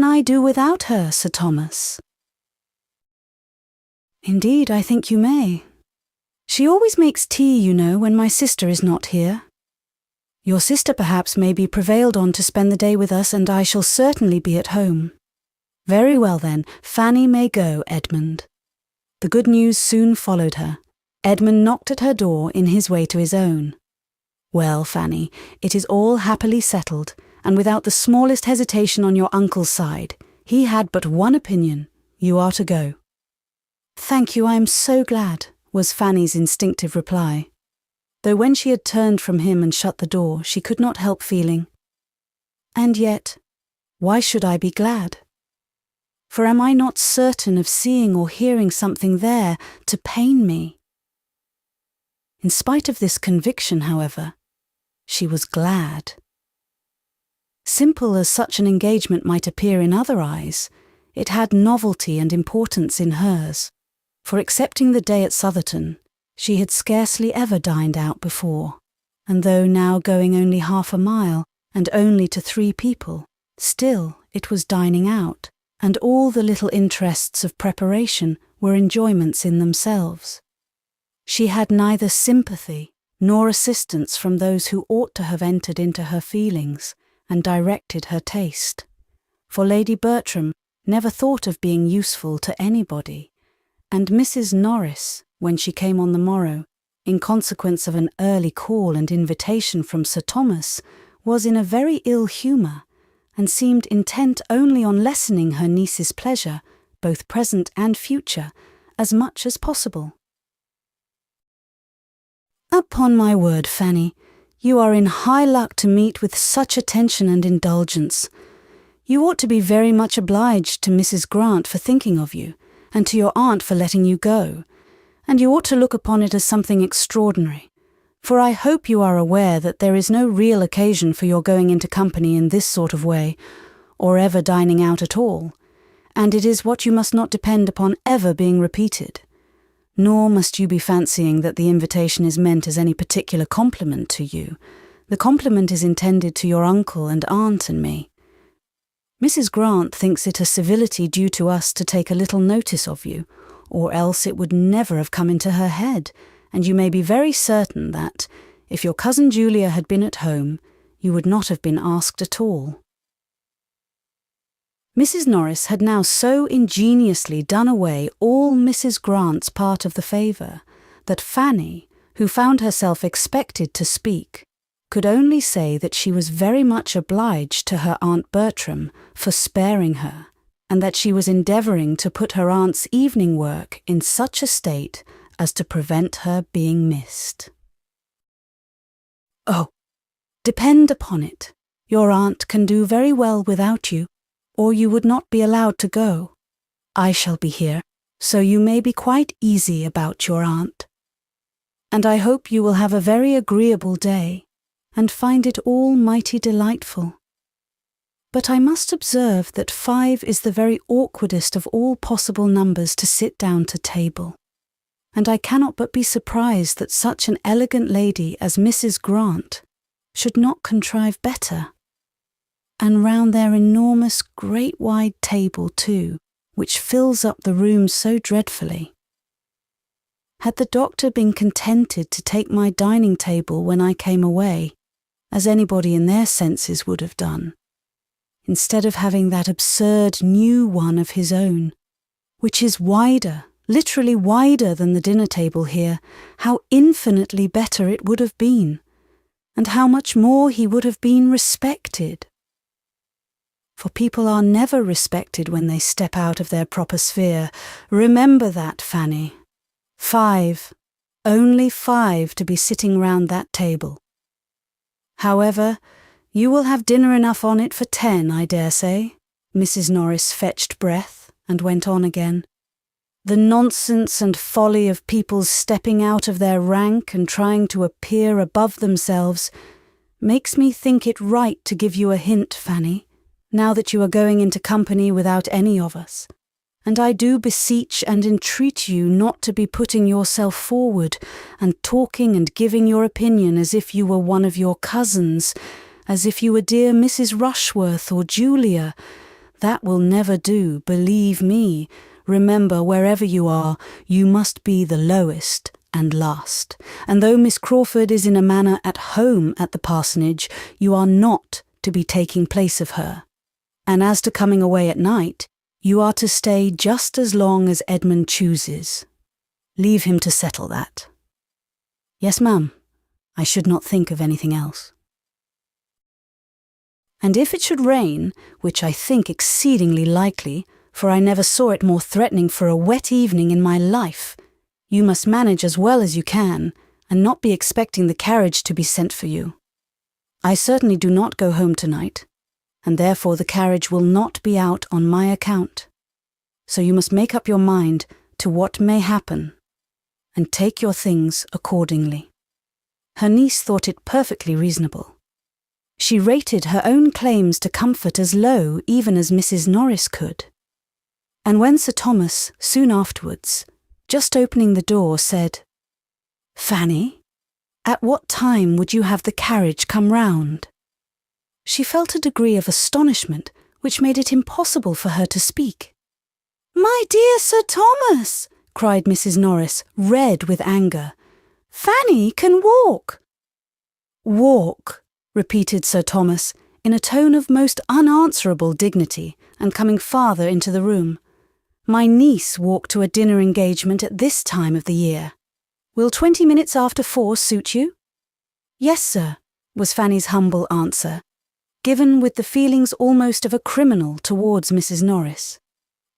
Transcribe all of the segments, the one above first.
can I do without her, Sir Thomas?" "Indeed, I think you may. She always makes tea, you know, when my sister is not here. Your sister perhaps may be prevailed on to spend the day with us, and I shall certainly be at home." "Very well then, Fanny may go, Edmund." The good news soon followed her. Edmund knocked at her door in his way to his own. "Well, Fanny, it is all happily settled, and without the smallest hesitation on your uncle's side. He had but one opinion: you are to go." "Thank you, I am so glad," was Fanny's instinctive reply, though when she had turned from him and shut the door, she could not help feeling, "And yet, why should I be glad? For am I not certain of seeing or hearing something there to pain me?" In spite of this conviction, however, she was glad. Simple as such an engagement might appear in other eyes, it had novelty and importance in hers, for excepting the day at Southerton, she had scarcely ever dined out before, and though now going only half a mile, and only to 3 people, still it was dining out, and all the little interests of preparation were enjoyments in themselves. She had neither sympathy nor assistance from those who ought to have entered into her feelings and directed her taste, for Lady Bertram never thought of being useful to anybody, and Mrs. Norris, when she came on the morrow, in consequence of an early call and invitation from Sir Thomas, was in a very ill humour, and seemed intent only on lessening her niece's pleasure, both present and future, as much as possible. "Upon my word, Fanny, you are in high luck to meet with such attention and indulgence. You ought to be very much obliged to Mrs. Grant for thinking of you, and to your aunt for letting you go, and you ought to look upon it as something extraordinary, for I hope you are aware that there is no real occasion for your going into company in this sort of way, or ever dining out at all, and it is what you must not depend upon ever being repeated. Nor must you be fancying that the invitation is meant as any particular compliment to you. The compliment is intended to your uncle and aunt and me. Mrs. Grant thinks it a civility due to us to take a little notice of you, or else it would never have come into her head, and you may be very certain that, if your cousin Julia had been at home, you would not have been asked at all." Mrs. Norris had now so ingeniously done away all Mrs. Grant's part of the favour, that Fanny, who found herself expected to speak, could only say that she was very much obliged to her Aunt Bertram for sparing her, and that she was endeavouring to put her aunt's evening work in such a state as to prevent her being missed. "Oh, depend upon it, your aunt can do very well without you, or you would not be allowed to go. I shall be here, so you may be quite easy about your aunt. And I hope you will have a very agreeable day, and find it all mighty delightful. But I must observe that 5 is the very awkwardest of all possible numbers to sit down to table, and I cannot but be surprised that such an elegant lady as Mrs. Grant should not contrive better. And round their enormous great wide table too, which fills up the room so dreadfully. Had the doctor been contented to take my dining table when I came away, as anybody in their senses would have done, instead of having that absurd new one of his own, which is wider, literally wider than the dinner table here, how infinitely better it would have been, and how much more he would have been respected. For people are never respected when they step out of their proper sphere. Remember that, Fanny. 5, only 5 to be sitting round that table. However, you will have dinner enough on it for 10, I dare say." Mrs. Norris fetched breath and went on again. "The nonsense and folly of people's stepping out of their rank and trying to appear above themselves makes me think it right to give you a hint, Fanny, now that you are going into company without any of us. And I do beseech and entreat you not to be putting yourself forward and talking and giving your opinion as if you were one of your cousins, as if you were dear Mrs. Rushworth or Julia, That will never do, believe me. Remember, wherever you are, you must be the lowest and last. And though Miss Crawford is in a manner at home at the parsonage, you are not to be taking place of her. And as to coming away at night, you are to stay just as long as Edmund chooses. Leave him to settle that. Yes, ma'am. I should not think of anything else. And if it should rain, which I think exceedingly likely, for I never saw it more threatening for a wet evening in my life, you must manage as well as you can, and not be expecting the carriage to be sent for you. I certainly do not go home tonight, and therefore the carriage will not be out on my account. So you must make up your mind to what may happen, and take your things accordingly. Her niece thought it perfectly reasonable. She rated her own claims to comfort as low even as Mrs. Norris could. And when Sir Thomas, soon afterwards, just opening the door, said, "Fanny, at what time would you have the carriage come round?" she felt a degree of astonishment which made it impossible for her to speak. "My dear Sir Thomas," cried Mrs. Norris, red with anger, "Fanny can walk." "Walk," repeated Sir Thomas, in a tone of most unanswerable dignity, and coming farther into the room. "My niece walked to a dinner engagement at this time of the year. Will 20 minutes after 4 suit you?" "Yes, sir," was Fanny's humble answer, given with the feelings almost of a criminal towards Mrs. Norris,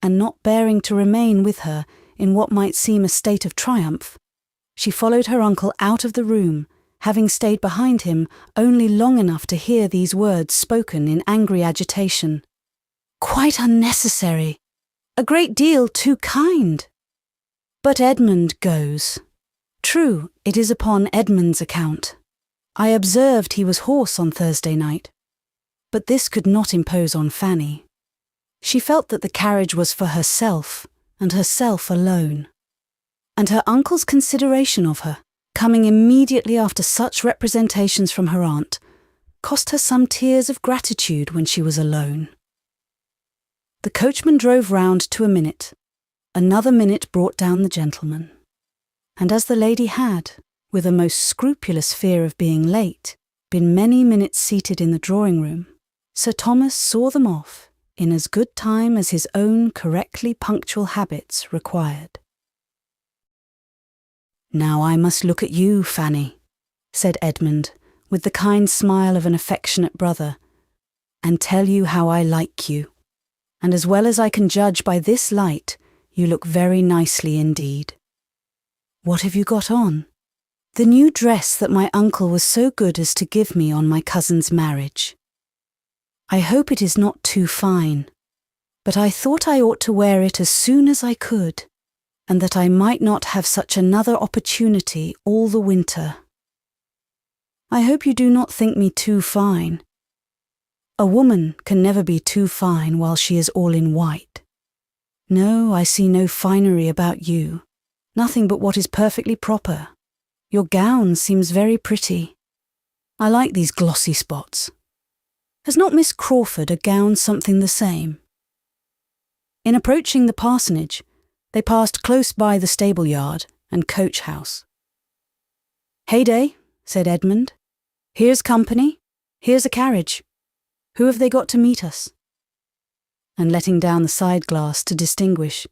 and not bearing to remain with her in what might seem a state of triumph. She followed her uncle out of the room, having stayed behind him only long enough to hear these words spoken in angry agitation. "Quite unnecessary! A great deal too kind! But Edmund goes. True, it is upon Edmund's account. I observed he was hoarse on Thursday night. But this could not impose on Fanny. She felt that the carriage was for herself, and herself alone. And her uncle's consideration of her, coming immediately after such representations from her aunt, cost her some tears of gratitude when she was alone. The coachman drove round to a minute. Another minute brought down the gentleman. And as the lady had, with a most scrupulous fear of being late, been many minutes seated in the drawing-room, Sir Thomas saw them off in as good time as his own correctly punctual habits required. "Now I must look at you, Fanny," said Edmund, with the kind smile of an affectionate brother, "and tell you how I like you. And as well as I can judge by this light, you look very nicely indeed. What have you got on?" "The new dress that my uncle was so good as to give me on my cousin's marriage. I hope it is not too fine, but I thought I ought to wear it as soon as I could, and that I might not have such another opportunity all the winter. I hope you do not think me too fine. A woman can never be too fine while she is all in white. No, I see no finery about you, nothing but what is perfectly proper. Your gown seems very pretty. I like these glossy spots. Has not Miss Crawford a gown something the same?" In approaching the parsonage, they passed close by the stable-yard and coach-house. "Heyday," said Edmund. "Here's company. Here's a carriage. Who have they got to meet us?" And letting down the side-glass to distinguish.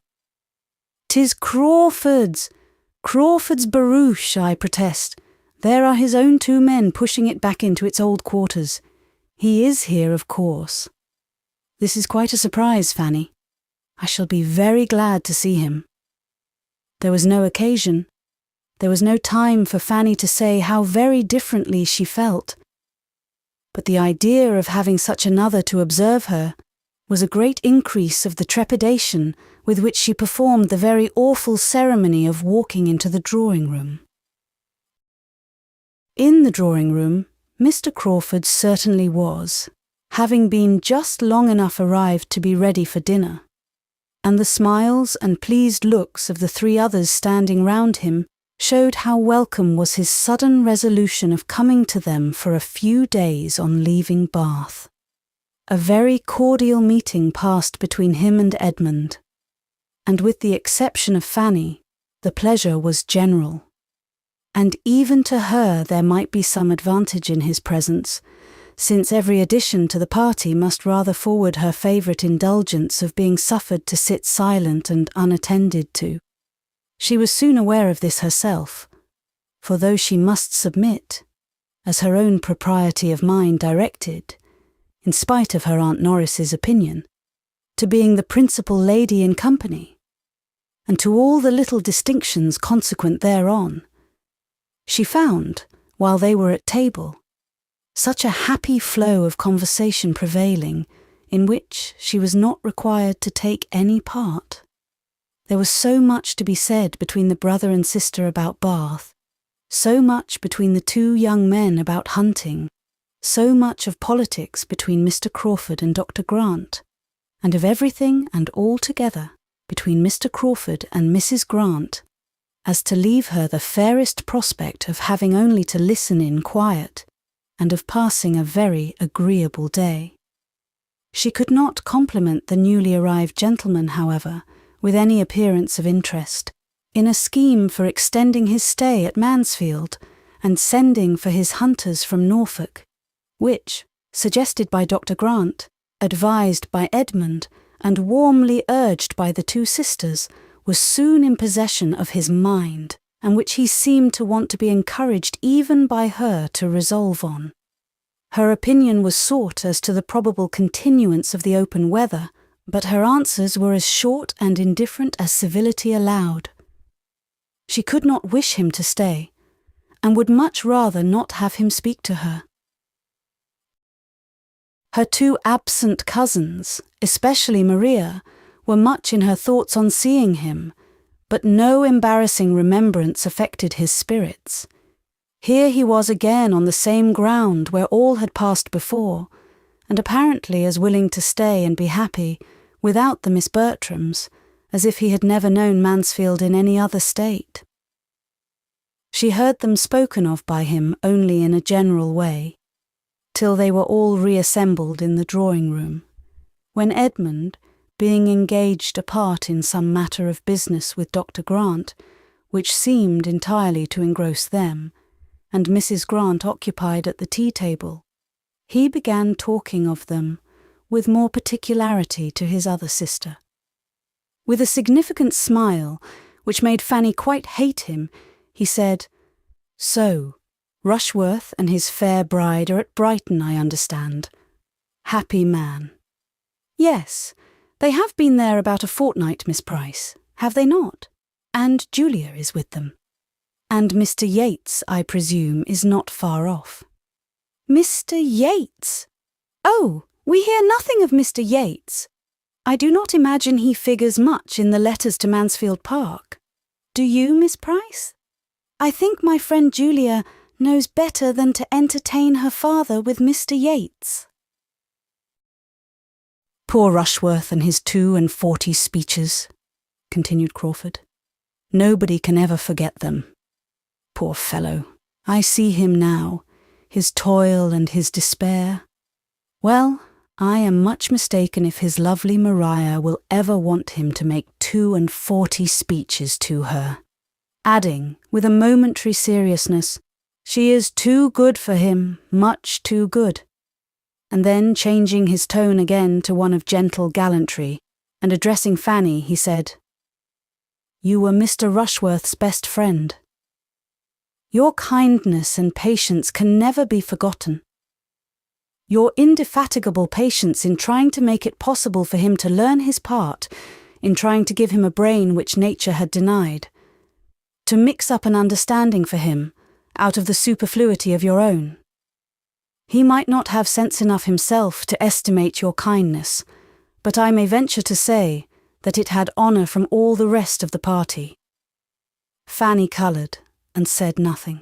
"'Tis Crawford's! Crawford's barouche, I protest. There are his own 2 men pushing it back into its old quarters. He is here, of course. This is quite a surprise, Fanny. I shall be very glad to see him." There was no occasion. There was no time for Fanny to say how very differently she felt. But the idea of having such another to observe her was a great increase of the trepidation with which she performed the very awful ceremony of walking into the drawing-room. In the drawing-room, Mr. Crawford certainly was, having been just long enough arrived to be ready for dinner, and the smiles and pleased looks of the 3 others standing round him showed how welcome was his sudden resolution of coming to them for a few days on leaving Bath. A very cordial meeting passed between him and Edmund, and with the exception of Fanny, the pleasure was general. And even to her there might be some advantage in his presence, since every addition to the party must rather forward her favourite indulgence of being suffered to sit silent and unattended to. She was soon aware of this herself, for though she must submit, as her own propriety of mind directed, in spite of her Aunt Norris's opinion, to being the principal lady in company, and to all the little distinctions consequent thereon, she found, while they were at table, such a happy flow of conversation prevailing, in which she was not required to take any part. There was so much to be said between the brother and sister about Bath, so much between the two young men about hunting, so much of politics between Mr. Crawford and Dr. Grant, and of everything and all together between Mr. Crawford and Mrs. Grant, as to leave her the fairest prospect of having only to listen in quiet, and of passing a very agreeable day. She could not compliment the newly arrived gentleman, however, with any appearance of interest, in a scheme for extending his stay at Mansfield, and sending for his hunters from Norfolk, which, suggested by Dr. Grant, advised by Edmund, and warmly urged by the two sisters, was soon in possession of his mind, and which he seemed to want to be encouraged even by her to resolve on. Her opinion was sought as to the probable continuance of the open weather, but her answers were as short and indifferent as civility allowed. She could not wish him to stay, and would much rather not have him speak to her. Her two absent cousins, especially Maria, were much in her thoughts on seeing him, but no embarrassing remembrance affected his spirits. Here he was again on the same ground where all had passed before, and apparently as willing to stay and be happy, without the Miss Bertrams, as if he had never known Mansfield in any other state. She heard them spoken of by him only in a general way, till they were all reassembled in the drawing-room, when Edmund, being engaged apart in some matter of business with Dr. Grant, which seemed entirely to engross them, and Mrs. Grant occupied at the tea-table, he began talking of them with more particularity to his other sister. With a significant smile, which made Fanny quite hate him, he said, "So, Rushworth and his fair bride are at Brighton, I understand. Happy man." "Yes, they have been there about a fortnight, Miss Price, have they not? And Julia is with them. And Mr. Yates, I presume, is not far off." "Mr. Yates? Oh, we hear nothing of Mr. Yates. I do not imagine he figures much in the letters to Mansfield Park. Do you, Miss Price? I think my friend Julia knows better than to entertain her father with Mr. Yates." "Poor Rushworth and his 42 speeches," continued Crawford. "Nobody can ever forget them. Poor fellow, I see him now, his toil and his despair. Well, I am much mistaken if his lovely Maria will ever want him to make 42 speeches to her," adding, with a momentary seriousness, "She is too good for him, much too good." And then, changing his tone again to one of gentle gallantry, and addressing Fanny, he said, "You were Mr. Rushworth's best friend. Your kindness and patience can never be forgotten. Your indefatigable patience in trying to make it possible for him to learn his part, in trying to give him a brain which nature had denied, to mix up an understanding for him out of the superfluity of your own. He might not have sense enough himself to estimate your kindness, but I may venture to say that it had honour from all the rest of the party." Fanny coloured and said nothing.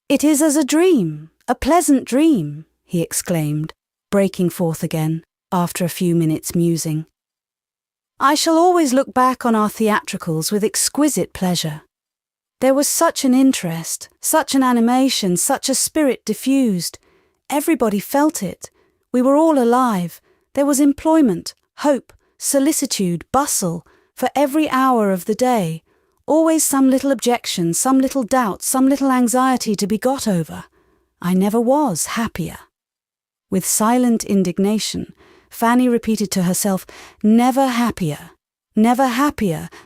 "It is as a dream, a pleasant dream," he exclaimed, breaking forth again, after a few minutes' musing. "I shall always look back on our theatricals with exquisite pleasure. There was such an interest, such an animation, such a spirit diffused. Everybody felt it, We were all alive. There was employment, hope, solicitude, bustle, for every hour of the day. Always some little objection, some little doubt, some little anxiety to be got over. I never was happier. With silent indignation, Fanny repeated to herself, never happier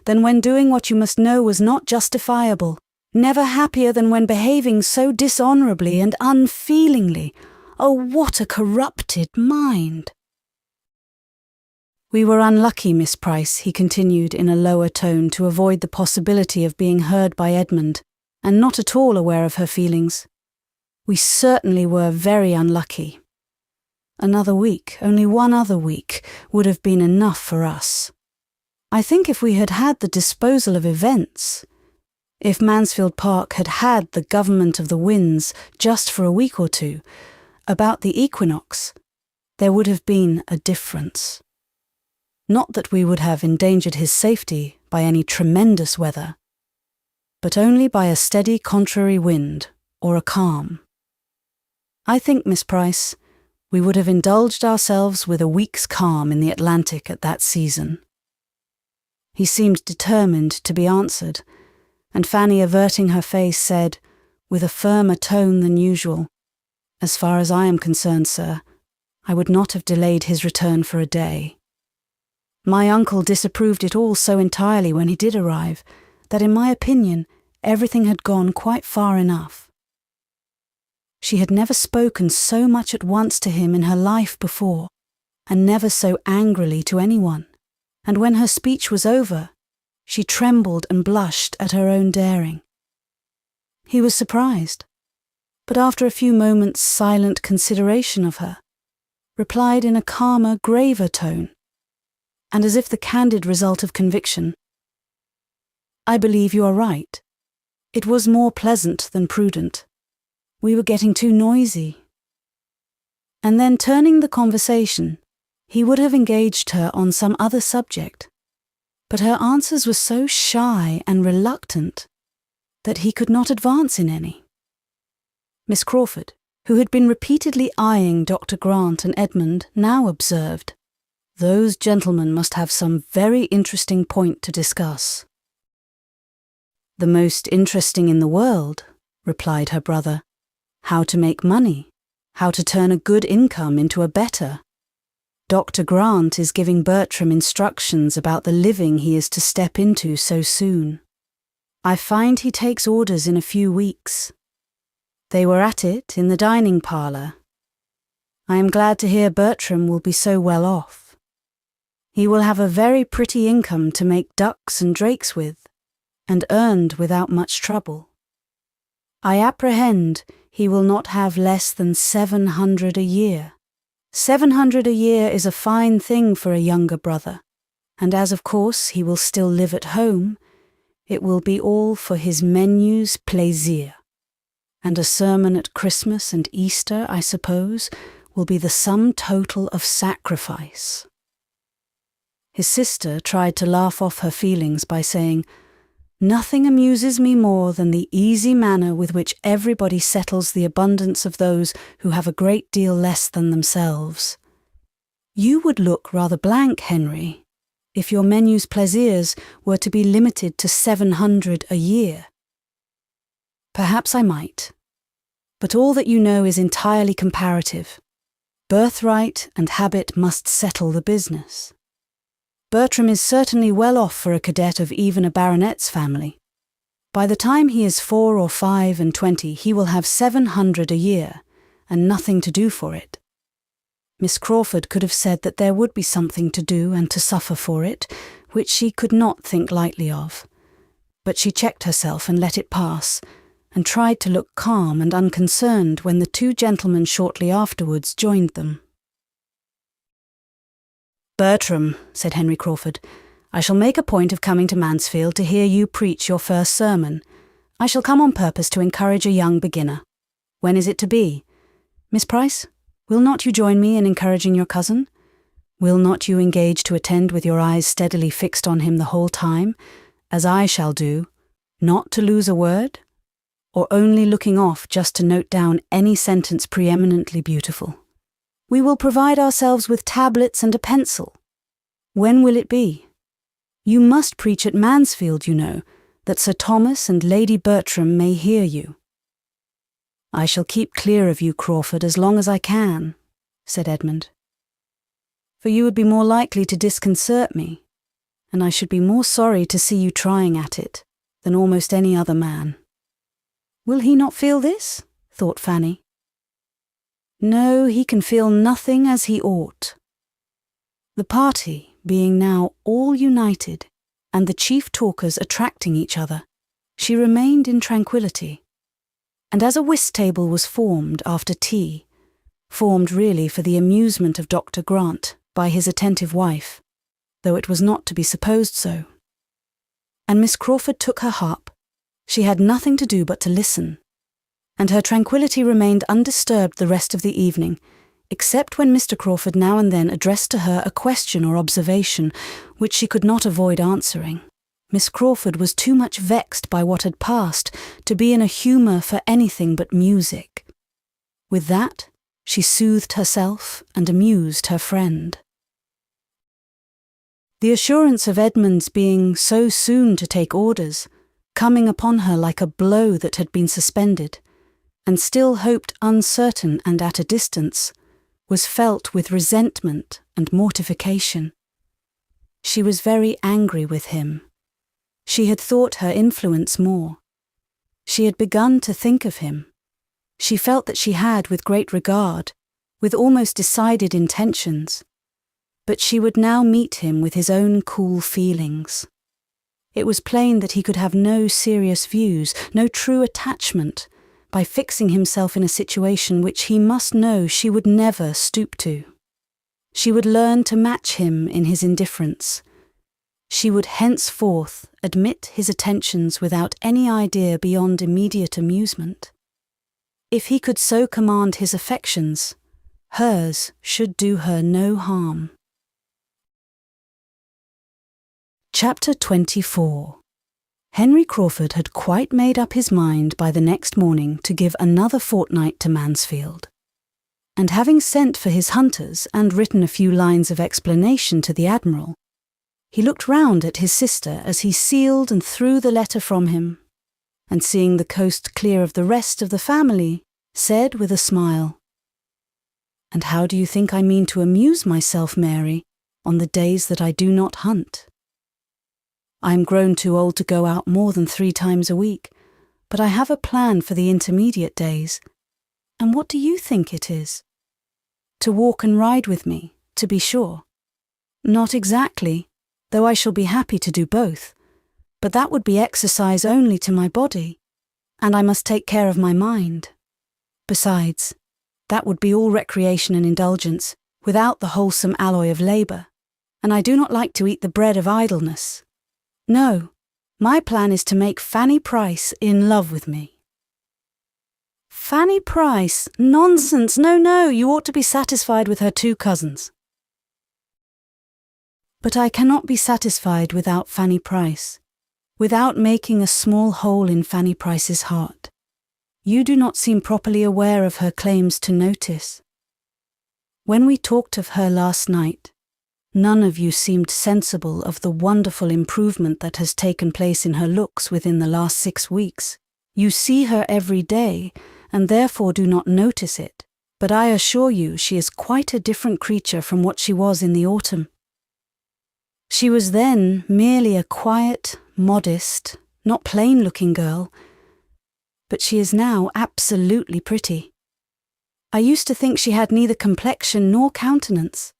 than when doing what you must know was not justifiable, never happier than when behaving so dishonourably and unfeelingly. Oh, what a corrupted mind! We were unlucky, Miss Price, he continued in a lower tone to avoid the possibility of being heard by Edmund, and not at all aware of her feelings. We certainly were very unlucky. Another week, only one other week, would have been enough for us. I think if we had had the disposal of events, if Mansfield Park had had the government of the winds just for a week or two, about the equinox, there would have been a difference. Not that we would have endangered his safety by any tremendous weather, but only by a steady contrary wind or a calm. I think, Miss Price, we would have indulged ourselves with a week's calm in the Atlantic at that season. He seemed determined to be answered, and Fanny, averting her face, said, with a firmer tone than usual, "As far as I am concerned, sir, I would not have delayed his return for a day. My uncle disapproved it all so entirely when he did arrive, that in my opinion everything had gone quite far enough." She had never spoken so much at once to him in her life before, and never so angrily to anyone, and when her speech was over, she trembled and blushed at her own daring. He was surprised, but after a few moments' silent consideration of her, replied in a calmer, graver tone, and as if the candid result of conviction, "I believe you are right. It was more pleasant than prudent. We were getting too noisy." And then, turning the conversation, he would have engaged her on some other subject, but her answers were so shy and reluctant that he could not advance in any. Miss Crawford, who had been repeatedly eyeing Dr. Grant and Edmund, now observed, "Those gentlemen must have some very interesting point to discuss." "The most interesting in the world," replied her brother. "How to make money, how to turn a good income into a better. Dr. Grant is giving Bertram instructions about the living he is to step into so soon. I find he takes orders in a few weeks. They were at it in the dining parlour. I am glad to hear Bertram will be so well off. He will have a very pretty income to make ducks and drakes with, and earned without much trouble. I apprehend he will not have less than 700 a year. 700 a year is a fine thing for a younger brother, and as of course he will still live at home, it will be all for his menus plaisir. And a sermon at Christmas and Easter, I suppose, will be the sum total of sacrifice." His sister tried to laugh off her feelings by saying, "Nothing amuses me more than the easy manner with which everybody settles the abundance of those who have a great deal less than themselves. You would look rather blank, Henry, if your menus plaisirs were to be limited to 700 a year." "Perhaps I might, but all that you know is entirely comparative. Birthright and habit must settle the business. Bertram is certainly well off for a cadet of even a baronet's family. By the time he is 4 or 5 and 20, he will have 700 a year, and nothing to do for it." Miss Crawford could have said that there would be something to do and to suffer for it, which she could not think lightly of. But she checked herself and let it pass, and tried to look calm and unconcerned when the two gentlemen shortly afterwards joined them. "Bertram," said Henry Crawford, "I shall make a point of coming to Mansfield to hear you preach your first sermon. I shall come on purpose to encourage a young beginner. When is it to be? Miss Price, will not you join me in encouraging your cousin? Will not you engage to attend with your eyes steadily fixed on him the whole time, as I shall do, not to lose a word, or only looking off just to note down any sentence preeminently beautiful? We will provide ourselves with tablets and a pencil. When will it be? You must preach at Mansfield, you know, that Sir Thomas and Lady Bertram may hear you." "I shall keep clear of you, Crawford, as long as I can," said Edmund. "For you would be more likely to disconcert me, and I should be more sorry to see you trying at it than almost any other man." "Will he not feel this?" thought Fanny. "No, he can feel nothing as he ought." The party being now all united, and the chief talkers attracting each other, she remained in tranquillity. And as a whist table was formed after tea, formed really for the amusement of Dr. Grant by his attentive wife, though it was not to be supposed so, and Miss Crawford took her harp, she had nothing to do but to listen, and her tranquillity remained undisturbed the rest of the evening, except when Mr. Crawford now and then addressed to her a question or observation which she could not avoid answering. Miss Crawford was too much vexed by what had passed to be in a humour for anything but music. With that, she soothed herself and amused her friend. The assurance of Edmund's being so soon to take orders, coming upon her like a blow that had been suspended, and still hoped uncertain and at a distance, was felt with resentment and mortification. She was very angry with him. She had thought her influence more. She had begun to think of him. She felt that she had, with great regard, with almost decided intentions, but she would now meet him with his own cool feelings. It was plain that he could have no serious views, no true attachment, by fixing himself in a situation which he must know she would never stoop to. She would learn to match him in his indifference. She would henceforth admit his attentions without any idea beyond immediate amusement. If he could so command his affections, hers should do her no harm. Chapter 24. Henry Crawford had quite made up his mind by the next morning to give another fortnight to Mansfield, and having sent for his hunters and written a few lines of explanation to the Admiral, he looked round at his sister as he sealed and threw the letter from him, and seeing the coast clear of the rest of the family, said with a smile, "And how do you think I mean to amuse myself, Mary, on the days that I do not hunt? I am grown too old to go out more than 3 times a week, but I have a plan for the intermediate days. And what do you think it is? To walk and ride with me, to be sure. Not exactly, though I shall be happy to do both, but that would be exercise only to my body, and I must take care of my mind. Besides, that would be all recreation and indulgence, without the wholesome alloy of labour, and I do not like to eat the bread of idleness. No, my plan is to make Fanny Price in love with me." "Fanny Price? Nonsense! No, you ought to be satisfied with her 2 cousins. "But I cannot be satisfied without Fanny Price, without making a small hole in Fanny Price's heart. You do not seem properly aware of her claims to notice. When we talked of her last night, none of you seemed sensible of the wonderful improvement that has taken place in her looks within the last 6 weeks. You see her every day, and therefore do not notice it, but I assure you she is quite a different creature from what she was in the autumn. She was then merely a quiet, modest, not plain-looking girl, but she is now absolutely pretty. I used to think she had neither complexion nor countenance.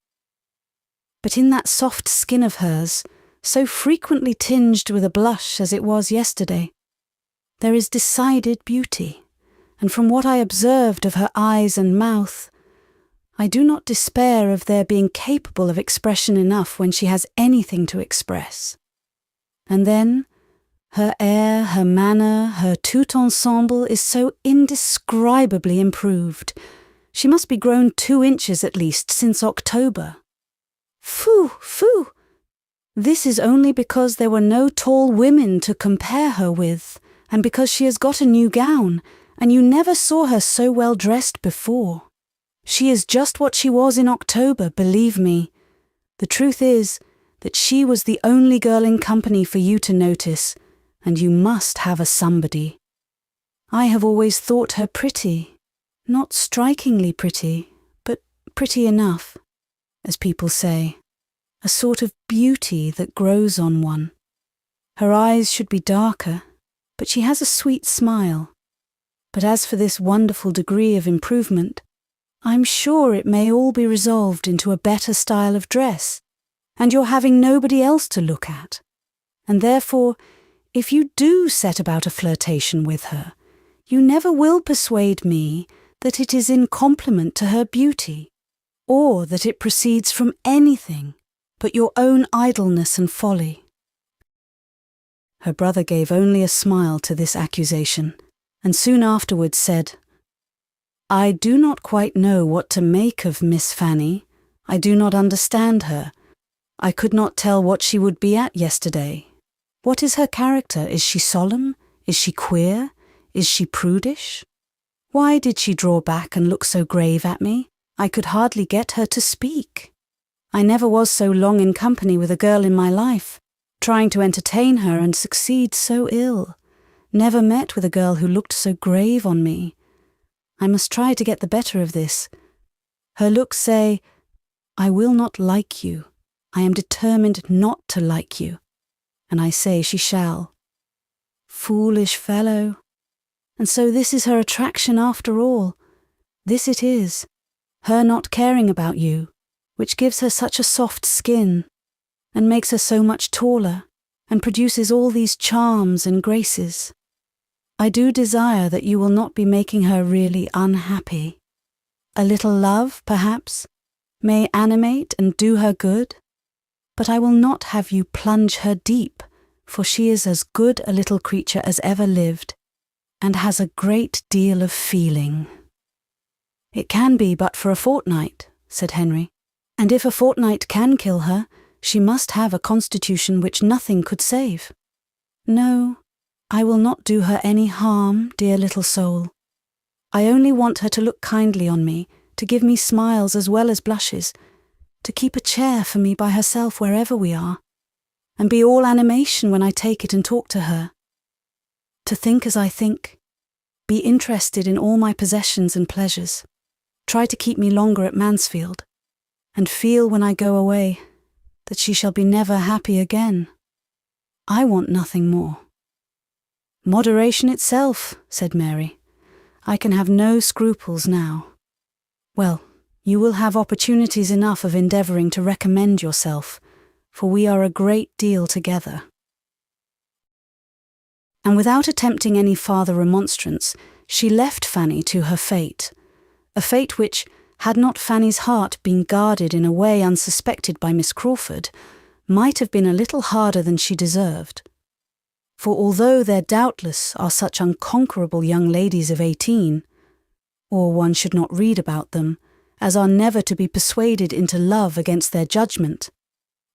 But in that soft skin of hers, so frequently tinged with a blush as it was yesterday, there is decided beauty, and from what I observed of her eyes and mouth, I do not despair of their being capable of expression enough when she has anything to express. And then, her air, her manner, her tout ensemble is so indescribably improved. She must be grown 2 inches at least since October. Phoo! This is only because there were no tall women to compare her with, and because she has got a new gown, and you never saw her so well dressed before. She is just what she was in October, believe me. The truth is that she was the only girl in company for you to notice, and you must have a somebody. I have always thought her pretty, not strikingly pretty, but pretty enough, as people say, a sort of beauty that grows on one. Her eyes should be darker, but she has a sweet smile. But as for this wonderful degree of improvement, I'm sure it may all be resolved into a better style of dress, and your having nobody else to look at. And therefore, if you do set about a flirtation with her, you never will persuade me that it is in compliment to her beauty, or that it proceeds from anything but your own idleness and folly. Her brother gave only a smile to this accusation, and soon afterwards said, I do not quite know what to make of Miss Fanny. I do not understand her. I could not tell what she would be at yesterday. What is her character? Is she solemn? Is she queer? Is she prudish? Why did she draw back and look so grave at me? I could hardly get her to speak. I never was so long in company with a girl in my life, trying to entertain her and succeed so ill. Never met with a girl who looked so grave on me. I must try to get the better of this. Her looks say, I will not like you. I am determined not to like you. And I say she shall. Foolish fellow. And so this is her attraction after all. This it is, her not caring about you, which gives her such a soft skin, and makes her so much taller, and produces all these charms and graces. I do desire that you will not be making her really unhappy. A little love, perhaps, may animate and do her good, but I will not have you plunge her deep, for she is as good a little creature as ever lived, and has a great deal of feeling. It can be but for a fortnight, said Henry, and if a fortnight can kill her, she must have a constitution which nothing could save. No, I will not do her any harm, dear little soul. I only want her to look kindly on me, to give me smiles as well as blushes, to keep a chair for me by herself wherever we are, and be all animation when I take it and talk to her. To think as I think, be interested in all my possessions and pleasures, try to keep me longer at Mansfield, and feel when I go away that she shall be never happy again. I want nothing more. Moderation itself, said Mary. I can have no scruples now. Well, you will have opportunities enough of endeavouring to recommend yourself, for we are a great deal together. And without attempting any farther remonstrance, she left Fanny to her fate, a fate which, had not Fanny's heart been guarded in a way unsuspected by Miss Crawford, might have been a little harder than she deserved. For although there doubtless are such unconquerable young ladies of 18, or one should not read about them, as are never to be persuaded into love against their judgment,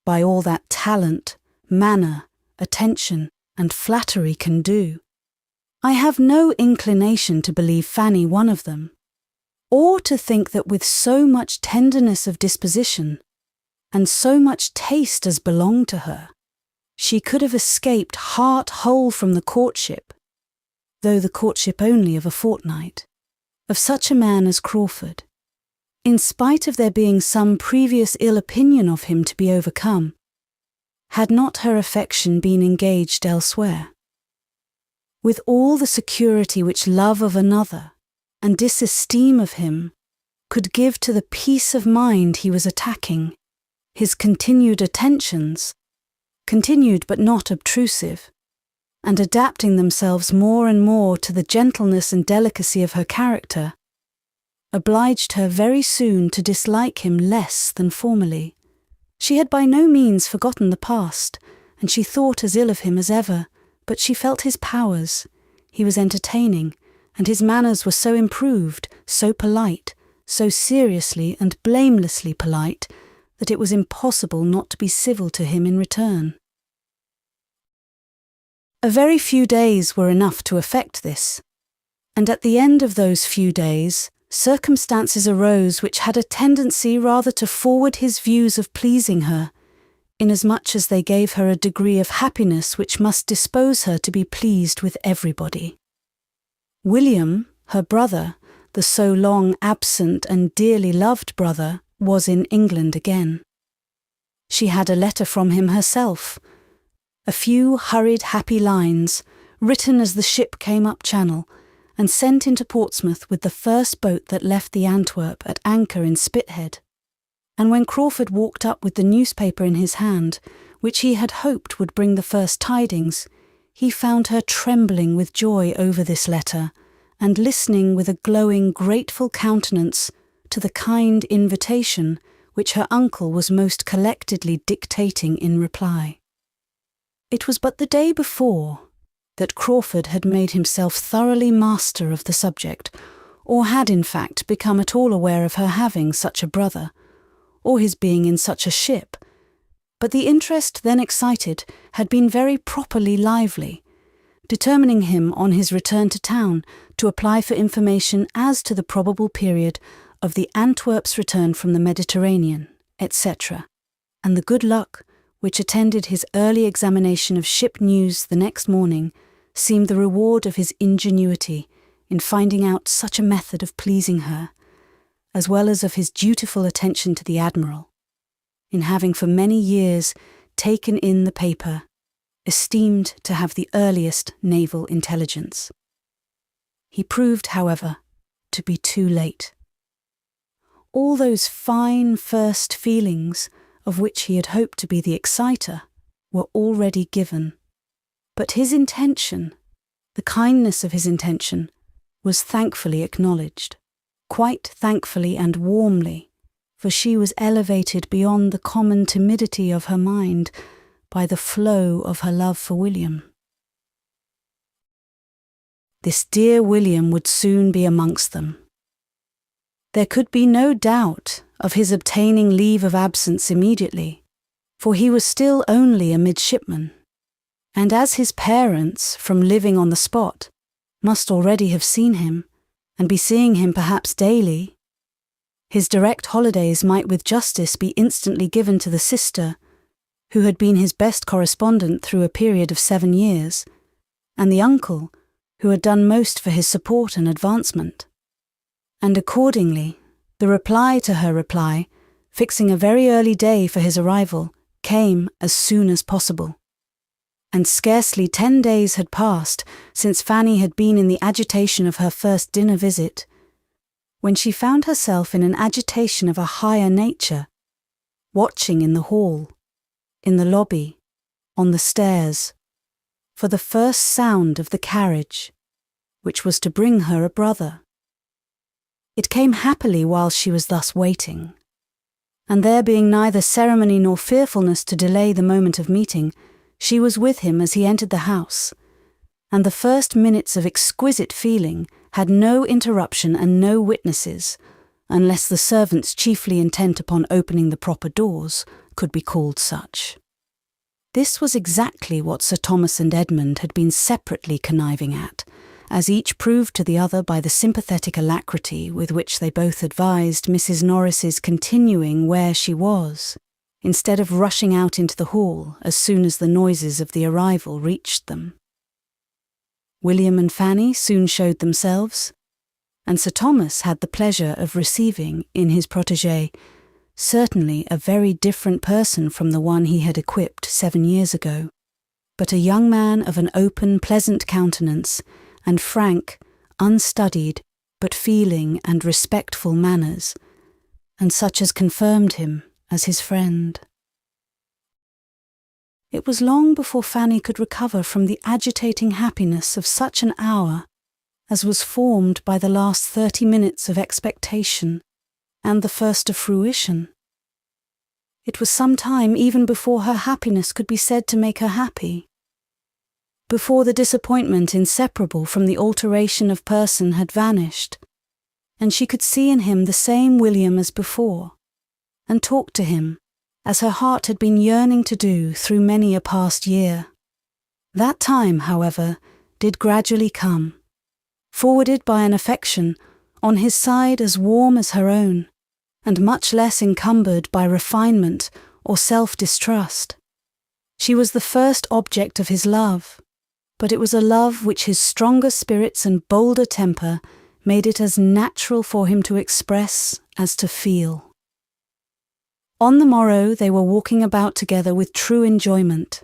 by all that talent, manner, attention, and flattery can do, I have no inclination to believe Fanny one of them, or to think that with so much tenderness of disposition, and so much taste as belonged to her, she could have escaped heart-whole from the courtship, though the courtship only of a fortnight, of such a man as Crawford, in spite of there being some previous ill opinion of him to be overcome, had not her affection been engaged elsewhere. With all the security which love of another, and disesteem of him, could give to the peace of mind he was attacking, his continued attentions, continued but not obtrusive, and adapting themselves more and more to the gentleness and delicacy of her character, obliged her very soon to dislike him less than formerly. She had by no means forgotten the past, and she thought as ill of him as ever, but she felt his powers. He was entertaining, and his manners were so improved, so polite, so seriously and blamelessly polite, that it was impossible not to be civil to him in return. A very few days were enough to effect this, and at the end of those few days, circumstances arose which had a tendency rather to forward his views of pleasing her, inasmuch as they gave her a degree of happiness which must dispose her to be pleased with everybody. William, her brother, the so long absent and dearly loved brother, was in England again. She had a letter from him herself, a few hurried happy lines, written as the ship came up channel, and sent into Portsmouth with the first boat that left the Antwerp at anchor in Spithead. And when Crawford walked up with the newspaper in his hand, which he had hoped would bring the first tidings, he found her trembling with joy over this letter, and listening with a glowing, grateful countenance to the kind invitation which her uncle was most collectedly dictating in reply. It was but the day before that Crawford had made himself thoroughly master of the subject, or had in fact become at all aware of her having such a brother, or his being in such a ship, but the interest then excited had been very properly lively, determining him on his return to town to apply for information as to the probable period of the Antwerp's return from the Mediterranean, etc., and the good luck which attended his early examination of ship news the next morning seemed the reward of his ingenuity in finding out such a method of pleasing her, as well as of his dutiful attention to the Admiral, in having for many years taken in the paper, esteemed to have the earliest naval intelligence. He proved, however, to be too late. All those fine first feelings of which he had hoped to be the exciter were already given, but his intention, the kindness of his intention, was thankfully acknowledged, quite thankfully and warmly, for she was elevated beyond the common timidity of her mind by the flow of her love for William. This dear William would soon be amongst them. There could be no doubt of his obtaining leave of absence immediately, for he was still only a midshipman, and as his parents, from living on the spot, must already have seen him, and be seeing him perhaps daily, his direct holidays might with justice be instantly given to the sister, who had been his best correspondent through a period of 7 years, and the uncle, who had done most for his support and advancement. And accordingly, the reply to her reply, fixing a very early day for his arrival, came as soon as possible. And scarcely 10 days had passed since Fanny had been in the agitation of her first dinner visit, when she found herself in an agitation of a higher nature, watching in the hall, in the lobby, on the stairs, for the first sound of the carriage, which was to bring her a brother. It came happily while she was thus waiting, and there being neither ceremony nor fearfulness to delay the moment of meeting, she was with him as he entered the house, and the first minutes of exquisite feeling had no interruption and no witnesses, unless the servants chiefly intent upon opening the proper doors could be called such. This was exactly what Sir Thomas and Edmund had been separately conniving at, as each proved to the other by the sympathetic alacrity with which they both advised Mrs. Norris's continuing where she was, instead of rushing out into the hall as soon as the noises of the arrival reached them. William and Fanny soon showed themselves, and Sir Thomas had the pleasure of receiving in his protégé certainly a very different person from the one he had equipped 7 years ago, but a young man of an open, pleasant countenance, and frank, unstudied, but feeling and respectful manners, and such as confirmed him as his friend. It was long before Fanny could recover from the agitating happiness of such an hour as was formed by the last 30 minutes of expectation and the first of fruition. It was some time even before her happiness could be said to make her happy, before the disappointment inseparable from the alteration of person had vanished, and she could see in him the same William as before, and talk to him, as her heart had been yearning to do through many a past year. That time, however, did gradually come, forwarded by an affection on his side as warm as her own, and much less encumbered by refinement or self-distrust. She was the first object of his love, but it was a love which his stronger spirits and bolder temper made it as natural for him to express as to feel. On the morrow they were walking about together with true enjoyment,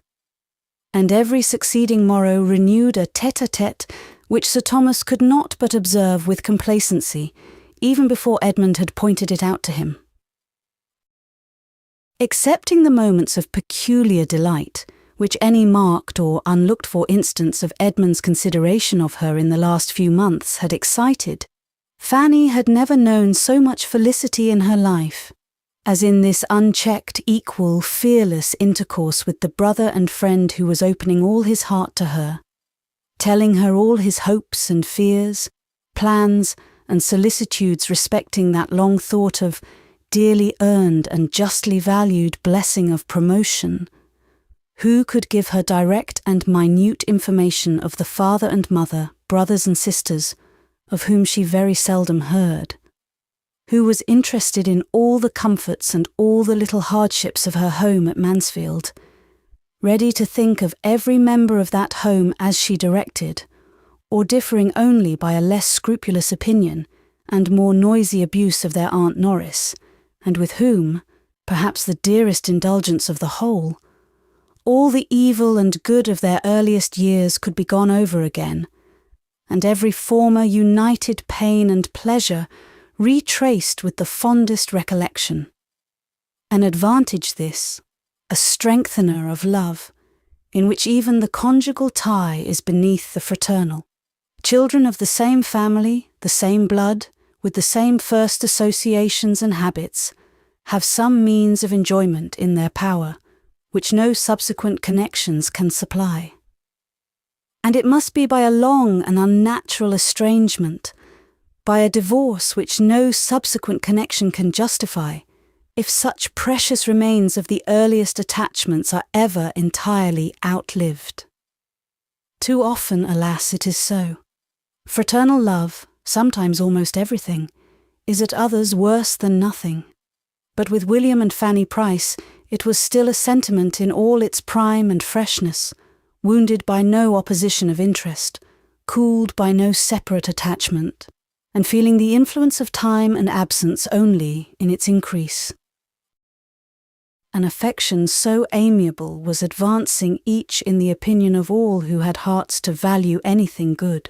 and every succeeding morrow renewed a tête-à-tête which Sir Thomas could not but observe with complacency, even before Edmund had pointed it out to him. Excepting the moments of peculiar delight, which any marked or unlooked-for instance of Edmund's consideration of her in the last few months had excited, Fanny had never known so much felicity in her life as in this unchecked, equal, fearless intercourse with the brother and friend who was opening all his heart to her, telling her all his hopes and fears, plans and solicitudes respecting that long thought of dearly earned and justly valued blessing of promotion. Who could give her direct and minute information of the father and mother, brothers and sisters, of whom she very seldom heard? Who was interested in all the comforts and all the little hardships of her home at Mansfield, ready to think of every member of that home as she directed, or differing only by a less scrupulous opinion and more noisy abuse of their Aunt Norris, and with whom, perhaps the dearest indulgence of the whole, all the evil and good of their earliest years could be gone over again, and every former united pain and pleasure retraced with the fondest recollection. An advantage this, a strengthener of love, in which even the conjugal tie is beneath the fraternal. Children of the same family, the same blood, with the same first associations and habits, have some means of enjoyment in their power, which no subsequent connections can supply. And it must be by a long and unnatural estrangement, by a divorce which no subsequent connection can justify, if such precious remains of the earliest attachments are ever entirely outlived. Too often, alas, it is so. Fraternal love, sometimes almost everything, is at others worse than nothing. But with William and Fanny Price, it was still a sentiment in all its prime and freshness, wounded by no opposition of interest, cooled by no separate attachment, and feeling the influence of time and absence only in its increase. An affection so amiable was advancing each in the opinion of all who had hearts to value anything good.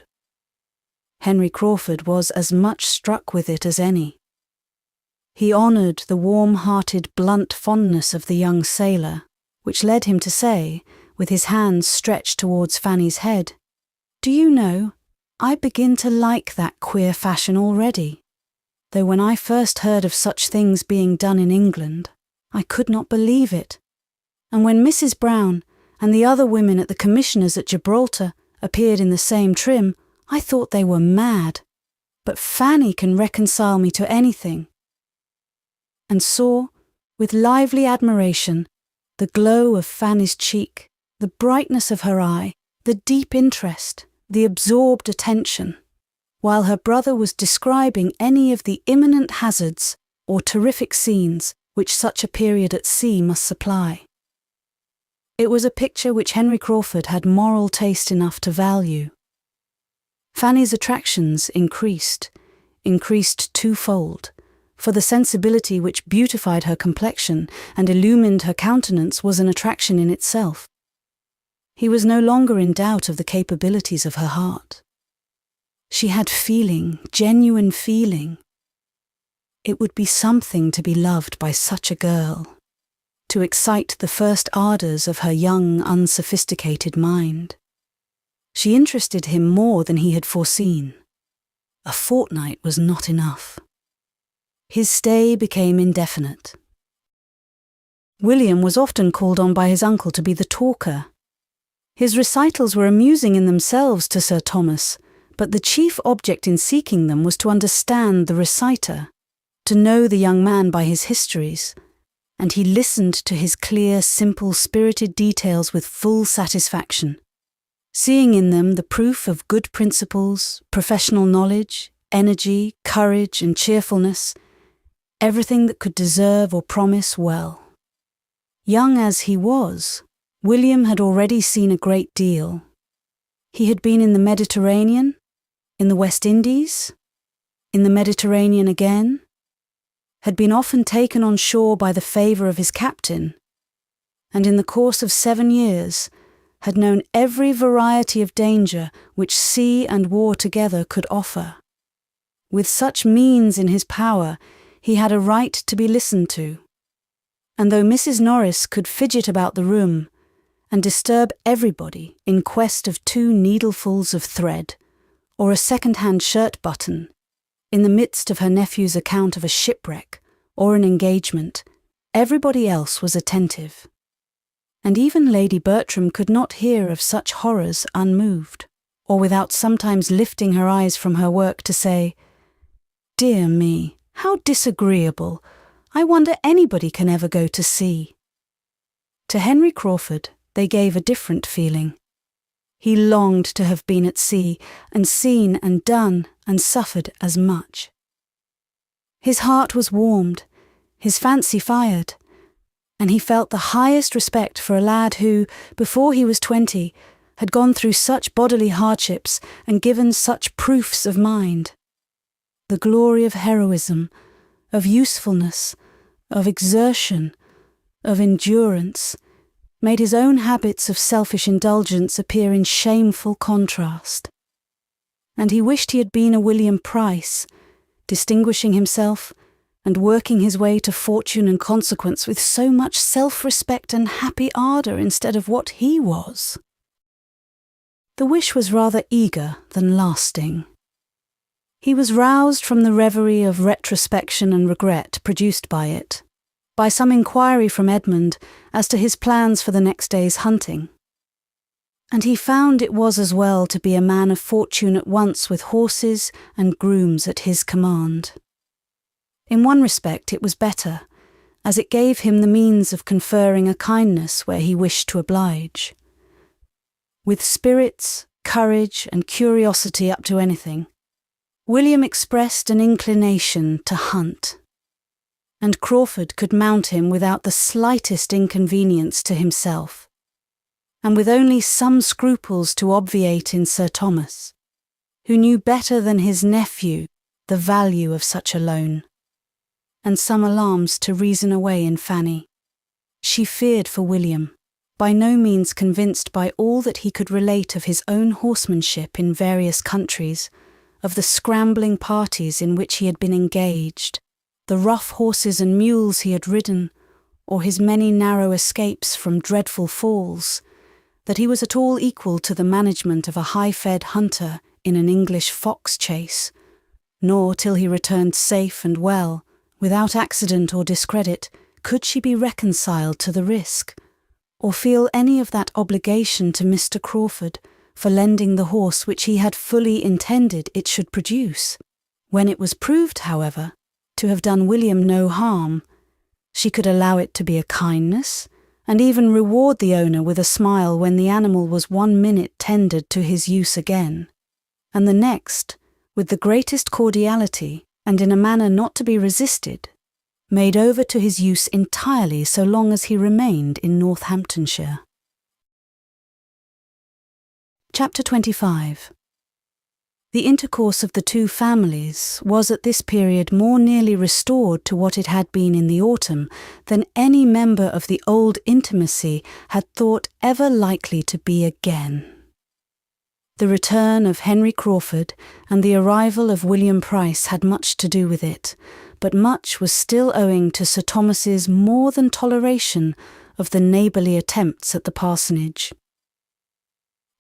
Henry Crawford was as much struck with it as any. He honoured the warm-hearted, blunt fondness of the young sailor, which led him to say, with his hands stretched towards Fanny's head, "Do you know, I begin to like that queer fashion already, though when I first heard of such things being done in England, I could not believe it, and when Mrs. Brown and the other women at the Commissioner's at Gibraltar appeared in the same trim, I thought they were mad, but Fanny can reconcile me to anything," and saw, with lively admiration, the glow of Fanny's cheek, the brightness of her eye, the deep interest, the absorbed attention, while her brother was describing any of the imminent hazards or terrific scenes which such a period at sea must supply. It was a picture which Henry Crawford had moral taste enough to value. Fanny's attractions increased twofold, for the sensibility which beautified her complexion and illumined her countenance was an attraction in itself. He was no longer in doubt of the capabilities of her heart. She had feeling, genuine feeling. It would be something to be loved by such a girl, to excite the first ardours of her young, unsophisticated mind. She interested him more than he had foreseen. A fortnight was not enough. His stay became indefinite. William was often called on by his uncle to be the talker. His recitals were amusing in themselves to Sir Thomas, but the chief object in seeking them was to understand the reciter, to know the young man by his histories, and he listened to his clear, simple, spirited details with full satisfaction, seeing in them the proof of good principles, professional knowledge, energy, courage, and cheerfulness, everything that could deserve or promise well. Young as he was, William had already seen a great deal. He had been in the Mediterranean, in the West Indies, in the Mediterranean again, had been often taken on shore by the favour of his captain, and in the course of 7 years had known every variety of danger which sea and war together could offer. With such means in his power, he had a right to be listened to, and though Mrs. Norris could fidget about the room and disturb everybody in quest of 2 needlefuls of thread or a second-hand shirt button, in the midst of her nephew's account of a shipwreck or an engagement, everybody else was attentive. And even Lady Bertram could not hear of such horrors unmoved, or without sometimes lifting her eyes from her work to say, "Dear me, how disagreeable! I wonder anybody can ever go to sea." To Henry Crawford they gave a different feeling. He longed to have been at sea, and seen and done and suffered as much. His heart was warmed, his fancy fired, and he felt the highest respect for a lad who, before he was 20, had gone through such bodily hardships and given such proofs of mind. The glory of heroism, of usefulness, of exertion, of endurance, made his own habits of selfish indulgence appear in shameful contrast. And he wished he had been a William Price, distinguishing himself and working his way to fortune and consequence with so much self-respect and happy ardour instead of what he was. The wish was rather eager than lasting. He was roused from the reverie of retrospection and regret produced by it, by some inquiry from Edmund as to his plans for the next day's hunting. And he found it was as well to be a man of fortune at once with horses and grooms at his command. In one respect it was better, as it gave him the means of conferring a kindness where he wished to oblige. With spirits, courage, and curiosity up to anything, William expressed an inclination to hunt, and Crawford could mount him without the slightest inconvenience to himself, and with only some scruples to obviate in Sir Thomas, who knew better than his nephew the value of such a loan, and some alarms to reason away in Fanny. She feared for William, by no means convinced by all that he could relate of his own horsemanship in various countries, of the scrambling parties in which he had been engaged, the rough horses and mules he had ridden, or his many narrow escapes from dreadful falls, that he was at all equal to the management of a high-fed hunter in an English fox chase, nor till he returned safe and well, without accident or discredit, could she be reconciled to the risk, or feel any of that obligation to Mr. Crawford for lending the horse which he had fully intended it should produce. When it was proved, however, to have done William no harm, she could allow it to be a kindness, and even reward the owner with a smile when the animal was 1 minute tendered to his use again, and the next, with the greatest cordiality, and in a manner not to be resisted, made over to his use entirely so long as he remained in Northamptonshire. Chapter 25. The intercourse of the 2 families was at this period more nearly restored to what it had been in the autumn than any member of the old intimacy had thought ever likely to be again. The return of Henry Crawford and the arrival of William Price had much to do with it, but much was still owing to Sir Thomas's more than toleration of the neighbourly attempts at the parsonage.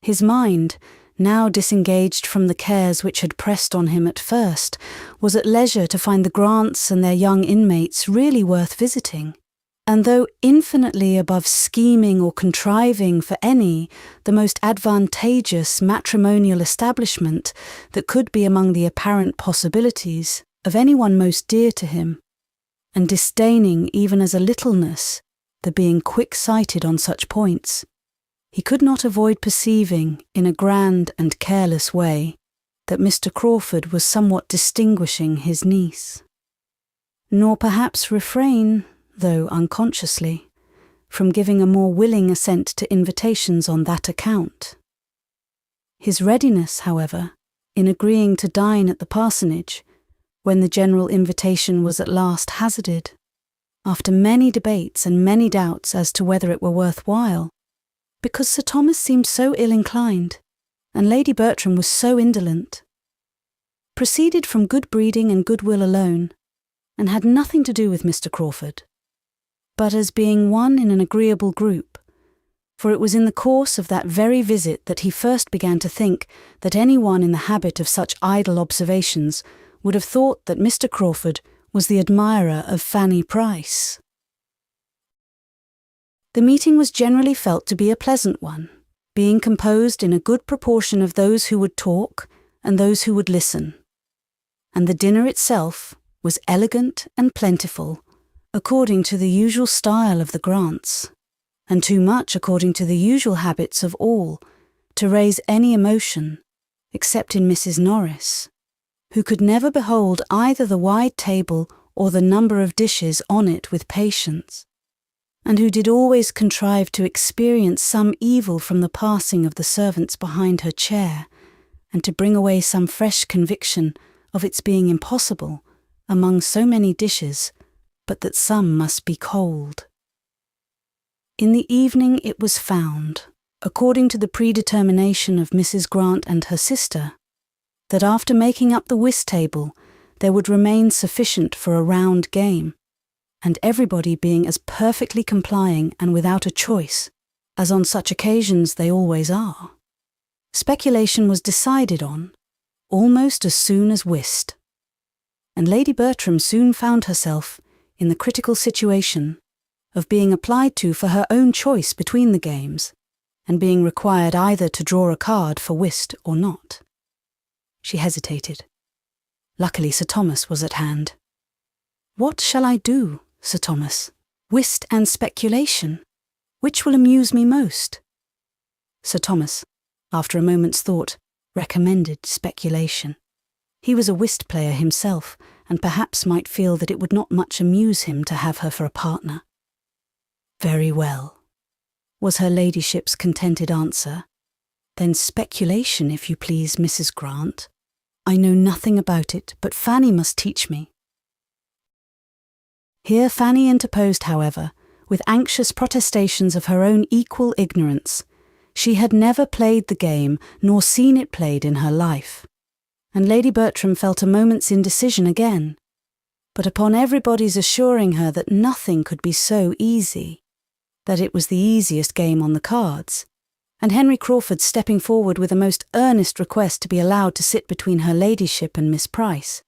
His mind, now disengaged from the cares which had pressed on him at first, was at leisure to find the Grants and their young inmates really worth visiting, and though infinitely above scheming or contriving for any, the most advantageous matrimonial establishment that could be among the apparent possibilities of anyone most dear to him, and disdaining even as a littleness the being quick-sighted on such points, he could not avoid perceiving, in a grand and careless way, that Mr. Crawford was somewhat distinguishing his niece, nor perhaps refrain, though unconsciously, from giving a more willing assent to invitations on that account. His readiness, however, in agreeing to dine at the parsonage, when the general invitation was at last hazarded, after many debates and many doubts as to whether it were worth while, because Sir Thomas seemed so ill-inclined, and Lady Bertram was so indolent, proceeded from good breeding and goodwill alone, and had nothing to do with Mr. Crawford, but as being one in an agreeable group, for it was in the course of that very visit that he first began to think that any one in the habit of such idle observations would have thought that Mr. Crawford was the admirer of Fanny Price. The meeting was generally felt to be a pleasant one, being composed in a good proportion of those who would talk and those who would listen, and the dinner itself was elegant and plentiful, according to the usual style of the Grants, and too much according to the usual habits of all, to raise any emotion, except in Mrs. Norris, who could never behold either the wide table or the number of dishes on it with patience, and who did always contrive to experience some evil from the passing of the servants behind her chair, and to bring away some fresh conviction of its being impossible, among so many dishes, but that some must be cold. In the evening it was found, according to the predetermination of Mrs. Grant and her sister, that after making up the whist table there would remain sufficient for a round game, and everybody being as perfectly complying and without a choice, as on such occasions they always are, speculation was decided on, almost as soon as whist, and Lady Bertram soon found herself in the critical situation of being applied to for her own choice between the games, and being required either to draw a card for whist or not. She hesitated. Luckily Sir Thomas was at hand. "What shall I do, Sir Thomas? Whist and speculation? Which will amuse me most?" Sir Thomas, after a moment's thought, recommended speculation. He was a whist player himself, and perhaps might feel that it would not much amuse him to have her for a partner. "Very well," was her ladyship's contented answer. "Then speculation, if you please, Mrs. Grant. I know nothing about it, but Fanny must teach me." Here Fanny interposed, however, with anxious protestations of her own equal ignorance. She had never played the game, nor seen it played in her life, and Lady Bertram felt a moment's indecision again. But upon everybody's assuring her that nothing could be so easy, that it was the easiest game on the cards, and Henry Crawford stepping forward with a most earnest request to be allowed to sit between her ladyship and Miss Price,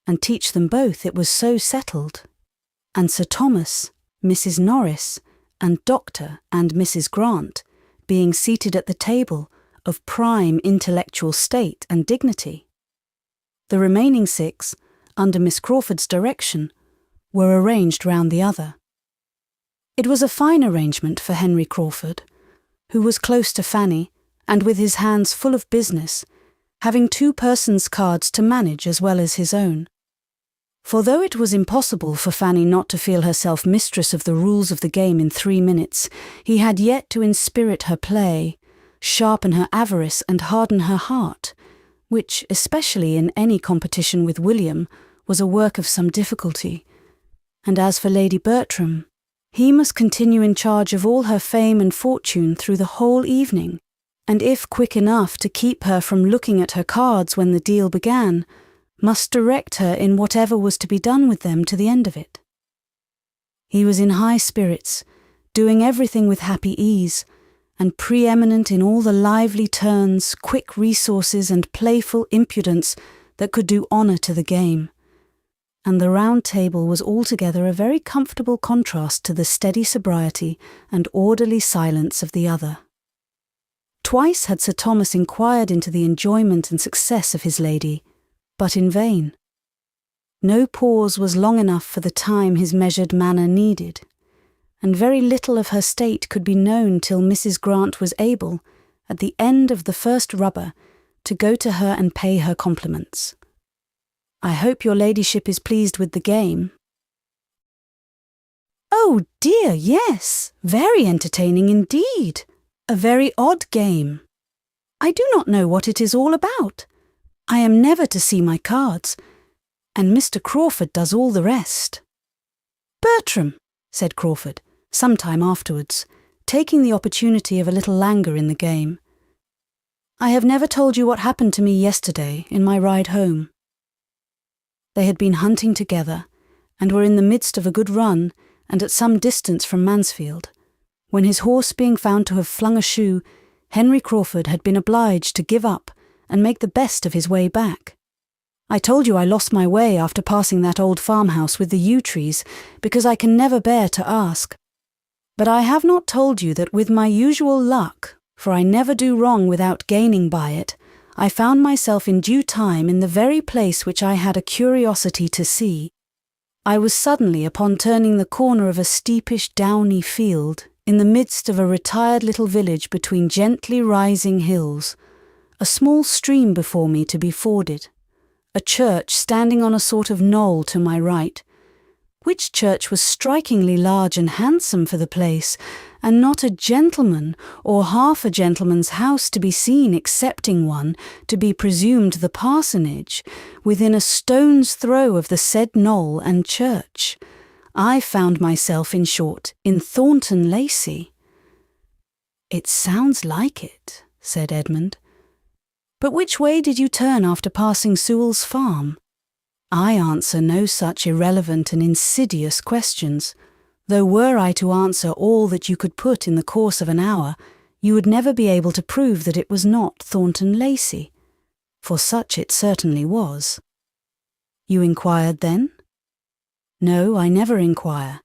and teach them both, it was so settled, and Sir Thomas, Mrs. Norris, and Dr. and Mrs. Grant being seated at the table of prime intellectual state and dignity. The remaining 6, under Miss Crawford's direction, were arranged round the other. It was a fine arrangement for Henry Crawford, who was close to Fanny, and with his hands full of business, having 2 persons' cards to manage as well as his own. For though it was impossible for Fanny not to feel herself mistress of the rules of the game in 3 minutes, he had yet to inspirit her play, sharpen her avarice and harden her heart, which, especially in any competition with William, was a work of some difficulty. And as for Lady Bertram, he must continue in charge of all her fame and fortune through the whole evening, and if quick enough to keep her from looking at her cards when the deal began, must direct her in whatever was to be done with them to the end of it. He was in high spirits, doing everything with happy ease, and preeminent in all the lively turns, quick resources, and playful impudence that could do honour to the game. And the round table was altogether a very comfortable contrast to the steady sobriety and orderly silence of the other. Twice had Sir Thomas inquired into the enjoyment and success of his lady, but in vain. No pause was long enough for the time his measured manner needed, and very little of her state could be known till Mrs. Grant was able, at the end of the first rubber, to go to her and pay her compliments. I hope your ladyship is pleased with the game. Oh dear, yes, very entertaining indeed. A very odd game. I do not know what it is all about. I am never to see my cards, and Mr. Crawford does all the rest. Bertram, said Crawford, some time afterwards, taking the opportunity of a little languor in the game. I have never told you what happened to me yesterday in my ride home. They had been hunting together, and were in the midst of a good run and at some distance from Mansfield, when his horse being found to have flung a shoe, Henry Crawford had been obliged to give up and make the best of his way back. I told you I lost my way after passing that old farmhouse with the yew trees, because I can never bear to ask. But I have not told you that with my usual luck, for I never do wrong without gaining by it, I found myself in due time in the very place which I had a curiosity to see. I was suddenly upon turning the corner of a steepish downy field in the midst of a retired little village between gently rising hills, a small stream before me to be forded, a church standing on a sort of knoll to my right, which church was strikingly large and handsome for the place, and not a gentleman or half a gentleman's house to be seen excepting one, to be presumed the parsonage, within a stone's throw of the said knoll and church. I found myself, in short, in Thornton Lacey. It sounds like it, said Edmund. But which way did you turn after passing Sewell's farm? I answer no such irrelevant and insidious questions, though were I to answer all that you could put in the course of an hour, you would never be able to prove that it was not Thornton Lacey, for such it certainly was. You inquired then? No, I never inquire.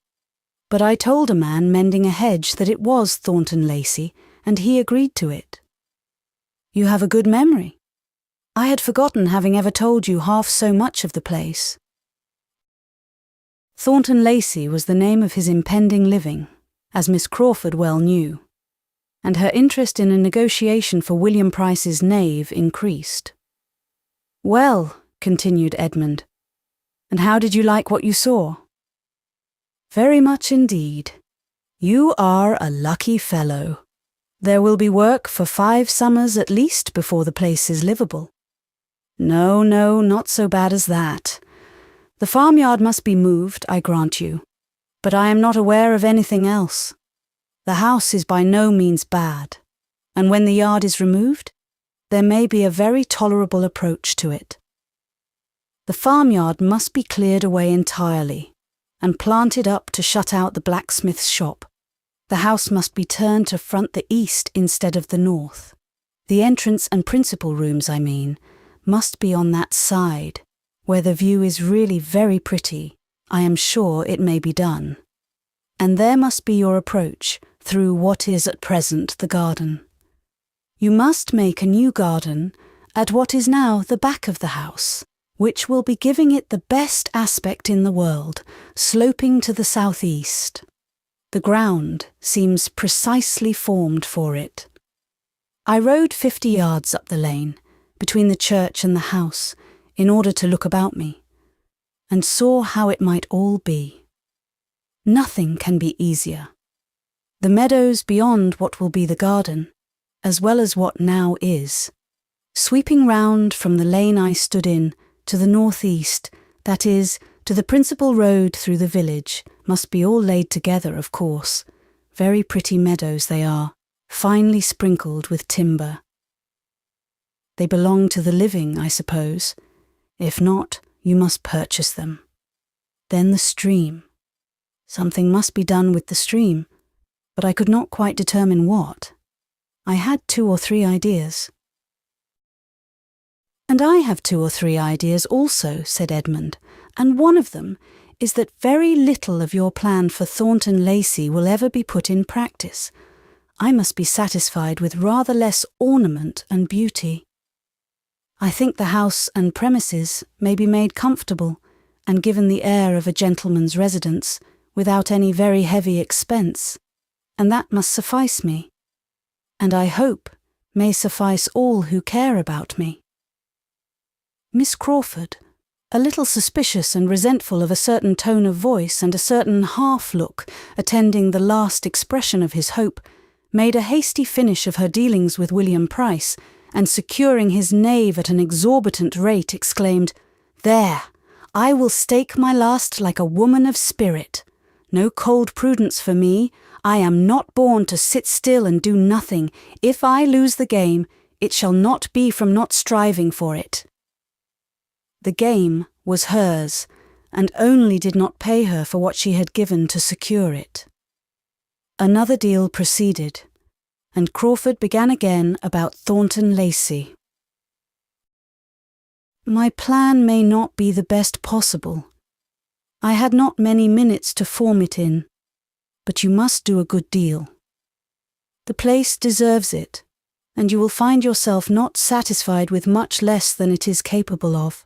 But I told a man mending a hedge that it was Thornton Lacey, and he agreed to it. You have a good memory. I had forgotten having ever told you half so much of the place. Thornton Lacey was the name of his impending living, as Miss Crawford well knew, and her interest in a negotiation for William Price's knave increased. Well, continued Edmund, and how did you like what you saw? Very much indeed. You are a lucky fellow. There will be work for 5 summers at least before the place is livable. No, not so bad as that. The farmyard must be moved, I grant you, but I am not aware of anything else. The house is by no means bad, and when the yard is removed, there may be a very tolerable approach to it. The farmyard must be cleared away entirely, and planted up to shut out the blacksmith's shop. The house must be turned to front the east instead of the north. The entrance and principal rooms, I mean, must be on that side, where the view is really very pretty. I am sure it may be done. And there must be your approach through what is at present the garden. You must make a new garden at what is now the back of the house, which will be giving it the best aspect in the world, sloping to the southeast. The ground seems precisely formed for it. I rode 50 yards up the lane, between the church and the house, in order to look about me, and saw how it might all be. Nothing can be easier. The meadows beyond what will be the garden, as well as what now is, sweeping round from the lane I stood in to the northeast, that is, to the principal road through the village, must be all laid together, of course. Very pretty meadows they are, finely sprinkled with timber. They belong to the living, I suppose. If not, you must purchase them. Then the stream. Something must be done with the stream, but I could not quite determine what. I had 2 or 3 ideas. And I have 2 or 3 ideas also, said Edmund, and one of them is that very little of your plan for Thornton Lacey will ever be put in practice. I must be satisfied with rather less ornament and beauty. I think the house and premises may be made comfortable and given the air of a gentleman's residence without any very heavy expense, and that must suffice me. And I hope may suffice all who care about me." Miss Crawford, a little suspicious and resentful of a certain tone of voice and a certain half-look attending the last expression of his hope, made a hasty finish of her dealings with William Price, and securing his knave at an exorbitant rate, exclaimed, "There! I will stake my last like a woman of spirit. No cold prudence for me. I am not born to sit still and do nothing. If I lose the game, it shall not be from not striving for it." The game was hers, and only did not pay her for what she had given to secure it. Another deal proceeded, and Crawford began again about Thornton Lacey. "My plan may not be the best possible. I had not many minutes to form it in, but you must do a good deal. The place deserves it, and you will find yourself not satisfied with much less than it is capable of.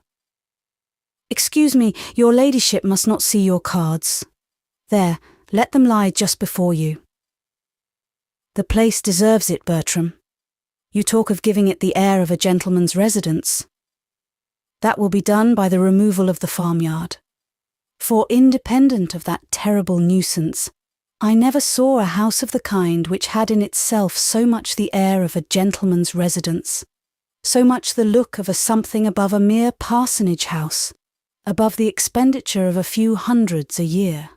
Excuse me, your ladyship must not see your cards. There, let them lie just before you. The place deserves it, Bertram. You talk of giving it the air of a gentleman's residence. That will be done by the removal of the farmyard. For independent of that terrible nuisance, I never saw a house of the kind which had in itself so much the air of a gentleman's residence, so much the look of a something above a mere parsonage house, above the expenditure of a few hundreds a year.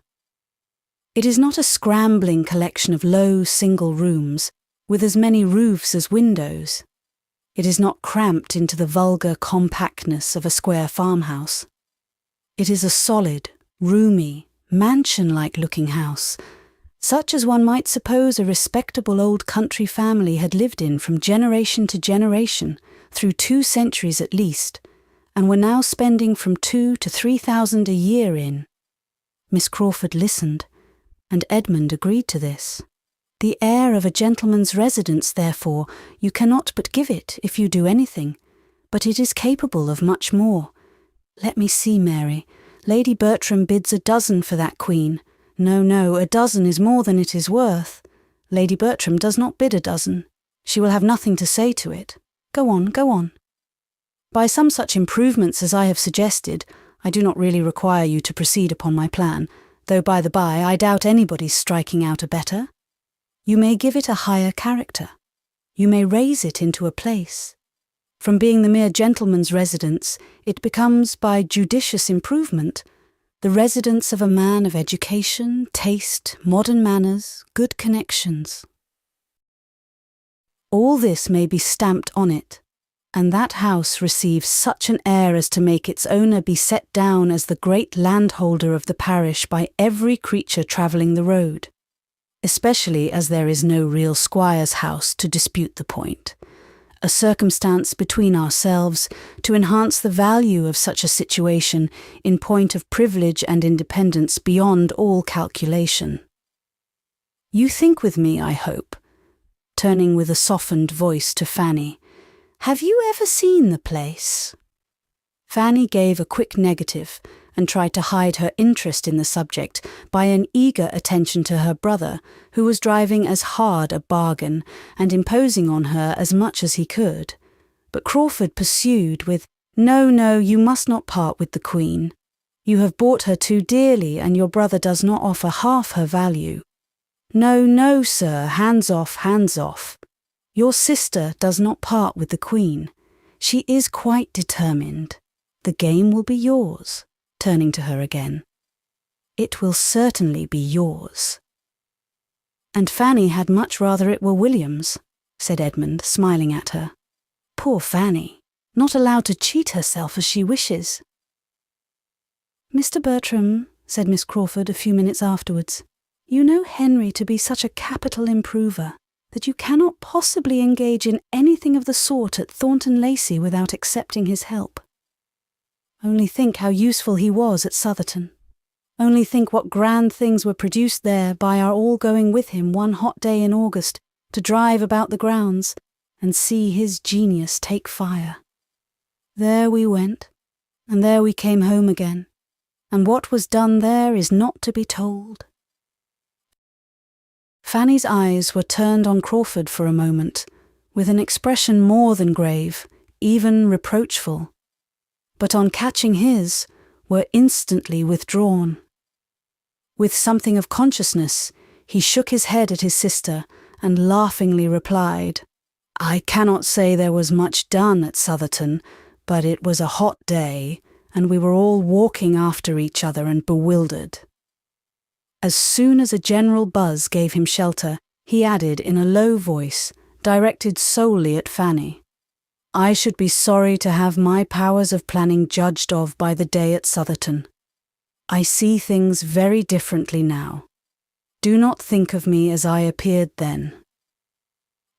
It is not a scrambling collection of low single rooms, with as many roofs as windows. It is not cramped into the vulgar compactness of a square farmhouse. It is a solid, roomy, mansion-like looking house, such as one might suppose a respectable old country family had lived in from generation to generation, through 2 centuries at least, and were now spending from 2,000 to 3,000 a year in. Miss Crawford listened, and Edmund agreed to this. The air of a gentleman's residence, therefore, you cannot but give it if you do anything, but it is capable of much more. Let me see, Mary. Lady Bertram bids a dozen for that queen. No, a dozen is more than it is worth. Lady Bertram does not bid a dozen. She will have nothing to say to it. Go on. By some such improvements as I have suggested, I do not really require you to proceed upon my plan, though by the by I doubt anybody's striking out a better. You may give it a higher character. You may raise it into a place. From being the mere gentleman's residence, it becomes, by judicious improvement, the residence of a man of education, taste, modern manners, good connections. All this may be stamped on it, and that house receives such an air as to make its owner be set down as the great landholder of the parish by every creature travelling the road, especially as there is no real squire's house to dispute the point, a circumstance between ourselves to enhance the value of such a situation in point of privilege and independence beyond all calculation. You think with me, I hope, turning with a softened voice to Fanny, have you ever seen the place? Fanny gave a quick negative and tried to hide her interest in the subject by an eager attention to her brother, who was driving as hard a bargain and imposing on her as much as he could. But Crawford pursued with, No, you must not part with the Queen. You have bought her too dearly, and your brother does not offer half her value. No, sir, hands off. Your sister does not part with the Queen. She is quite determined. The game will be yours, turning to her again. It will certainly be yours. And Fanny had much rather it were William's, said Edmund, smiling at her. Poor Fanny, not allowed to cheat herself as she wishes. Mr. Bertram, said Miss Crawford a few minutes afterwards, you know Henry to be such a capital improver that you cannot possibly engage in anything of the sort at Thornton Lacey without accepting his help. Only think how useful he was at Southerton. Only think what grand things were produced there by our all going with him one hot day in August to drive about the grounds and see his genius take fire. There we went, and there we came home again, and what was done there is not to be told. Fanny's eyes were turned on Crawford for a moment, with an expression more than grave, even reproachful, but on catching his, were instantly withdrawn. With something of consciousness, he shook his head at his sister and laughingly replied, "I cannot say there was much done at Southerton, but it was a hot day, and we were all walking after each other and bewildered." As soon as a general buzz gave him shelter, he added in a low voice, directed solely at Fanny, "I should be sorry to have my powers of planning judged of by the day at Southerton. I see things very differently now. Do not think of me as I appeared then."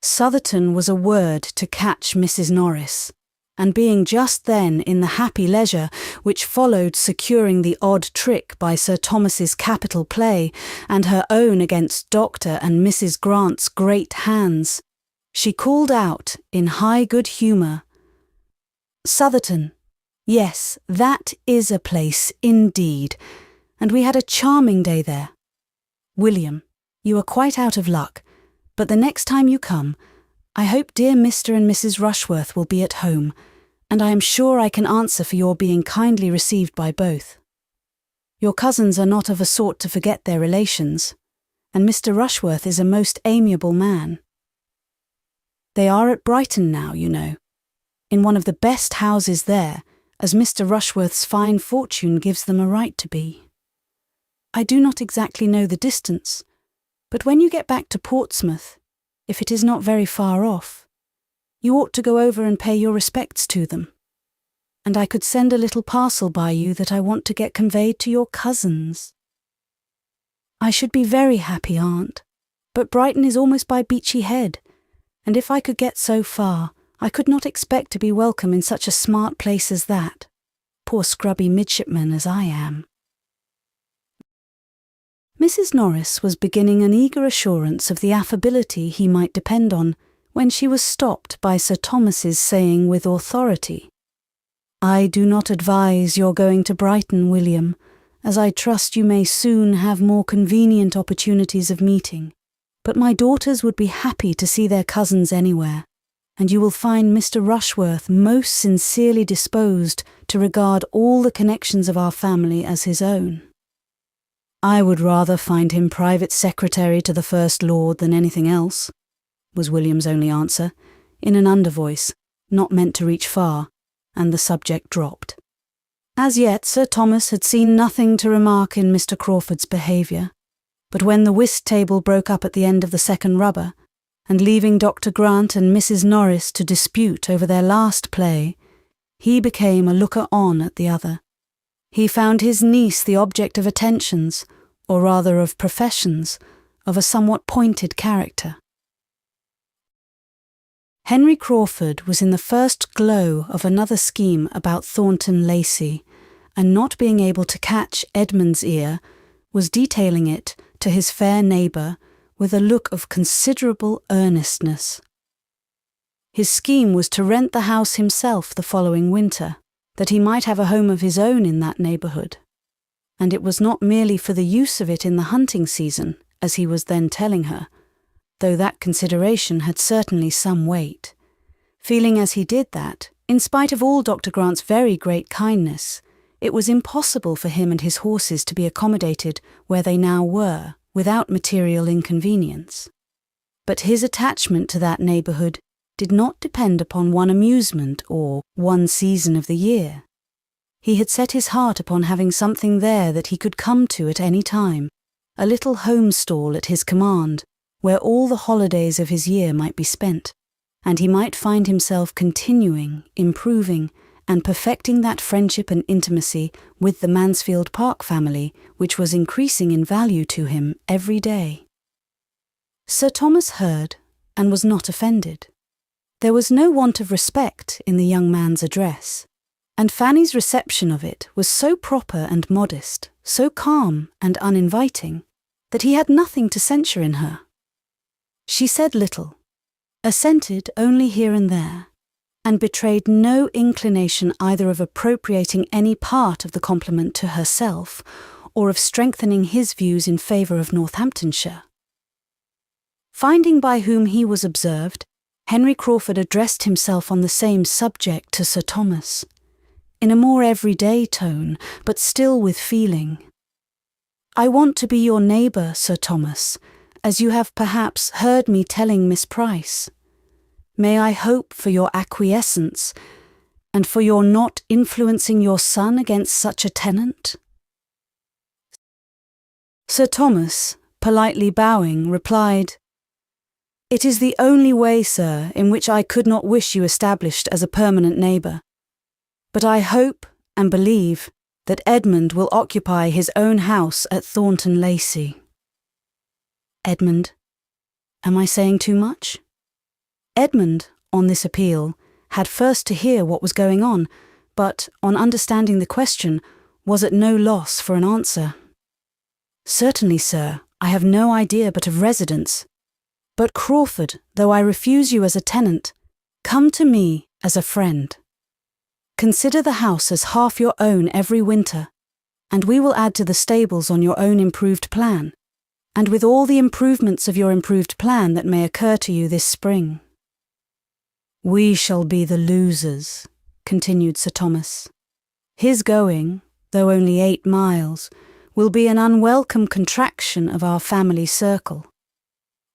Southerton was a word to catch Mrs. Norris, and being just then in the happy leisure which followed securing the odd trick by Sir Thomas's capital play and her own against Dr. and Mrs. Grant's great hands, she called out in high good humour, "Southerton, yes, that is a place indeed, and we had a charming day there. William, you are quite out of luck, but the next time you come, I hope dear Mr. and Mrs. Rushworth will be at home, and I am sure I can answer for your being kindly received by both. Your cousins are not of a sort to forget their relations, and Mr. Rushworth is a most amiable man. They are at Brighton now, you know, in one of the best houses there, as Mr. Rushworth's fine fortune gives them a right to be. I do not exactly know the distance, but when you get back to Portsmouth, if it is not very far off, you ought to go over and pay your respects to them. And I could send a little parcel by you that I want to get conveyed to your cousins." "I should be very happy, Aunt, but Brighton is almost by Beachy Head, and if I could get so far, I could not expect to be welcome in such a smart place as that, poor scrubby midshipman as I am." Mrs. Norris was beginning an eager assurance of the affability he might depend on when she was stopped by Sir Thomas's saying with authority, "I do not advise your going to Brighton, William, as I trust you may soon have more convenient opportunities of meeting, but my daughters would be happy to see their cousins anywhere, and you will find Mr. Rushworth most sincerely disposed to regard all the connections of our family as his own." "I would rather find him private secretary to the First Lord than anything else," was William's only answer, in an undervoice, not meant to reach far, and the subject dropped. As yet Sir Thomas had seen nothing to remark in Mr. Crawford's behaviour, but when the whist table broke up at the end of the second rubber, and leaving Dr. Grant and Mrs. Norris to dispute over their last play, he became a looker-on at the other. He found his niece the object of attentions, or rather of professions, of a somewhat pointed character. Henry Crawford was in the first glow of another scheme about Thornton Lacey, and not being able to catch Edmund's ear, was detailing it to his fair neighbour with a look of considerable earnestness. His scheme was to rent the house himself the following winter, that he might have a home of his own in that neighbourhood, and it was not merely for the use of it in the hunting season, as he was then telling her, though that consideration had certainly some weight, feeling as he did that, in spite of all Dr. Grant's very great kindness, it was impossible for him and his horses to be accommodated where they now were, without material inconvenience. But his attachment to that neighbourhood did not depend upon one amusement or one season of the year. He had set his heart upon having something there that he could come to at any time, a little home stall at his command, where all the holidays of his year might be spent, and he might find himself continuing, improving, and perfecting that friendship and intimacy with the Mansfield Park family which was increasing in value to him every day. Sir Thomas heard, and was not offended. There was no want of respect in the young man's address, and Fanny's reception of it was so proper and modest, so calm and uninviting, that he had nothing to censure in her. She said little, assented only here and there, and betrayed no inclination either of appropriating any part of the compliment to herself, or of strengthening his views in favour of Northamptonshire. Finding by whom he was observed, Henry Crawford addressed himself on the same subject to Sir Thomas, in a more everyday tone, but still with feeling. "I want to be your neighbour, Sir Thomas, as you have perhaps heard me telling Miss Price. May I hope for your acquiescence, and for your not influencing your son against such a tenant?" Sir Thomas, politely bowing, replied, "It is the only way, sir, in which I could not wish you established as a permanent neighbour. But I hope and believe that Edmund will occupy his own house at Thornton Lacey." Edmund. Am I saying too much? Edmund, on this appeal, had first to hear what was going on, but, on understanding the question, was at no loss for an answer. "Certainly, sir, I have no idea but of residence. But Crawford, though I refuse you as a tenant, come to me as a friend. Consider the house as half your own every winter, and we will add to the stables on your own improved plan, and with all the improvements of your improved plan that may occur to you this spring." "We shall be the losers," continued Sir Thomas. "His going, though only 8 miles, will be an unwelcome contraction of our family circle.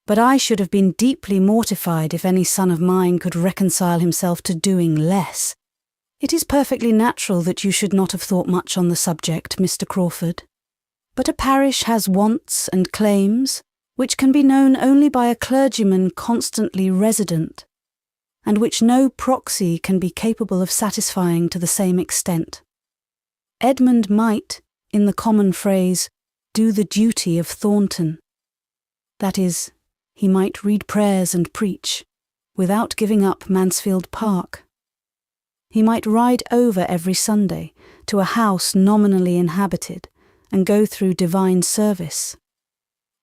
But I should have been deeply mortified if any son of mine could reconcile himself to doing less. It is perfectly natural that you should not have thought much on the subject, Mr. Crawford. But a parish has wants and claims which can be known only by a clergyman constantly resident, and which no proxy can be capable of satisfying to the same extent. Edmund might, in the common phrase, do the duty of Thornton. That is, he might read prayers and preach, without giving up Mansfield Park. He might ride over every Sunday to a house nominally inhabited and go through divine service.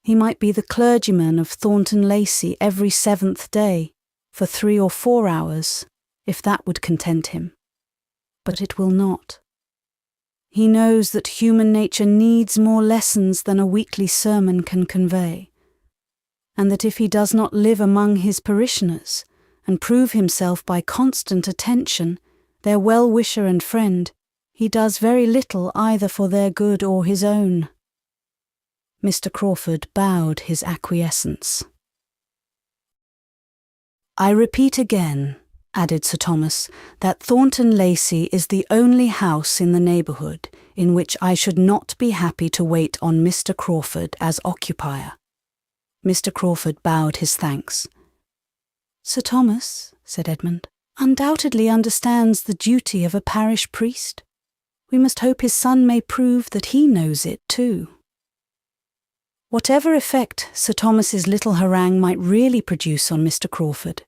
He might be the clergyman of Thornton Lacey every 7th day for 3 or 4 hours, if that would content him. But it will not. He knows that human nature needs more lessons than a weekly sermon can convey, and that if he does not live among his parishioners and prove himself by constant attention their well-wisher and friend, he does very little either for their good or his own." Mr. Crawford bowed his acquiescence. "I repeat again," added Sir Thomas, "that Thornton Lacey is the only house in the neighbourhood in which I should not be happy to wait on Mr. Crawford as occupier." Mr. Crawford bowed his thanks. "Sir Thomas," said Edmund, "undoubtedly understands the duty of a parish priest. We must hope his son may prove that he knows it too." Whatever effect Sir Thomas's little harangue might really produce on Mr. Crawford,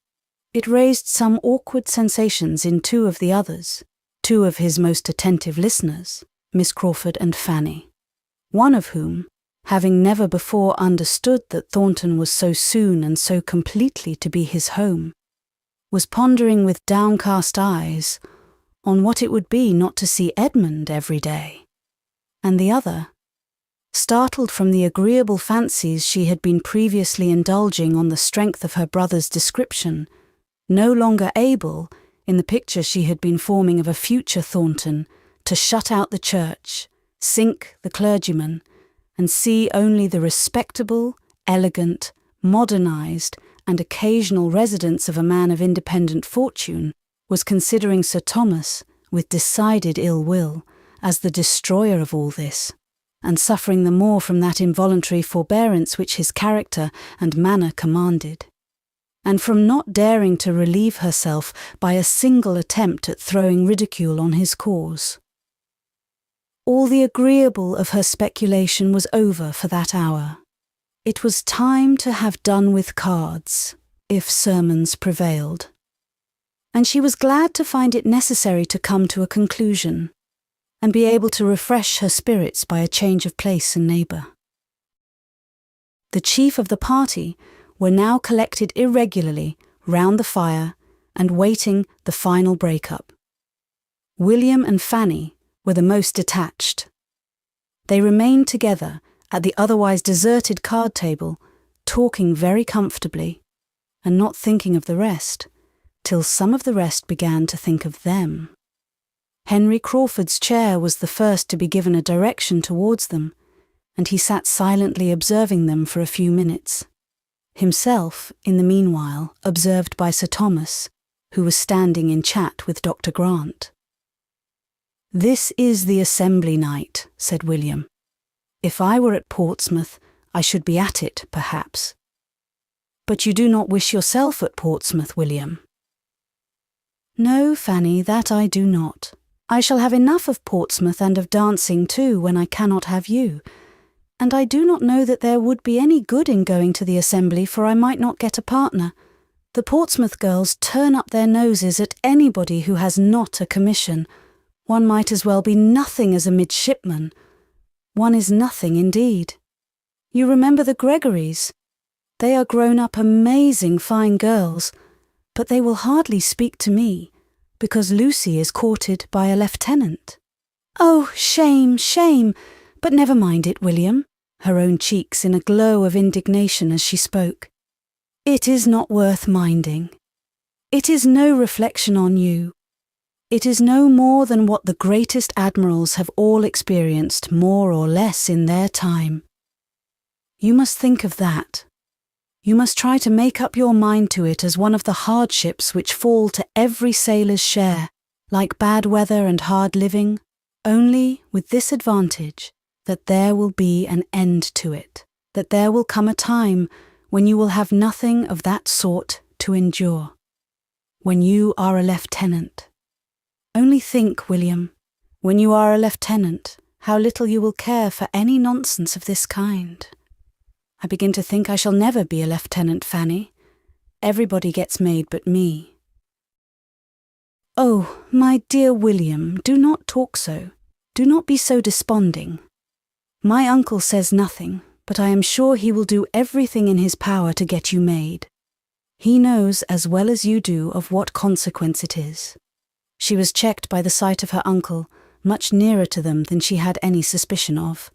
it raised some awkward sensations in 2 of the others, 2 of his most attentive listeners, Miss Crawford and Fanny, one of whom, having never before understood that Thornton was so soon and so completely to be his home, was pondering with downcast eyes on what it would be not to see Edmund every day, and the other, startled from the agreeable fancies she had been previously indulging on the strength of her brother's description, no longer able, in the picture she had been forming of a future Thornton, to shut out the church, sink the clergyman, and see only the respectable, elegant, modernised, and occasional residence of a man of independent fortune, was considering Sir Thomas, with decided ill will, as the destroyer of all this, and suffering the more from that involuntary forbearance which his character and manner commanded, and from not daring to relieve herself by a single attempt at throwing ridicule on his cause. All the agreeable of her speculation was over for that hour. It was time to have done with cards, if sermons prevailed. And she was glad to find it necessary to come to a conclusion, and be able to refresh her spirits by a change of place and neighbour. The chief of the party were now collected irregularly round the fire and waiting the final break-up. William and Fanny were the most detached. They remained together at the otherwise deserted card table, talking very comfortably, and not thinking of the rest, till some of the rest began to think of them. Henry Crawford's chair was the first to be given a direction towards them, and he sat silently observing them for a few minutes. Himself, in the meanwhile, observed by Sir Thomas, who was standing in chat with Dr. Grant. "This is the assembly night," said William. "If I were at Portsmouth, I should be at it, perhaps." "But you do not wish yourself at Portsmouth, William?" "No, Fanny, that I do not. I shall have enough of Portsmouth and of dancing too when I cannot have you. And I do not know that there would be any good in going to the assembly, for I might not get a partner. The Portsmouth girls turn up their noses at anybody who has not a commission. One might as well be nothing as a midshipman. One is nothing indeed. You remember the Gregorys? They are grown-up amazing fine girls, but they will hardly speak to me, because Lucy is courted by a lieutenant." "Oh, shame, shame! But never mind it, William," her own cheeks in a glow of indignation as she spoke. "It is not worth minding. It is no reflection on you. It is no more than what the greatest admirals have all experienced more or less in their time. You must think of that. You must try to make up your mind to it as one of the hardships which fall to every sailor's share, like bad weather and hard living, only with this advantage, that there will be an end to it, that there will come a time when you will have nothing of that sort to endure. When you are a lieutenant. Only think, William, when you are a lieutenant, how little you will care for any nonsense of this kind. I begin to think I shall never be a lieutenant, Fanny. Everybody gets made but me." "Oh, my dear William, do not talk so. Do not be so desponding. My uncle says nothing, but I am sure he will do everything in his power to get you made. He knows as well as you do of what consequence it is." She was checked by the sight of her uncle, much nearer to them than she had any suspicion of,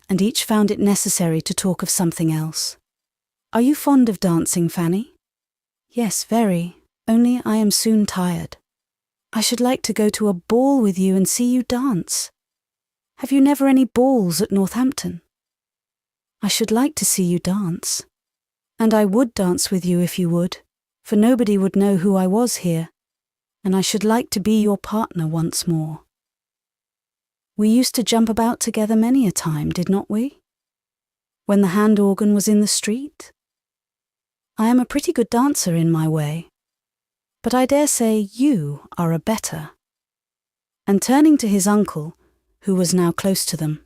and each found it necessary to talk of something else. "Are you fond of dancing, Fanny?" "Yes, very, only I am soon tired." "I should like to go to a ball with you and see you dance. Have you never any balls at Northampton?" "I should like to see you dance. And I would dance with you if you would, for nobody would know who I was here, and I should like to be your partner once more. We used to jump about together many a time, did not we? When the hand organ was in the street? I am a pretty good dancer in my way, but I dare say you are a better." And turning to his uncle, who was now close to them,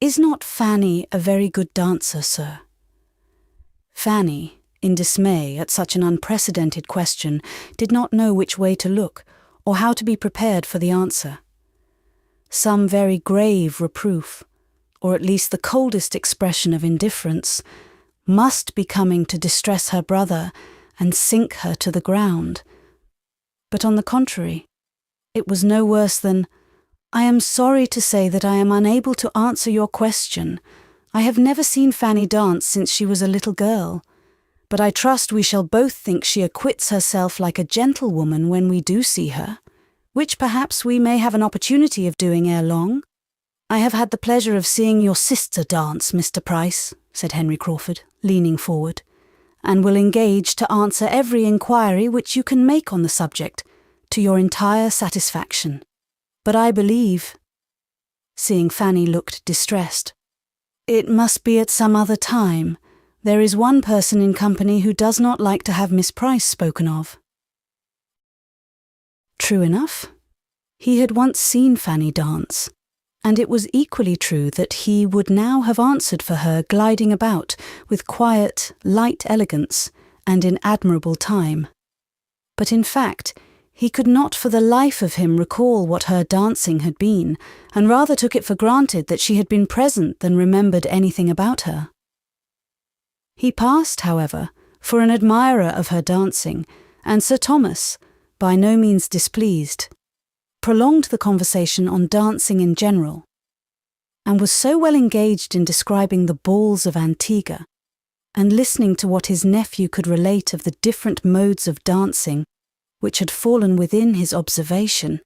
"Is not Fanny a very good dancer, sir?" Fanny, in dismay at such an unprecedented question, did not know which way to look, or how to be prepared for the answer. Some very grave reproof, or at least the coldest expression of indifference, must be coming to distress her brother and sink her to the ground. But on the contrary, it was no worse than, "I am sorry to say that I am unable to answer your question. I have never seen Fanny dance since she was a little girl, but I trust we shall both think she acquits herself like a gentlewoman when we do see her, which perhaps we may have an opportunity of doing ere long." "I have had the pleasure of seeing your sister dance, Mr. Price," said Henry Crawford, leaning forward, "and will engage to answer every inquiry which you can make on the subject, to your entire satisfaction. But I believe," seeing Fanny looked distressed, "it must be at some other time. There is one person in company who does not like to have Miss Price spoken of." True enough. He had once seen Fanny dance, and it was equally true that he would now have answered for her gliding about with quiet, light elegance and in admirable time. But in fact, he could not for the life of him recall what her dancing had been, and rather took it for granted that she had been present than remembered anything about her. He passed, however, for an admirer of her dancing, and Sir Thomas, by no means displeased, prolonged the conversation on dancing in general, and was so well engaged in describing the balls of Antigua and listening to what his nephew could relate of the different modes of dancing which had fallen within his observation,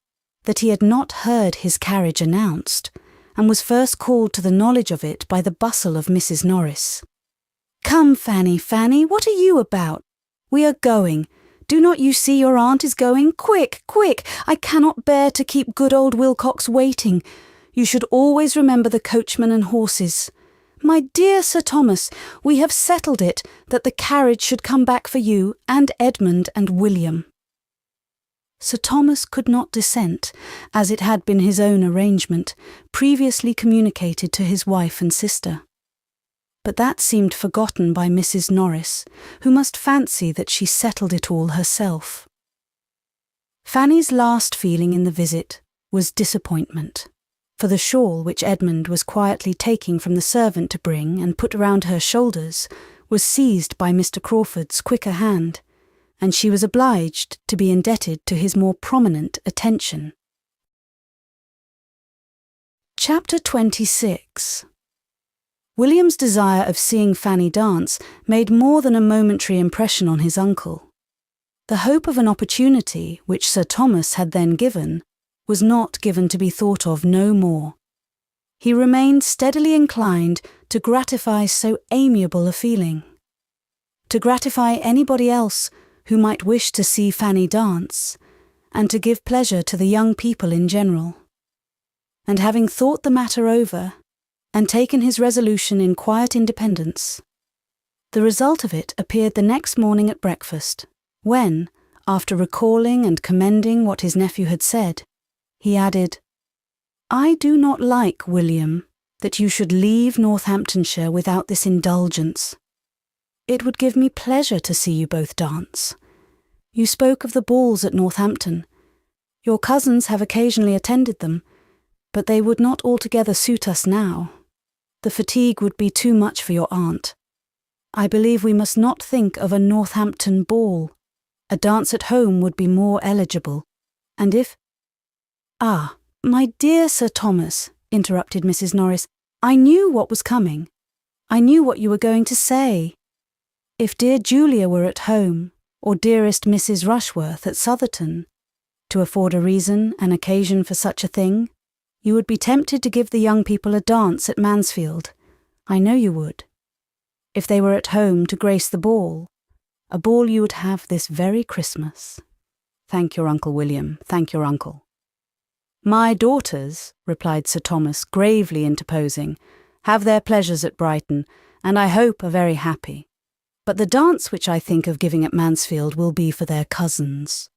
that he had not heard his carriage announced, and was first called to the knowledge of it by the bustle of Mrs. Norris. "Come, Fanny, Fanny, what are you about? We are going. Do not you see your aunt is going? Quick, quick! I cannot bear to keep good old Wilcox waiting. You should always remember the coachman and horses. My dear Sir Thomas, we have settled it that the carriage should come back for you and Edmund and William." Sir Thomas could not dissent, as it had been his own arrangement, previously communicated to his wife and sister. But that seemed forgotten by Mrs. Norris, who must fancy that she settled it all herself. Fanny's last feeling in the visit was disappointment, for the shawl which Edmund was quietly taking from the servant to bring and put round her shoulders was seized by Mr. Crawford's quicker hand, and she was obliged to be indebted to his more prominent attention. Chapter 26. William's desire of seeing Fanny dance made more than a momentary impression on his uncle. The hope of an opportunity, which Sir Thomas had then given, was not given to be thought of no more. He remained steadily inclined to gratify so amiable a feeling. To gratify anybody else who might wish to see Fanny dance, and to give pleasure to the young people in general. And having thought the matter over, and taken his resolution in quiet independence, the result of it appeared the next morning at breakfast, when, after recalling and commending what his nephew had said, he added, "I do not like, William, that you should leave Northamptonshire without this indulgence. It would give me pleasure to see you both dance. You spoke of the balls at Northampton. Your cousins have occasionally attended them, but they would not altogether suit us now. The fatigue would be too much for your aunt. I believe we must not think of a Northampton ball. A dance at home would be more eligible, and if—" "Ah, my dear Sir Thomas," interrupted Mrs. Norris, "I knew what was coming. I knew what you were going to say. If dear Julia were at home, or dearest Mrs. Rushworth at Southerton, to afford a reason, an occasion for such a thing, you would be tempted to give the young people a dance at Mansfield. I know you would. If they were at home to grace the ball, a ball you would have this very Christmas. Thank your uncle, William, thank your uncle." "My daughters," replied Sir Thomas, gravely interposing, "have their pleasures at Brighton, and I hope are very happy. But the dance which I think of giving at Mansfield will be for their cousins.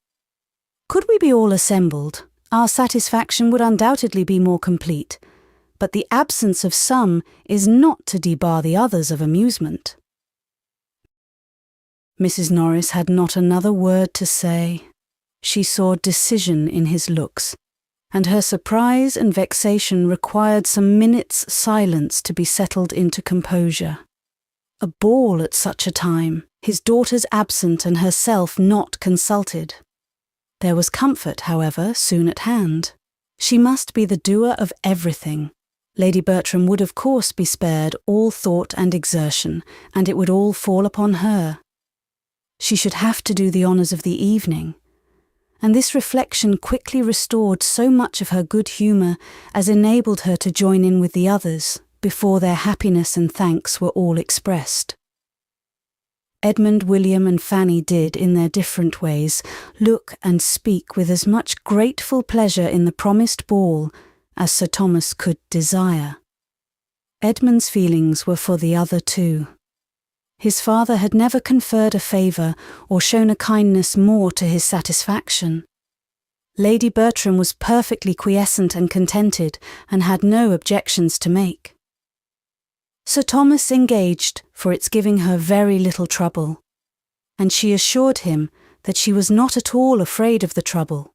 Could we be all assembled, our satisfaction would undoubtedly be more complete, but the absence of some is not to debar the others of amusement." Mrs. Norris had not another word to say. She saw decision in his looks, and her surprise and vexation required some minutes' silence to be settled into composure. A ball at such a time, his daughters absent and herself not consulted. There was comfort, however, soon at hand. She must be the doer of everything. Lady Bertram would of course be spared all thought and exertion, and it would all fall upon her. She should have to do the honours of the evening, and this reflection quickly restored so much of her good humour as enabled her to join in with the others before their happiness and thanks were all expressed. Edmund, William and Fanny did, in their different ways, look and speak with as much grateful pleasure in the promised ball as Sir Thomas could desire. Edmund's feelings were for the other two. His father had never conferred a favour or shown a kindness more to his satisfaction. Lady Bertram was perfectly quiescent and contented, and had no objections to make. Sir Thomas engaged for its giving her very little trouble, and she assured him that she was not at all afraid of the trouble.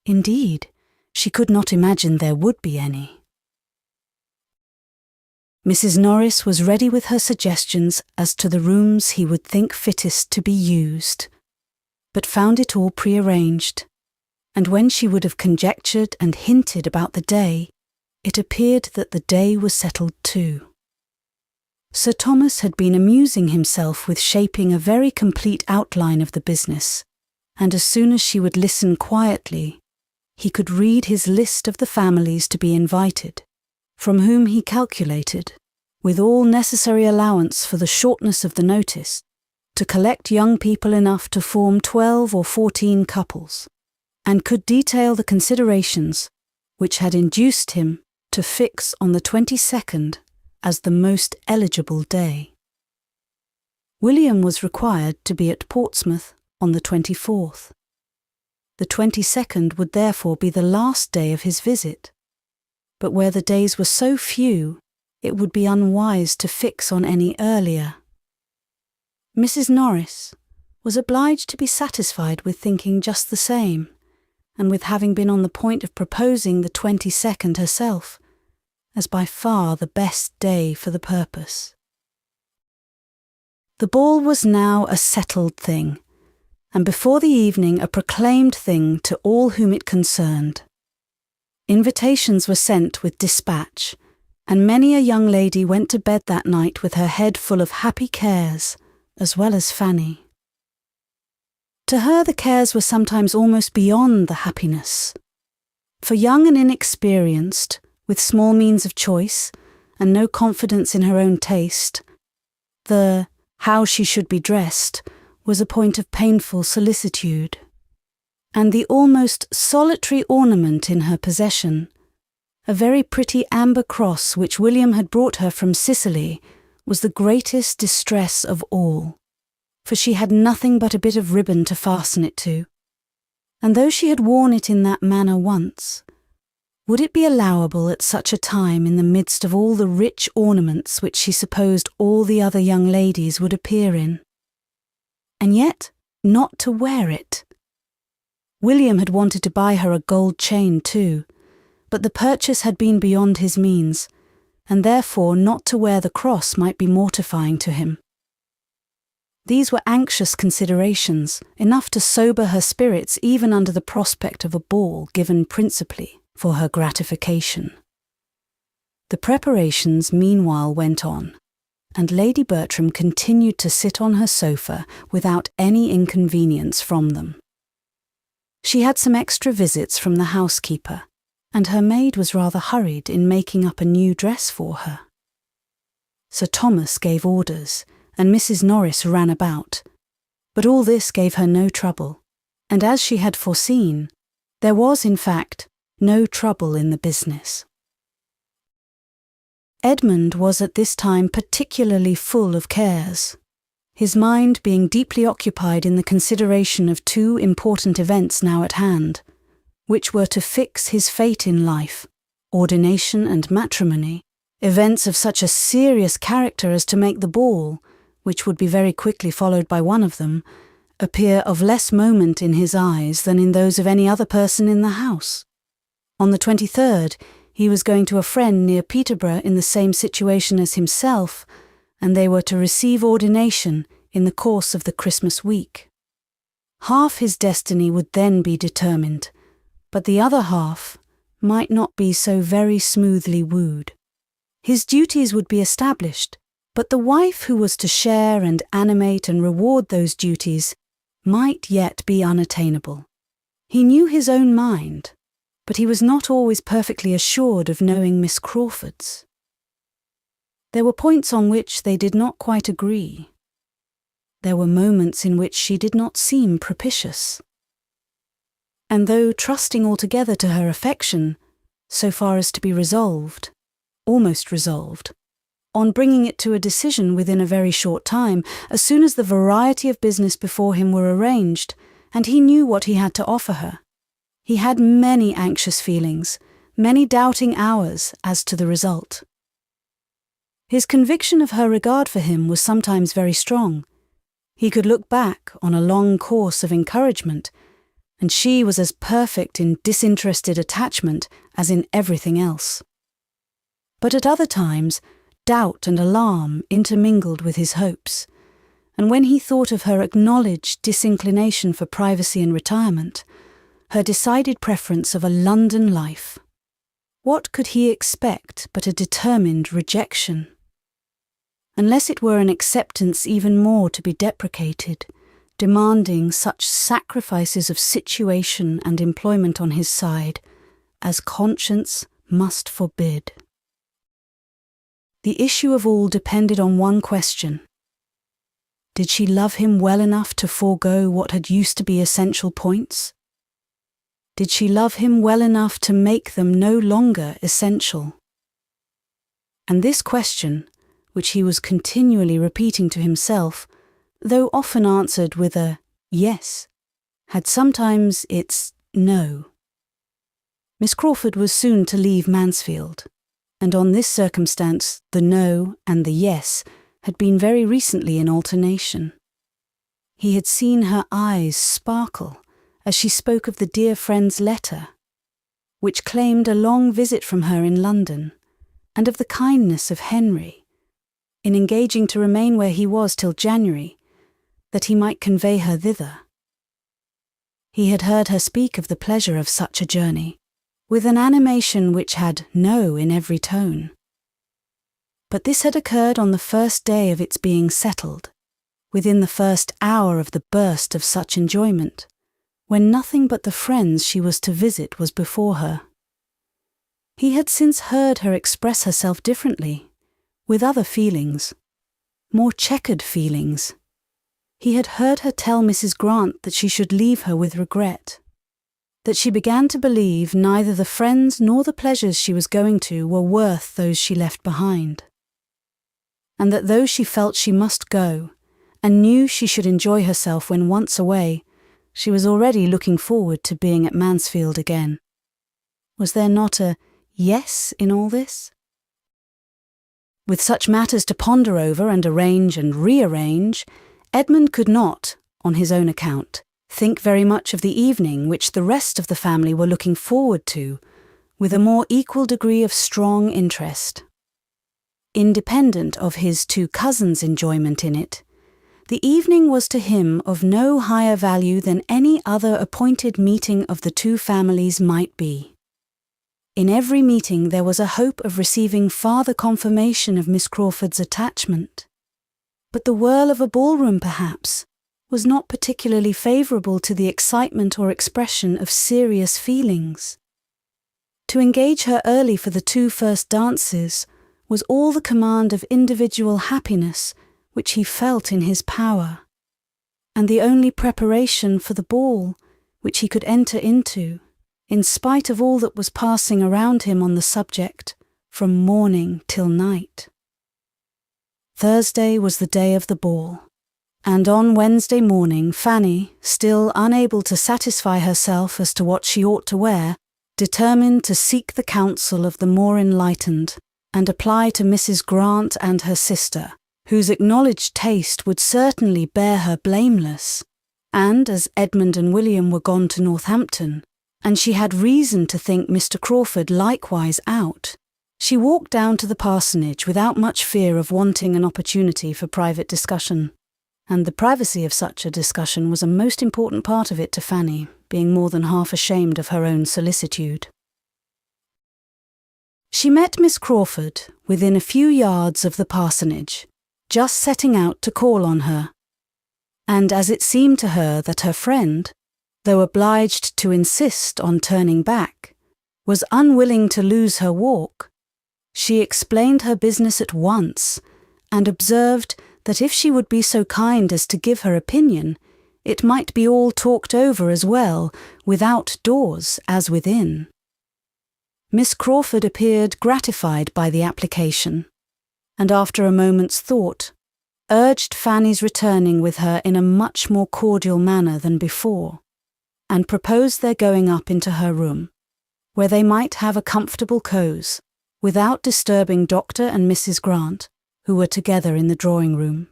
Indeed, she could not imagine there would be any. Mrs. Norris was ready with her suggestions as to the rooms he would think fittest to be used, but found it all prearranged, and when she would have conjectured and hinted about the day, it appeared that the day was settled too. Sir Thomas had been amusing himself with shaping a very complete outline of the business, and as soon as she would listen quietly, he could read his list of the families to be invited, from whom he calculated, with all necessary allowance for the shortness of the notice, to collect young people enough to form 12 or 14 couples, and could detail the considerations which had induced him to fix on the 22nd as the most eligible day. William was required to be at Portsmouth on the 24th. The 22nd would therefore be the last day of his visit, but where the days were so few, it would be unwise to fix on any earlier. Mrs. Norris was obliged to be satisfied with thinking just the same, and with having been on the point of proposing the 22nd herself, as by far the best day for the purpose. The ball was now a settled thing, and before the evening a proclaimed thing to all whom it concerned. Invitations were sent with dispatch, and many a young lady went to bed that night with her head full of happy cares, as well as Fanny. To her the cares were sometimes almost beyond the happiness. For young and inexperienced, with small means of choice, and no confidence in her own taste, the how she should be dressed was a point of painful solicitude. And the almost solitary ornament in her possession, a very pretty amber cross which William had brought her from Sicily, was the greatest distress of all, for she had nothing but a bit of ribbon to fasten it to, and though she had worn it in that manner once, would it be allowable at such a time in the midst of all the rich ornaments which she supposed all the other young ladies would appear in? And yet not to wear it. William had wanted to buy her a gold chain too, but the purchase had been beyond his means, and therefore not to wear the cross might be mortifying to him. These were anxious considerations, enough to sober her spirits even under the prospect of a ball given principally for her gratification. The preparations meanwhile went on, and Lady Bertram continued to sit on her sofa without any inconvenience from them. She had some extra visits from the housekeeper, and her maid was rather hurried in making up a new dress for her. Sir Thomas gave orders, and Mrs. Norris ran about, but all this gave her no trouble, and as she had foreseen, there was, in fact, no trouble in the business. Edmund was at this time particularly full of cares, his mind being deeply occupied in the consideration of two important events now at hand, which were to fix his fate in life, ordination and matrimony, events of such a serious character as to make the ball, which would be very quickly followed by one of them, appear of less moment in his eyes than in those of any other person in the house. On the 23rd, he was going to a friend near Peterborough in the same situation as himself, and they were to receive ordination in the course of the Christmas week. Half his destiny would then be determined, but the other half might not be so very smoothly wooed. His duties would be established, but the wife who was to share and animate and reward those duties might yet be unattainable. He knew his own mind, but he was not always perfectly assured of knowing Miss Crawford's. There were points on which they did not quite agree. There were moments in which she did not seem propitious. And though trusting altogether to her affection, so far as to be resolved, almost resolved, on bringing it to a decision within a very short time, as soon as the variety of business before him were arranged, and he knew what he had to offer her, he had many anxious feelings, many doubting hours as to the result. His conviction of her regard for him was sometimes very strong. He could look back on a long course of encouragement, and she was as perfect in disinterested attachment as in everything else. But at other times, doubt and alarm intermingled with his hopes, and when he thought of her acknowledged disinclination for privacy and retirement, her decided preference of a London life, what could he expect but a determined rejection? unless it were an acceptance even more to be deprecated, demanding such sacrifices of situation and employment on his side as conscience must forbid. The issue of all depended on one question. Did she love him well enough to forego what had used to be essential points? Did she love him well enough to make them no longer essential? And this question, which he was continually repeating to himself, though often answered with a yes, had sometimes its no. Miss Crawford was soon to leave Mansfield, and on this circumstance the no and the yes had been very recently in alternation. He had seen her eyes sparkle as she spoke of the dear friend's letter, which claimed a long visit from her in London, and of the kindness of Henry, in engaging to remain where he was till January, that he might convey her thither. He had heard her speak of the pleasure of such a journey, with an animation which had no in every tone. But this had occurred on the first day of its being settled, within the first hour of the burst of such enjoyment, when nothing but the friends she was to visit was before her. He had since heard her express herself differently, with other feelings, more checkered feelings. He had heard her tell Mrs. Grant that she should leave her with regret, that she began to believe neither the friends nor the pleasures she was going to were worth those she left behind, and that though she felt she must go, and knew she should enjoy herself when once away, she was already looking forward to being at Mansfield again. Was there not a yes in all this? With such matters to ponder over and arrange and rearrange, Edmund could not, on his own account, think very much of the evening which the rest of the family were looking forward to, with a more equal degree of strong interest. Independent of his two cousins' enjoyment in it, the evening was to him of no higher value than any other appointed meeting of the two families might be. In every meeting there was a hope of receiving farther confirmation of Miss Crawford's attachment. But the whirl of a ballroom, perhaps, was not particularly favourable to the excitement or expression of serious feelings. To engage her early for the two first dances was all the command of individual happiness which he felt in his power, and the only preparation for the ball which he could enter into, in spite of all that was passing around him on the subject, from morning till night. Thursday was the day of the ball, and on Wednesday morning Fanny, still unable to satisfy herself as to what she ought to wear, determined to seek the counsel of the more enlightened, and apply to Mrs. Grant and her sister, whose acknowledged taste would certainly bear her blameless, and as Edmund and William were gone to Northampton, and she had reason to think Mr. Crawford likewise out, she walked down to the parsonage without much fear of wanting an opportunity for private discussion, and the privacy of such a discussion was a most important part of it to Fanny, being more than half ashamed of her own solicitude. She met Miss Crawford within a few yards of the parsonage, just setting out to call on her, and as it seemed to her that her friend, though obliged to insist on turning back, was unwilling to lose her walk, she explained her business at once, and observed that if she would be so kind as to give her opinion, it might be all talked over as well, without doors as within. Miss Crawford appeared gratified by the application, and after a moment's thought, urged Fanny's returning with her in a much more cordial manner than before, and proposed their going up into her room, where they might have a comfortable cause, without disturbing Dr. and Mrs. Grant, who were together in the drawing-room.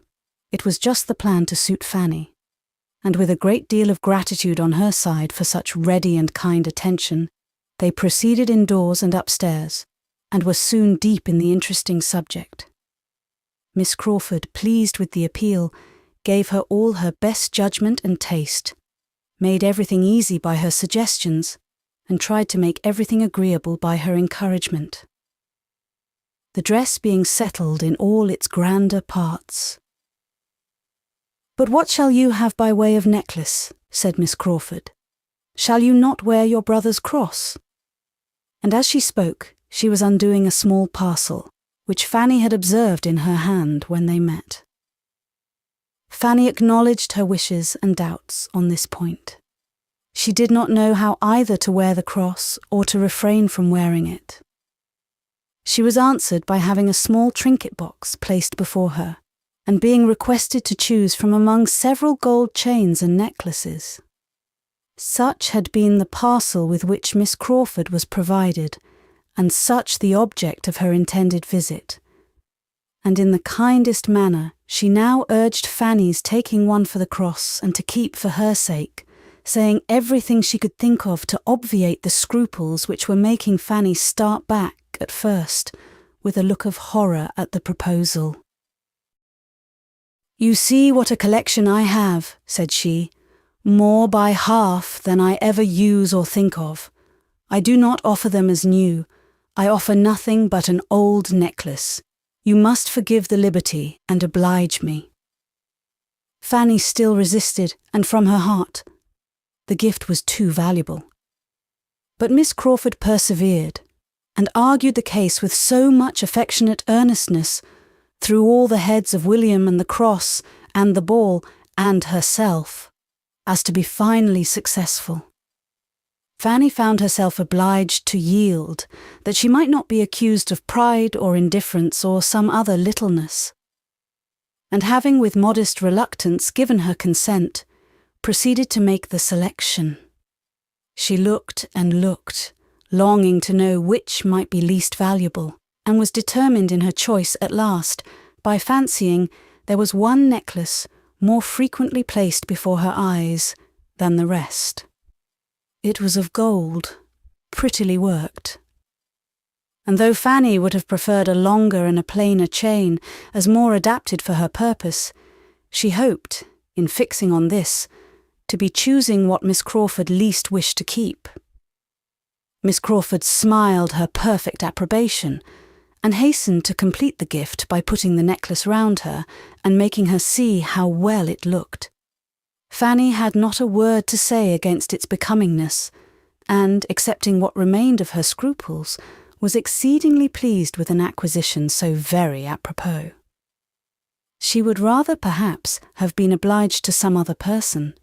It was just the plan to suit Fanny, and with a great deal of gratitude on her side for such ready and kind attention, they proceeded indoors and upstairs, and were soon deep in the interesting subject. Miss Crawford, pleased with the appeal, gave her all her best judgment and taste, made everything easy by her suggestions, and tried to make everything agreeable by her encouragement. the dress being settled in all its grander parts. "But what shall you have by way of necklace?" said Miss Crawford. "Shall you not wear your brother's cross?" And as she spoke, she was undoing a small parcel, which Fanny had observed in her hand when they met. Fanny acknowledged her wishes and doubts on this point. She did not know how either to wear the cross or to refrain from wearing it. She was answered by having a small trinket box placed before her, and being requested to choose from among several gold chains and necklaces. Such had been the parcel with which Miss Crawford was provided, and such the object of her intended visit. And in the kindest manner she now urged Fanny's taking one for the cross and to keep for her sake, saying everything she could think of to obviate the scruples which were making Fanny start back at first with a look of horror at the proposal. "You see what a collection I have," said she, "more by half than I ever use or think of. I do not offer them as new. I offer nothing but an old necklace. You must forgive the liberty and oblige me." Fanny still resisted, and from her heart. The gift was too valuable. But Miss Crawford persevered, and argued the case with so much affectionate earnestness, through all the heads of William and the cross and the ball and herself, as to be finally successful. Fanny found herself obliged to yield, that she might not be accused of pride or indifference or some other littleness. And having with modest reluctance given her consent, proceeded to make the selection. She looked and looked, longing to know which might be least valuable, and was determined in her choice at last, by fancying there was one necklace more frequently placed before her eyes than the rest. It was of gold, prettily worked. And though Fanny would have preferred a longer and a plainer chain as more adapted for her purpose, she hoped, in fixing on this, to be choosing what Miss Crawford least wished to keep. Miss Crawford smiled her perfect approbation, and hastened to complete the gift by putting the necklace round her and making her see how well it looked. Fanny had not a word to say against its becomingness, and, accepting what remained of her scruples, was exceedingly pleased with an acquisition so very apropos. She would rather, perhaps, have been obliged to some other person,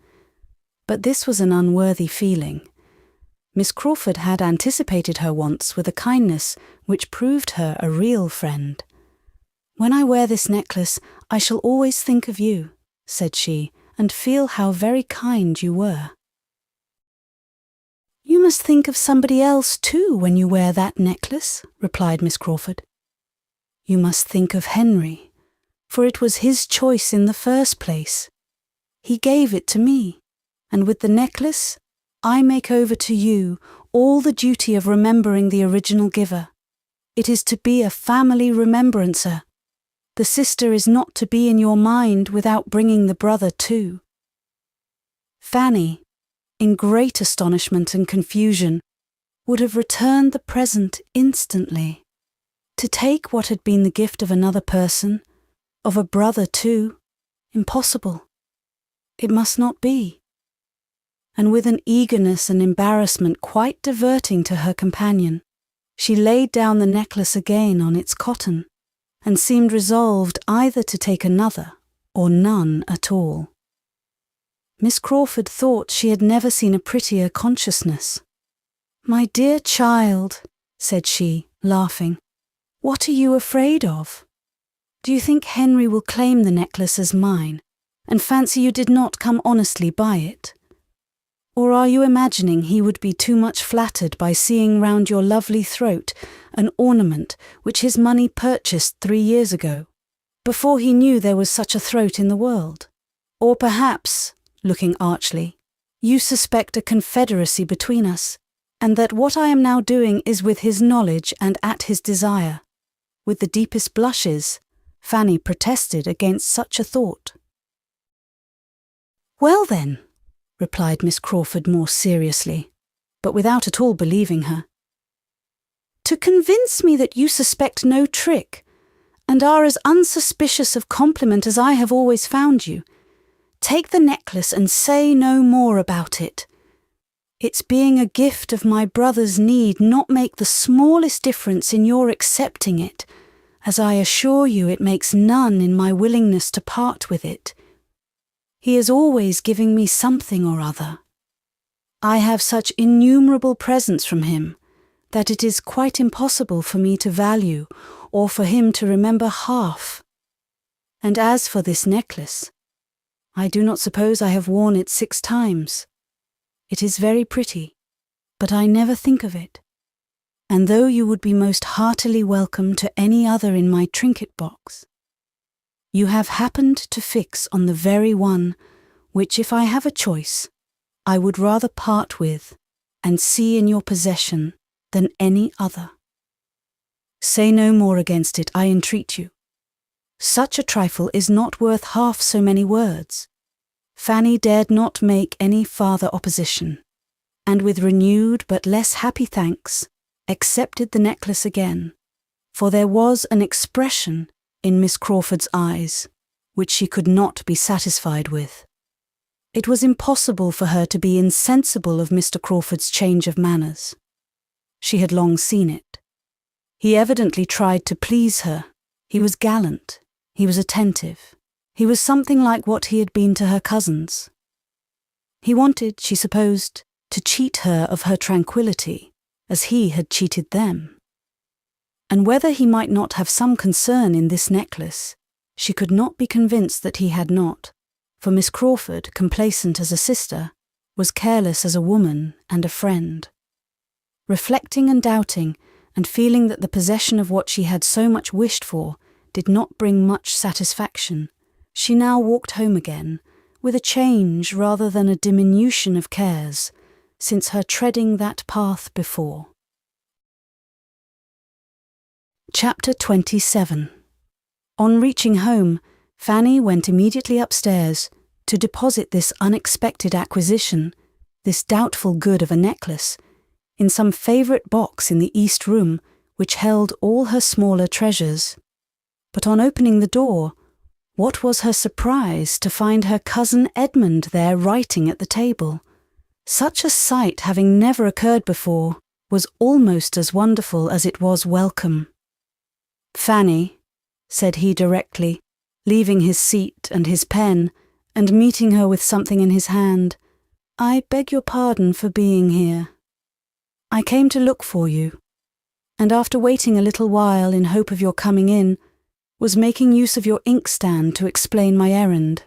but this was an unworthy feeling. Miss Crawford had anticipated her wants with a kindness which proved her a real friend. "When I wear this necklace, I shall always think of you," said she, "and feel how very kind you were." "You must think of somebody else too when you wear that necklace," replied Miss Crawford. "You must think of Henry, for it was his choice in the first place. He gave it to me, and with the necklace I make over to you all the duty of remembering the original giver. It is to be a family remembrancer. The sister is not to be in your mind without bringing the brother too." Fanny, in great astonishment and confusion, would have returned the present instantly. To take what had been the gift of another person, of a brother too, impossible. It must not be. And with an eagerness and embarrassment quite diverting to her companion, she laid down the necklace again on its cotton, and seemed resolved either to take another or none at all. Miss Crawford thought she had never seen a prettier consciousness. "My dear child," said she, laughing, "what are you afraid of? Do you think Henry will claim the necklace as mine, and fancy you did not come honestly by it? Or are you imagining he would be too much flattered by seeing round your lovely throat an ornament which his money purchased 3 years ago, before he knew there was such a throat in the world? Or perhaps," looking archly, "you suspect a confederacy between us, and that what I am now doing is with his knowledge and at his desire." With the deepest blushes, Fanny protested against such a thought. "Well then," replied Miss Crawford more seriously, but without at all believing her, to convince me that you suspect no trick, and are as unsuspicious of compliment as I have always found you. Take the necklace and say no more about it. Its being a gift of my brother's need not make the smallest difference in your accepting it, as I assure you it makes none in my willingness to part with it. He is always giving me something or other. I have such innumerable presents from him that it is quite impossible for me to value or for him to remember half. And as for this necklace, I do not suppose I have worn it 6 times. It is very pretty, but I never think of it. And though you would be most heartily welcome to any other in my trinket box, you have happened to fix on the very one which, if I have a choice, I would rather part with and see in your possession than any other. Say no more against it, I entreat you. Such a trifle is not worth half so many words. Fanny dared not make any farther opposition, and with renewed but less happy thanks, accepted the necklace again, for there was an expression in Miss Crawford's eyes which she could not be satisfied with. It was impossible for her to be insensible of Mr. Crawford's change of manners. She had long seen it. He evidently tried to please her. He was gallant. He was attentive. He was something like what he had been to her cousins. He wanted, she supposed, to cheat her of her tranquillity, as he had cheated them. And whether he might not have some concern in this necklace, she could not be convinced that he had not, for Miss Crawford, complacent as a sister, was careless as a woman and a friend. Reflecting and doubting, and feeling that the possession of what she had so much wished for did not bring much satisfaction, she now walked home again, with a change rather than a diminution of cares, since her treading that path before. Chapter 27. On reaching home, Fanny went immediately upstairs to deposit this unexpected acquisition, this doubtful good of a necklace, in some favourite box in the east room which held all her smaller treasures. But on opening the door, what was her surprise to find her cousin Edmund there writing at the table. Such a sight, having never occurred before, was almost as wonderful as it was welcome. "Fanny," said he directly, leaving his seat and his pen, and meeting her with something in his hand, "I beg your pardon for being here. I came to look for you, and after waiting a little while in hope of your coming in, was making use of your inkstand to explain my errand.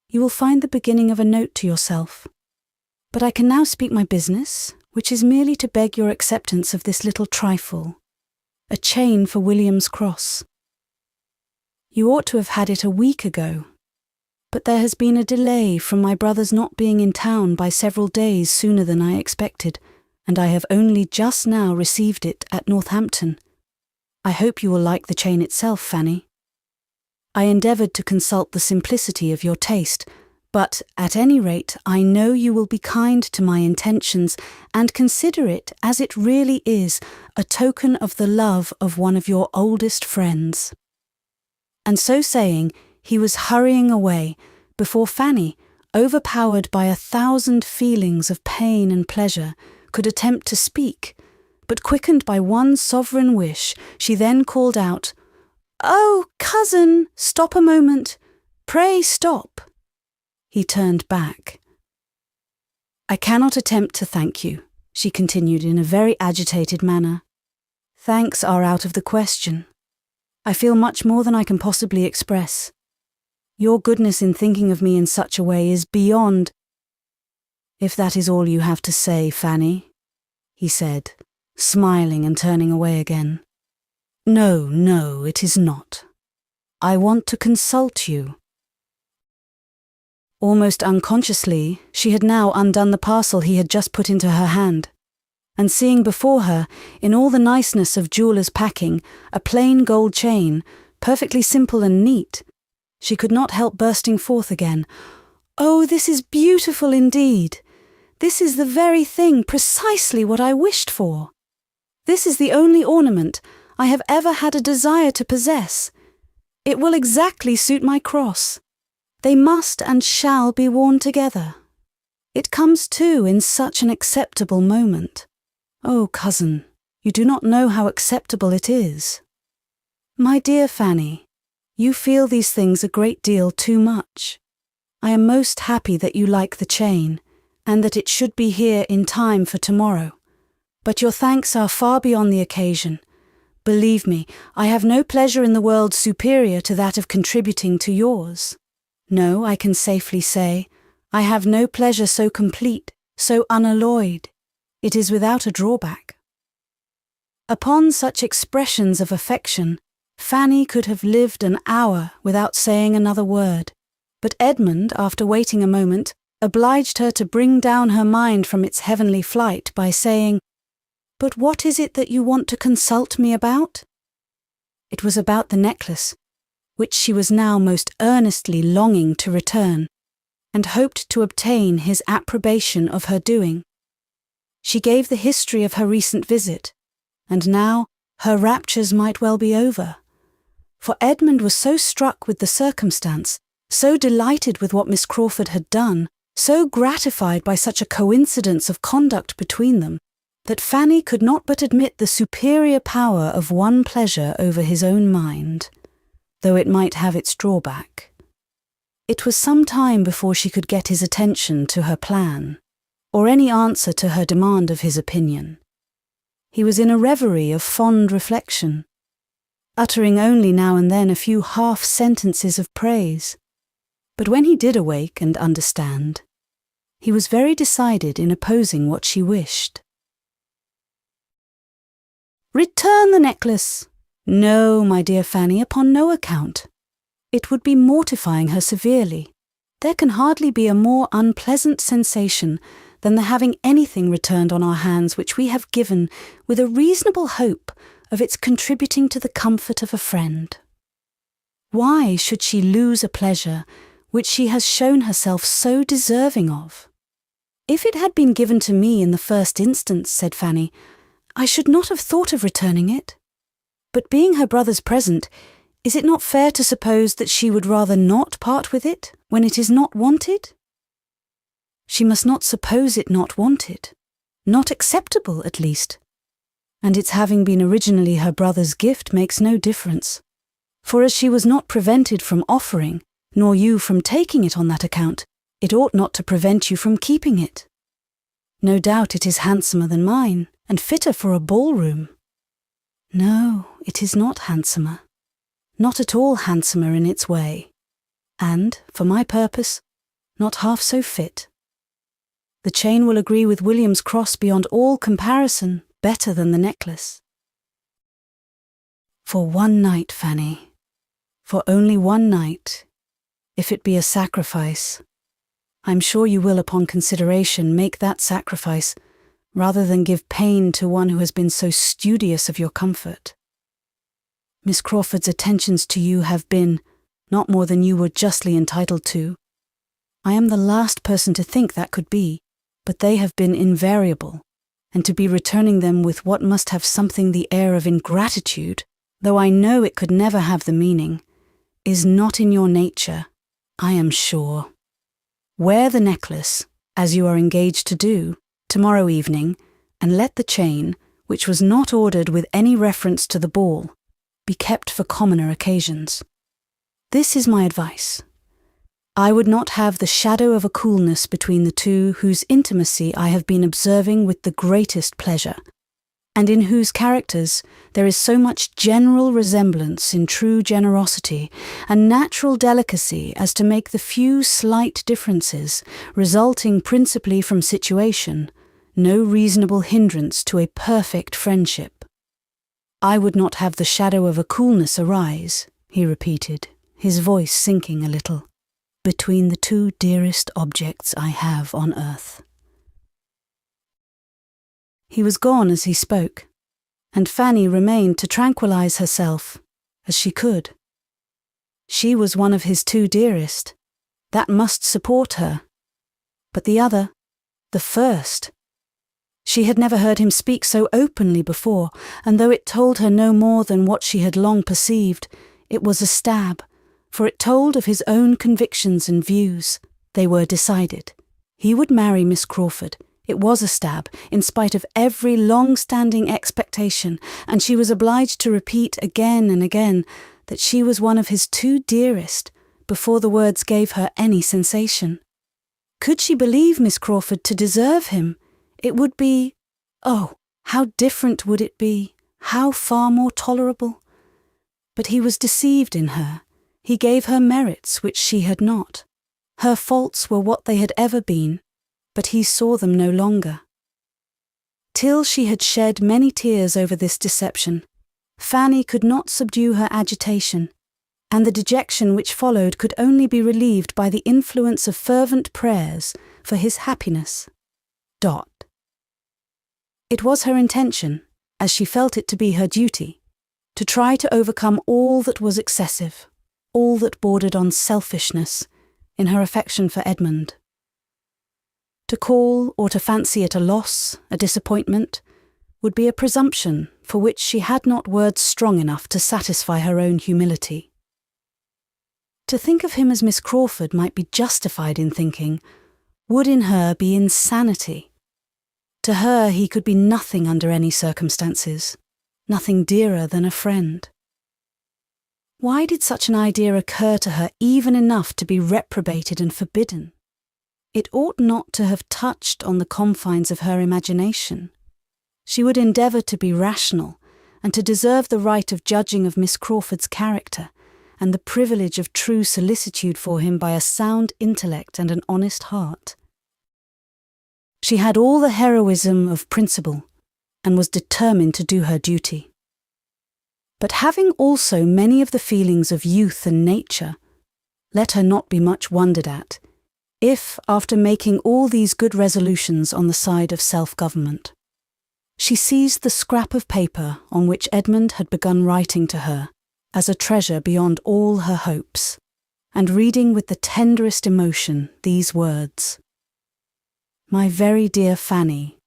You will find the beginning of a note to yourself, but I can now speak my business, which is merely to beg your acceptance of this little trifle, a chain for William's cross. You ought to have had it a week ago, but there has been a delay from my brother's not being in town by several days sooner than I expected, and I have only just now received it at Northampton. I hope you will like the chain itself, Fanny. I endeavoured to consult the simplicity of your taste, but at any rate I know you will be kind to my intentions and consider it, as it really is, a token of the love of one of your oldest friends." And so saying, he was hurrying away, before Fanny, overpowered by 1,000 feelings of pain and pleasure, could attempt to speak, but quickened by one sovereign wish, she then called out, "Oh, cousin, stop a moment. Pray stop." He turned back. "I cannot attempt to thank you," she continued in a very agitated manner. "Thanks are out of the question. I feel much more than I can possibly express. Your goodness in thinking of me in such a way is beyond—" "If that is all you have to say, Fanny," he said, smiling and turning away again. "No, no, it is not. I want to consult you." Almost unconsciously, she had now undone the parcel he had just put into her hand, and seeing before her, in all the niceness of jeweller's packing, a plain gold chain, perfectly simple and neat, she could not help bursting forth again. "Oh, this is beautiful indeed! This is the very thing, precisely what I wished for. This is the only ornament I have ever had a desire to possess. It will exactly suit my cross. They must and shall be worn together. It comes too in such an acceptable moment. Oh, cousin, you do not know how acceptable it is. My dear Fanny, you feel these things a great deal too much. I am most happy that you like the chain, and that it should be here in time for tomorrow. But your thanks are far beyond the occasion. Believe me, I have no pleasure in the world superior to that of contributing to yours. No, I can safely say, I have no pleasure so complete, so unalloyed. It is without a drawback. Upon such expressions of affection, Fanny could have lived an hour without saying another word, but Edmund, after waiting a moment, obliged her to bring down her mind from its heavenly flight by saying, "But what is it that you want to consult me about?" It was about the necklace, which she was now most earnestly longing to return, and hoped to obtain his approbation of her doing. She gave the history of her recent visit, and now her raptures might well be over. For Edmund was so struck with the circumstance, so delighted with what Miss Crawford had done, so gratified by such a coincidence of conduct between them, that Fanny could not but admit the superior power of one pleasure over his own mind, though it might have its drawback. It was some time before she could get his attention to her plan, or any answer to her demand of his opinion. He was in a reverie of fond reflection, uttering only now and then a few half-sentences of praise. But when he did awake and understand, he was very decided in opposing what she wished. "Return the necklace!" "No, my dear Fanny, upon no account. It would be mortifying her severely. There can hardly be a more unpleasant sensation than the having anything returned on our hands which we have given with a reasonable hope of its contributing to the comfort of a friend. Why should she lose a pleasure which she has shown herself so deserving of?" "If it had been given to me in the first instance," said Fanny, "I should not have thought of returning it. But being her brother's present, is it not fair to suppose that she would rather not part with it when it is not wanted?" "She must not suppose it not wanted, not acceptable at least. And its having been originally her brother's gift makes no difference. For as she was not prevented from offering, nor you from taking it on that account, it ought not to prevent you from keeping it. No doubt it is handsomer than mine, and fitter for a ballroom." "No, it is not handsomer. Not at all handsomer in its way. And, for my purpose, not half so fit. The chain will agree with William's cross beyond all comparison, better than the necklace." "For one night, Fanny. For only one night, if it be a sacrifice. I'm sure you will, upon consideration, make that sacrifice, rather than give pain to one who has been so studious of your comfort. Miss Crawford's attentions to you have been not more than you were justly entitled to. I am the last person to think that could be, but they have been invariable, and to be returning them with what must have something the air of ingratitude, though I know it could never have the meaning, is not in your nature, I am sure. Wear the necklace, as you are engaged to do, tomorrow evening, and let the chain, which was not ordered with any reference to the ball, be kept for commoner occasions. This is my advice. I would not have the shadow of a coolness between the two whose intimacy I have been observing with the greatest pleasure, and in whose characters there is so much general resemblance in true generosity and natural delicacy as to make the few slight differences, resulting principally from situation, no reasonable hindrance to a perfect friendship. I would not have the shadow of a coolness arise," he repeated, his voice sinking a little, "between the two dearest objects I have on earth." He was gone as he spoke, and Fanny remained to tranquillize herself, as she could. She was one of his two dearest. That must support her. But the other, the first, She had never heard him speak so openly before, and though it told her no more than what she had long perceived, it was a stab, for it told of his own convictions and views. They were decided. He would marry Miss Crawford. It was a stab, in spite of every long-standing expectation, and she was obliged to repeat again and again that she was one of his two dearest, before the words gave her any sensation. Could she believe Miss Crawford to deserve him? It would be, oh, how different would it be, how far more tolerable. But he was deceived in her. He gave her merits which she had not. Her faults were what they had ever been, but he saw them no longer. Till she had shed many tears over this deception, Fanny could not subdue her agitation, and the dejection which followed could only be relieved by the influence of fervent prayers for his happiness. It was her intention, as she felt it to be her duty, to try to overcome all that was excessive, all that bordered on selfishness, in her affection for Edmund. To call or to fancy it a loss, a disappointment, would be a presumption for which she had not words strong enough to satisfy her own humility. To think of him as Miss Crawford might be justified in thinking, would in her be insanity. To her he could be nothing under any circumstances, nothing dearer than a friend. Why did such an idea occur to her even enough to be reprobated and forbidden? It ought not to have touched on the confines of her imagination. She would endeavour to be rational, and to deserve the right of judging of Miss Crawford's character, and the privilege of true solicitude for him by a sound intellect and an honest heart. She had all the heroism of principle, and was determined to do her duty. But having also many of the feelings of youth and nature, let her not be much wondered at, if, after making all these good resolutions on the side of self-government, she seized the scrap of paper on which Edmund had begun writing to her as a treasure beyond all her hopes, and reading with the tenderest emotion these words: "My very dear Fanny,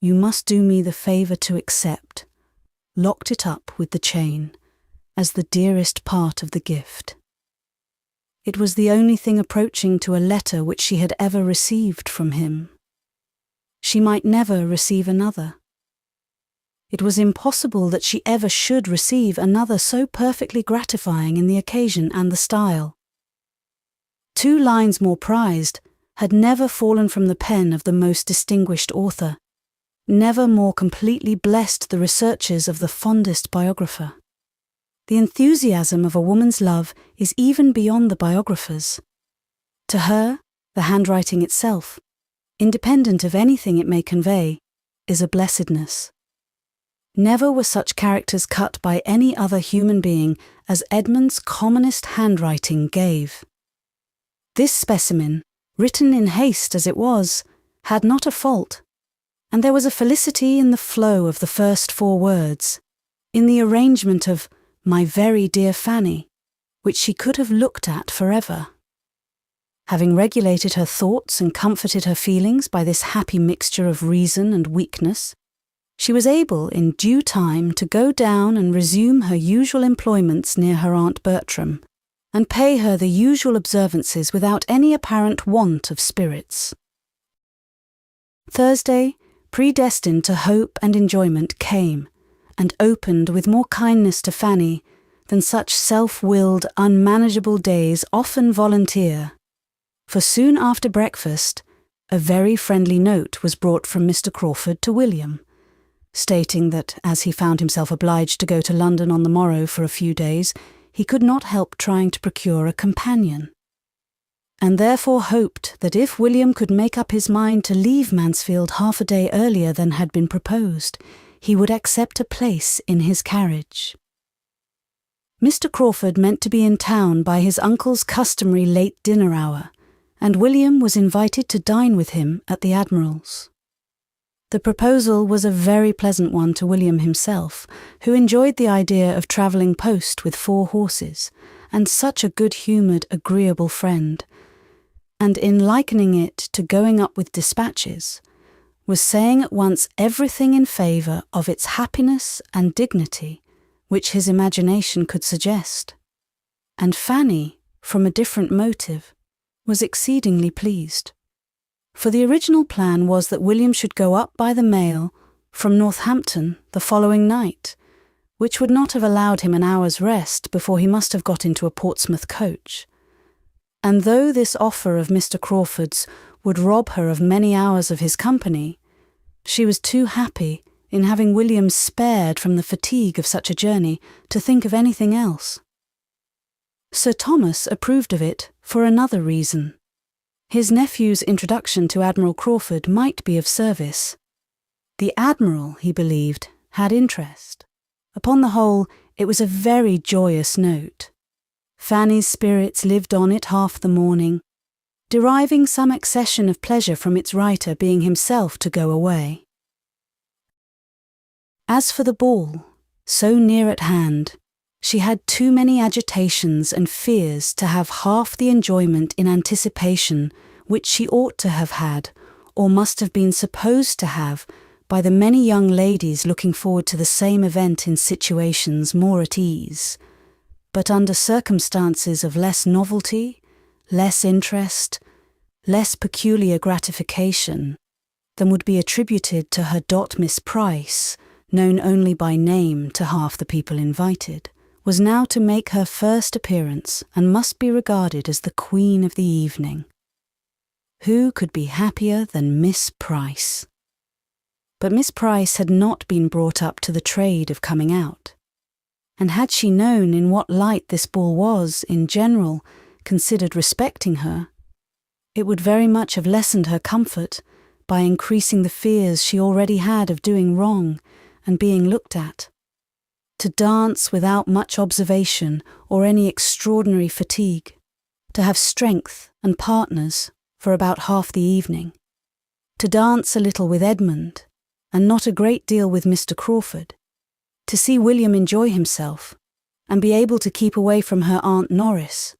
you must do me the favour to accept," locked it up with the chain, as the dearest part of the gift. It was the only thing approaching to a letter which she had ever received from him. She might never receive another. It was impossible that she ever should receive another so perfectly gratifying in the occasion and the style. 2 lines more prized had never fallen from the pen of the most distinguished author, never more completely blessed the researches of the fondest biographer. The enthusiasm of a woman's love is even beyond the biographer's. To her, the handwriting itself, independent of anything it may convey, is a blessedness. Never were such characters cut by any other human being as Edmund's commonest handwriting gave. This specimen, written in haste as it was, had not a fault, and there was a felicity in the flow of the first 4 words, in the arrangement of "my very dear Fanny," which she could have looked at forever. Having regulated her thoughts and comforted her feelings by this happy mixture of reason and weakness, she was able in due time to go down and resume her usual employments near her Aunt Bertram, and pay her the usual observances without any apparent want of spirits. Thursday, predestined to hope and enjoyment, came, and opened with more kindness to Fanny than such self-willed, unmanageable days often volunteer. For soon after breakfast, a very friendly note was brought from Mr. Crawford to William, stating that, as he found himself obliged to go to London on the morrow for a few days, he could not help trying to procure a companion, and therefore hoped that if William could make up his mind to leave Mansfield half a day earlier than had been proposed, he would accept a place in his carriage. Mr. Crawford meant to be in town by his uncle's customary late dinner hour, and William was invited to dine with him at the Admiral's. The proposal was a very pleasant one to William himself, who enjoyed the idea of travelling post with 4 horses, and such a good-humoured, agreeable friend, and in likening it to going up with dispatches, was saying at once everything in favour of its happiness and dignity which his imagination could suggest. And Fanny, from a different motive, was exceedingly pleased. For the original plan was that William should go up by the mail from Northampton the following night, which would not have allowed him an hour's rest before he must have got into a Portsmouth coach. And though this offer of Mr. Crawford's would rob her of many hours of his company, she was too happy in having William spared from the fatigue of such a journey to think of anything else. Sir Thomas approved of it for another reason. His nephew's introduction to Admiral Crawford might be of service. The Admiral, he believed, had interest. Upon the whole, it was a very joyous note. Fanny's spirits lived on it half the morning, deriving some accession of pleasure from its writer being himself to go away. As for the ball, so near at hand, she had too many agitations and fears to have half the enjoyment in anticipation which she ought to have had, or must have been supposed to have, by the many young ladies looking forward to the same event in situations more at ease, but under circumstances of less novelty, less interest, less peculiar gratification than would be attributed to her Miss Price, known only by name to half the people invited, was now to make her first appearance and must be regarded as the queen of the evening. Who could be happier than Miss Price? But Miss Price had not been brought up to the trade of coming out, and had she known in what light this ball was, in general, considered respecting her, it would very much have lessened her comfort by increasing the fears she already had of doing wrong and being looked at. To dance without much observation or any extraordinary fatigue, to have strength and partners for about half the evening, to dance a little with Edmund, and not a great deal with Mr. Crawford, to see William enjoy himself, and be able to keep away from her Aunt Norris,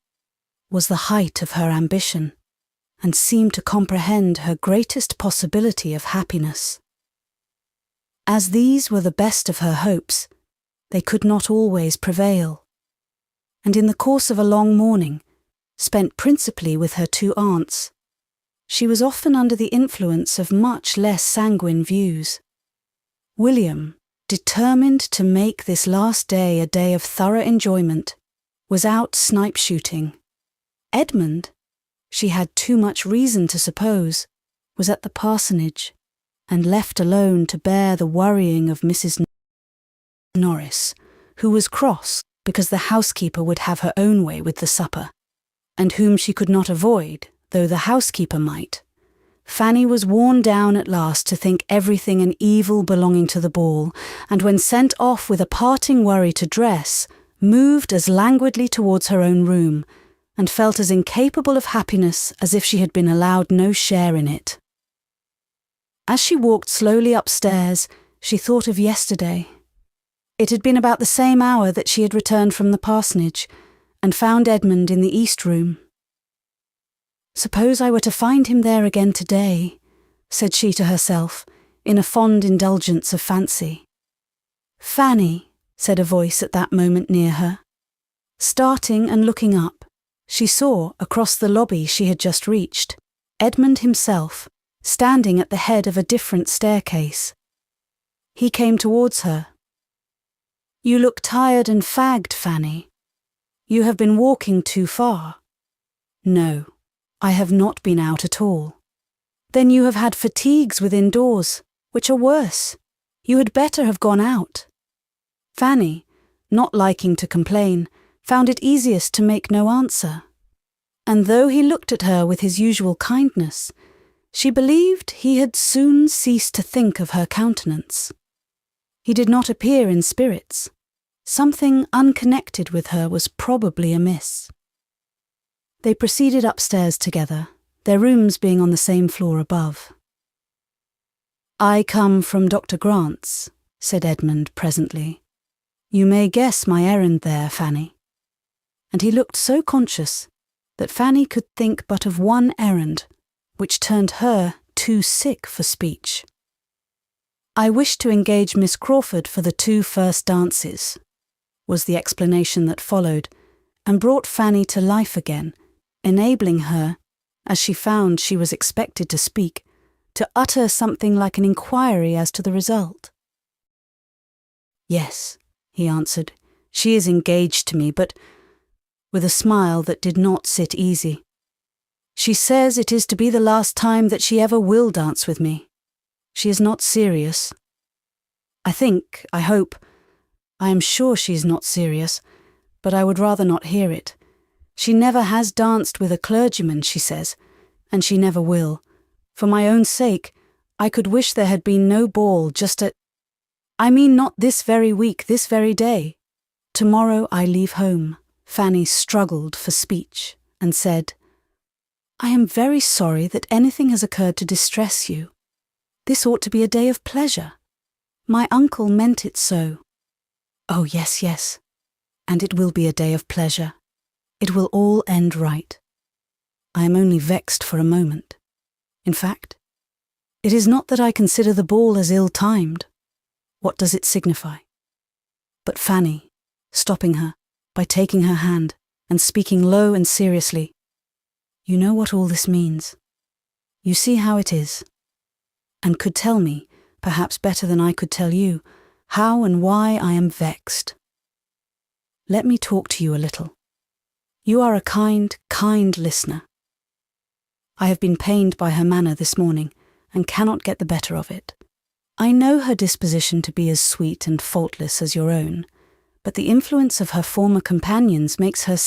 was the height of her ambition, and seemed to comprehend her greatest possibility of happiness. As these were the best of her hopes, they could not always prevail, and in the course of a long morning, spent principally with her two aunts, she was often under the influence of much less sanguine views. William, determined to make this last day a day of thorough enjoyment, was out snipe shooting. Edmund, she had too much reason to suppose, was at the parsonage, and left alone to bear the worrying of Mrs. Norris, who was cross because the housekeeper would have her own way with the supper, and whom she could not avoid, though the housekeeper might. Fanny was worn down at last to think everything an evil belonging to the ball, and when sent off with a parting worry to dress, moved as languidly towards her own room, and felt as incapable of happiness as if she had been allowed no share in it. As she walked slowly upstairs, she thought of yesterday. It had been about the same hour that she had returned from the parsonage, and found Edmund in the east room. "Suppose I were to find him there again today," said she to herself, in a fond indulgence of fancy. "Fanny," said a voice at that moment near her. Starting and looking up, she saw, across the lobby she had just reached, Edmund himself, standing at the head of a different staircase. He came towards her. "You look tired and fagged, Fanny. You have been walking too far." "No, I have not been out at all." "Then you have had fatigues within doors, which are worse. You had better have gone out." Fanny, not liking to complain, found it easiest to make no answer. And though he looked at her with his usual kindness, she believed he had soon ceased to think of her countenance. He did not appear in spirits. Something unconnected with her was probably amiss. They proceeded upstairs together, their rooms being on the same floor above. "I come from Dr. Grant's," said Edmund presently. "You may guess my errand there, Fanny." And he looked so conscious that Fanny could think but of one errand, which turned her too sick for speech. I wish to engage Miss Crawford for the 2 first dances, was the explanation that followed, and brought Fanny to life again, enabling her, as she found she was expected to speak, to utter something like an inquiry as to the result. "Yes," he answered, "she is engaged to me, but," with a smile that did not sit easy, "she says it is to be the last time that she ever will dance with me. She is not serious. I am sure she is not serious, but I would rather not hear it. She never has danced with a clergyman, she says, and she never will. For my own sake, I could wish there had been no ball I mean not this very week, this very day. Tomorrow I leave home." Fanny struggled for speech and said, "I am very sorry that anything has occurred to distress you. This ought to be a day of pleasure. My uncle meant it so." "Oh, yes, yes. And it will be a day of pleasure. It will all end right. I am only vexed for a moment. In fact, it is not that I consider the ball as ill-timed. What does it signify?" But Fanny, stopping her, by taking her hand, and speaking low and seriously, "You know what all this means. You see how it is, and could tell me, perhaps better than I could tell you, how and why I am vexed. Let me talk to you a little. You are a kind, kind listener. I have been pained by her manner this morning, and cannot get the better of it. I know her disposition to be as sweet and faultless as your own, but the influence of her former companions makes her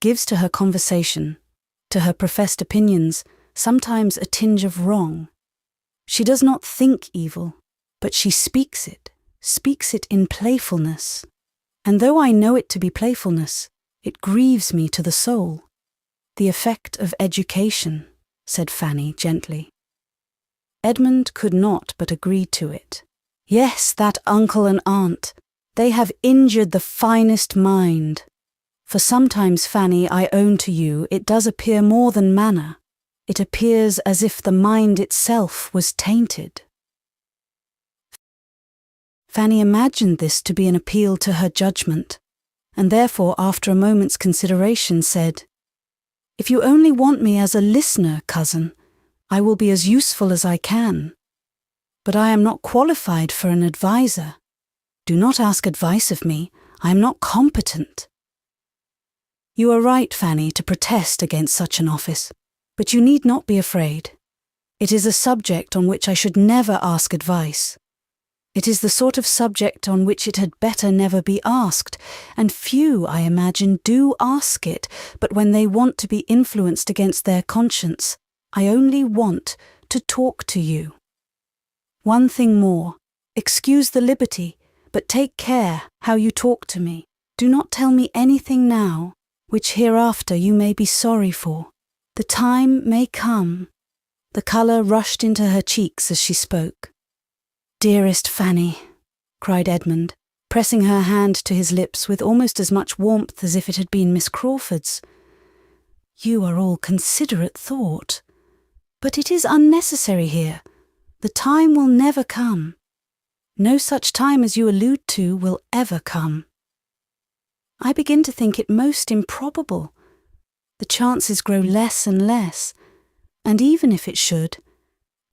gives to her conversation, to her professed opinions, sometimes a tinge of wrong. She does not think evil, but she speaks it in playfulness. And though I know it to be playfulness, it grieves me to the soul. The effect of education," said Fanny gently. Edmund could not but agree to it. "Yes, that uncle and aunt. They have injured the finest mind. For sometimes, Fanny, I own to you, it does appear more than manner. It appears as if the mind itself was tainted." Fanny imagined this to be an appeal to her judgment, and therefore, after a moment's consideration, said, "If you only want me as a listener, cousin, I will be as useful as I can. But I am not qualified for an adviser. Do not ask advice of me. I am not competent." "You are right, Fanny, to protest against such an office, but you need not be afraid. It is a subject on which I should never ask advice. It is the sort of subject on which it had better never be asked, and few, I imagine, do ask it, but when they want to be influenced against their conscience. I only want to talk to you. One thing more, excuse the liberty, but take care how you talk to me. Do not tell me anything now, which hereafter you may be sorry for. The time may come." The colour rushed into her cheeks as she spoke. "Dearest Fanny," cried Edmund, pressing her hand to his lips with almost as much warmth as if it had been Miss Crawford's. "You are all considerate thought. But it is unnecessary here. The time will never come. No such time as you allude to will ever come. I begin to think it most improbable. The chances grow less and less, and even if it should,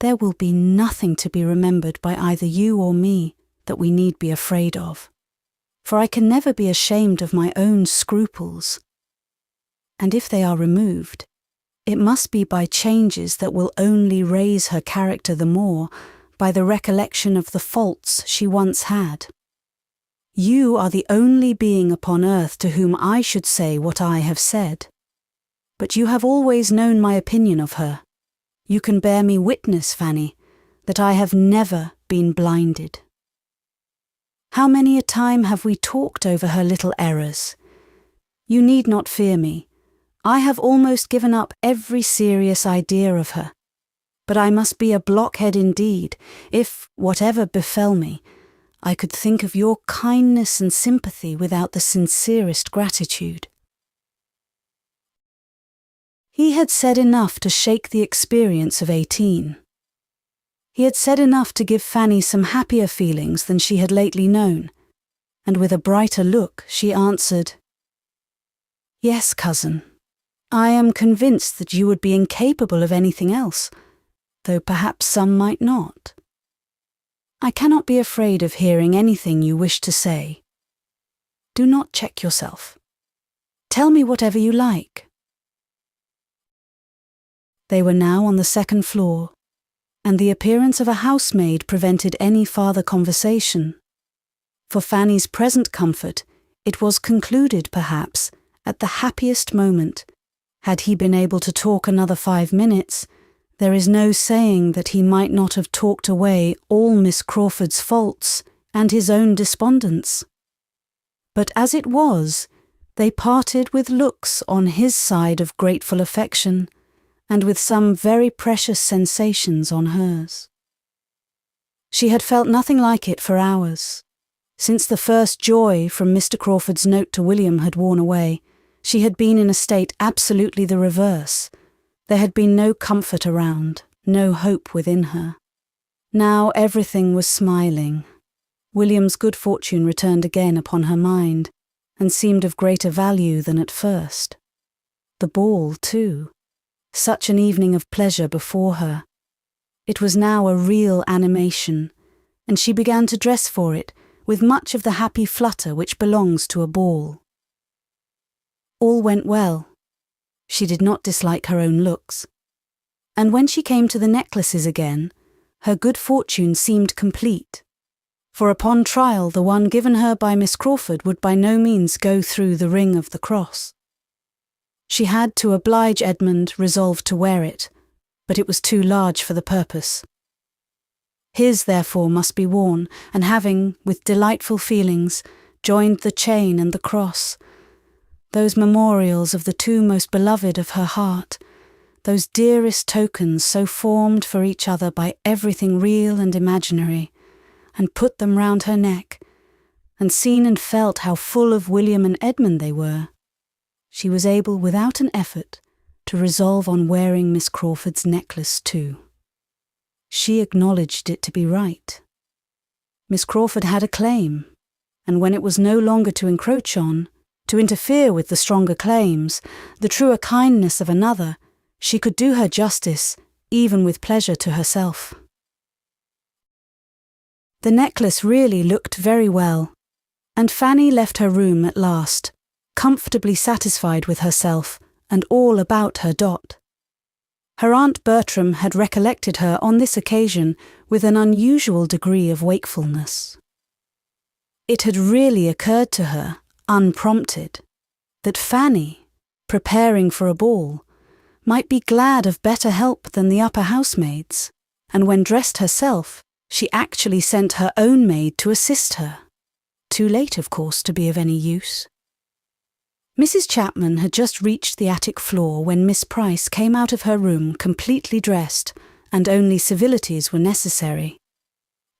there will be nothing to be remembered by either you or me that we need be afraid of. For I can never be ashamed of my own scruples. And if they are removed, it must be by changes that will only raise her character the more, by the recollection of the faults she once had. You are the only being upon earth to whom I should say what I have said. But you have always known my opinion of her. You can bear me witness, Fanny, that I have never been blinded. How many a time have we talked over her little errors? You need not fear me. I have almost given up every serious idea of her. But I must be a blockhead indeed, if, whatever befell me, I could think of your kindness and sympathy without the sincerest gratitude. He had said enough to shake the experience of 18. He had said enough to give Fanny some happier feelings than she had lately known, and with a brighter look she answered, "Yes, cousin. I am convinced that you would be incapable of anything else, though perhaps some might not. I cannot be afraid of hearing anything you wish to say. Do not check yourself. Tell me whatever you like." They were now on the second floor, and the appearance of a housemaid prevented any farther conversation. For Fanny's present comfort, it was concluded, perhaps, at the happiest moment. Had he been able to talk another 5 minutes, there is no saying that he might not have talked away all Miss Crawford's faults and his own despondence. But as it was, they parted with looks on his side of grateful affection, and with some very precious sensations on hers. She had felt nothing like it for hours. Since the first joy from Mr. Crawford's note to William had worn away, she had been in a state absolutely the reverse. There had been no comfort around, no hope within her. Now everything was smiling. William's good fortune returned again upon her mind, and seemed of greater value than at first. The ball, too. Such an evening of pleasure before her. It was now a real animation, and she began to dress for it with much of the happy flutter which belongs to a ball. All went well. She did not dislike her own looks. And when she came to the necklaces again, her good fortune seemed complete. For upon trial the one given her by Miss Crawford would by no means go through the ring of the cross. She had, to oblige Edmund, resolved to wear it, but it was too large for the purpose. His, therefore, must be worn, and having, with delightful feelings, joined the chain and the cross, those memorials of the two most beloved of her heart, those dearest tokens so formed for each other by everything real and imaginary, and put them round her neck, and seen and felt how full of William and Edmund they were, she was able without an effort to resolve on wearing Miss Crawford's necklace too. She acknowledged it to be right. Miss Crawford had a claim, and when it was no longer to encroach on, to interfere with the stronger claims, the truer kindness of another, she could do her justice, even with pleasure to herself. The necklace really looked very well, and Fanny left her room at last, comfortably satisfied with herself and all about her Dot. Her Aunt Bertram had recollected her on this occasion with an unusual degree of wakefulness. It had really occurred to her, unprompted, that Fanny, preparing for a ball, might be glad of better help than the upper housemaids, and when dressed herself, she actually sent her own maid to assist her. Too late, of course, to be of any use. Mrs. Chapman had just reached the attic floor when Miss Price came out of her room completely dressed, and only civilities were necessary.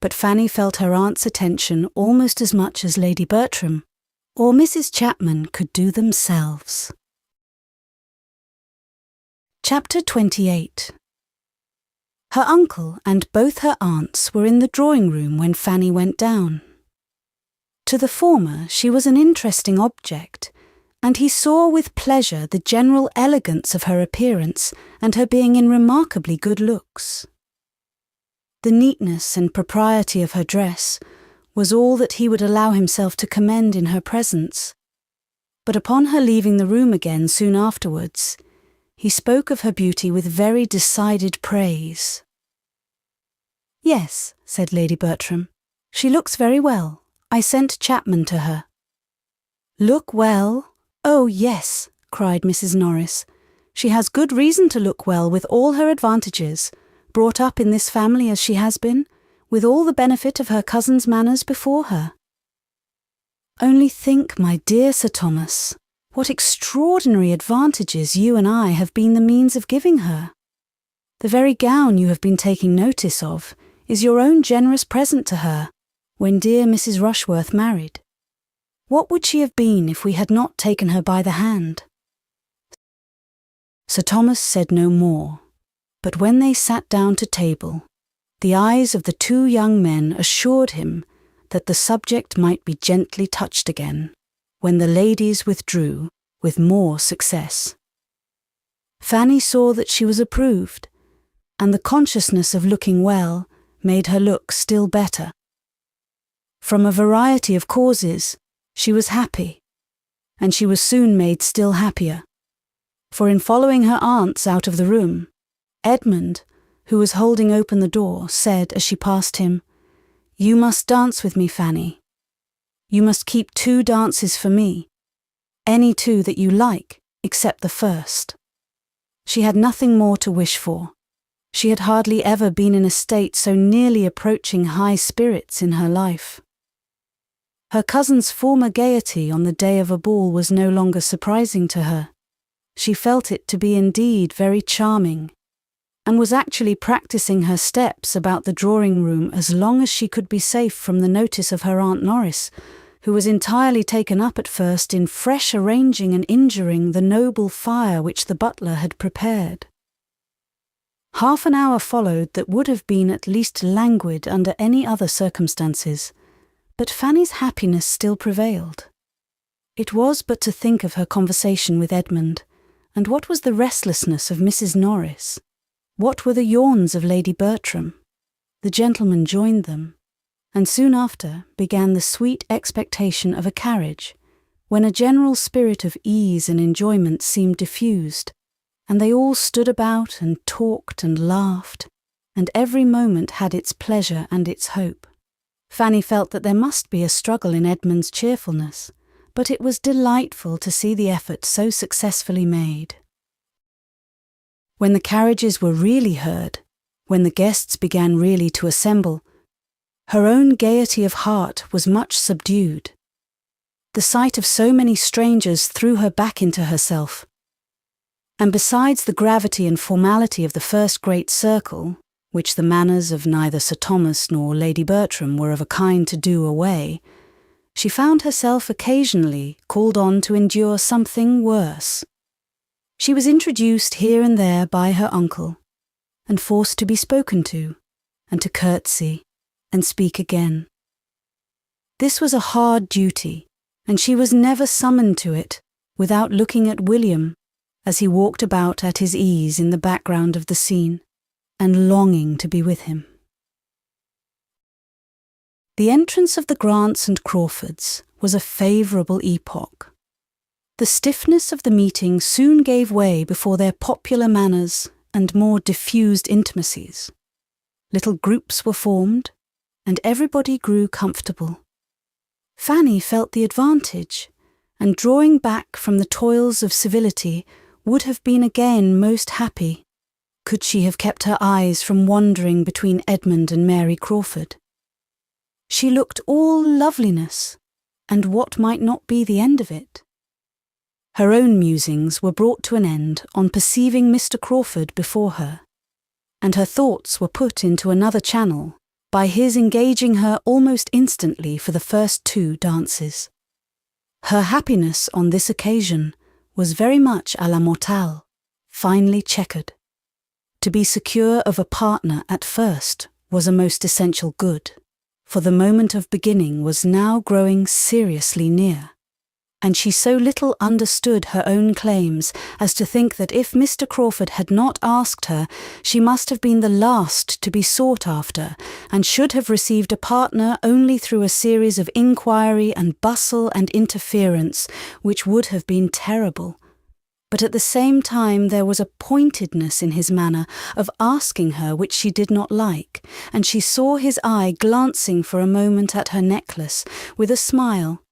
But Fanny felt her aunt's attention almost as much as Lady Bertram, or Mrs. Chapman could do themselves. Chapter 28. Her uncle and both her aunts were in the drawing-room when Fanny went down. To the former she was an interesting object, and he saw with pleasure the general elegance of her appearance and her being in remarkably good looks. The neatness and propriety of her dress was all that he would allow himself to commend in her presence, but upon her leaving the room again soon afterwards, he spoke of her beauty with very decided praise. "Yes," said Lady Bertram, "she looks very well. I sent Chapman to her." "Look well? Oh, yes," cried Mrs. Norris. "She has good reason to look well with all her advantages, brought up in this family as she has been, with all the benefit of her cousin's manners before her. Only think, my dear Sir Thomas, what extraordinary advantages you and I have been the means of giving her. The very gown you have been taking notice of is your own generous present to her, when dear Mrs. Rushworth married. What would she have been if we had not taken her by the hand?" Sir Thomas said no more, but when they sat down to table, The eyes of the two young men assured him that the subject might be gently touched again, when the ladies withdrew with more success. Fanny saw that she was approved, and the consciousness of looking well made her look still better. From a variety of causes, she was happy, and she was soon made still happier. For in following her aunts out of the room, Edmund, who was holding open the door, said as she passed him, "You must dance with me, Fanny. You must keep 2 dances for me, any 2 that you like, except the first." She had nothing more to wish for. She had hardly ever been in a state so nearly approaching high spirits in her life. Her cousin's former gaiety on the day of a ball was no longer surprising to her. She felt it to be indeed very charming, and was actually practicing her steps about the drawing-room as long as she could be safe from the notice of her Aunt Norris, who was entirely taken up at first in fresh arranging and injuring the noble fire which the butler had prepared. Half an hour followed that would have been at least languid under any other circumstances, but Fanny's happiness still prevailed. It was but to think of her conversation with Edmund, and what was the restlessness of Mrs. Norris? What were the yawns of Lady Bertram? The gentleman joined them, and soon after began the sweet expectation of a carriage, when a general spirit of ease and enjoyment seemed diffused, and they all stood about and talked and laughed, and every moment had its pleasure and its hope. Fanny felt that there must be a struggle in Edmund's cheerfulness, but it was delightful to see the effort so successfully made. When the carriages were really heard, when the guests began really to assemble, her own gaiety of heart was much subdued. The sight of so many strangers threw her back into herself, and besides the gravity and formality of the first great circle, which the manners of neither Sir Thomas nor Lady Bertram were of a kind to do away, she found herself occasionally called on to endure something worse. She was introduced here and there by her uncle, and forced to be spoken to, and to curtsy, and speak again. This was a hard duty, and she was never summoned to it without looking at William as he walked about at his ease in the background of the scene, and longing to be with him. The entrance of the Grants and Crawfords was a favourable epoch. The stiffness of the meeting soon gave way before their popular manners and more diffused intimacies. Little groups were formed, and everybody grew comfortable. Fanny felt the advantage, and drawing back from the toils of civility, would have been again most happy, could she have kept her eyes from wandering between Edmund and Mary Crawford. She looked all loveliness, and what might not be the end of it? Her own musings were brought to an end on perceiving Mr. Crawford before her, and her thoughts were put into another channel by his engaging her almost instantly for the first 2 dances. Her happiness on this occasion was very much à la mortale, finely checkered. To be secure of a partner at first was a most essential good, for the moment of beginning was now growing seriously near, and she so little understood her own claims as to think that if Mr. Crawford had not asked her, she must have been the last to be sought after, and should have received a partner only through a series of inquiry and bustle and interference, which would have been terrible. But at the same time there was a pointedness in his manner of asking her which she did not like, and she saw his eye glancing for a moment at her necklace, with a smile.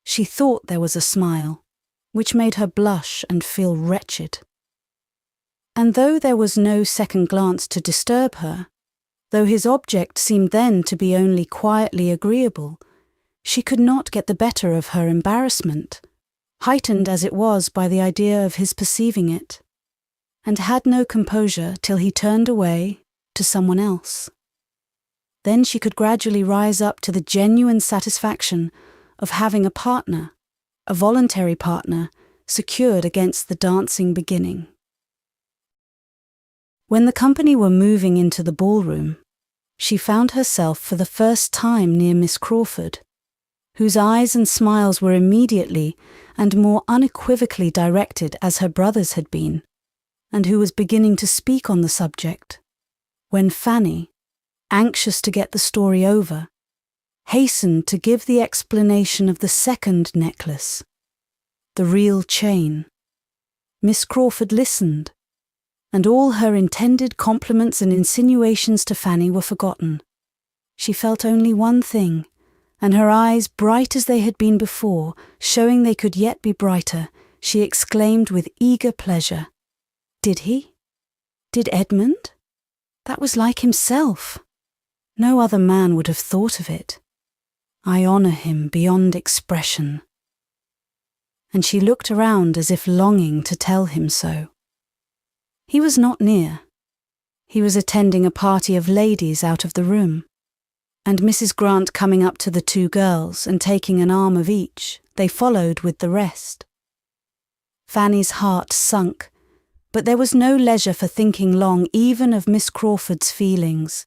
She thought there was a smile, which made her blush and feel wretched. And though there was no second glance to disturb her, though his object seemed then to be only quietly agreeable, she could not get the better of her embarrassment, heightened as it was by the idea of his perceiving it, and had no composure till he turned away to someone else. Then she could gradually rise up to the genuine satisfaction of having a partner, a voluntary partner, secured against the dancing beginning. When the company were moving into the ballroom, she found herself for the first time near Miss Crawford, whose eyes and smiles were immediately and more unequivocally directed as her brother's had been, and who was beginning to speak on the subject, when Fanny, anxious to get the story over, hastened to give the explanation of the second necklace, the real chain. Miss Crawford listened, and all her intended compliments and insinuations to Fanny were forgotten. She felt only one thing, and her eyes, bright as they had been before, showing they could yet be brighter, she exclaimed with eager pleasure, "Did he? Did Edmund? That was like himself. No other man would have thought of it. I honour him beyond expression." And she looked around as if longing to tell him so. He was not near. He was attending a party of ladies out of the room, and Mrs. Grant coming up to the two girls and taking an arm of each, they followed with the rest. Fanny's heart sunk, but there was no leisure for thinking long even of Miss Crawford's feelings.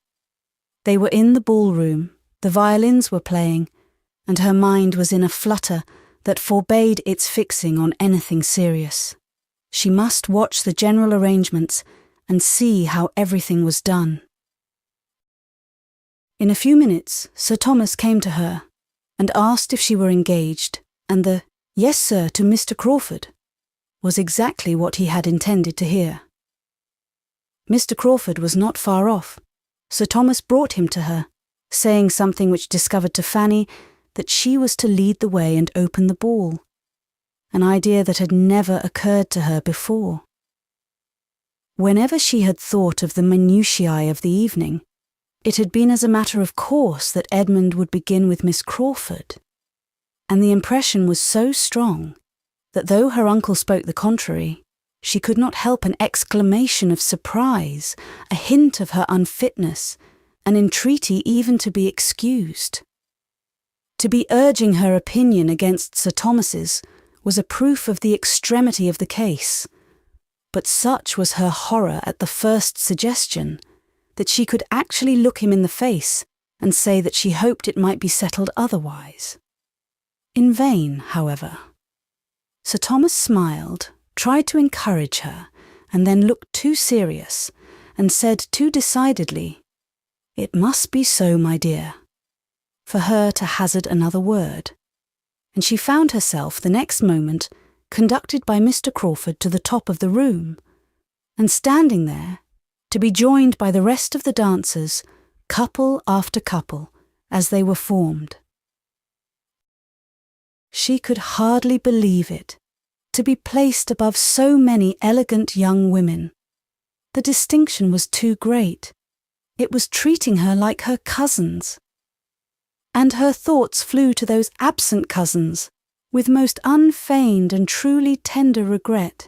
They were in the ballroom, the violins were playing, and her mind was in a flutter that forbade its fixing on anything serious. She must watch the general arrangements and see how everything was done. In a few minutes, Sir Thomas came to her and asked if she were engaged, and the "Yes, sir," to Mr. Crawford was exactly what he had intended to hear. Mr. Crawford was not far off. Sir Thomas brought him to her, saying something which discovered to Fanny that she was to lead the way and open the ball, an idea that had never occurred to her before. Whenever she had thought of the minutiae of the evening, it had been as a matter of course that Edmund would begin with Miss Crawford, and the impression was so strong that though her uncle spoke the contrary, she could not help an exclamation of surprise, a hint of her unfitness, an entreaty even to be excused. To be urging her opinion against Sir Thomas's was a proof of the extremity of the case, but such was her horror at the first suggestion that she could actually look him in the face and say that she hoped it might be settled otherwise. In vain, however. Sir Thomas smiled, tried to encourage her, and then looked too serious, and said too decidedly, "It must be so, my dear," for her to hazard another word, and she found herself the next moment conducted by Mr. Crawford to the top of the room, and standing there, to be joined by the rest of the dancers, couple after couple, as they were formed. She could hardly believe it, to be placed above so many elegant young women. The distinction was too great. It was treating her like her cousins. And her thoughts flew to those absent cousins, with most unfeigned and truly tender regret,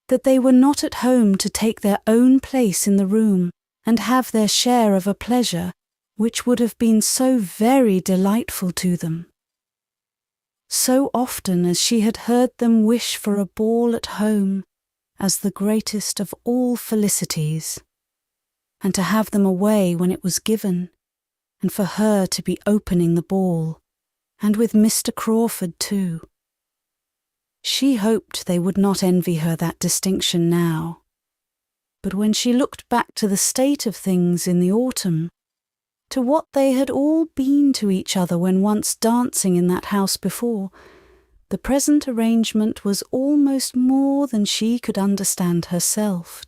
that they were not at home to take their own place in the room and have their share of a pleasure which would have been so very delightful to them. So often as she had heard them wish for a ball at home as the greatest of all felicities, and to have them away when it was given, and for her to be opening the ball, and with Mr. Crawford too. She hoped they would not envy her that distinction now, but when she looked back to the state of things in the autumn, to what they had all been to each other when once dancing in that house before, the present arrangement was almost more than she could understand herself.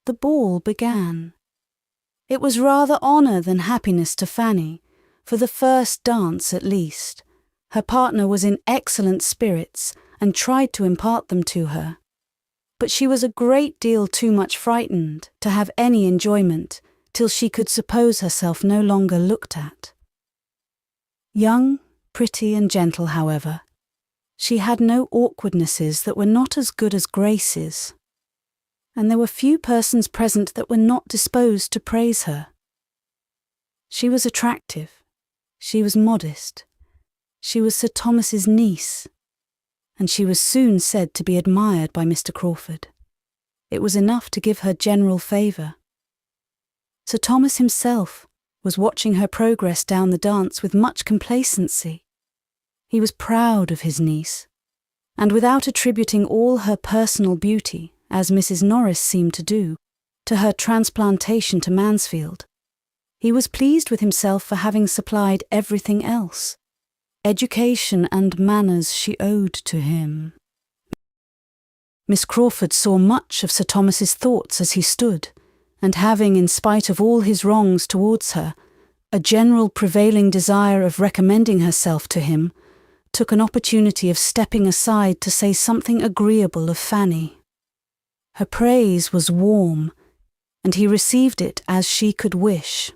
The ball began. It was rather honour than happiness to Fanny, for the first dance at least. Her partner was in excellent spirits and tried to impart them to her, but she was a great deal too much frightened to have any enjoyment till she could suppose herself no longer looked at. Young, pretty and gentle, however, she had no awkwardnesses that were not as good as graces, and there were few persons present that were not disposed to praise her. She was attractive, she was modest, she was Sir Thomas's niece, and she was soon said to be admired by Mr. Crawford. It was enough to give her general favour. Sir Thomas himself was watching her progress down the dance with much complacency. He was proud of his niece, and without attributing all her personal beauty, as Mrs. Norris seemed to do, to her transplantation to Mansfield, he was pleased with himself for having supplied everything else. Education and manners she owed to him. Miss Crawford saw much of Sir Thomas's thoughts as he stood, and having, in spite of all his wrongs towards her, a general prevailing desire of recommending herself to him, took an opportunity of stepping aside to say something agreeable of Fanny. Her praise was warm, and he received it as she could wish,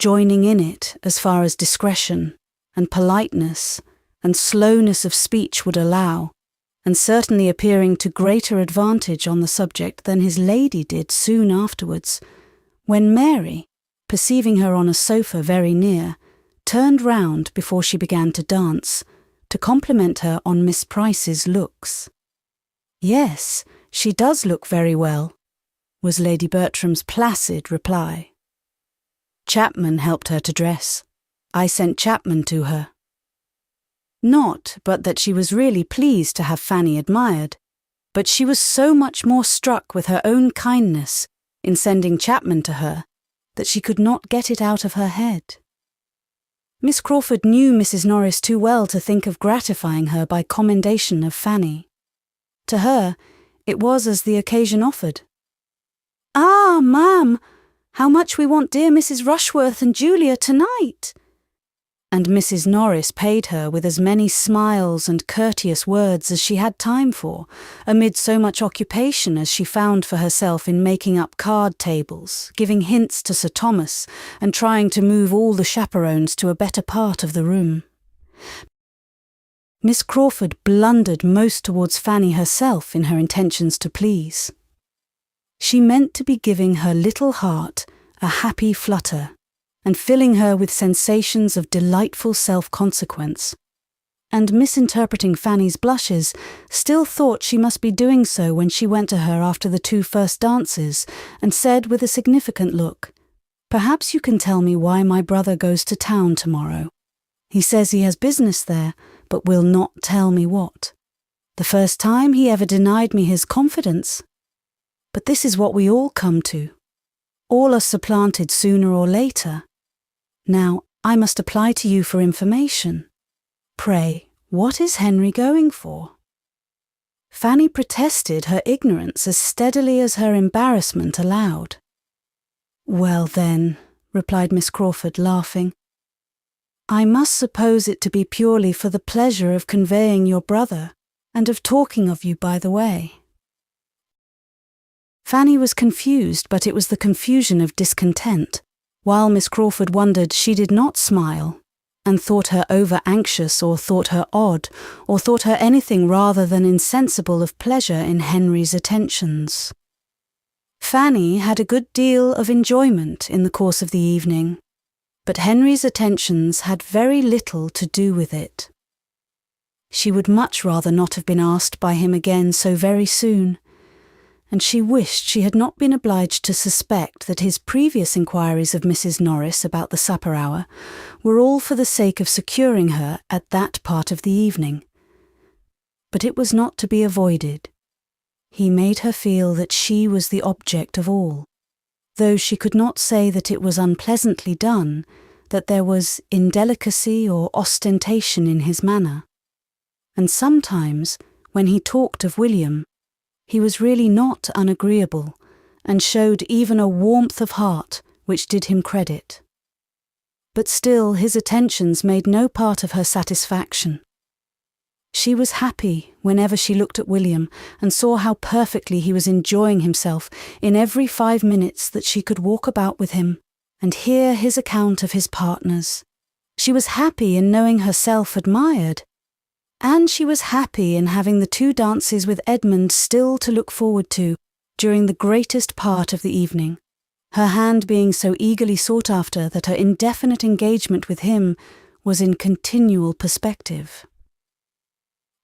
joining in it as far as discretion and politeness and slowness of speech would allow, and certainly appearing to greater advantage on the subject than his lady did soon afterwards, when Mary, perceiving her on a sofa very near, turned round before she began to dance, to compliment her on Miss Price's looks. "Yes, she does look very well," was Lady Bertram's placid reply. "Chapman helped her to dress. I sent Chapman to her." Not but that she was really pleased to have Fanny admired, but she was so much more struck with her own kindness in sending Chapman to her that she could not get it out of her head. Miss Crawford knew Mrs. Norris too well to think of gratifying her by commendation of Fanny. To her, it was as the occasion offered. "Ah, ma'am, how much we want dear Mrs. Rushworth and Julia tonight!" And Mrs. Norris paid her with as many smiles and courteous words as she had time for, amid so much occupation as she found for herself in making up card tables, giving hints to Sir Thomas, and trying to move all the chaperones to a better part of the room. Miss Crawford blundered most towards Fanny herself in her intentions to please. She meant to be giving her little heart a happy flutter, and filling her with sensations of delightful self-consequence, and misinterpreting Fanny's blushes, still thought she must be doing so when she went to her after the 2 first dances, and said with a significant look, "Perhaps you can tell me why my brother goes to town tomorrow. He says he has business there, but will not tell me what. The first time he ever denied me his confidence. But this is what we all come to. All are supplanted sooner or later. Now, I must apply to you for information. Pray, what is Henry going for?" Fanny protested her ignorance as steadily as her embarrassment allowed. "Well then," replied Miss Crawford, laughing, "I must suppose it to be purely for the pleasure of conveying your brother, and of talking of you by the way." Fanny was confused, but it was the confusion of discontent. While Miss Crawford wondered, she did not smile, and thought her over-anxious, or thought her odd, or thought her anything rather than insensible of pleasure in Henry's attentions. Fanny had a good deal of enjoyment in the course of the evening, but Henry's attentions had very little to do with it. She would much rather not have been asked by him again so very soon, and she wished she had not been obliged to suspect that his previous inquiries of Mrs. Norris about the supper hour were all for the sake of securing her at that part of the evening. But it was not to be avoided. He made her feel that she was the object of all, though she could not say that it was unpleasantly done, that there was indelicacy or ostentation in his manner. And sometimes, when he talked of William, he was really not unagreeable, and showed even a warmth of heart which did him credit. But still his attentions made no part of her satisfaction. She was happy whenever she looked at William and saw how perfectly he was enjoying himself in every 5 minutes that she could walk about with him and hear his account of his partners. She was happy in knowing herself admired, and she was happy in having the 2 dances with Edmund still to look forward to during the greatest part of the evening, her hand being so eagerly sought after that her indefinite engagement with him was in continual perspective.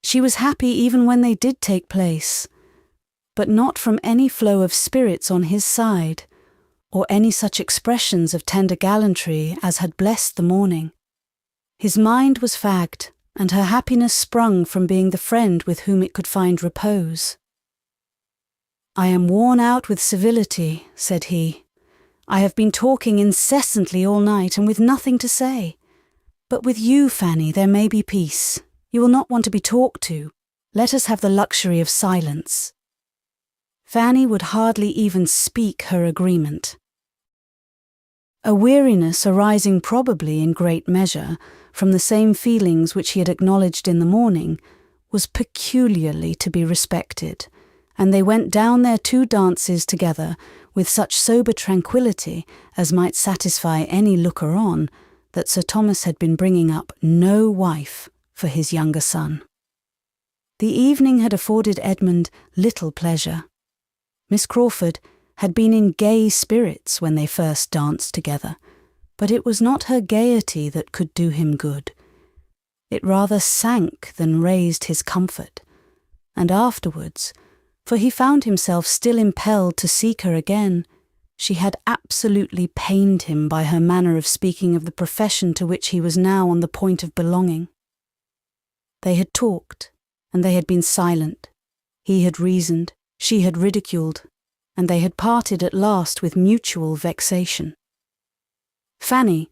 She was happy even when they did take place, but not from any flow of spirits on his side, or any such expressions of tender gallantry as had blessed the morning. His mind was fagged, and her happiness sprung from being the friend with whom it could find repose. "I am worn out with civility," said he. "I have been talking incessantly all night and with nothing to say. But with you, Fanny, there may be peace. You will not want to be talked to. Let us have the luxury of silence." Fanny would hardly even speak her agreement. A weariness arising probably in great measure from the same feelings which he had acknowledged in the morning was peculiarly to be respected, and they went down their 2 dances together with such sober tranquillity as might satisfy any looker-on that Sir Thomas had been bringing up no wife for his younger son. The evening had afforded Edmund little pleasure. Miss Crawford had been in gay spirits when they first danced together, but it was not her gaiety that could do him good. It rather sank than raised his comfort, and afterwards, for he found himself still impelled to seek her again, she had absolutely pained him by her manner of speaking of the profession to which he was now on the point of belonging. They had talked, and they had been silent. He had reasoned, she had ridiculed, and they had parted at last with mutual vexation. Fanny,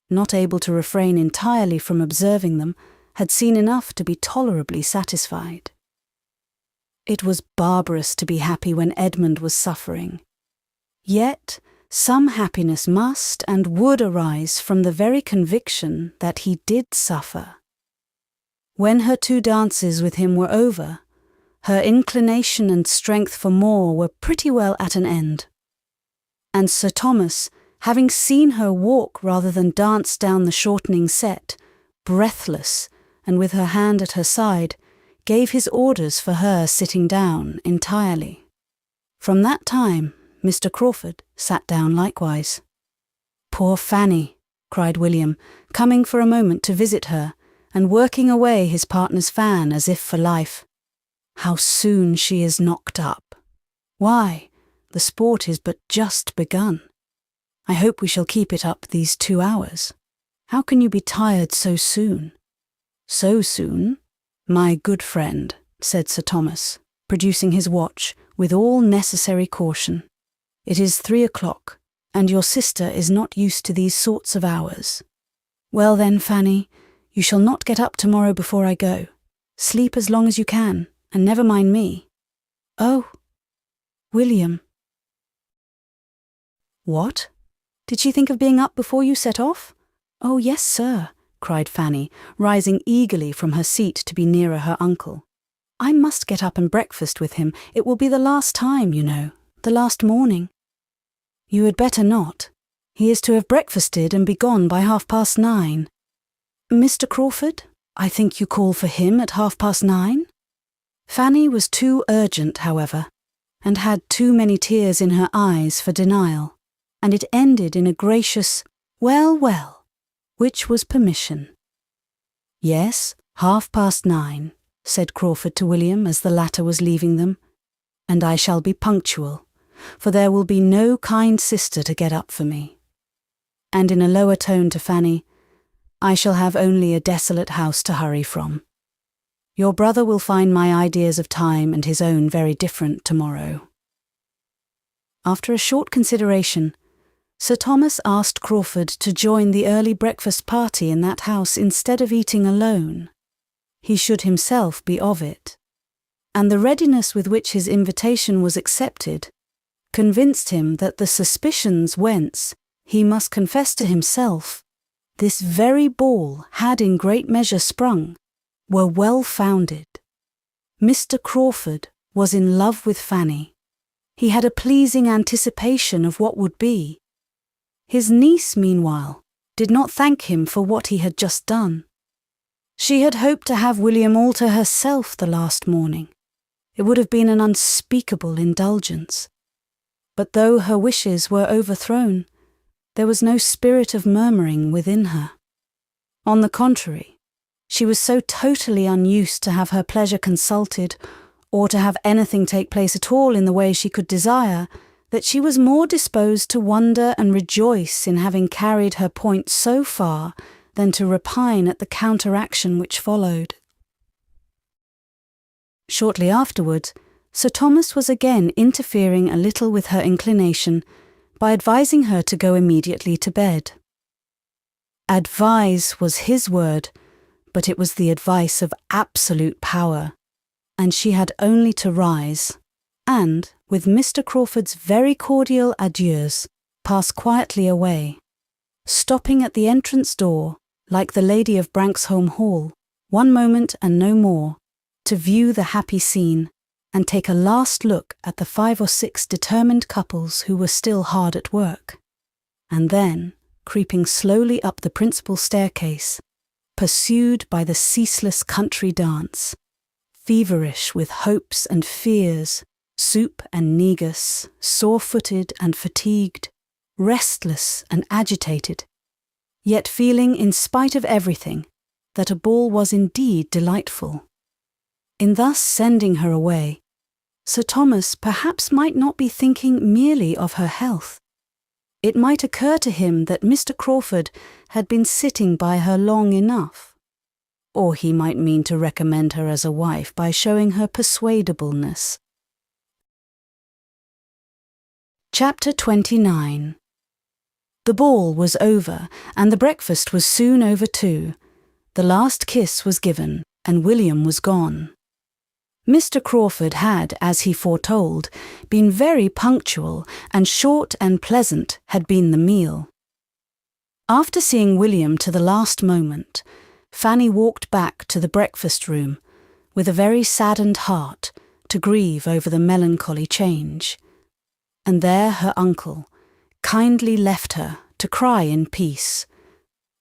not able to refrain entirely from observing them, had seen enough to be tolerably satisfied. It was barbarous to be happy when Edmund was suffering. Yet some happiness must and would arise from the very conviction that he did suffer. When her 2 dances with him were over, her inclination and strength for more were pretty well at an end. And Sir Thomas, having seen her walk rather than dance down the shortening set, breathless and with her hand at her side, gave his orders for her sitting down entirely. From that time, Mr. Crawford sat down likewise. "Poor Fanny," cried William, coming for a moment to visit her, and working away his partner's fan as if for life. "How soon she is knocked up! Why, the sport is but just begun. I hope we shall keep it up these 2 hours. How can you be tired so soon?" "So soon, my good friend," said Sir Thomas, producing his watch with all necessary caution. "It is 3 o'clock, and your sister is not used to these sorts of hours. Well then, Fanny, you shall not get up tomorrow before I go. Sleep as long as you can, and never mind me." "Oh, William." "What? Did she think of being up before you set off?" "Oh, yes, sir," cried Fanny, rising eagerly from her seat to be nearer her uncle. "I must get up and breakfast with him. It will be the last time, you know, the last morning." "You had better not. He is to have breakfasted and be gone by 9:30. "Mr. Crawford, I think you call for him at 9:30? Fanny was too urgent, however, and had too many tears in her eyes for denial, and it ended in a gracious "well, well," which was permission. "Yes, 9:30, said Crawford to William as the latter was leaving them, "and I shall be punctual, for there will be no kind sister to get up for me." And in a lower tone to Fanny, "I shall have only a desolate house to hurry from. Your brother will find my ideas of time and his own very different tomorrow." After a short consideration, Sir Thomas asked Crawford to join the early breakfast party in that house instead of eating alone. He should himself be of it, and the readiness with which his invitation was accepted convinced him that the suspicions whence, he must confess to himself, this very ball had in great measure sprung, were well founded. Mr. Crawford was in love with Fanny. He had a pleasing anticipation of what would be. His niece, meanwhile, did not thank him for what he had just done. She had hoped to have William all to herself the last morning. It would have been an unspeakable indulgence. But though her wishes were overthrown, there was no spirit of murmuring within her. On the contrary, she was so totally unused to have her pleasure consulted, or to have anything take place at all in the way she could desire, that she was more disposed to wonder and rejoice in having carried her point so far than to repine at the counteraction which followed. Shortly afterwards, Sir Thomas was again interfering a little with her inclination by advising her to go immediately to bed. Advise was his word, but it was the advice of absolute power, and she had only to rise, and, with Mr. Crawford's very cordial adieus, pass quietly away, stopping at the entrance door, like the lady of Branxholme Hall, one moment and no more, to view the happy scene, and take a last look at the 5 or 6 determined couples who were still hard at work, and then, creeping slowly up the principal staircase, pursued by the ceaseless country dance, feverish with hopes and fears, soup and negus, sore-footed and fatigued, restless and agitated, yet feeling, in spite of everything, that a ball was indeed delightful. In thus sending her away, Sir Thomas perhaps might not be thinking merely of her health. It might occur to him that Mr. Crawford had been sitting by her long enough, or he might mean to recommend her as a wife by showing her persuadableness. Chapter 29. The ball was over, and the breakfast was soon over too. The last kiss was given, and William was gone. Mr. Crawford had, as he foretold, been very punctual, and short and pleasant had been the meal. After seeing William to the last moment, Fanny walked back to the breakfast-room, with a very saddened heart, to grieve over the melancholy change. And there her uncle kindly left her to cry in peace,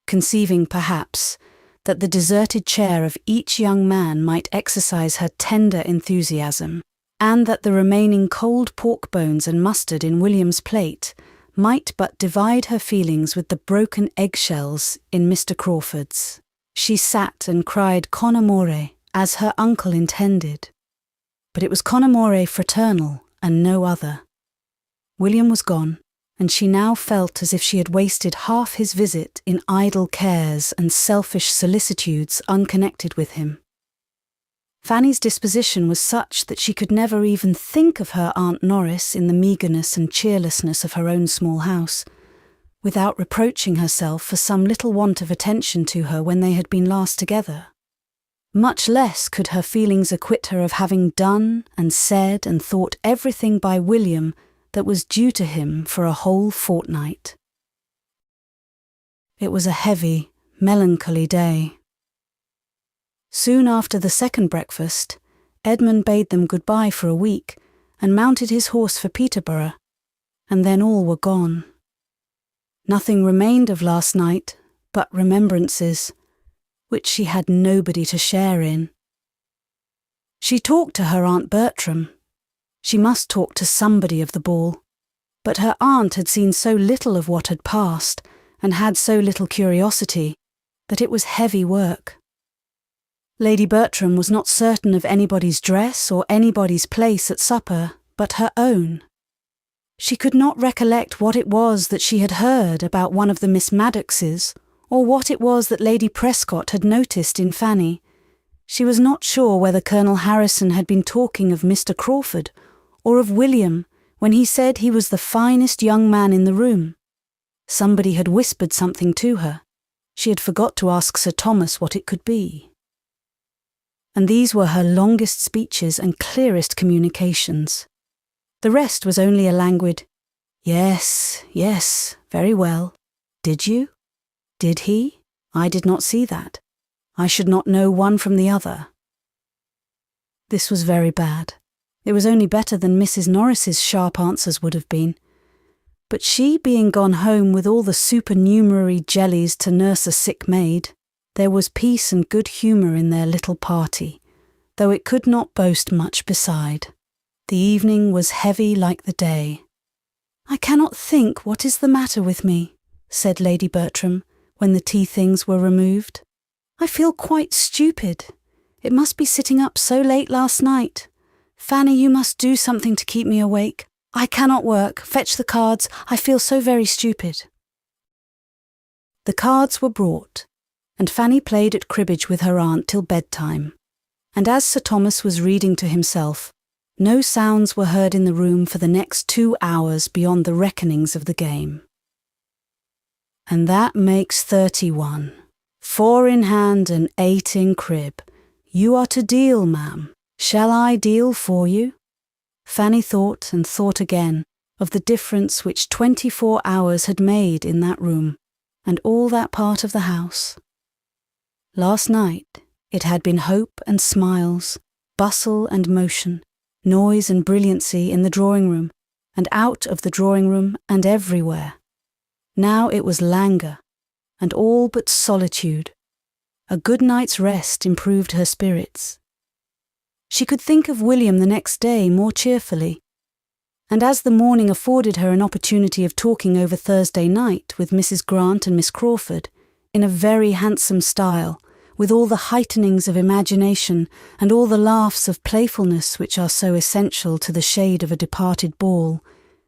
conceiving perhaps that the deserted chair of each young man might exercise her tender enthusiasm, and that the remaining cold pork bones and mustard in William's plate might but divide her feelings with the broken eggshells in Mr. Crawford's. She sat and cried con amore, as her uncle intended. But it was con amore fraternal, and no other. William was gone, and she now felt as if she had wasted half his visit in idle cares and selfish solicitudes unconnected with him. Fanny's disposition was such that she could never even think of her Aunt Norris in the meagreness and cheerlessness of her own small house, without reproaching herself for some little want of attention to her when they had been last together. Much less could her feelings acquit her of having done and said and thought everything by William that was due to him for a whole fortnight. It was a heavy, melancholy day. Soon after the second breakfast, Edmund bade them good-bye for a week and mounted his horse for Peterborough, and then all were gone. Nothing remained of last night but remembrances, which she had nobody to share in. She talked to her Aunt Bertram. She must talk to somebody of the ball, but her aunt had seen so little of what had passed, and had so little curiosity, that it was heavy work. Lady Bertram was not certain of anybody's dress or anybody's place at supper but her own. She could not recollect what it was that she had heard about one of the Miss Maddoxes, or what it was that Lady Prescott had noticed in Fanny. She was not sure whether Colonel Harrison had been talking of Mr. Crawford, or of William, when he said he was the finest young man in the room. Somebody had whispered something to her. She had forgot to ask Sir Thomas what it could be. And these were her longest speeches and clearest communications. The rest was only a languid, "Yes, yes, very well. Did you? Did he? I did not see that. I should not know one from the other." This was very bad. It was only better than Mrs. Norris's sharp answers would have been. But she being gone home with all the supernumerary jellies to nurse a sick maid, there was peace and good humour in their little party, though it could not boast much beside. The evening was heavy like the day. "I cannot think what is the matter with me," said Lady Bertram, when the tea things were removed. "I feel quite stupid. It must be sitting up so late last night. Fanny, you must do something to keep me awake. I cannot work. Fetch the cards. I feel so very stupid." The cards were brought, and Fanny played at cribbage with her aunt till bedtime, and as Sir Thomas was reading to himself, no sounds were heard in the room for the next 2 hours beyond the reckonings of the game. "And that makes 31. 4 in hand and 8 in crib. You are to deal, ma'am. Shall I deal for you?" Fanny thought and thought again of the difference which 24 hours had made in that room, and all that part of the house. Last night it had been hope and smiles, bustle and motion, noise and brilliancy in the drawing-room, and out of the drawing-room and everywhere. Now it was languor, and all but solitude. A good night's rest improved her spirits. She could think of William the next day more cheerfully, and as the morning afforded her an opportunity of talking over Thursday night with Mrs. Grant and Miss Crawford, in a very handsome style, with all the heightenings of imagination and all the laughs of playfulness which are so essential to the shade of a departed ball,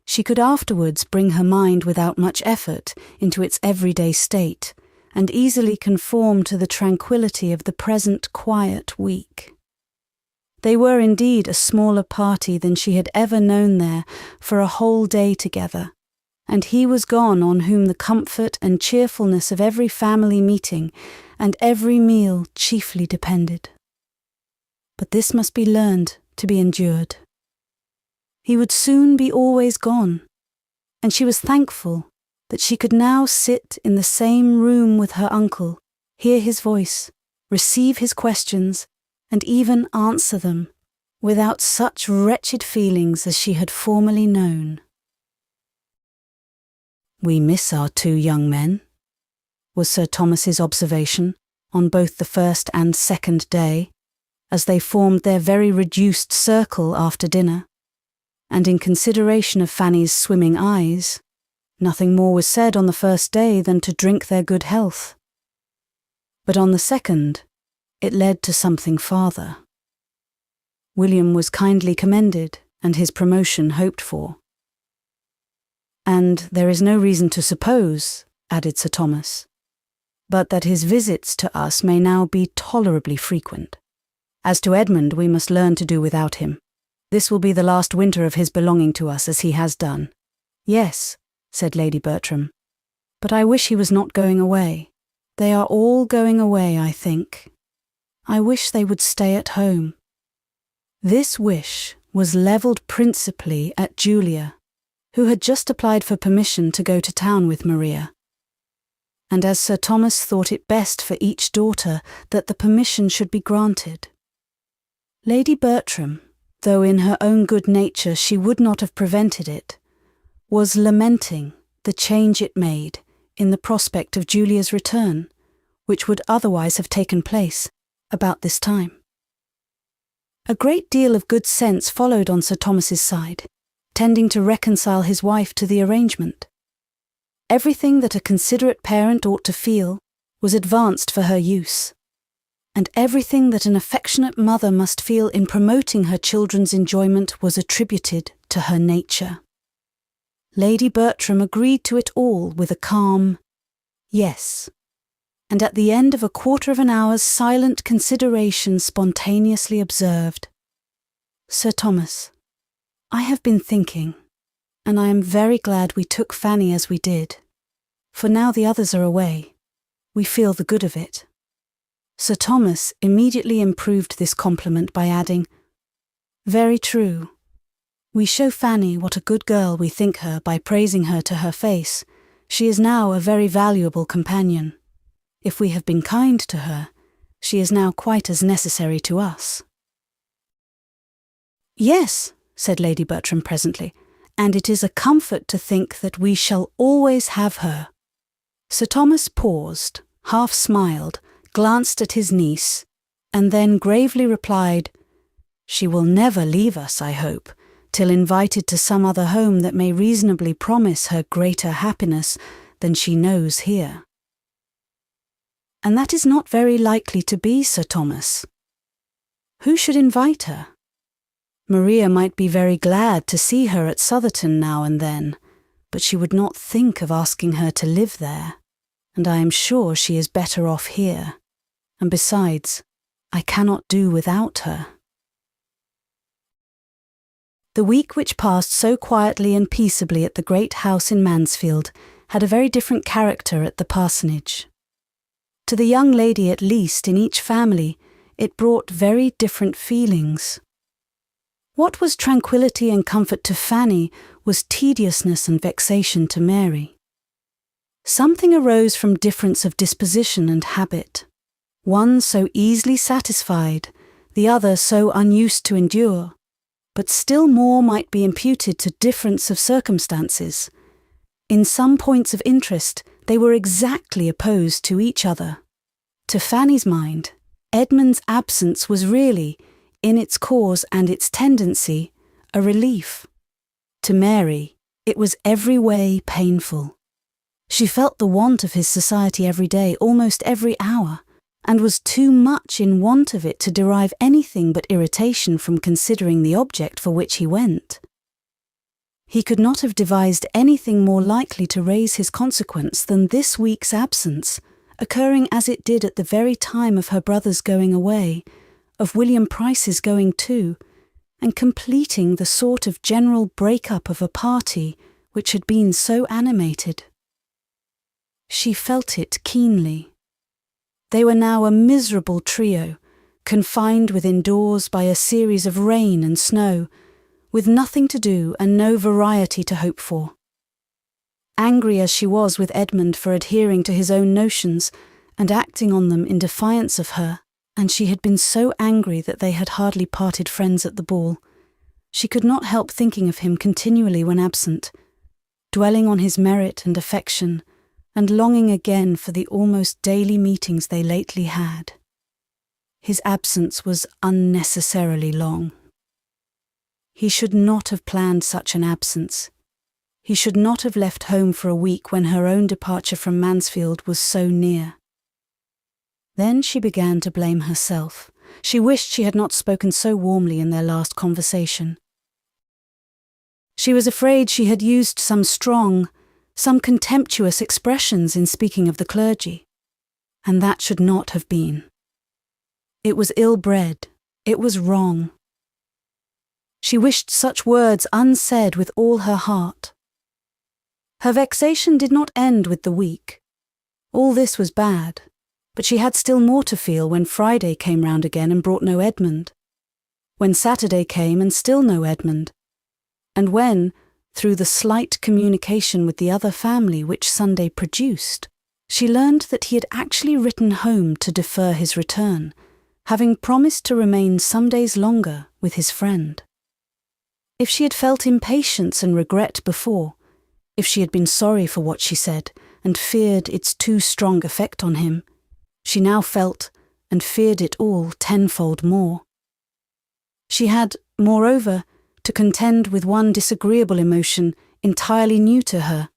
she could afterwards bring her mind without much effort into its everyday state, and easily conform to the tranquillity of the present quiet week. They were indeed a smaller party than she had ever known there for a whole day together, and he was gone on whom the comfort and cheerfulness of every family meeting and every meal chiefly depended. But this must be learned to be endured. He would soon be always gone, and she was thankful that she could now sit in the same room with her uncle, hear his voice, receive his questions, and even answer them, without such wretched feelings as she had formerly known. "We miss our 2 young men," was Sir Thomas's observation on both the first and second day, as they formed their very reduced circle after dinner, and in consideration of Fanny's swimming eyes, nothing more was said on the first day than to drink their good health. But on the second, it led to something farther. William was kindly commended, and his promotion hoped for. "And there is no reason to suppose," added Sir Thomas, "but that his visits to us may now be tolerably frequent. As to Edmund, we must learn to do without him. This will be the last winter of his belonging to us, as he has done." "Yes," said Lady Bertram, "but I wish he was not going away. They are all going away, I think. I wish they would stay at home." This wish was levelled principally at Julia, who had just applied for permission to go to town with Maria. And as Sir Thomas thought it best for each daughter that the permission should be granted. Lady Bertram, though in her own good nature she would not have prevented it, was lamenting the change it made in the prospect of Julia's return, which would otherwise have taken place about this time. A great deal of good sense followed on Sir Thomas's side, tending to reconcile his wife to the arrangement. Everything that a considerate parent ought to feel was advanced for her use, and everything that an affectionate mother must feel in promoting her children's enjoyment was attributed to her nature. Lady Bertram agreed to it all with a calm "yes," and at the end of a quarter of an hour's silent consideration spontaneously observed, "Sir Thomas, I have been thinking, and I am very glad we took Fanny as we did, for now the others are away, we feel the good of it." Sir Thomas immediately improved this compliment by adding, "Very true. We show Fanny what a good girl we think her by praising her to her face. She is now a very valuable companion. If we have been kind to her, she is now quite as necessary to us." "Yes," said Lady Bertram presently, "and it is a comfort to think that we shall always have her." Sir Thomas paused, half smiled, glanced at his niece, and then gravely replied, "She will never leave us, I hope, till invited to some other home that may reasonably promise her greater happiness than she knows here." "And that is not very likely to be, Sir Thomas." "Who should invite her?" Maria might be very glad to see her at Southerton now and then, but she would not think of asking her to live there, and I am sure she is better off here. And besides, I cannot do without her. The week which passed so quietly and peaceably at the great house in Mansfield had a very different character at the parsonage. To the young lady, at least, in each family, it brought very different feelings. What was tranquillity and comfort to Fanny was tediousness and vexation to Mary. Something arose from difference of disposition and habit, one so easily satisfied, the other so unused to endure, but still more might be imputed to difference of circumstances. In some points of interest, they were exactly opposed to each other. To Fanny's mind, Edmund's absence was really, in its cause and its tendency, a relief. To Mary, it was every way painful. She felt the want of his society every day, almost every hour, and was too much in want of it to derive anything but irritation from considering the object for which he went. He could not have devised anything more likely to raise his consequence than this week's absence, occurring as it did at the very time of her brother's going away, of William Price's going too, and completing the sort of general break-up of a party which had been so animated. She felt it keenly. They were now a miserable trio, confined within doors by a series of rain and snow, with nothing to do and no variety to hope for. Angry as she was with Edmund for adhering to his own notions and acting on them in defiance of her, and she had been so angry that they had hardly parted friends at the ball, she could not help thinking of him continually when absent, dwelling on his merit and affection, and longing again for the almost daily meetings they lately had. His absence was unnecessarily long. He should not have planned such an absence. He should not have left home for a week when her own departure from Mansfield was so near. Then she began to blame herself. She wished she had not spoken so warmly in their last conversation. She was afraid she had used some strong, some contemptuous expressions in speaking of the clergy, and that should not have been. It was ill-bred, it was wrong. She wished such words unsaid with all her heart. Her vexation did not end with the week. All this was bad, but she had still more to feel when Friday came round again and brought no Edmund, when Saturday came and still no Edmund, and when, through the slight communication with the other family which Sunday produced, she learned that he had actually written home to defer his return, having promised to remain some days longer with his friend. If she had felt impatience and regret before, if she had been sorry for what she said and feared its too strong effect on him, she now felt and feared it all tenfold more. She had, moreover, to contend with one disagreeable emotion entirely new to her: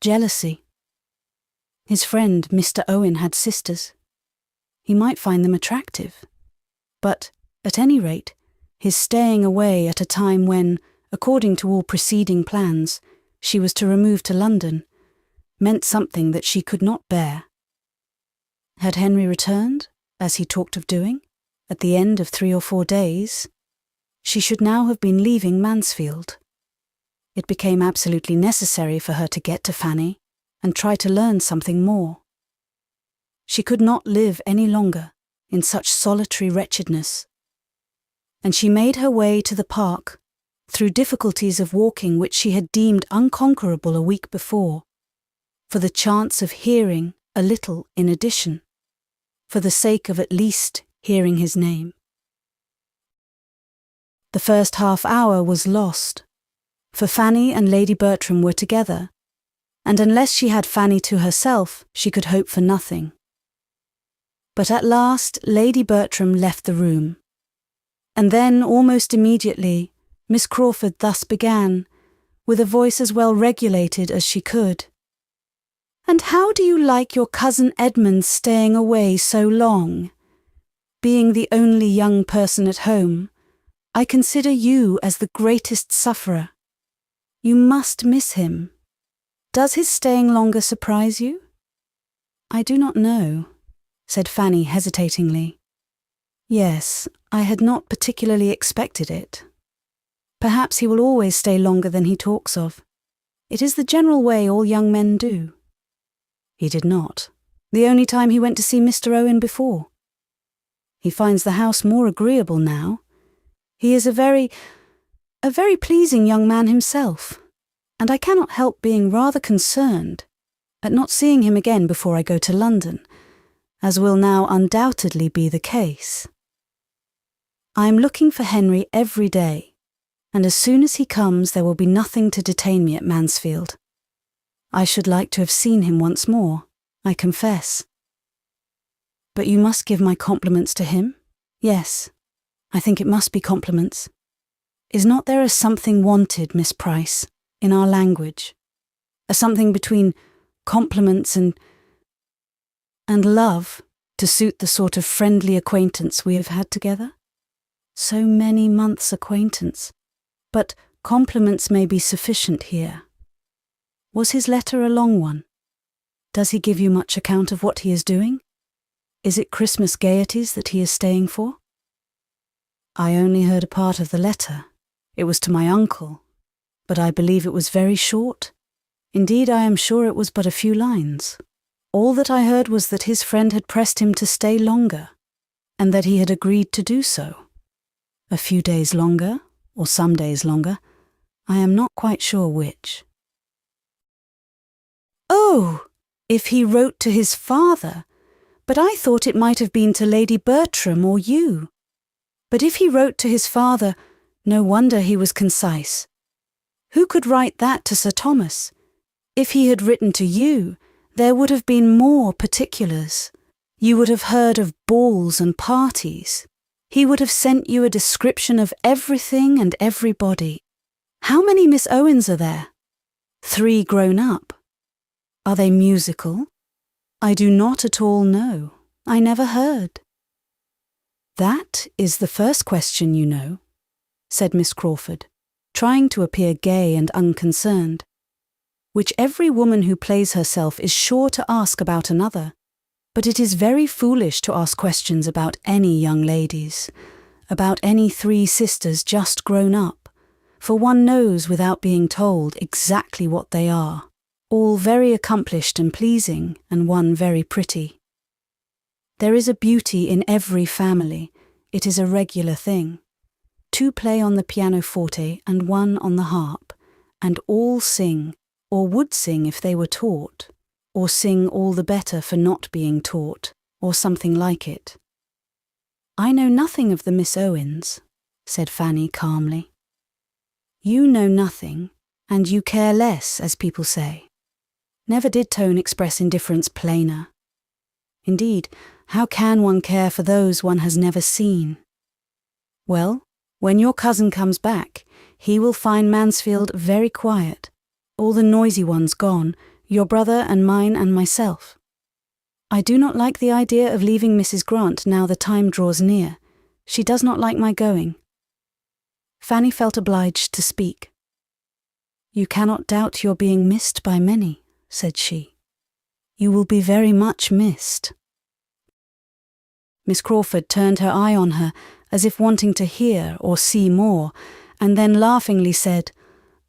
jealousy. His friend Mr. Owen had sisters. He might find them attractive, but, at any rate, his staying away at a time when, according to all preceding plans, she was to remove to London, meant something that she could not bear. Had Henry returned, as he talked of doing, at the end of 3 or 4 days, she should now have been leaving Mansfield. It became absolutely necessary for her to get to Fanny and try to learn something more. She could not live any longer in such solitary wretchedness, and she made her way to the park through difficulties of walking which she had deemed unconquerable a week before, for the chance of hearing a little in addition, for the sake of at least hearing his name. The first half-hour was lost, for Fanny and Lady Bertram were together, and unless she had Fanny to herself, she could hope for nothing. But at last Lady Bertram left the room, and then almost immediately Miss Crawford thus began, with a voice as well regulated as she could. "And how do you like your cousin Edmund staying away so long? Being the only young person at home, I consider you as the greatest sufferer. You must miss him. Does his staying longer surprise you?" "I do not know," said Fanny hesitatingly. "Yes, I had not particularly expected it. Perhaps he will always stay longer than he talks of. It is the general way all young men do." "He did not. The only time he went to see Mr. Owen before. He finds the house more agreeable now. He is a very pleasing young man himself, and I cannot help being rather concerned at not seeing him again before I go to London, as will now undoubtedly be the case. I am looking for Henry every day, and as soon as he comes there will be nothing to detain me at Mansfield. I should like to have seen him once more, I confess." "But you must give my compliments to him?" "Yes, I think it must be compliments. Is not there a something wanted, Miss Price, in our language? A something between compliments and love to suit the sort of friendly acquaintance we have had together? So many months' acquaintance. But compliments may be sufficient here. Was his letter a long one? Does he give you much account of what he is doing? Is it Christmas gaieties that he is staying for?" "I only heard a part of the letter. It was to my uncle, but I believe it was very short. Indeed, I am sure it was but a few lines. All that I heard was that his friend had pressed him to stay longer, and that he had agreed to do so. A few days longer, or some days longer, I am not quite sure which." "Oh, if he wrote to his father! But I thought it might have been to Lady Bertram or you. But if he wrote to his father, no wonder he was concise. Who could write that to Sir Thomas? If he had written to you, there would have been more particulars. You would have heard of balls and parties. He would have sent you a description of everything and everybody. How many Miss Owens are there?" "3 grown up." "Are they musical?" "I do not at all know. I never heard." "That is the first question, you know," said Miss Crawford, trying to appear gay and unconcerned, "which every woman who plays herself is sure to ask about another. But it is very foolish to ask questions about any young ladies, about any 3 sisters just grown up, for one knows without being told exactly what they are, all very accomplished and pleasing, and one very pretty. There is a beauty in every family, it is a regular thing. 2 play on the pianoforte and 1 on the harp, and all sing, or would sing if they were taught, or sing all the better for not being taught, or something like it." "I know nothing of the Miss Owens," said Fanny calmly. "You know nothing, and you care less, as people say." Never did tone express indifference plainer. Indeed, how can one care for those one has never seen? "Well, when your cousin comes back, he will find Mansfield very quiet, all the noisy ones gone, your brother and mine and myself. I do not like the idea of leaving Mrs. Grant now the time draws near. She does not like my going." Fanny felt obliged to speak. "You cannot doubt your being missed by many," said she. "You will be very much missed." Miss Crawford turned her eye on her as if wanting to hear or see more, and then laughingly said,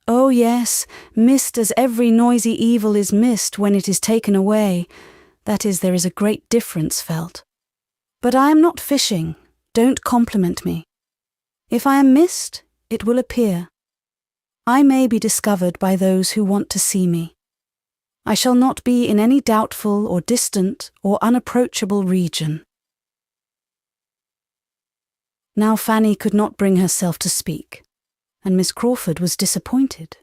"Oh yes, missed as every noisy evil is missed when it is taken away. That is, there is a great difference felt. But I am not fishing. Don't compliment me. If I am missed, it will appear. I may be discovered by those who want to see me. I shall not be in any doubtful or distant or unapproachable region." Now Fanny could not bring herself to speak, and Miss Crawford was disappointed,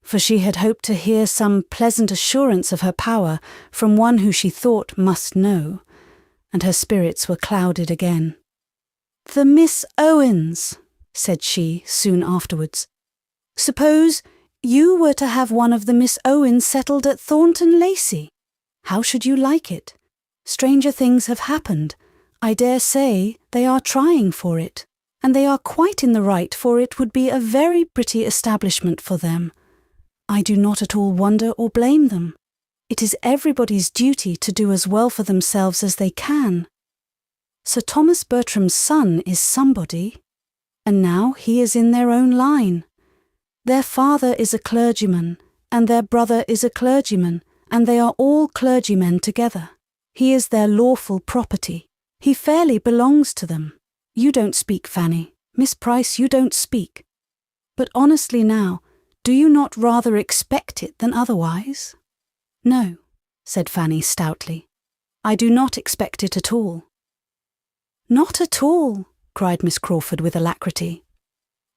for she had hoped to hear some pleasant assurance of her power from one who she thought must know, and her spirits were clouded again. "The Miss Owens," said she soon afterwards. "Suppose you were to have one of the Miss Owens settled at Thornton Lacey. How should you like it? Stranger things have happened. I dare say they are trying for it, and they are quite in the right, for it would be a very pretty establishment for them. I do not at all wonder or blame them. It is everybody's duty to do as well for themselves as they can. Sir Thomas Bertram's son is somebody, and now he is in their own line. Their father is a clergyman, and their brother is a clergyman, and they are all clergymen together. He is their lawful property. He fairly belongs to them. You don't speak, Fanny. Miss Price, you don't speak. But honestly now, do you not rather expect it than otherwise? No, said Fanny stoutly. I do not expect it at all. Not at all, cried Miss Crawford with alacrity.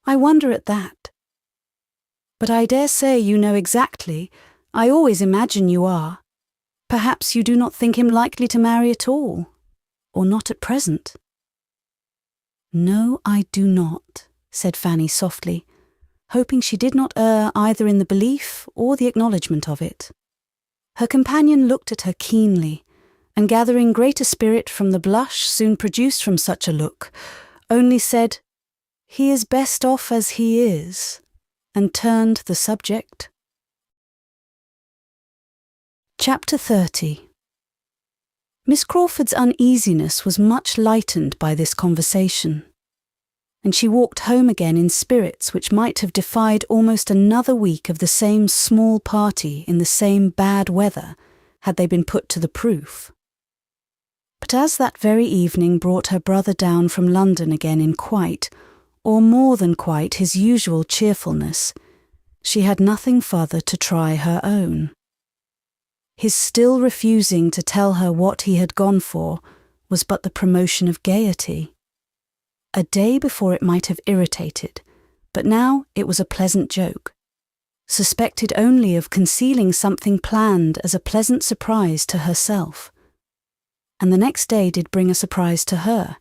I wonder at that. But I dare say you know exactly. I always imagine you are. Perhaps you do not think him likely to marry at all, or not at present. No, I do not, said Fanny softly, hoping she did not err either in the belief or the acknowledgement of it. Her companion looked at her keenly, and gathering greater spirit from the blush soon produced from such a look, only said, "He is best off as he is," and turned the subject. Chapter 30. Miss Crawford's uneasiness was much lightened by this conversation, and she walked home again in spirits which might have defied almost another week of the same small party in the same bad weather had they been put to the proof. But as that very evening brought her brother down from London again in quite, or more than quite, his usual cheerfulness, she had nothing further to try her own. His still refusing to tell her what he had gone for was but the promotion of gaiety. A day before it might have irritated, but now it was a pleasant joke, suspected only of concealing something planned as a pleasant surprise to herself. And the next day did bring a surprise to her.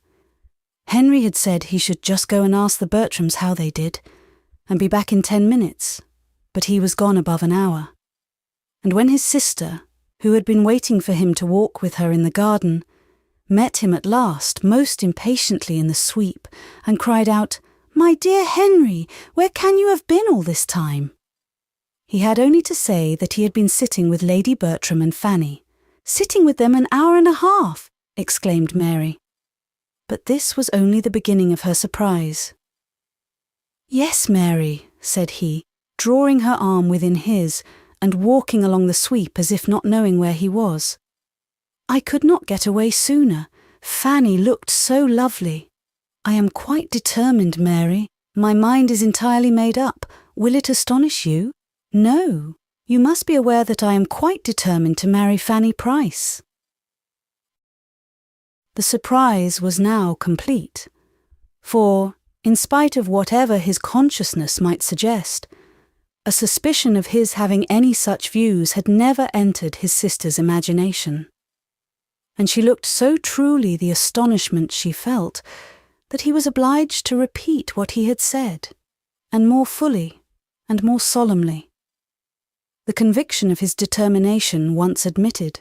Henry had said he should just go and ask the Bertrams how they did, and be back in 10 minutes, but he was gone above an hour. And when his sister, who had been waiting for him to walk with her in the garden, met him at last most impatiently in the sweep, and cried out, "My dear Henry, where can you have been all this time?" He had only to say that he had been sitting with Lady Bertram and Fanny. "Sitting with them an hour and a half!" exclaimed Mary. But this was only the beginning of her surprise. "Yes, Mary," said he, drawing her arm within his, and walking along the sweep as if not knowing where he was. "I could not get away sooner. Fanny looked so lovely. I am quite determined, Mary. My mind is entirely made up. Will it astonish you? No. You must be aware that I am quite determined to marry Fanny Price." The surprise was now complete, for, in spite of whatever his consciousness might suggest, a suspicion of his having any such views had never entered his sister's imagination. And she looked so truly the astonishment she felt that he was obliged to repeat what he had said, and more fully and more solemnly. The conviction of his determination once admitted,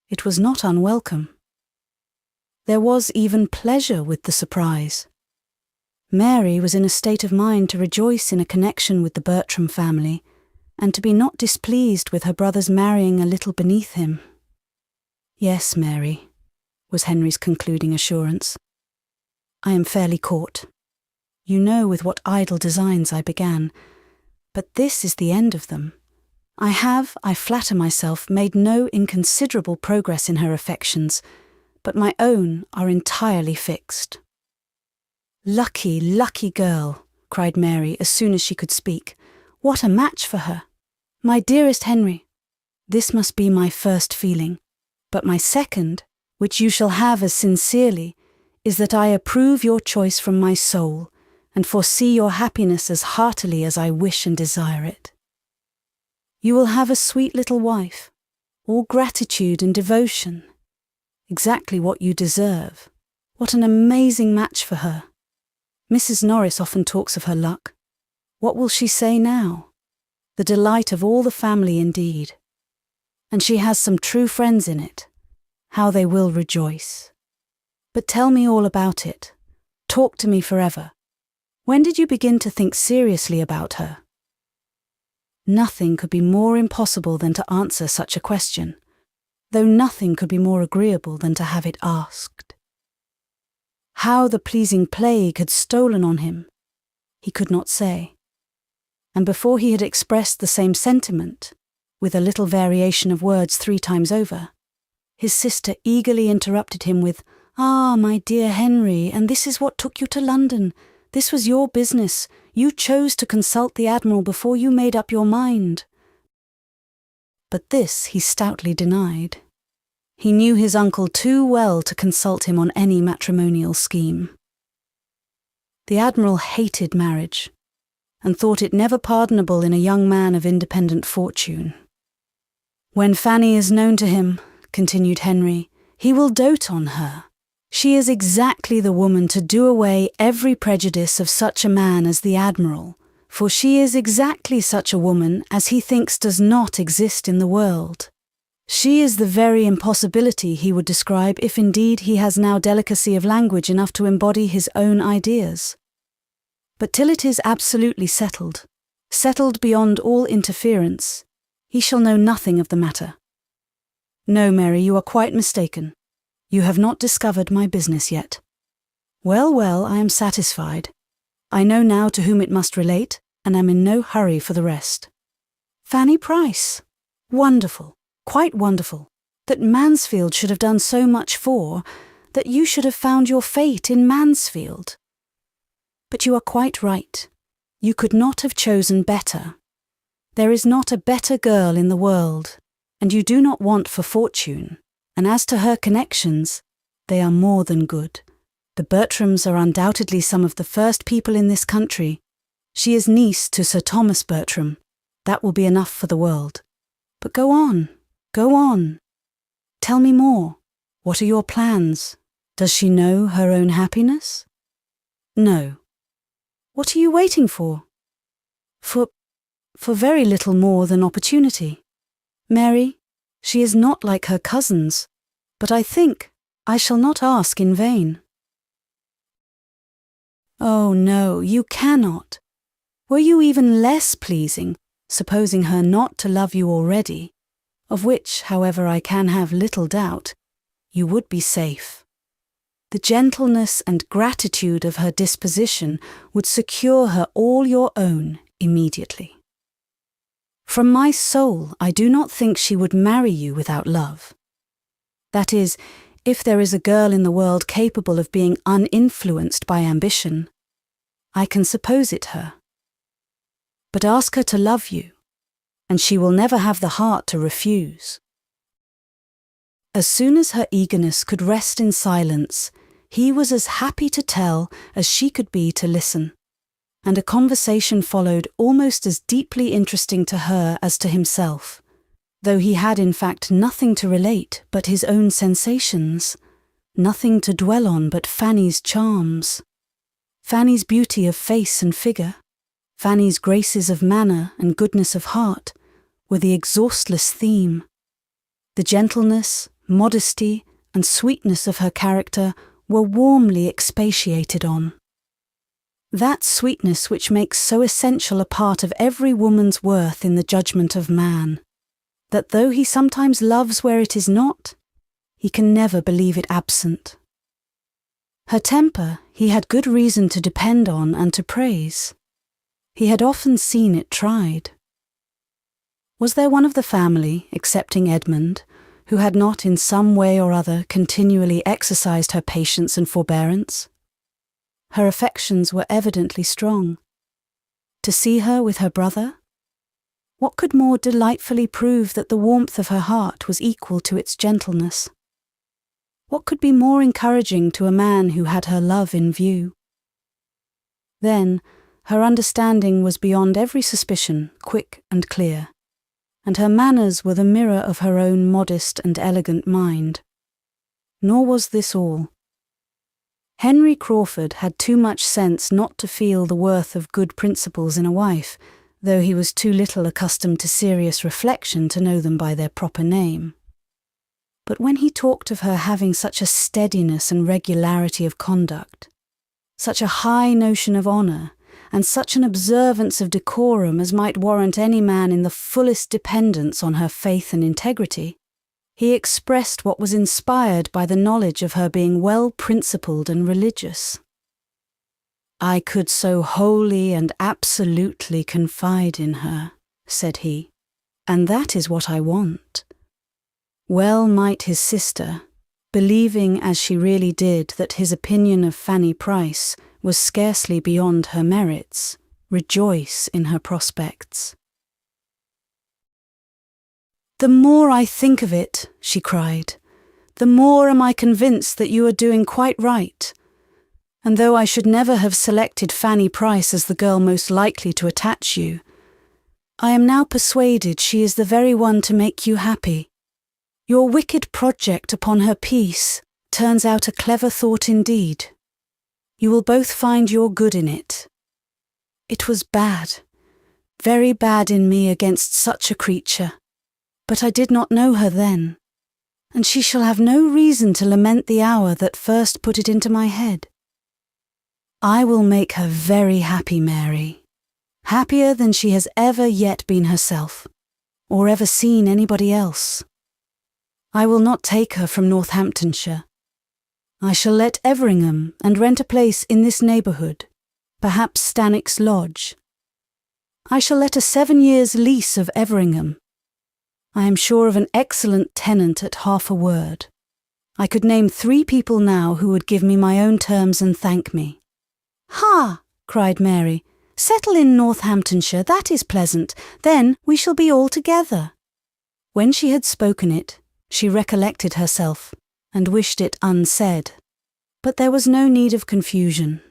it was not unwelcome. There was even pleasure with the surprise. Mary was in a state of mind to rejoice in a connection with the Bertram family, and to be not displeased with her brother's marrying a little beneath him. "Yes, Mary," was Henry's concluding assurance. "I am fairly caught. You know with what idle designs I began, but this is the end of them. I have, I flatter myself, made no inconsiderable progress in her affections, but my own are entirely fixed." "Lucky, lucky girl," cried Mary as soon as she could speak. "What a match for her! My dearest Henry, this must be my first feeling, but my second, which you shall have as sincerely, is that I approve your choice from my soul, and foresee your happiness as heartily as I wish and desire it. You will have a sweet little wife, all gratitude and devotion. Exactly what you deserve. What an amazing match for her. Mrs. Norris often talks of her luck. What will she say now? The delight of all the family indeed. And she has some true friends in it. How they will rejoice. But tell me all about it. Talk to me forever. When did you begin to think seriously about her? Nothing could be more impossible than to answer such a question, though nothing could be more agreeable than to have it asked. How the pleasing plague had stolen on him, he could not say. And before he had expressed the same sentiment, with a little variation of words 3 times over, his sister eagerly interrupted him with, "Ah, my dear Henry, and this is what took you to London. This was your business. You chose to consult the Admiral before you made up your mind." But this he stoutly denied. He knew his uncle too well to consult him on any matrimonial scheme. The Admiral hated marriage, and thought it never pardonable in a young man of independent fortune. "When Fanny is known to him," continued Henry, "he will dote on her. She is exactly the woman to do away every prejudice of such a man as the Admiral, for she is exactly such a woman as he thinks does not exist in the world. She is the very impossibility he would describe if indeed he has now delicacy of language enough to embody his own ideas. But till it is absolutely settled beyond all interference, he shall know nothing of the matter. No, Mary, you are quite mistaken. You have not discovered my business yet. Well, I am satisfied. I know now to whom it must relate, and am in no hurry for the rest. Fanny Price. Wonderful, quite wonderful, that Mansfield should have done so much for, that you should have found your fate in Mansfield. But you are quite right. You could not have chosen better. There is not a better girl in the world, and you do not want for fortune. And as to her connections, they are more than good. The Bertrams are undoubtedly some of the first people in this country. She is niece to Sir Thomas Bertram. That will be enough for the world. But go on. Tell me more. What are your plans? Does she know her own happiness? No. What are you waiting for? For very little more than opportunity. Mary, she is not like her cousins, but I think I shall not ask in vain. Oh no, you cannot. Were you even less pleasing, supposing her not to love you already, of which, however, I can have little doubt, you would be safe. The gentleness and gratitude of her disposition would secure her all your own immediately. From my soul, I do not think she would marry you without love. That is, if there is a girl in the world capable of being uninfluenced by ambition, I can suppose it her. But ask her to love you, and she will never have the heart to refuse. As soon as her eagerness could rest in silence, he was as happy to tell as she could be to listen. And a conversation followed almost as deeply interesting to her as to himself, though he had in fact nothing to relate but his own sensations, nothing to dwell on but Fanny's charms. Fanny's beauty of face and figure, Fanny's graces of manner and goodness of heart were the exhaustless theme. The gentleness, modesty, and sweetness of her character were warmly expatiated on. That sweetness which makes so essential a part of every woman's worth in the judgment of man, that though he sometimes loves where it is not, he can never believe it absent. Her temper he had good reason to depend on and to praise. He had often seen it tried. Was there one of the family, excepting Edmund, who had not in some way or other continually exercised her patience and forbearance? Her affections were evidently strong. To see her with her brother? What could more delightfully prove that the warmth of her heart was equal to its gentleness? What could be more encouraging to a man who had her love in view? Then, her understanding was beyond every suspicion, quick and clear, and her manners were the mirror of her own modest and elegant mind. Nor was this all. Henry Crawford had too much sense not to feel the worth of good principles in a wife, though he was too little accustomed to serious reflection to know them by their proper name. But when he talked of her having such a steadiness and regularity of conduct, such a high notion of honour, and such an observance of decorum as might warrant any man in the fullest dependence on her faith and integrity, he expressed what was inspired by the knowledge of her being well-principled and religious. "I could so wholly and absolutely confide in her," said he, "and that is what I want." Well might his sister, believing as she really did that his opinion of Fanny Price was scarcely beyond her merits, rejoice in her prospects. "The more I think of it," she cried, "the more am I convinced that you are doing quite right. And though I should never have selected Fanny Price as the girl most likely to attach you, I am now persuaded she is the very one to make you happy. Your wicked project upon her peace turns out a clever thought indeed. You will both find your good in it. It was bad, very bad in me against such a creature, but I did not know her then, and she shall have no reason to lament the hour that first put it into my head. I will make her very happy, Mary, happier than she has ever yet been herself, or ever seen anybody else. I will not take her from Northamptonshire. I shall let Everingham and rent a place in this neighbourhood, perhaps Stanwix Lodge. I shall let a 7 years' lease of Everingham. I am sure of an excellent tenant at half a word. I could name 3 people now who would give me my own terms and thank me." "Ha!" cried Mary. "Settle in Northamptonshire, that is pleasant. Then we shall be all together." When she had spoken it, she recollected herself, and wished it unsaid. But there was no need of confusion,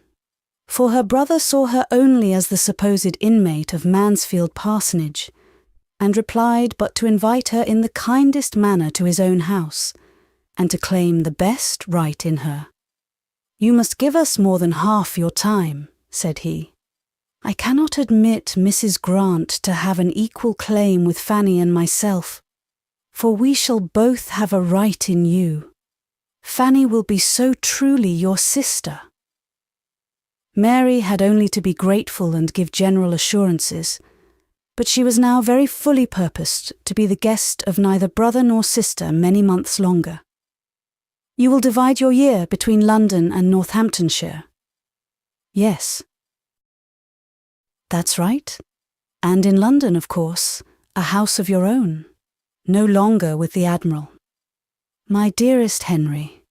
for her brother saw her only as the supposed inmate of Mansfield Parsonage, and replied but to invite her in the kindest manner to his own house, and to claim the best right in her. "You must give us more than half your time," said he. "I cannot admit Mrs. Grant to have an equal claim with Fanny and myself, for we shall both have a right in you. Fanny will be so truly your sister." Mary had only to be grateful and give general assurances, but she was now very fully purposed to be the guest of neither brother nor sister many months longer. "You will divide your year between London and Northamptonshire?" "Yes." "That's right. And in London, of course, a house of your own, no longer with the Admiral. My dearest Henry,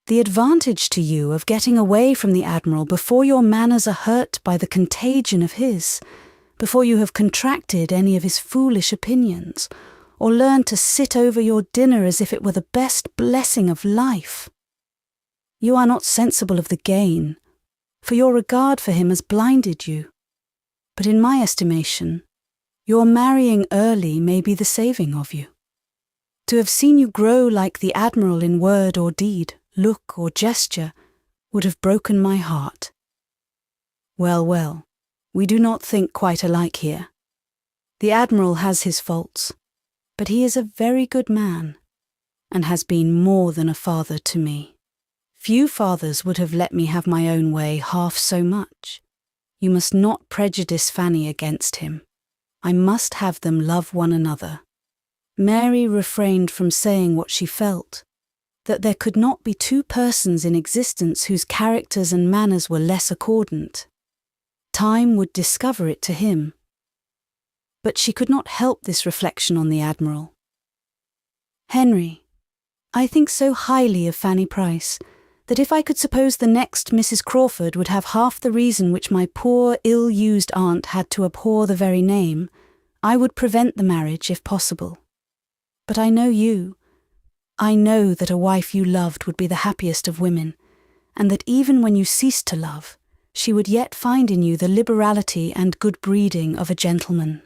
the advantage to you of getting away from the Admiral before your manners are hurt by the contagion of his, before you have contracted any of his foolish opinions, or learned to sit over your dinner as if it were the best blessing of life. You are not sensible of the gain, for your regard for him has blinded you. But in my estimation, your marrying early may be the saving of you. To have seen you grow like the Admiral in word or deed, look or gesture, would have broken my heart. Well, well, we do not think quite alike here. The Admiral has his faults, but he is a very good man, and has been more than a father to me. Few fathers would have let me have my own way half so much. You must not prejudice Fanny against him. I must have them love one another." Mary refrained from saying what she felt, that there could not be 2 persons in existence whose characters and manners were less accordant. Time would discover it to him. But she could not help this reflection on the Admiral. "Henry, I think so highly of Fanny Price, that if I could suppose the next Mrs. Crawford would have half the reason which my poor ill-used aunt had to abhor the very name, I would prevent the marriage if possible. But I know you. I know that a wife you loved would be the happiest of women, and that even when you ceased to love, she would yet find in you the liberality and good breeding of a gentleman.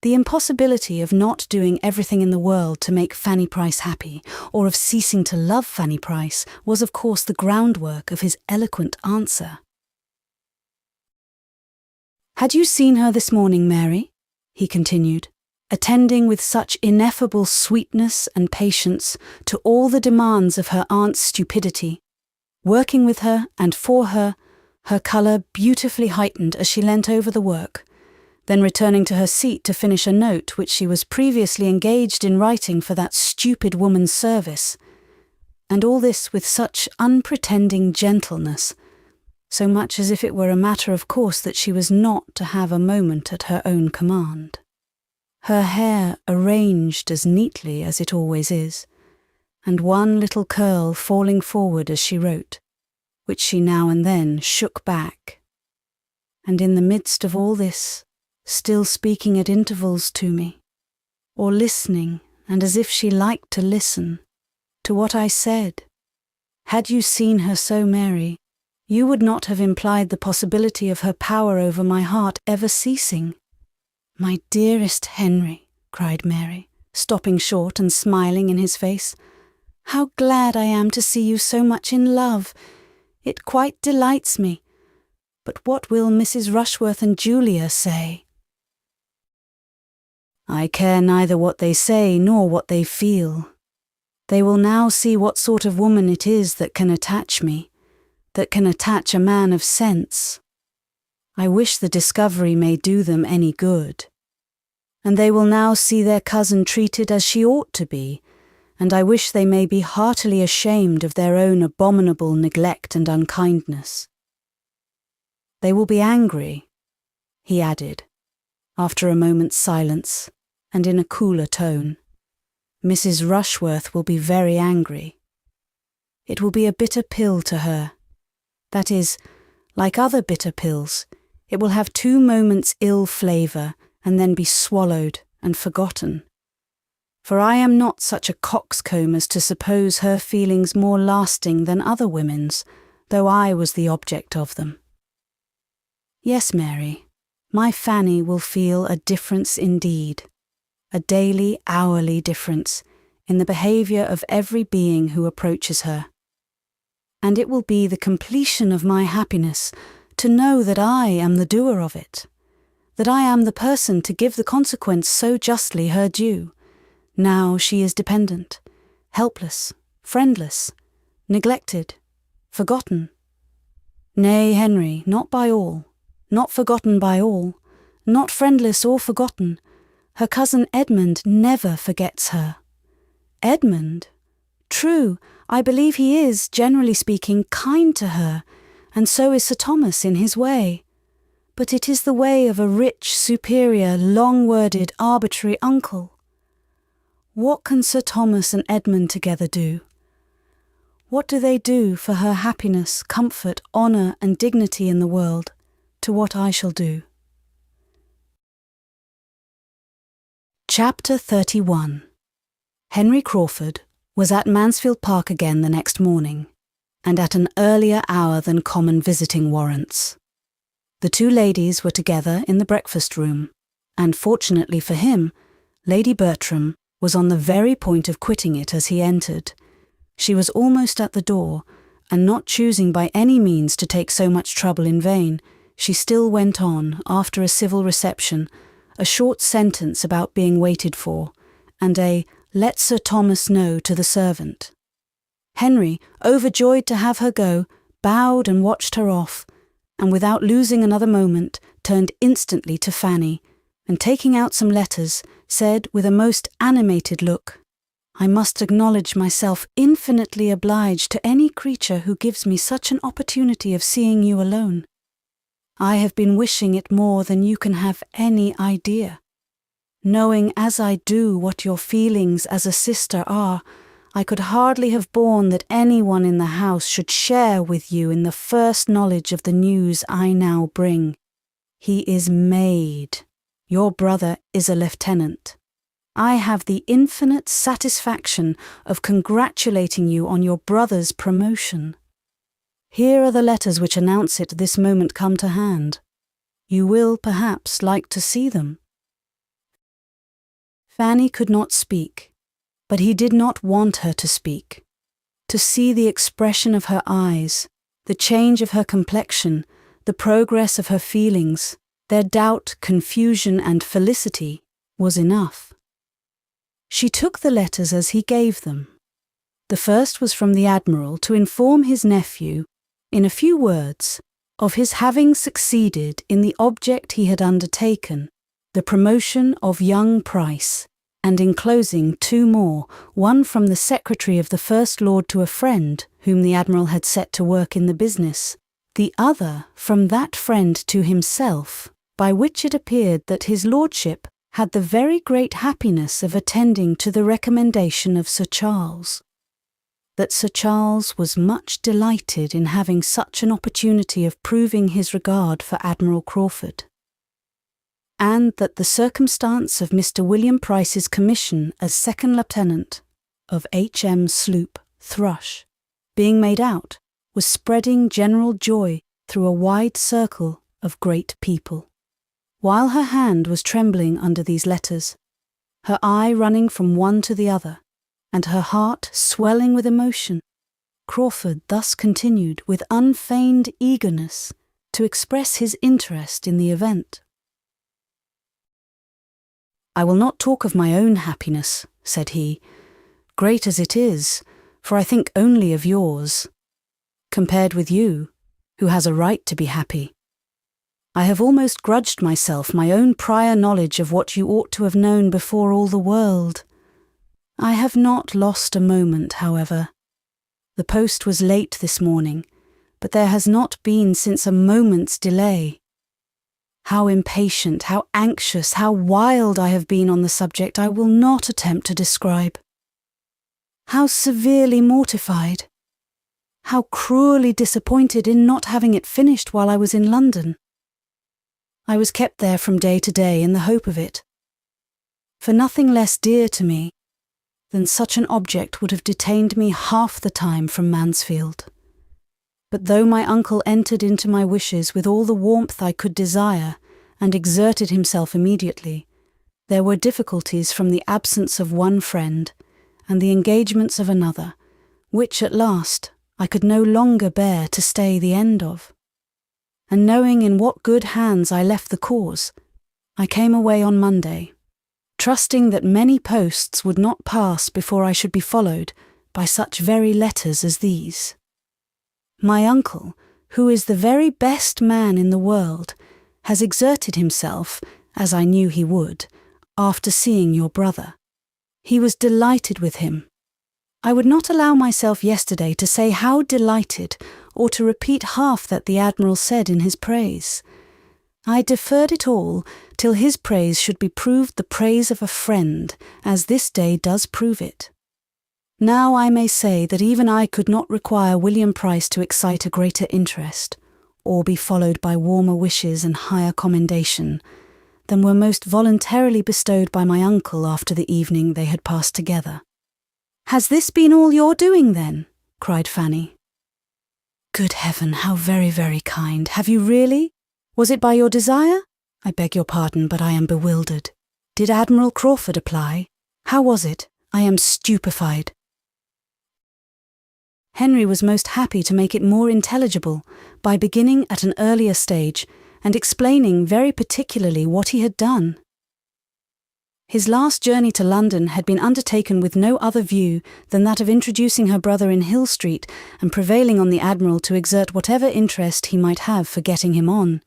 The impossibility of not doing everything in the world to make Fanny Price happy, or of ceasing to love Fanny Price, was of course the groundwork of his eloquent answer. "Had you seen her this morning, Mary?" he continued, attending with such ineffable sweetness and patience to all the demands of her aunt's stupidity, working with her and for her, her colour beautifully heightened as she leant over the work, then returning to her seat to finish a note which she was previously engaged in writing for that stupid woman's service, and all this with such unpretending gentleness, so much as if it were a matter of course that she was not to have a moment at her own command. Her hair arranged as neatly as it always is, and one little curl falling forward as she wrote, which she now and then shook back. And in the midst of all this, still speaking at intervals to me, or listening, and as if she liked to listen, to what I said. Had you seen her so, Mary, you would not have implied the possibility of her power over my heart ever ceasing. My dearest Henry, cried Mary, stopping short and smiling in his face, how glad I am to see you so much in love. It quite delights me. But what will Mrs. Rushworth and Julia say? I care neither what they say nor what they feel. They will now see what sort of woman it is that can attach me, that can attach a man of sense. I wish the discovery may do them any good. And they will now see their cousin treated as she ought to be, and I wish they may be heartily ashamed of their own abominable neglect and unkindness. They will be angry, he added, after a moment's silence, and in a cooler tone. Mrs. Rushworth will be very angry. It will be a bitter pill to her. That is, like other bitter pills, it will have 2 moments' ill flavour and then be swallowed and forgotten. For I am not such a coxcomb as to suppose her feelings more lasting than other women's, though I was the object of them. Yes, Mary, my Fanny will feel a difference indeed, a daily, hourly difference in the behaviour of every being who approaches her. And it will be the completion of my happiness to know that I am the doer of it, that I am the person to give the consequence so justly her due. Now she is dependent, helpless, friendless, neglected, forgotten. Nay, Henry, not by all, not forgotten by all, not friendless or forgotten. Her cousin Edmund never forgets her. Edmund? True, I believe he is, generally speaking, kind to her, and so is Sir Thomas in his way. But it is the way of a rich, superior, long-worded, arbitrary uncle. What can Sir Thomas and Edmund together do? What do they do for her happiness, comfort, honour, and dignity in the world, to what I shall do? Chapter 31. Henry Crawford was at Mansfield Park again the next morning, and at an earlier hour than common visiting warrants. The 2 ladies were together in the breakfast room, and fortunately for him, Lady Bertram was on the very point of quitting it as he entered. She was almost at the door, and not choosing by any means to take so much trouble in vain, she still went on, after a civil reception, a short sentence about being waited for, and a "let Sir Thomas know" to the servant. Henry, overjoyed to have her go, bowed and watched her off, and without losing another moment, turned instantly to Fanny, and taking out some letters, said with a most animated look, "I must acknowledge myself infinitely obliged to any creature who gives me such an opportunity of seeing you alone. I have been wishing it more than you can have any idea. Knowing as I do what your feelings as a sister are, I could hardly have borne that anyone in the house should share with you in the first knowledge of the news I now bring. He is made. Your brother is a lieutenant. I have the infinite satisfaction of congratulating you on your brother's promotion. Here are the letters which announce it this moment come to hand. You will, perhaps, like to see them." Fanny could not speak, but he did not want her to speak. To see the expression of her eyes, the change of her complexion, the progress of her feelings, their doubt, confusion, and felicity, was enough. She took the letters as he gave them. The first was from the Admiral to inform his nephew, in a few words, of his having succeeded in the object he had undertaken, the promotion of young Price, and enclosing 2 more, one from the secretary of the First Lord to a friend whom the Admiral had set to work in the business, the other from that friend to himself, by which it appeared that his lordship had the very great happiness of attending to the recommendation of Sir Charles. That Sir Charles was much delighted in having such an opportunity of proving his regard for Admiral Crawford, and that the circumstance of Mr. William Price's commission as second lieutenant of H.M. sloop Thrush being made out was spreading general joy through a wide circle of great people. While her hand was trembling under these letters, her eye running from one to the other, and her heart swelling with emotion, Crawford thus continued with unfeigned eagerness to express his interest in the event. "I will not talk of my own happiness," said he, "great as it is, for I think only of yours, compared with you, who has a right to be happy. I have almost grudged myself my own prior knowledge of what you ought to have known before all the world. I have not lost a moment, however. The post was late this morning, but there has not been since a moment's delay. How impatient, how anxious, how wild I have been on the subject I will not attempt to describe. How severely mortified, how cruelly disappointed in not having it finished while I was in London. I was kept there from day to day in the hope of it, for nothing less dear to me than such an object would have detained me half the time from Mansfield. But though my uncle entered into my wishes with all the warmth I could desire, and exerted himself immediately, there were difficulties from the absence of one friend, and the engagements of another, which at last I could no longer bear to stay the end of. And knowing in what good hands I left the cause, I came away on Monday, trusting that many posts would not pass before I should be followed by such very letters as these. My uncle, who is the very best man in the world, has exerted himself, as I knew he would, after seeing your brother. He was delighted with him. I would not allow myself yesterday to say how delighted, or to repeat half that the Admiral said in his praise. I deferred it all till his praise should be proved the praise of a friend, as this day does prove it. Now I may say that even I could not require William Price to excite a greater interest, or be followed by warmer wishes and higher commendation, than were most voluntarily bestowed by my uncle after the evening they had passed together. "Has this been all your doing, then?" cried Fanny. "Good heaven, how very, very kind. Have you really? Was it by your desire? I beg your pardon, but I am bewildered. Did Admiral Crawford apply? How was it? I am stupefied." Henry was most happy to make it more intelligible by beginning at an earlier stage and explaining very particularly what he had done. His last journey to London had been undertaken with no other view than that of introducing her brother in Hill Street and prevailing on the Admiral to exert whatever interest he might have for getting him on.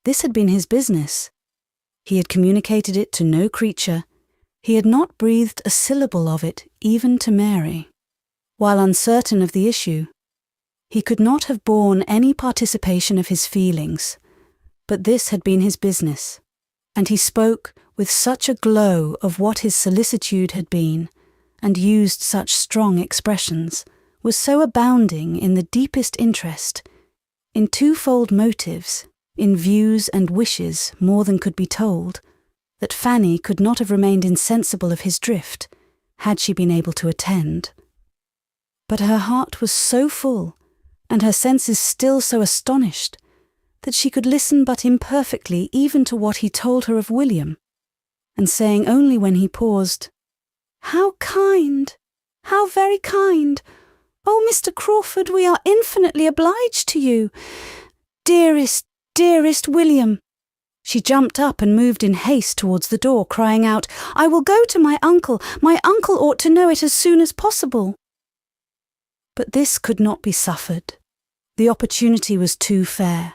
This had been his business. He had communicated it to no creature. He had not breathed a syllable of it, even to Mary. While uncertain of the issue, he could not have borne any participation of his feelings, but this had been his business, and he spoke with such a glow of what his solicitude had been, and used such strong expressions, was so abounding in the deepest interest, in twofold motives, in views and wishes more than could be told, that Fanny could not have remained insensible of his drift, had she been able to attend. But her heart was so full, and her senses still so astonished, that she could listen but imperfectly even to what he told her of William, and saying only when he paused, "How kind! How very kind! Oh, Mr. Crawford, we are infinitely obliged to you! Dearest, dearest William!" She jumped up and moved in haste towards the door, crying out, "I will go to my uncle. My uncle ought to know it as soon as possible." But this could not be suffered. The opportunity was too fair,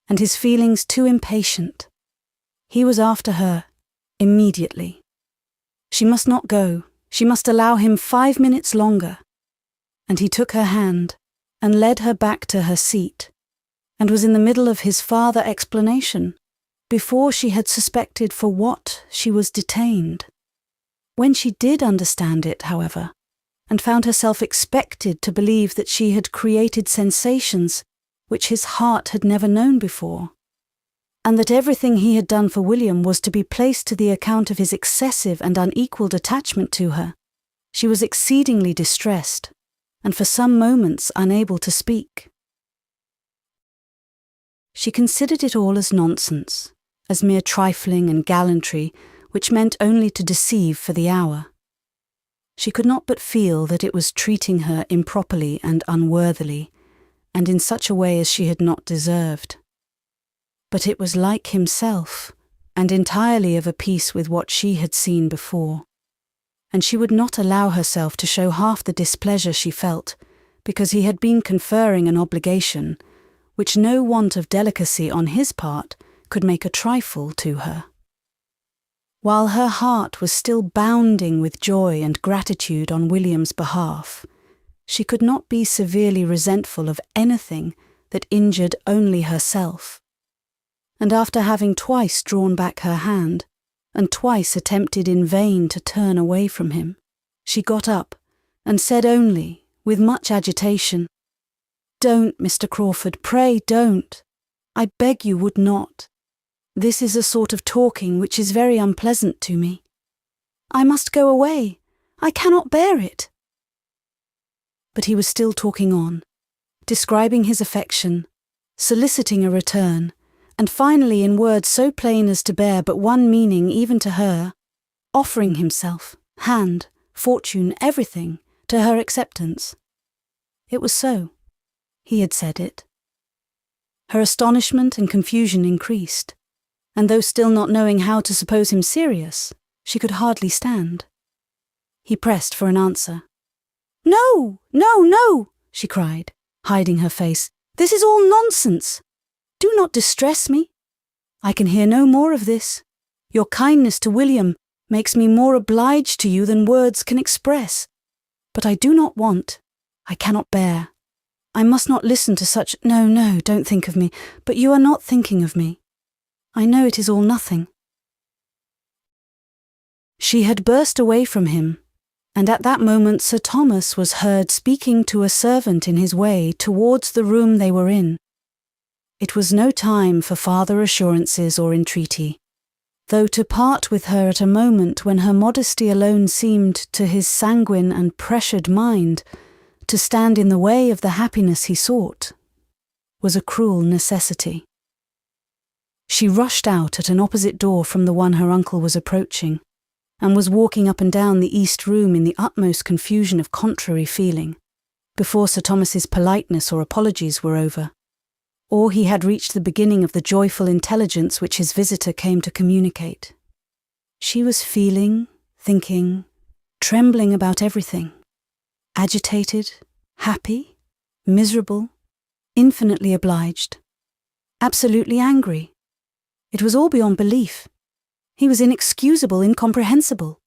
and his feelings too impatient. He was after her, immediately. She must not go, she must allow him 5 minutes longer. And he took her hand and led her back to her seat, and was in the middle of his farther explanation, before she had suspected for what she was detained. When she did understand it, however, and found herself expected to believe that she had created sensations which his heart had never known before, and that everything he had done for William was to be placed to the account of his excessive and unequalled attachment to her, she was exceedingly distressed, and for some moments unable to speak. She considered it all as nonsense, as mere trifling and gallantry which meant only to deceive for the hour. She could not but feel that it was treating her improperly and unworthily, and in such a way as she had not deserved. But it was like himself, and entirely of a piece with what she had seen before, and she would not allow herself to show half the displeasure she felt, because he had been conferring an obligation which no want of delicacy on his part could make a trifle to her. While her heart was still bounding with joy and gratitude on William's behalf, she could not be severely resentful of anything that injured only herself. And after having twice drawn back her hand, and twice attempted in vain to turn away from him, she got up and said only, with much agitation, "Don't, Mr. Crawford, pray don't. I beg you would not. This is a sort of talking which is very unpleasant to me. I must go away. I cannot bear it." But he was still talking on, describing his affection, soliciting a return, and finally in words so plain as to bear but one meaning even to her, offering himself, hand, fortune, everything, to her acceptance. It was so. He had said it. Her astonishment and confusion increased, and though still not knowing how to suppose him serious, she could hardly stand. He pressed for an answer. "No, no, no," she cried, hiding her face. "This is all nonsense. Do not distress me. I can hear no more of this. Your kindness to William makes me more obliged to you than words can express. But I do not want, I cannot bear. I must not listen to such— No, no, don't think of me, but you are not thinking of me. I know it is all nothing." She had burst away from him, and at that moment Sir Thomas was heard speaking to a servant in his way towards the room they were in. It was no time for farther assurances or entreaty, though to part with her at a moment when her modesty alone seemed to his sanguine and pressured mind to stand in the way of the happiness he sought, was a cruel necessity. She rushed out at an opposite door from the one her uncle was approaching, and was walking up and down the east room in the utmost confusion of contrary feeling, before Sir Thomas's politeness or apologies were over, or he had reached the beginning of the joyful intelligence which his visitor came to communicate. She was feeling, thinking, trembling about everything, agitated, happy, miserable, infinitely obliged, absolutely angry. It was all beyond belief. He was inexcusable, incomprehensible.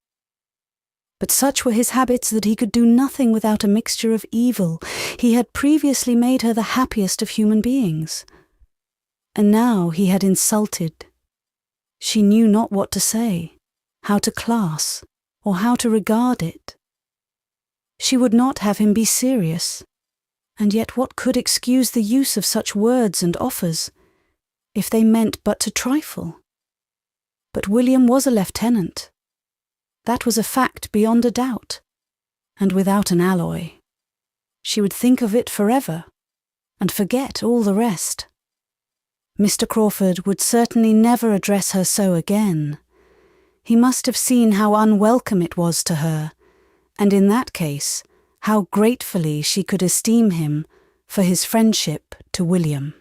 But such were his habits that he could do nothing without a mixture of evil. He had previously made her the happiest of human beings, and now he had insulted. She knew not what to say, how to class, or how to regard it. She would not have him be serious, and yet what could excuse the use of such words and offers, if they meant but to trifle? But William was a lieutenant. That was a fact beyond a doubt, and without an alloy. She would think of it forever, and forget all the rest. Mr. Crawford would certainly never address her so again. He must have seen how unwelcome it was to her, and in that case, how gratefully she could esteem him for his friendship to William.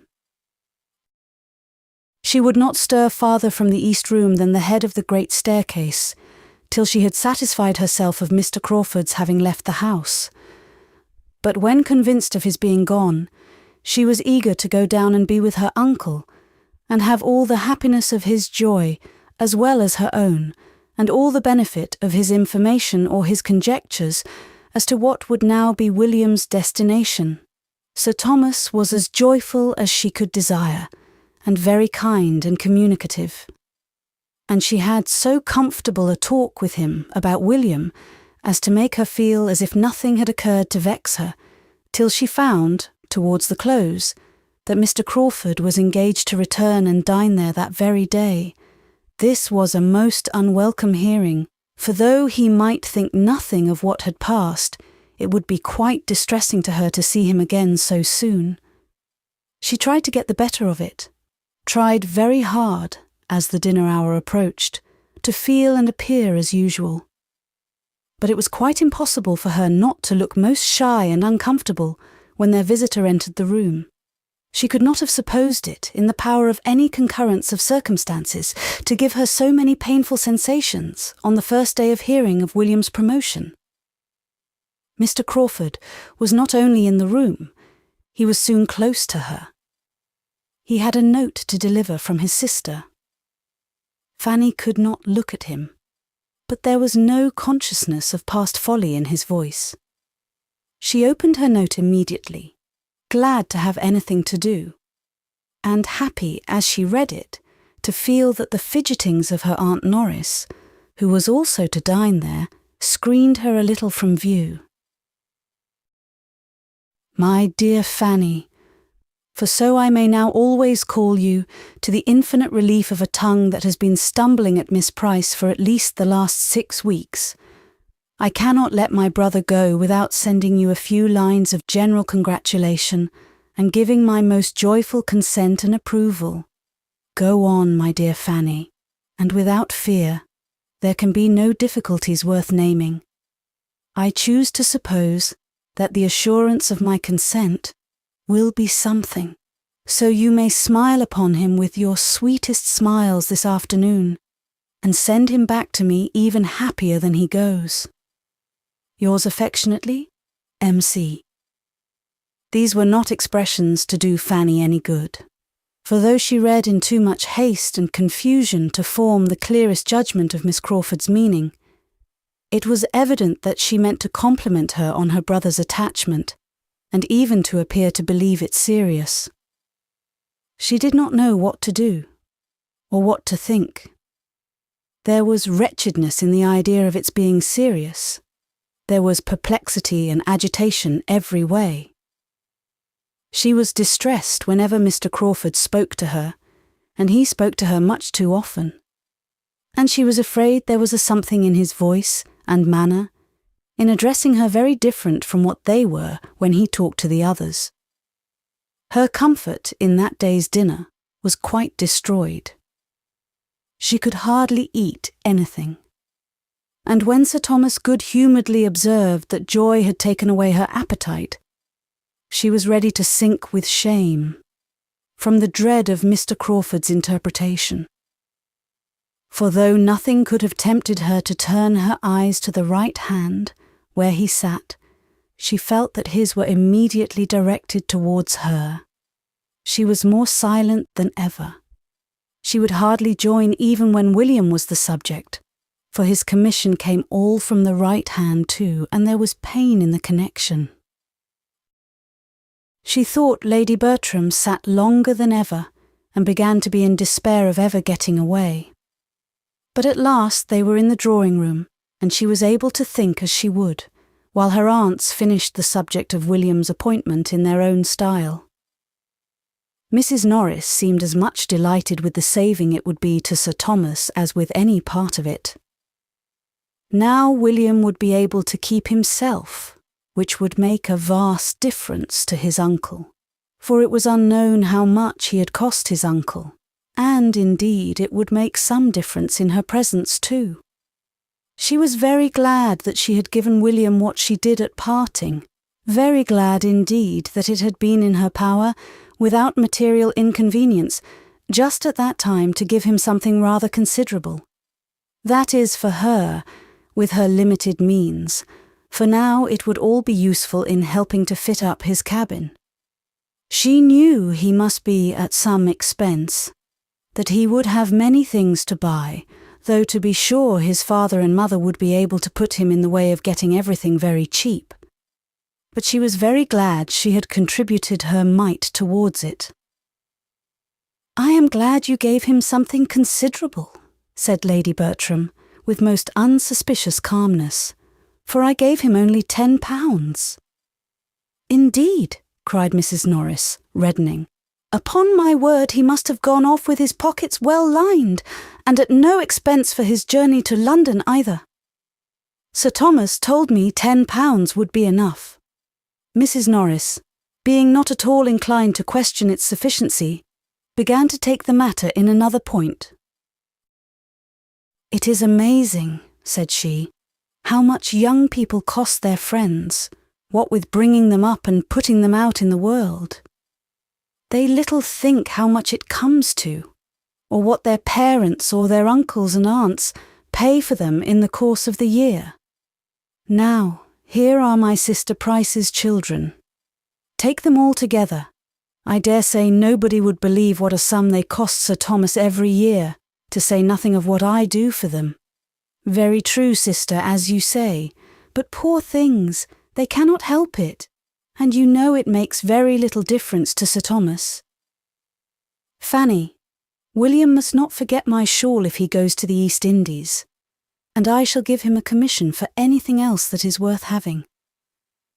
She would not stir farther from the east room than the head of the great staircase, till she had satisfied herself of Mr. Crawford's having left the house. But when convinced of his being gone, She was eager to go down and be with her uncle, and have all the happiness of his joy, as well as her own, and all the benefit of his information or his conjectures as to what would now be William's destination. Sir Thomas was as joyful as she could desire, and very kind and communicative. And she had so comfortable a talk with him about William as to make her feel as if nothing had occurred to vex her, till she found, towards the close, that Mr. Crawford was engaged to return and dine there that very day. This was a most unwelcome hearing, for though he might think nothing of what had passed, it would be quite distressing to her to see him again so soon. She tried to get the better of it, tried very hard, as the dinner hour approached, to feel and appear as usual. But it was quite impossible for her not to look most shy and uncomfortable when their visitor entered the room. She could not have supposed it in the power of any concurrence of circumstances to give her so many painful sensations on the first day of hearing of William's promotion. Mr. Crawford was not only in the room, he was soon close to her. He had a note to deliver from his sister. Fanny could not look at him, but there was no consciousness of past folly in his voice. She opened her note immediately, glad to have anything to do, and happy as she read it to feel that the fidgetings of her Aunt Norris, who was also to dine there, screened her a little from view. My dear Fanny, for so I may now always call you, to the infinite relief of a tongue that has been stumbling at Miss Price for at least the last 6 weeks, I cannot let my brother go without sending you a few lines of general congratulation and giving my most joyful consent and approval. Go on, my dear Fanny, and without fear. There can be no difficulties worth naming. I choose to suppose that the assurance of my consent will be something, so you may smile upon him with your sweetest smiles this afternoon, and send him back to me even happier than he goes. Yours affectionately, M.C. These were not expressions to do Fanny any good, for though she read in too much haste and confusion to form the clearest judgment of Miss Crawford's meaning, it was evident that she meant to compliment her on her brother's attachment, and even to appear to believe it serious. She did not know what to do, or what to think. There was wretchedness in the idea of its being serious. There was perplexity and agitation every way. She was distressed whenever Mr. Crawford spoke to her, and he spoke to her much too often. And she was afraid there was a something in his voice and manner, in addressing her very different from what they were when he talked to the others. Her comfort in that day's dinner was quite destroyed. She could hardly eat anything. And when Sir Thomas good-humouredly observed that joy had taken away her appetite, she was ready to sink with shame, from the dread of Mr. Crawford's interpretation. For though nothing could have tempted her to turn her eyes to the right hand, where he sat, she felt that his were immediately directed towards her. She was more silent than ever. She would hardly join even when William was the subject, for his commission came all from the right hand too, and there was pain in the connection. She thought Lady Bertram sat longer than ever, and began to be in despair of ever getting away. But at last they were in the drawing-room, and she was able to think as she would, while her aunts finished the subject of William's appointment in their own style. Mrs. Norris seemed as much delighted with the saving it would be to Sir Thomas as with any part of it. Now William would be able to keep himself, which would make a vast difference to his uncle, for it was unknown how much he had cost his uncle, and indeed it would make some difference in her presence too. She was very glad that she had given William what she did at parting, very glad indeed that it had been in her power, without material inconvenience, just at that time to give him something rather considerable. That is for her, with her limited means, for now it would all be useful in helping to fit up his cabin. She knew he must be at some expense, that he would have many things to buy, though to be sure his father and mother would be able to put him in the way of getting everything very cheap. But she was very glad she had contributed her mite towards it. "I am glad you gave him something considerable," said Lady Bertram, with most unsuspicious calmness, "for I gave him only £10. "Indeed," cried Mrs. Norris, reddening. "Upon my word, he must have gone off with his pockets well lined, and at no expense for his journey to London either. Sir Thomas told me £10 would be enough." Mrs. Norris, being not at all inclined to question its sufficiency, began to take the matter in another point. "It is amazing," said she, "how much young people cost their friends, what with bringing them up and putting them out in the world. They little think how much it comes to, or what their parents or their uncles and aunts pay for them in the course of the year. Now, here are my sister Price's children. Take them all together. I dare say nobody would believe what a sum they cost Sir Thomas every year, to say nothing of what I do for them. Very true, sister, as you say, but poor things, they cannot help it, and you know it makes very little difference to Sir Thomas. Fanny, William must not forget my shawl if he goes to the East Indies, and I shall give him a commission for anything else that is worth having.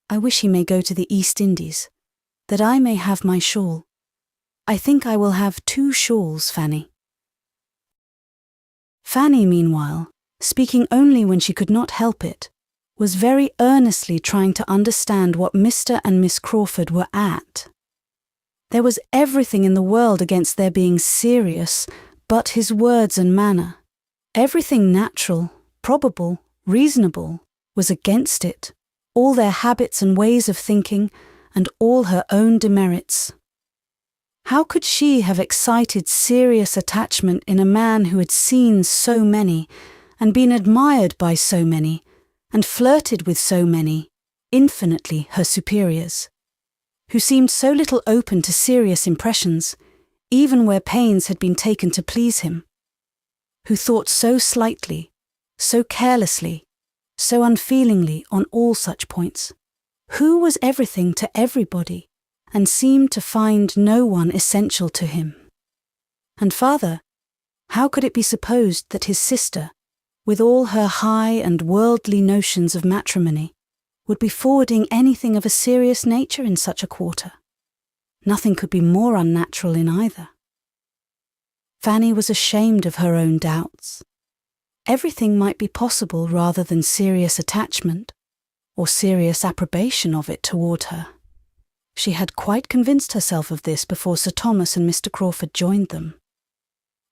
I wish he may go to the East Indies, that I may have my shawl. I think I will have 2 shawls, Fanny." Fanny, meanwhile, speaking only when she could not help it, was very earnestly trying to understand what Mr. and Miss Crawford were at. There was everything in the world against their being serious, but his words and manner. Everything natural, probable, reasonable, was against it, all their habits and ways of thinking, and all her own demerits. How could she have excited serious attachment in a man who had seen so many, and been admired by so many, and flirted with so many, infinitely her superiors, who seemed so little open to serious impressions, even where pains had been taken to please him, who thought so slightly, so carelessly, so unfeelingly on all such points, who was everything to everybody, and seemed to find no one essential to him. And farther, how could it be supposed that his sister, with all her high and worldly notions of matrimony, would be forwarding anything of a serious nature in such a quarter? Nothing could be more unnatural in either. Fanny was ashamed of her own doubts. Everything might be possible rather than serious attachment, or serious approbation of it toward her. She had quite convinced herself of this before Sir Thomas and Mr. Crawford joined them.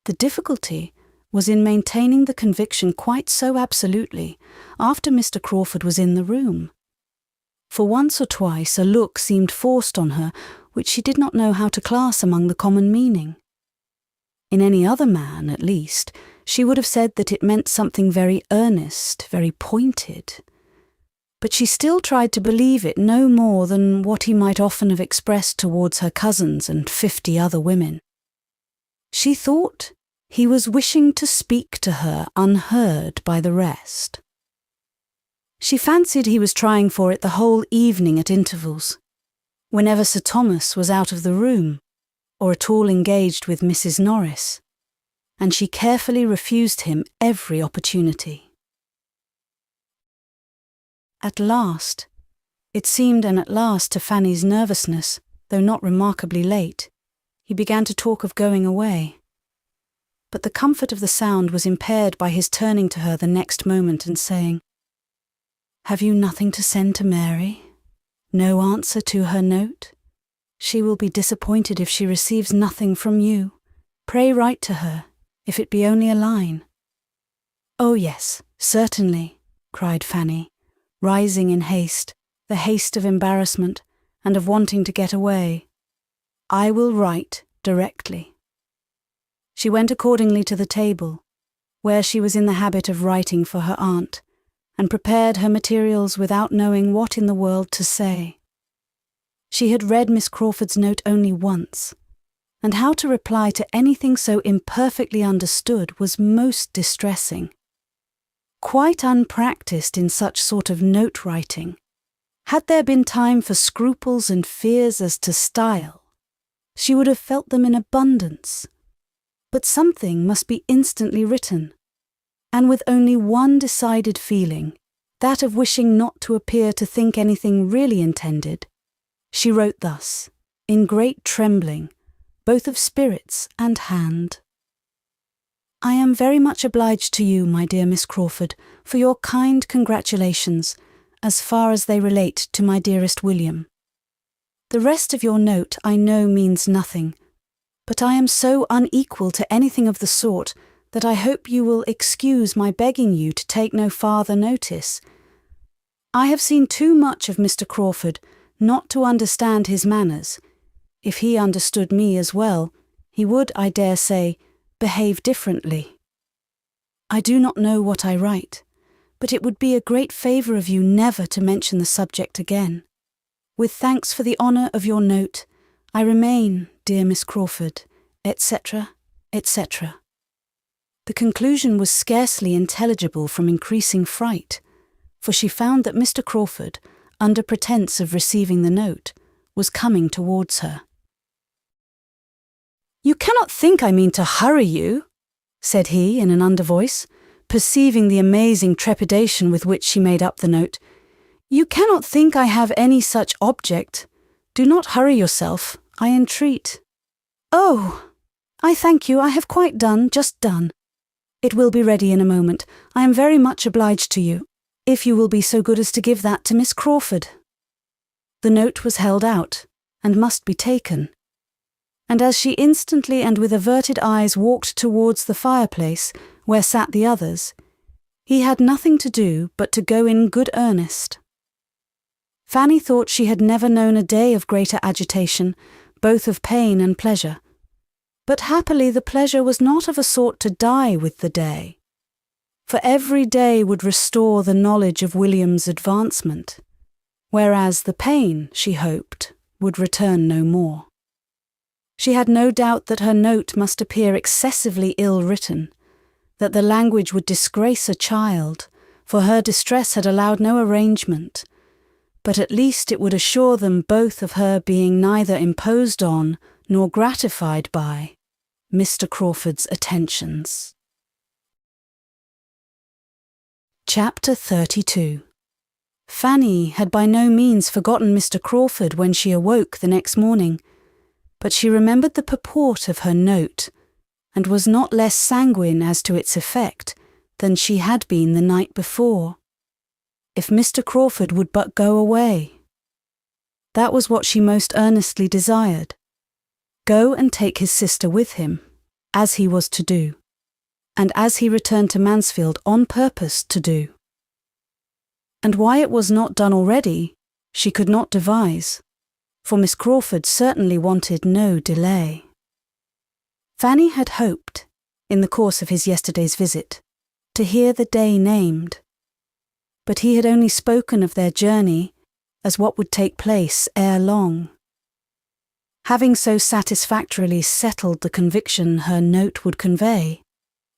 The difficulty was in maintaining the conviction quite so absolutely after Mr. Crawford was in the room. For once or twice a look seemed forced on her which she did not know how to class among the common meaning. In any other man, at least, she would have said that it meant something very earnest, very pointed. But she still tried to believe it no more than what he might often have expressed towards her cousins and 50 other women. She thought he was wishing to speak to her unheard by the rest. She fancied he was trying for it the whole evening at intervals, whenever Sir Thomas was out of the room, or at all engaged with Mrs. Norris, and she carefully refused him every opportunity. At last, it seemed an at last to Fanny's nervousness, though not remarkably late, he began to talk of going away. But the comfort of the sound was impaired by his turning to her the next moment and saying, "Have you nothing to send to Mary? No answer to her note? She will be disappointed if she receives nothing from you. Pray write to her, if it be only a line." "Oh yes, certainly," cried Fanny, rising in haste, the haste of embarrassment and of wanting to get away. "I will write directly." She went accordingly to the table, where she was in the habit of writing for her aunt, and prepared her materials without knowing what in the world to say. She had read Miss Crawford's note only once, and how to reply to anything so imperfectly understood was most distressing. Quite unpractised in such sort of note-writing, had there been time for scruples and fears as to style, she would have felt them in abundance. But something must be instantly written, and with only one decided feeling, that of wishing not to appear to think anything really intended, she wrote thus, in great trembling, both of spirits and hand. I am very much obliged to you, my dear Miss Crawford, for your kind congratulations, as far as they relate to my dearest William. The rest of your note I know means nothing, but I am so unequal to anything of the sort that I hope you will excuse my begging you to take no farther notice. I have seen too much of Mr. Crawford not to understand his manners. If he understood me as well, he would, I dare say, behave differently. I do not know what I write, but it would be a great favour of you never to mention the subject again. With thanks for the honour of your note, I remain, dear Miss Crawford, etc., etc. The conclusion was scarcely intelligible from increasing fright, for she found that Mr. Crawford, under pretence of receiving the note, was coming towards her. You cannot think I mean to hurry you, said he in an undervoice, perceiving the amazing trepidation with which she made up the note. You cannot think I have any such object. Do not hurry yourself, I entreat. Oh, I thank you, I have quite done, just done. It will be ready in a moment. I am very much obliged to you, if you will be so good as to give that to Miss Crawford. The note was held out, and must be taken. And as she instantly and with averted eyes walked towards the fireplace, where sat the others, he had nothing to do but to go in good earnest. Fanny thought she had never known a day of greater agitation, both of pain and pleasure. But happily the pleasure was not of a sort to die with the day, for every day would restore the knowledge of William's advancement, whereas the pain, she hoped, would return no more. She had no doubt that her note must appear excessively ill-written, that the language would disgrace a child, for her distress had allowed no arrangement, but at least it would assure them both of her being neither imposed on nor gratified by Mr. Crawford's attentions. Chapter 32. Fanny had by no means forgotten Mr. Crawford when she awoke the next morning, but she remembered the purport of her note, and was not less sanguine as to its effect than she had been the night before. If Mr. Crawford would but go away. That was what she most earnestly desired. Go and take his sister with him, as he was to do, and as he returned to Mansfield on purpose to do. And why it was not done already, she could not devise, for Miss Crawford certainly wanted no delay. Fanny had hoped, in the course of his yesterday's visit, to hear the day named, but he had only spoken of their journey as what would take place ere long. Having so satisfactorily settled the conviction her note would convey,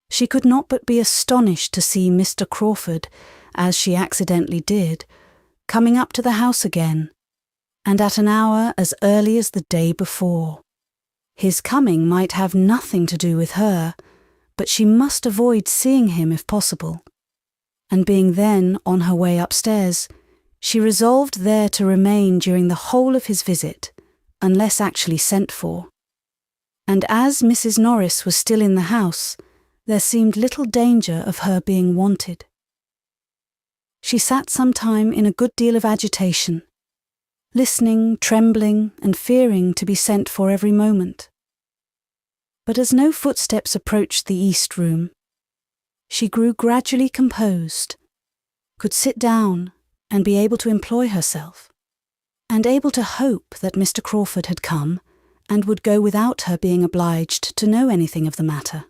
she could not but be astonished to see Mr. Crawford, as she accidentally did, coming up to the house again, and at an hour as early as the day before. His coming might have nothing to do with her, but she must avoid seeing him if possible. And being then on her way upstairs, she resolved there to remain during the whole of his visit, unless actually sent for. And as Mrs. Norris was still in the house, there seemed little danger of her being wanted. She sat some time in a good deal of agitation, listening, trembling, and fearing to be sent for every moment. But as no footsteps approached the east room, she grew gradually composed, could sit down and be able to employ herself, and able to hope that Mr. Crawford had come and would go without her being obliged to know anything of the matter.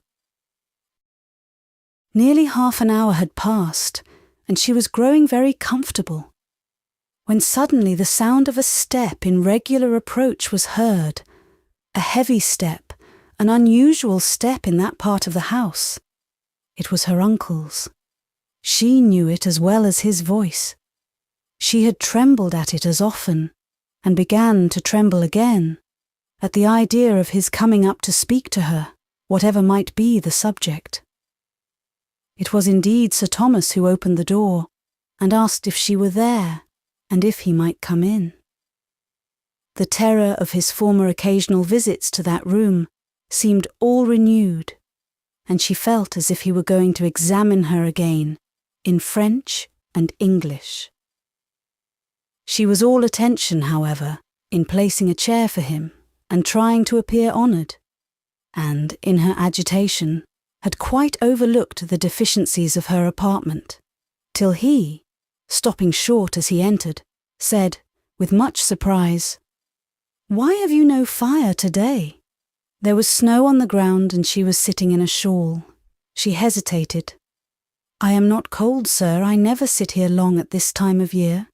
Nearly half an hour had passed, and she was growing very comfortable, when suddenly the sound of a step in regular approach was heard, a heavy step, an unusual step in that part of the house. It was her uncle's. She knew it as well as his voice. She had trembled at it as often, and began to tremble again, at the idea of his coming up to speak to her, whatever might be the subject. It was indeed Sir Thomas who opened the door, and asked if she were there, and if he might come in. The terror of his former occasional visits to that room seemed all renewed, and she felt as if he were going to examine her again, in French and English. She was all attention, however, in placing a chair for him and trying to appear honoured, and, in her agitation, had quite overlooked the deficiencies of her apartment, till he, stopping short as he entered, said, with much surprise, "Why have you no fire today?" There was snow on the ground and she was sitting in a shawl. She hesitated. "I am not cold, sir. I never sit here long at this time of year."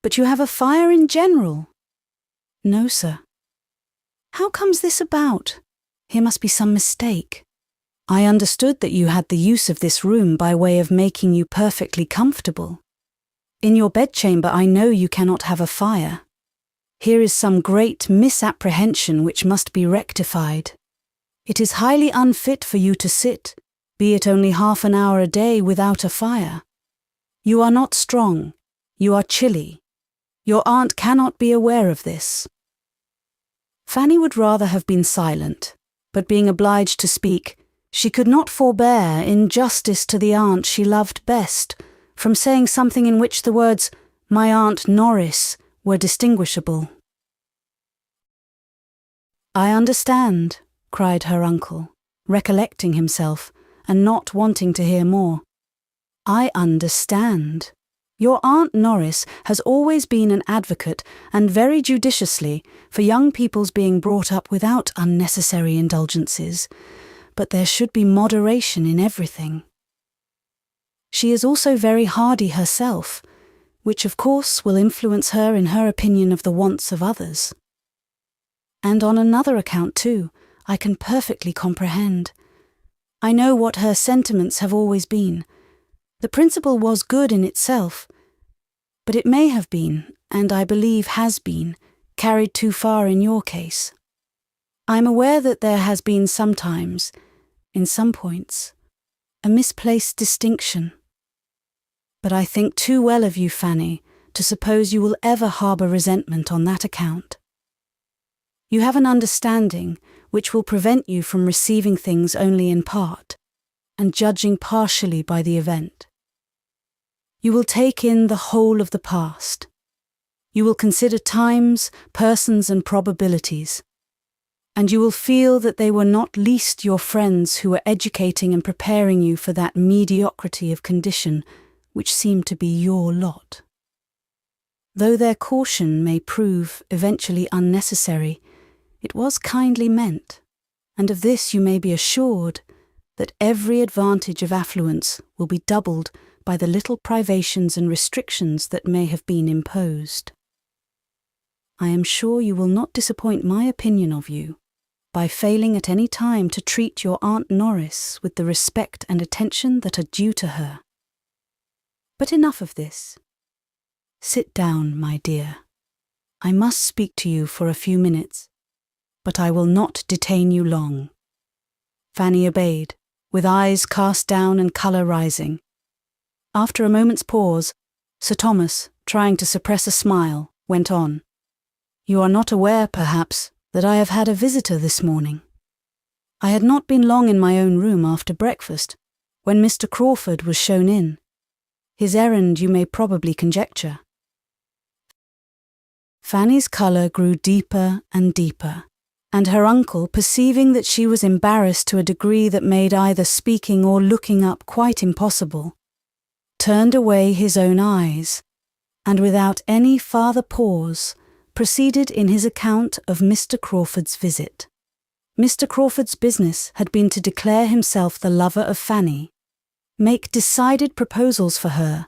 "But you have a fire in general?" "No, sir." "How comes this about? Here must be some mistake. I understood that you had the use of this room by way of making you perfectly comfortable. In your bedchamber I know you cannot have a fire. Here is some great misapprehension which must be rectified. It is highly unfit for you to sit, be it only half an hour a day, without a fire. You are not strong. You are chilly. Your aunt cannot be aware of this." Fanny would rather have been silent, but being obliged to speak, she could not forbear, in justice to the aunt she loved best, from saying something in which the words, "my Aunt Norris," were distinguishable. "I understand," cried her uncle, recollecting himself, and not wanting to hear more. "I understand. Your Aunt Norris has always been an advocate, and very judiciously, for young people's being brought up without unnecessary indulgences, but there should be moderation in everything. She is also very hardy herself, which of course will influence her in her opinion of the wants of others. And on another account too, I can perfectly comprehend. I know what her sentiments have always been. The principle was good in itself, but it may have been, and I believe has been, carried too far in your case. I am aware that there has been sometimes, in some points, a misplaced distinction. But I think too well of you, Fanny, to suppose you will ever harbour resentment on that account. You have an understanding which will prevent you from receiving things only in part, and judging partially by the event. You will take in the whole of the past. You will consider times, persons, and probabilities, and you will feel that they were not least your friends who were educating and preparing you for that mediocrity of condition which seemed to be your lot. Though their caution may prove eventually unnecessary, it was kindly meant, and of this you may be assured, that every advantage of affluence will be doubled by the little privations and restrictions that may have been imposed. I am sure you will not disappoint my opinion of you by failing at any time to treat your Aunt Norris with the respect and attention that are due to her. But enough of this. Sit down, my dear. I must speak to you for a few minutes, but I will not detain you long." Fanny obeyed, with eyes cast down and colour rising. After a moment's pause, Sir Thomas, trying to suppress a smile, went on. "You are not aware, perhaps, that I have had a visitor this morning. I had not been long in my own room after breakfast, when Mr. Crawford was shown in. His errand you may probably conjecture." Fanny's colour grew deeper and deeper, and her uncle, perceiving that she was embarrassed to a degree that made either speaking or looking up quite impossible, turned away his own eyes, and without any farther pause, proceeded in his account of Mr. Crawford's visit. Mr. Crawford's business had been to declare himself the lover of Fanny, make decided proposals for her,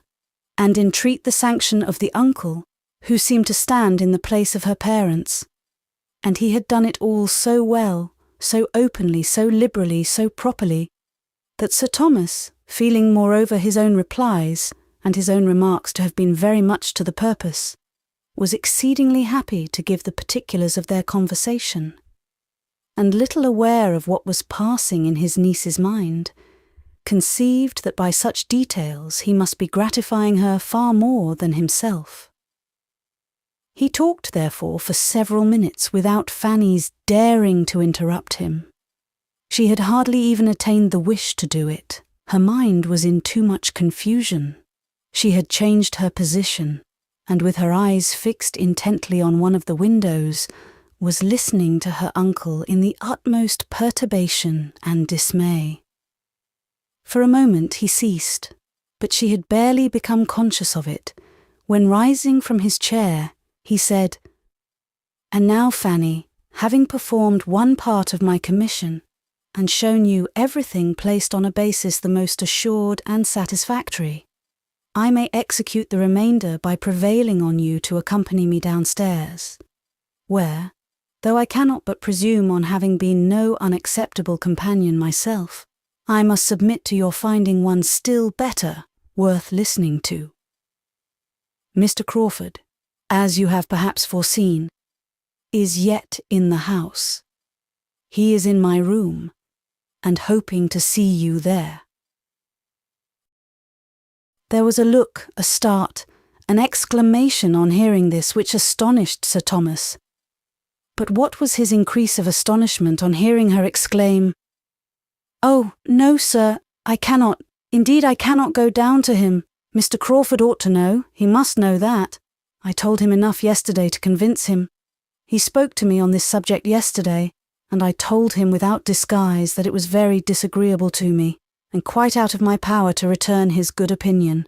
and entreat the sanction of the uncle, who seemed to stand in the place of her parents. And he had done it all so well, so openly, so liberally, so properly, that Sir Thomas, feeling moreover his own replies, and his own remarks to have been very much to the purpose, was exceedingly happy to give the particulars of their conversation, and little aware of what was passing in his niece's mind, conceived that by such details he must be gratifying her far more than himself. He talked, therefore, for several minutes without Fanny's daring to interrupt him. She had hardly even attained the wish to do it. Her mind was in too much confusion. She had changed her position, and with her eyes fixed intently on one of the windows, was listening to her uncle in the utmost perturbation and dismay. For a moment he ceased, but she had barely become conscious of it, when rising from his chair, he said, "And now, Fanny, having performed one part of my commission, and shown you everything placed on a basis the most assured and satisfactory, I may execute the remainder by prevailing on you to accompany me downstairs, where, though I cannot but presume on having been no unacceptable companion myself, I must submit to your finding one still better worth listening to. Mr. Crawford, as you have perhaps foreseen, is yet in the house. He is in my room, and hoping to see you there." There was a look, a start, an exclamation on hearing this which astonished Sir Thomas. But what was his increase of astonishment on hearing her exclaim, "Oh, no, sir, I cannot, indeed I cannot go down to him. Mr. Crawford ought to know, he must know that. I told him enough yesterday to convince him. He spoke to me on this subject yesterday, and I told him without disguise that it was very disagreeable to me, and quite out of my power to return his good opinion."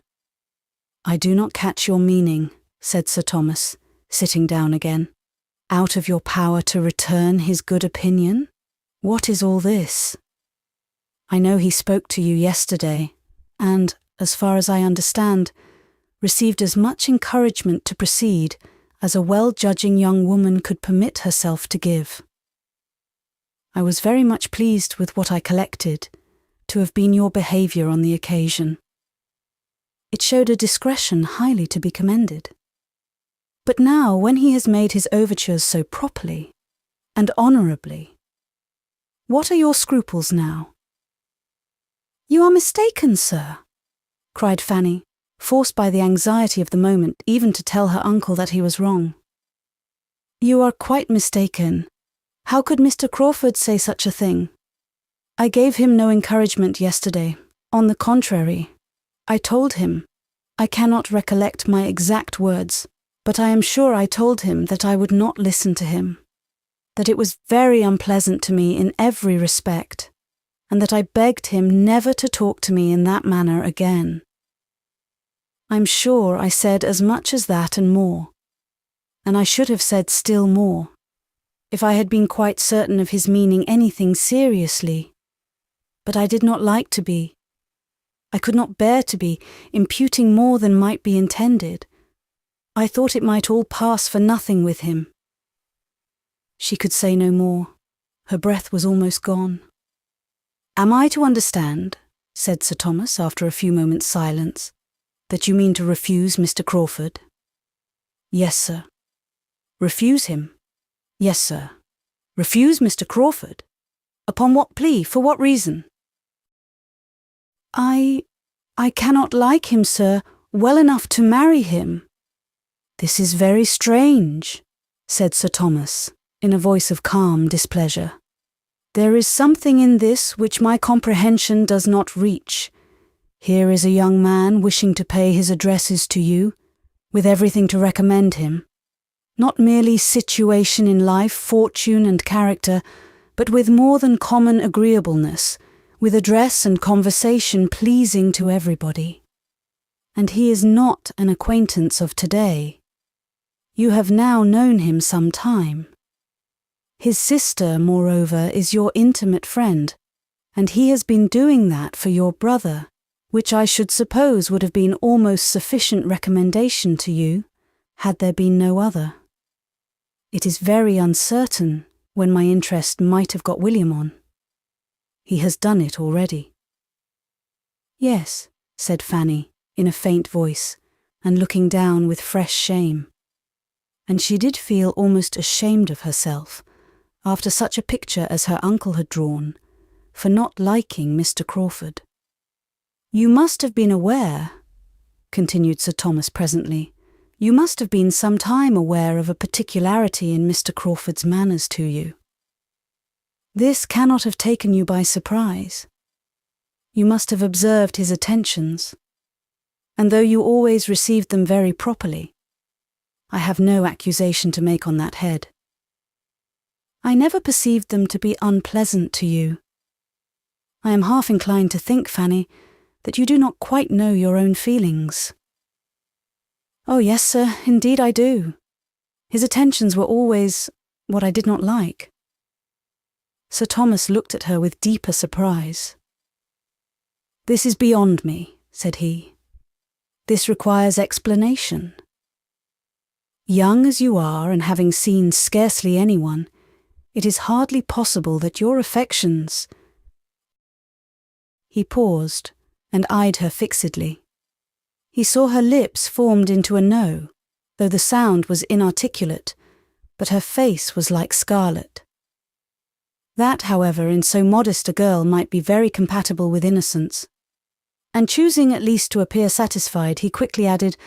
"I do not catch your meaning," said Sir Thomas, sitting down again. "Out of your power to return his good opinion? What is all this? I know he spoke to you yesterday, and, as far as I understand, received as much encouragement to proceed as a well-judging young woman could permit herself to give. I was very much pleased with what I collected, to have been your behaviour on the occasion. It showed a discretion highly to be commended. But now, when he has made his overtures so properly and honourably, what are your scruples now?" "You are mistaken, sir," cried Fanny, forced by the anxiety of the moment even to tell her uncle that he was wrong. "You are quite mistaken. How could Mr. Crawford say such a thing? I gave him no encouragement yesterday. On the contrary, I told him, I cannot recollect my exact words, but I am sure I told him that I would not listen to him, that it was very unpleasant to me in every respect, and that I begged him never to talk to me in that manner again. I'm sure I said as much as that and more, and I should have said still more, if I had been quite certain of his meaning anything seriously, but I did not like to be. I could not bear to be, imputing more than might be intended. I thought it might all pass for nothing with him." She could say no more. Her breath was almost gone. "Am I to understand," said Sir Thomas after a few moments' silence, "that you mean to refuse Mr. Crawford?" "Yes, sir." "Refuse him?" "Yes, sir." "Refuse Mr. Crawford? Upon what plea? For what reason?" I cannot like him, sir, well enough to marry him." "This is very strange," said Sir Thomas, in a voice of calm displeasure. "There is something in this which my comprehension does not reach. Here is a young man wishing to pay his addresses to you, with everything to recommend him. Not merely situation in life, fortune and character, but with more than common agreeableness, with address and conversation pleasing to everybody. And he is not an acquaintance of today. You have now known him some time. His sister, moreover, is your intimate friend, and he has been doing that for your brother, which I should suppose would have been almost sufficient recommendation to you, had there been no other. It is very uncertain when my interest might have got William on. He has done it already." "Yes," said Fanny, in a faint voice, and looking down with fresh shame. And she did feel almost ashamed of herself, after such a picture as her uncle had drawn, for not liking Mr. Crawford. "You must have been aware," continued Sir Thomas presently, "you must have been some time aware of a particularity in Mr. Crawford's manners to you. This cannot have taken you by surprise. You must have observed his attentions, and though you always received them very properly, I have no accusation to make on that head. I never perceived them to be unpleasant to you. I am half inclined to think, Fanny, that you do not quite know your own feelings." "Oh yes, sir, indeed I do. His attentions were always what I did not like." Sir Thomas looked at her with deeper surprise. "This is beyond me," said he. "This requires explanation. Young as you are, and having seen scarcely anyone, it is hardly possible that your affections—" He paused and eyed her fixedly. He saw her lips formed into a no, though the sound was inarticulate, but her face was like scarlet. That, however, in so modest a girl might be very compatible with innocence. And choosing at least to appear satisfied, he quickly added,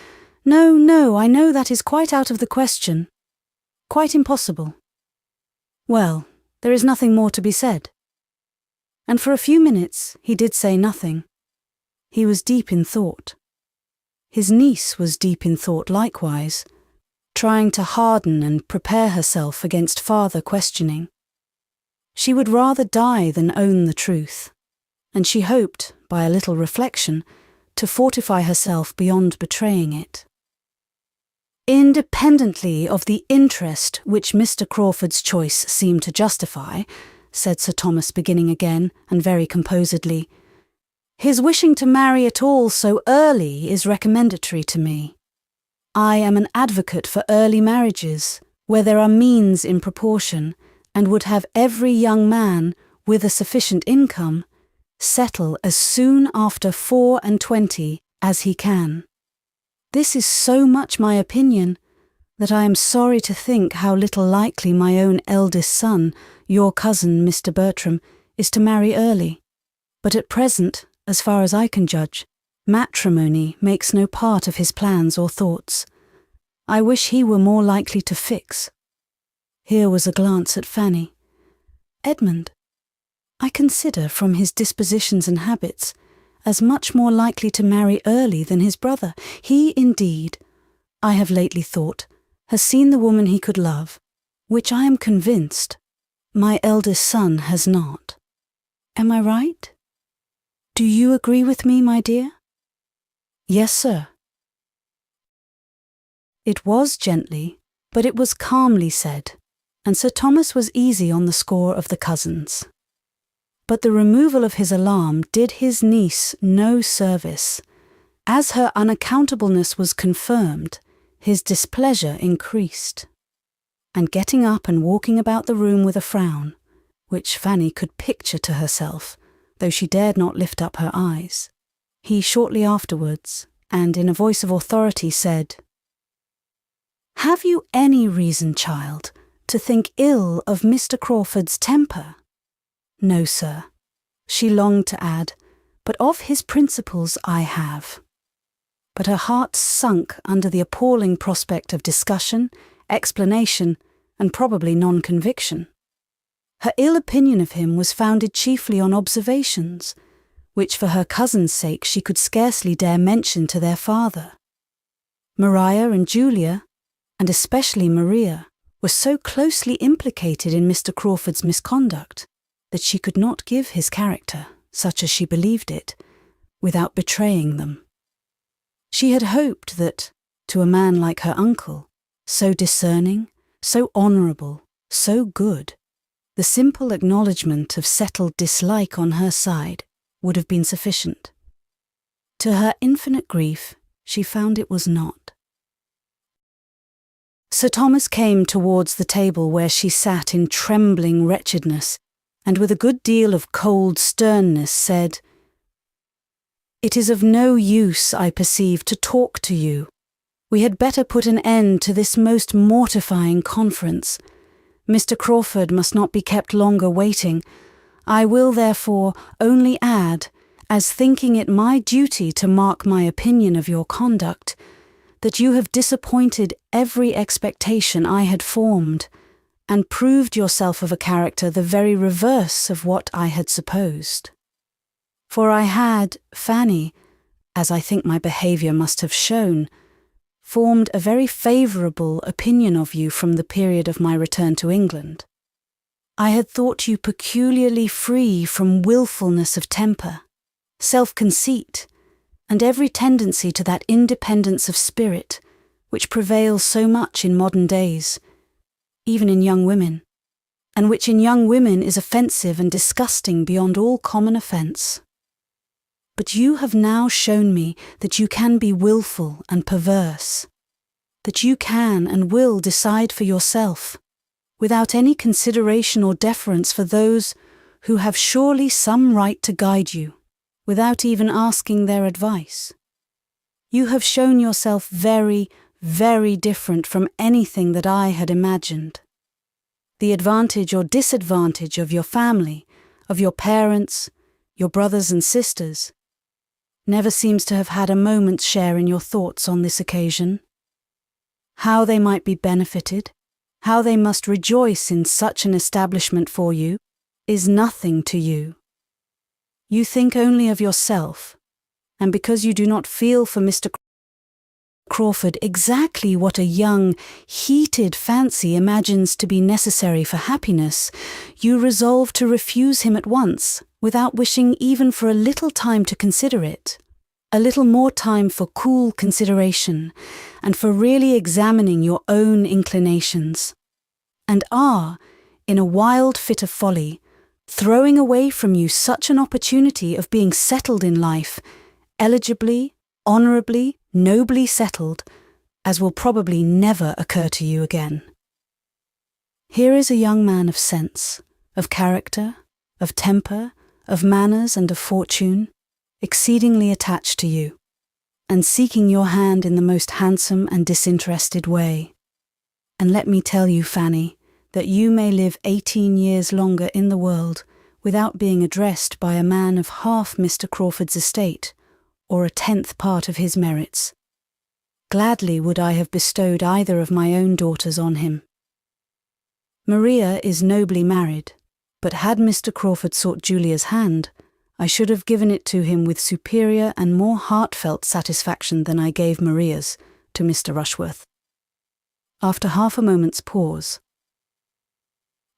"No, no, I know that is quite out of the question. Quite impossible. Well, there is nothing more to be said." And for a few minutes he did say nothing. He was deep in thought. His niece was deep in thought likewise, trying to harden and prepare herself against farther questioning. She would rather die than own the truth, and she hoped, by a little reflection, to fortify herself beyond betraying it. "Independently of the interest which Mr. Crawford's choice seemed to justify," said Sir Thomas, beginning again, and very composedly, "his wishing to marry at all so early is recommendatory to me. I am an advocate for early marriages, where there are means in proportion, and would have every young man, with a sufficient income, settle as soon after 24 as he can. This is so much my opinion, that I am sorry to think how little likely my own eldest son, your cousin Mr. Bertram, is to marry early. But at present, as far as I can judge, matrimony makes no part of his plans or thoughts. I wish he were more likely to fix." Here was a glance at Fanny. "Edmund, I consider from his dispositions and habits as much more likely to marry early than his brother. He, indeed, I have lately thought, has seen the woman he could love, which I am convinced my eldest son has not. Am I right? Do you agree with me, my dear?" "Yes, sir." It was gently, but it was calmly said, and Sir Thomas was easy on the score of the cousins. But the removal of his alarm did his niece no service. As her unaccountableness was confirmed, his displeasure increased. And getting up and walking about the room with a frown, which Fanny could picture to herself, though she dared not lift up her eyes, he shortly afterwards, and in a voice of authority, said, "Have you any reason, child, to think ill of Mr. Crawford's temper?" "No, sir," she longed to add, "but of his principles I have." But her heart sunk under the appalling prospect of discussion, explanation, and probably non-conviction. Her ill opinion of him was founded chiefly on observations, which for her cousin's sake she could scarcely dare mention to their father. Maria and Julia, and especially Maria, were so closely implicated in Mr. Crawford's misconduct that she could not give his character, such as she believed it, without betraying them. She had hoped that, to a man like her uncle, so discerning, so honourable, so good, the simple acknowledgement of settled dislike on her side would have been sufficient. To her infinite grief, she found it was not. Sir Thomas came towards the table where she sat in trembling wretchedness, and with a good deal of cold sternness said, "It is of no use, I perceive, to talk to you. We had better put an end to this most mortifying conference. Mr. Crawford must not be kept longer waiting. I will therefore only add, as thinking it my duty to mark my opinion of your conduct, that you have disappointed every expectation I had formed, and proved yourself of a character the very reverse of what I had supposed. For I had, Fanny, as I think my behaviour must have shown, formed a very favourable opinion of you from the period of my return to England. I had thought you peculiarly free from wilfulness of temper, self-conceit, and every tendency to that independence of spirit which prevails so much in modern days, even in young women, and which in young women is offensive and disgusting beyond all common offence. But you have now shown me that you can be wilful and perverse, that you can and will decide for yourself, without any consideration or deference for those who have surely some right to guide you, without even asking their advice. You have shown yourself very, very different from anything that I had imagined. The advantage or disadvantage of your family, of your parents, your brothers and sisters, never seems to have had a moment's share in your thoughts on this occasion. How they might be benefited, how they must rejoice in such an establishment for you, is nothing to you. You think only of yourself, and because you do not feel for Mr. Crawford exactly what a young, heated fancy imagines to be necessary for happiness, you resolve to refuse him at once, without wishing even for a little time to consider it, a little more time for cool consideration, and for really examining your own inclinations, and are, in a wild fit of folly, throwing away from you such an opportunity of being settled in life, eligibly, honourably, nobly settled, as will probably never occur to you again. Here is a young man of sense, of character, of temper, of manners and of fortune, exceedingly attached to you, and seeking your hand in the most handsome and disinterested way. And let me tell you, Fanny, that you may live 18 years longer in the world without being addressed by a man of half Mr. Crawford's estate, or a 10th part of his merits. Gladly would I have bestowed either of my own daughters on him. Maria is nobly married, but had Mr. Crawford sought Julia's hand, I should have given it to him with superior and more heartfelt satisfaction than I gave Maria's to Mr. Rushworth. After half a moment's pause,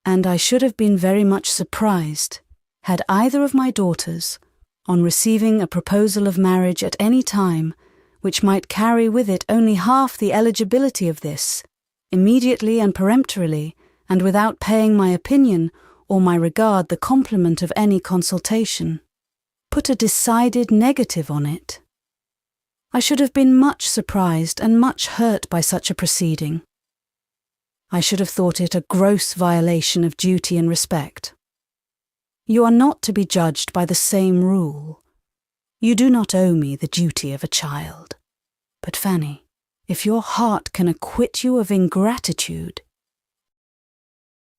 and I should have been very much surprised had either of my daughters, on receiving a proposal of marriage at any time, which might carry with it only half the eligibility of this, immediately and peremptorily, and without paying my opinion or my regard the compliment of any consultation, put a decided negative on it. I should have been much surprised and much hurt by such a proceeding. I should have thought it a gross violation of duty and respect. You are not to be judged by the same rule. You do not owe me the duty of a child. But Fanny, if your heart can acquit you of ingratitude—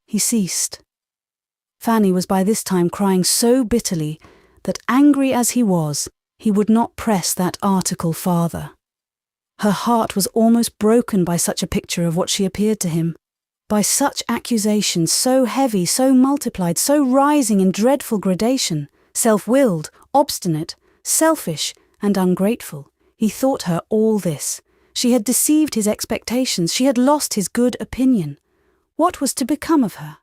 He ceased. Fanny was by this time crying so bitterly that, angry as he was, he would not press that article farther. Her heart was almost broken by such a picture of what she appeared to him, by such accusations so heavy, so multiplied, so rising in dreadful gradation, self-willed, obstinate, selfish, and ungrateful. He thought her all this. She had deceived his expectations. She had lost his good opinion. What was to become of her?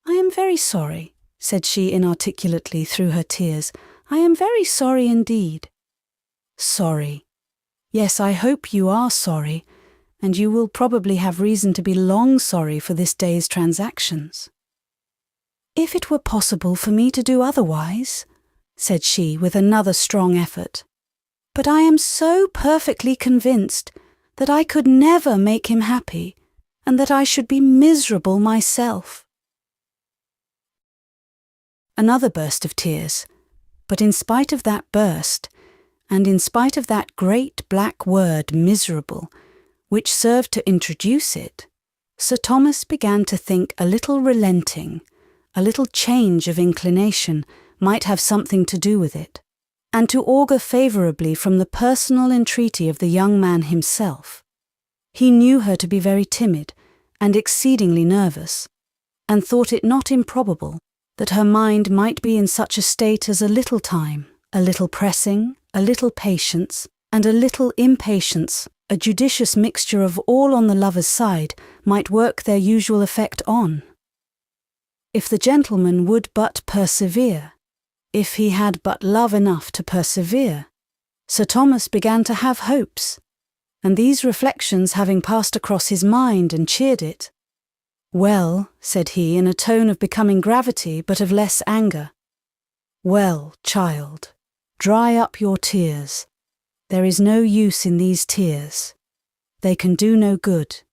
"I am very sorry," said she inarticulately through her tears. "I am very sorry indeed." "Sorry. Yes, I hope you are sorry, and you will probably have reason to be long sorry for this day's transactions." "If it were possible for me to do otherwise," said she with another strong effort. But I am so perfectly convinced that I could never make him happy, and that I should be miserable myself." Another burst of tears, but in spite of that burst, and in spite of that great black word miserable, which served to introduce it, Sir Thomas began to think a little relenting, a little change of inclination might have something to do with it, and to augur favourably from the personal entreaty of the young man himself. He knew her to be very timid and exceedingly nervous, and thought it not improbable that her mind might be in such a state as a little time, a little pressing, a little patience, and a little impatience, a judicious mixture of all on the lover's side, might work their usual effect on. If the gentleman would but persevere, if he had but love enough to persevere, Sir Thomas began to have hopes, and these reflections having passed across his mind and cheered it, "Well," said he in a tone of becoming gravity but of less anger, "well, child, dry up your tears. There is no use in these tears. They can do no good.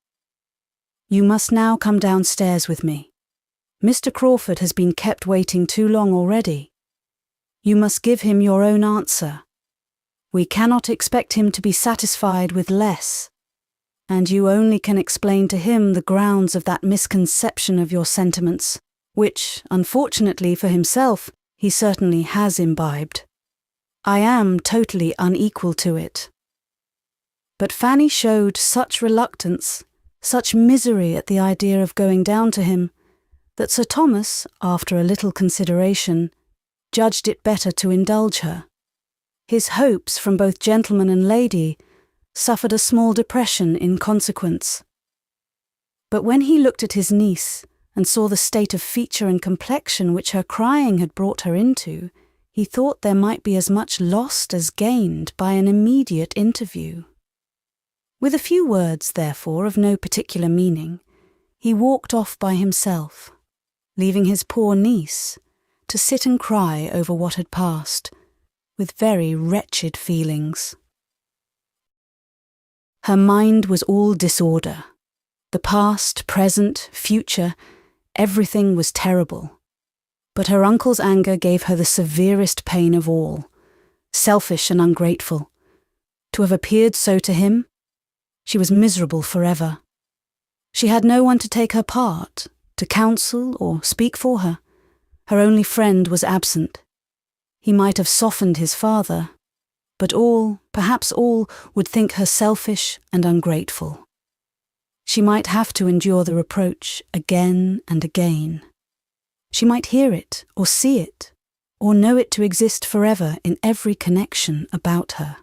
You must now come downstairs with me. Mr. Crawford has been kept waiting too long already. You must give him your own answer. We cannot expect him to be satisfied with less, and you only can explain to him the grounds of that misconception of your sentiments, which, unfortunately for himself, he certainly has imbibed. I am totally unequal to it." But Fanny showed such reluctance, such misery at the idea of going down to him, that Sir Thomas, after a little consideration, judged it better to indulge her. His hopes from both gentleman and lady suffered a small depression in consequence. But when he looked at his niece and saw the state of feature and complexion which her crying had brought her into, he thought there might be as much lost as gained by an immediate interview. With a few words, therefore, of no particular meaning, he walked off by himself, leaving his poor niece to sit and cry over what had passed, with very wretched feelings. Her mind was all disorder. The past, present, future, everything was terrible. But her uncle's anger gave her the severest pain of all, selfish and ungrateful. To have appeared so to him, she was miserable forever. She had no one to take her part, to counsel or speak for her. Her only friend was absent. He might have softened his father, but all, perhaps all, would think her selfish and ungrateful. She might have to endure the reproach again and again. She might hear it, or see it, or know it to exist forever in every connection about her.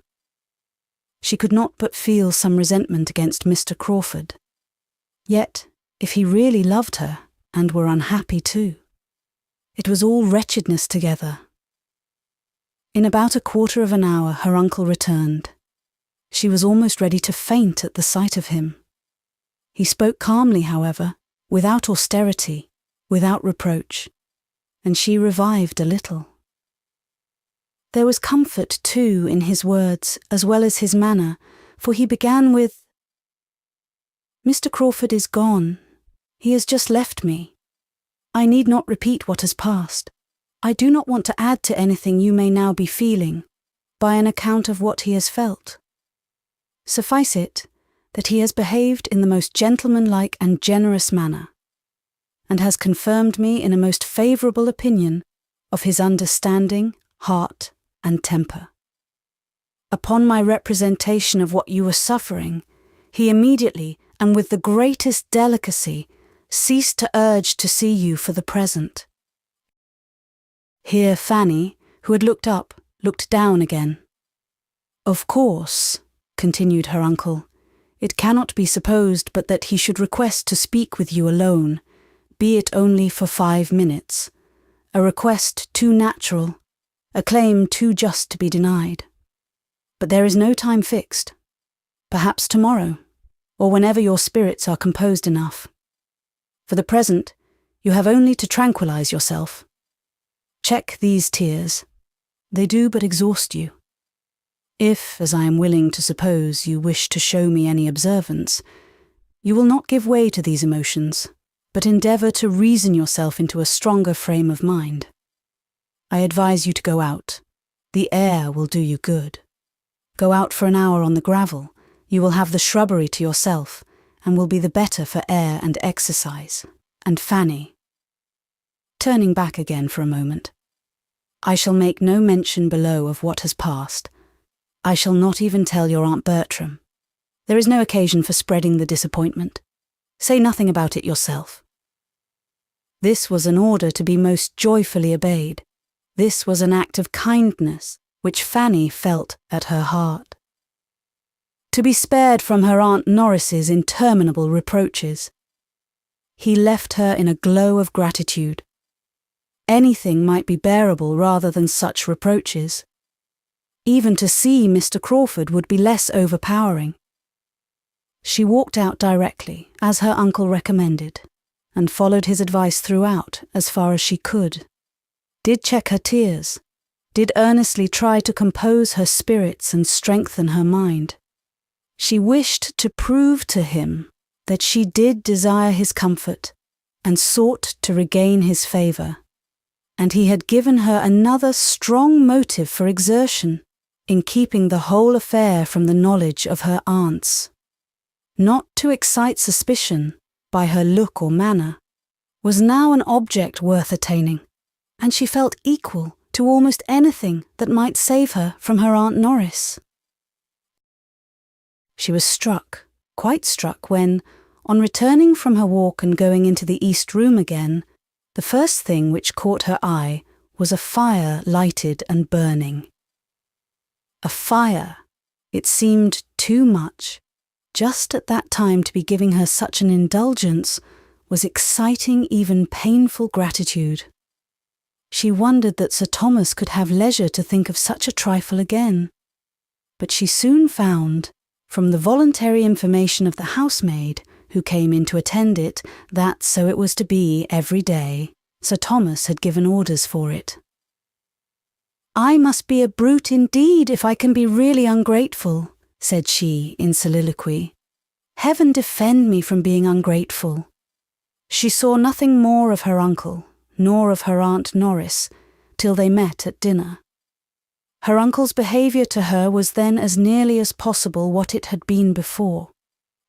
She could not but feel some resentment against Mr. Crawford. Yet, if he really loved her, and were unhappy too, it was all wretchedness together. In about a quarter of an hour her uncle returned. She was almost ready to faint at the sight of him. He spoke calmly, however, without austerity, without reproach, and she revived a little. There was comfort, too, in his words as well as his manner, for he began with, "Mr. Crawford is gone. He has just left me. I need not repeat what has passed. I do not want to add to anything you may now be feeling, by an account of what he has felt. Suffice it, that he has behaved in the most gentlemanlike and generous manner, and has confirmed me in a most favourable opinion of his understanding, heart, and temper. Upon my representation of what you were suffering, he immediately, and with the greatest delicacy, ceased to urge to see you for the present." Here Fanny, who had looked up, looked down again. "Of course," continued her uncle, "it cannot be supposed but that he should request to speak with you alone, be it only for 5 minutes, a request too natural, a claim too just to be denied. But there is no time fixed. Perhaps tomorrow, or whenever your spirits are composed enough. For the present, you have only to tranquilize yourself. Check these tears. They do but exhaust you. If, as I am willing to suppose, you wish to show me any observance, you will not give way to these emotions, but endeavour to reason yourself into a stronger frame of mind. I advise you to go out. The air will do you good. Go out for an hour on the gravel. You will have the shrubbery to yourself, and will be the better for air and exercise. And Fanny, turning back again for a moment, I shall make no mention below of what has passed. I shall not even tell your Aunt Bertram. There is no occasion for spreading the disappointment. Say nothing about it yourself. This was an order to be most joyfully obeyed. This was an act of kindness which Fanny felt at her heart. To be spared from her Aunt Norris's interminable reproaches. He left her in a glow of gratitude. Anything might be bearable rather than such reproaches. Even to see Mr. Crawford would be less overpowering. She walked out directly, as her uncle recommended, and followed his advice throughout as far as she could. Did check her tears, did earnestly try to compose her spirits and strengthen her mind. She wished to prove to him that she did desire his comfort and sought to regain his favour, and he had given her another strong motive for exertion in keeping the whole affair from the knowledge of her aunts. Not to excite suspicion by her look or manner was now an object worth attaining, and she felt equal to almost anything that might save her from her Aunt Norris. She was struck, quite struck, when, on returning from her walk and going into the east room again, the first thing which caught her eye was a fire lighted and burning. A fire! It seemed too much. Just at that time to be giving her such an indulgence was exciting even painful gratitude. She wondered that Sir Thomas could have leisure to think of such a trifle again. But she soon found, from the voluntary information of the housemaid, who came in to attend it, that so it was to be every day. Sir Thomas had given orders for it. "I must be a brute indeed if I can be really ungrateful," said she in soliloquy. "Heaven defend me from being ungrateful." She saw nothing more of her uncle, nor of her Aunt Norris, till they met at dinner. Her uncle's behaviour to her was then as nearly as possible what it had been before.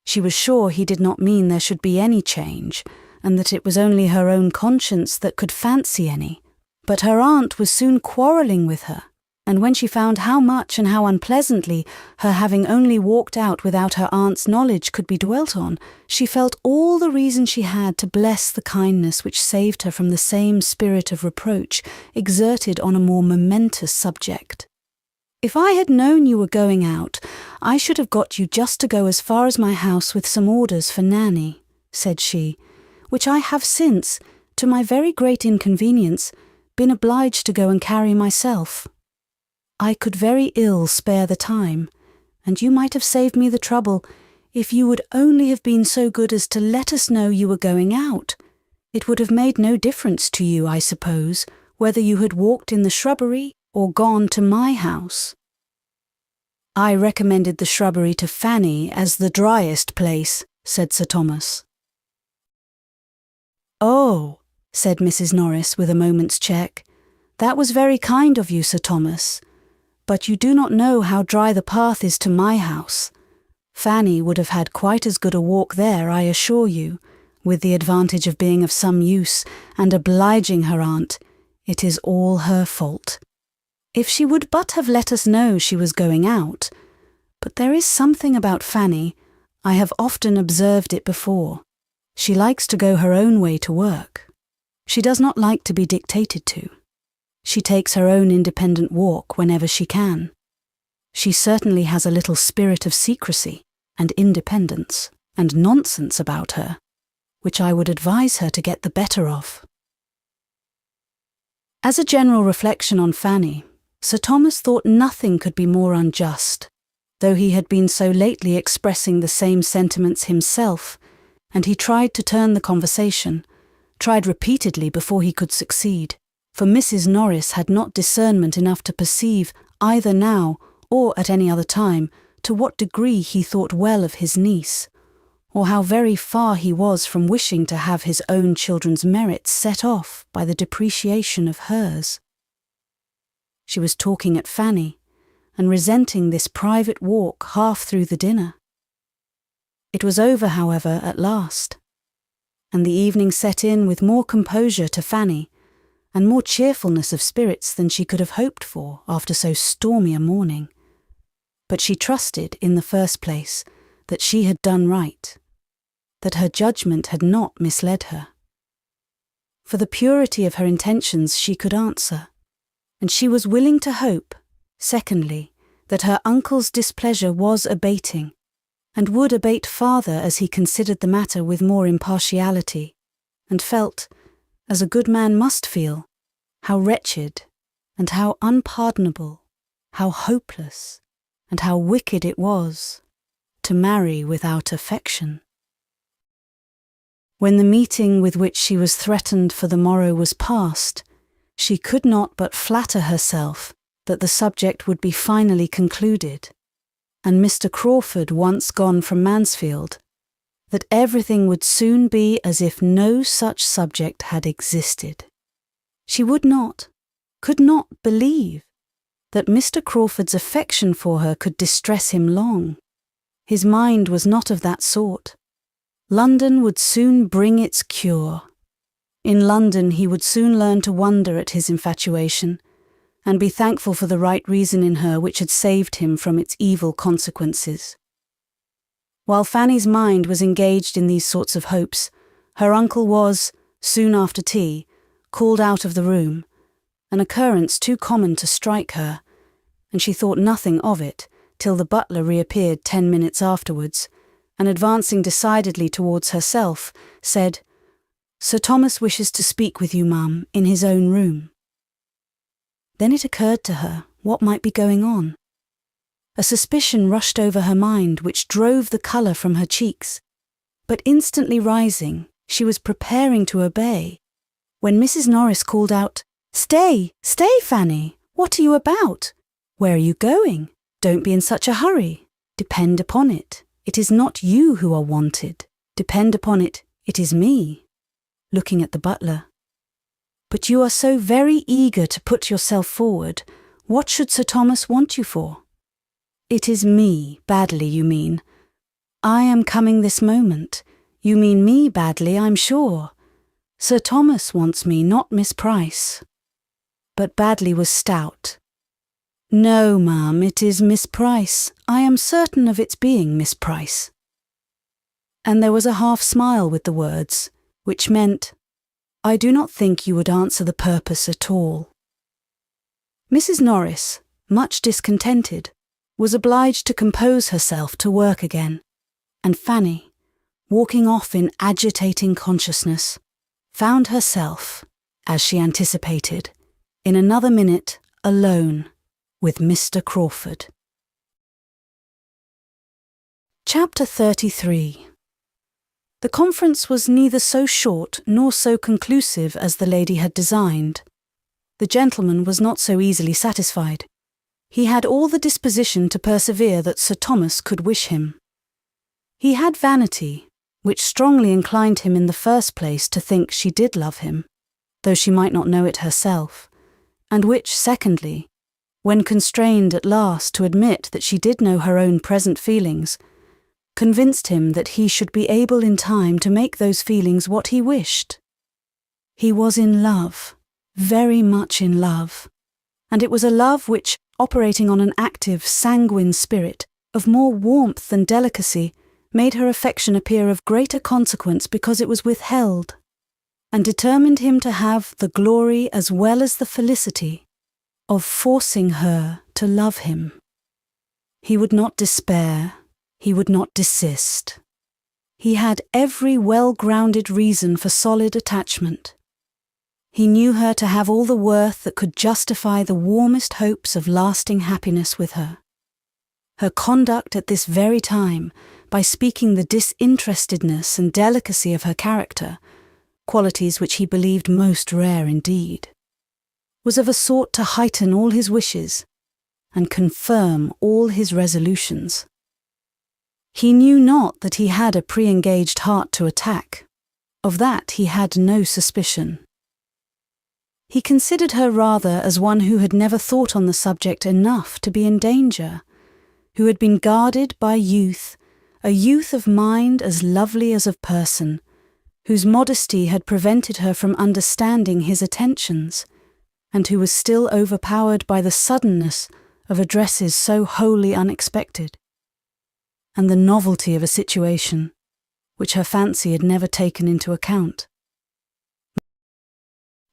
She was sure he did not mean there should be any change, and that it was only her own conscience that could fancy any. But her aunt was soon quarrelling with her, and when she found how much and how unpleasantly her having only walked out without her aunt's knowledge could be dwelt on, she felt all the reason she had to bless the kindness which saved her from the same spirit of reproach exerted on a more momentous subject. "If I had known you were going out, I should have got you just to go as far as my house with some orders for Nanny," said she, "which I have since, to my very great inconvenience, been obliged to go and carry myself. I could very ill spare the time, and you might have saved me the trouble if you would only have been so good as to let us know you were going out. It would have made no difference to you, I suppose, whether you had walked in the shrubbery or gone to my house." "I recommended the shrubbery to Fanny as the driest place," said Sir Thomas. "Oh," said Mrs. Norris with a moment's check, "that was very kind of you, Sir Thomas, but you do not know how dry the path is to my house. Fanny would have had quite as good a walk there, I assure you, with the advantage of being of some use and obliging her aunt. It is all her fault. If she would but have let us know she was going out. But there is something about Fanny, I have often observed it before. She likes to go her own way to work. She does not like to be dictated to. She takes her own independent walk whenever she can. She certainly has a little spirit of secrecy and independence and nonsense about her, which I would advise her to get the better of." As a general reflection on Fanny, Sir Thomas thought nothing could be more unjust, though he had been so lately expressing the same sentiments himself, and he tried to turn the conversation, tried repeatedly before he could succeed, for Mrs. Norris had not discernment enough to perceive, either now or at any other time, to what degree he thought well of his niece, or how very far he was from wishing to have his own children's merits set off by the depreciation of hers. She was talking at Fanny, and resenting this private walk half through the dinner. It was over, however, at last, and the evening set in with more composure to Fanny, and more cheerfulness of spirits than she could have hoped for after so stormy a morning. But she trusted, in the first place, that she had done right, that her judgment had not misled her. For the purity of her intentions she could answer, and she was willing to hope, secondly, that her uncle's displeasure was abating, and would abate farther as he considered the matter with more impartiality, and felt, as a good man must feel, how wretched, and how unpardonable, how hopeless, and how wicked it was to marry without affection. When the meeting with which she was threatened for the morrow was past, she could not but flatter herself that the subject would be finally concluded, and Mr. Crawford once gone from Mansfield, that everything would soon be as if no such subject had existed. She would not, could not believe that Mr. Crawford's affection for her could distress him long. His mind was not of that sort. London would soon bring its cure. In London he would soon learn to wonder at his infatuation, and be thankful for the right reason in her which had saved him from its evil consequences. While Fanny's mind was engaged in these sorts of hopes, her uncle was, soon after tea, called out of the room, an occurrence too common to strike her, and she thought nothing of it till the butler reappeared 10 minutes afterwards, and advancing decidedly towards herself, said, "Sir Thomas wishes to speak with you, ma'am, in his own room." Then it occurred to her what might be going on. A suspicion rushed over her mind which drove the colour from her cheeks, but instantly rising, she was preparing to obey, when Mrs. Norris called out, "Stay, stay, Fanny! What are you about? Where are you going? Don't be in such a hurry. Depend upon it, it is not you who are wanted. Depend upon it, it is me," looking at the butler. "But you are so very eager to put yourself forward. What should Sir Thomas want you for?" "It is me, badly, you mean." "I am coming this moment. You mean me badly, I'm sure. Sir Thomas wants me, not Miss Price." But Badley was stout. "No, ma'am, it is Miss Price. I am certain of its being Miss Price." And there was a half smile with the words, which meant, "I do not think you would answer the purpose at all." Mrs. Norris, much discontented, was obliged to compose herself to work again, and Fanny, walking off in agitating consciousness, found herself, as she anticipated, in another minute alone with Mr. Crawford. Chapter 33. The conference was neither so short nor so conclusive as the lady had designed. The gentleman was not so easily satisfied. He had all the disposition to persevere that Sir Thomas could wish him. He had vanity, which strongly inclined him in the first place to think she did love him, though she might not know it herself, and which, secondly, when constrained at last to admit that she did know her own present feelings, convinced him that he should be able in time to make those feelings what he wished. He was in love, very much in love, and it was a love which, operating on an active, sanguine spirit, of more warmth than delicacy, made her affection appear of greater consequence because it was withheld, and determined him to have the glory as well as the felicity of forcing her to love him. He would not despair, he would not desist. He had every well-grounded reason for solid attachment. He knew her to have all the worth that could justify the warmest hopes of lasting happiness with her. Her conduct at this very time, by speaking the disinterestedness and delicacy of her character, qualities which he believed most rare indeed, was of a sort to heighten all his wishes, and confirm all his resolutions. He knew not that he had a pre-engaged heart to attack. Of that he had no suspicion. He considered her rather as one who had never thought on the subject enough to be in danger, who had been guarded by youth, a youth of mind as lovely as of person, whose modesty had prevented her from understanding his attentions, and who was still overpowered by the suddenness of addresses so wholly unexpected, and the novelty of a situation which her fancy had never taken into account.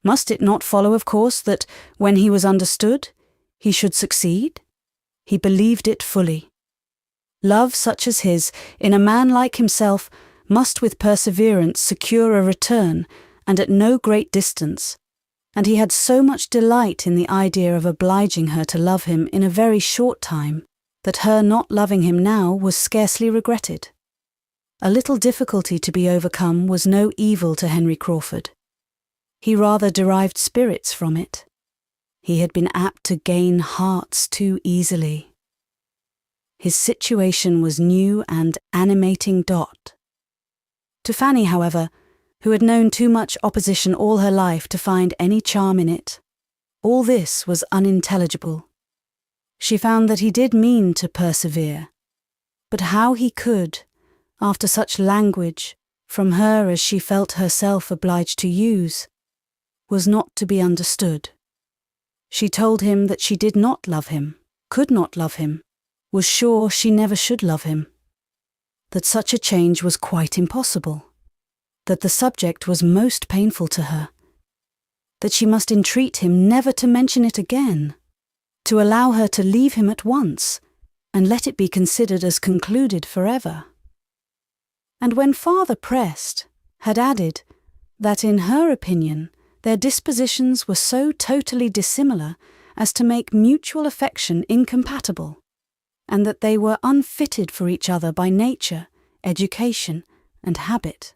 Must it not follow, of course, that, when he was understood, he should succeed? He believed it fully. Love such as his, in a man like himself, must with perseverance secure a return, and at no great distance, and he had so much delight in the idea of obliging her to love him in a very short time, that her not loving him now was scarcely regretted. A little difficulty to be overcome was no evil to Henry Crawford. He rather derived spirits from it. He had been apt to gain hearts too easily. His situation was new and animating. To Fanny, however, who had known too much opposition all her life to find any charm in it, all this was unintelligible. She found that he did mean to persevere, but how he could, after such language, from her as she felt herself obliged to use, was not to be understood. She told him that she did not love him, could not love him, was sure she never should love him, that such a change was quite impossible, that the subject was most painful to her, that she must entreat him never to mention it again, to allow her to leave him at once, and let it be considered as concluded forever. And when farther pressed, had added that in her opinion their dispositions were so totally dissimilar as to make mutual affection incompatible, and that they were unfitted for each other by nature, education, and habit.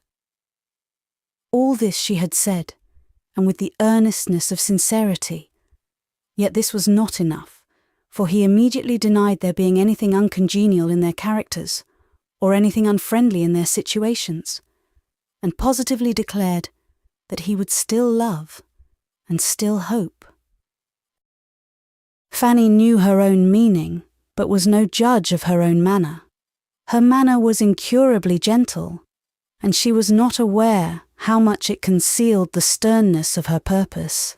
All this she had said, and with the earnestness of sincerity. Yet this was not enough, for he immediately denied there being anything uncongenial in their characters, or anything unfriendly in their situations, and positively declared that he would still love and still hope. Fanny knew her own meaning, but was no judge of her own manner. Her manner was incurably gentle, and she was not aware how much it concealed the sternness of her purpose.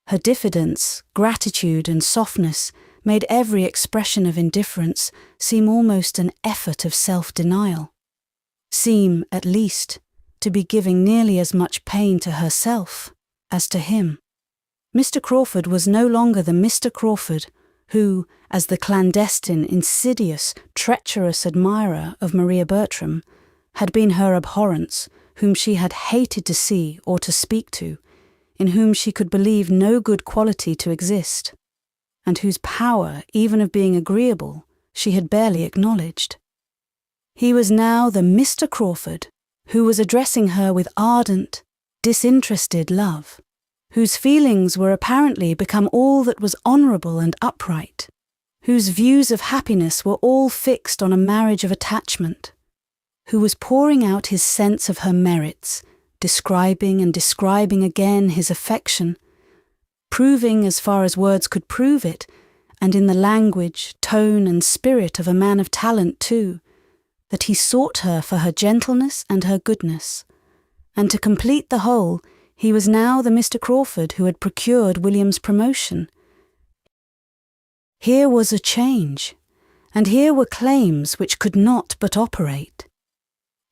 Her diffidence, gratitude, and softness made every expression of indifference seem almost an effort of self-denial, seem, at least, to be giving nearly as much pain to herself as to him. Mr. Crawford was no longer the Mr. Crawford who, as the clandestine, insidious, treacherous admirer of Maria Bertram, had been her abhorrence, whom she had hated to see or to speak to, in whom she could believe no good quality to exist, and whose power, even of being agreeable, she had barely acknowledged. He was now the Mr. Crawford who was addressing her with ardent, disinterested love, whose feelings were apparently become all that was honourable and upright, whose views of happiness were all fixed on a marriage of attachment, who was pouring out his sense of her merits, describing and describing again his affection, proving as far as words could prove it, and in the language, tone, and spirit of a man of talent too, that he sought her for her gentleness and her goodness, and to complete the whole, he was now the Mr. Crawford who had procured William's promotion. Here was a change, and here were claims which could not but operate.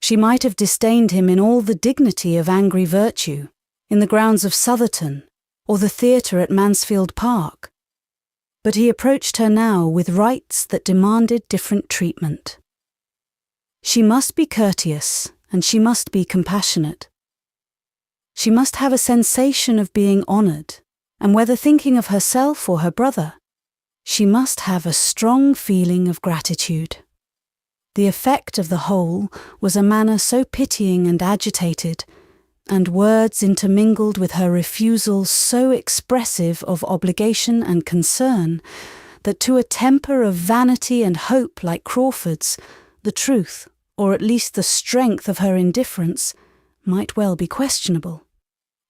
She might have disdained him in all the dignity of angry virtue, in the grounds of Southerton, or the theatre at Mansfield Park, but he approached her now with rights that demanded different treatment. She must be courteous, and she must be compassionate. She must have a sensation of being honoured, and whether thinking of herself or her brother, she must have a strong feeling of gratitude. The effect of the whole was a manner so pitying and agitated, and words intermingled with her refusal so expressive of obligation and concern, that to a temper of vanity and hope like Crawford's, the truth, or at least the strength of her indifference, might well be questionable.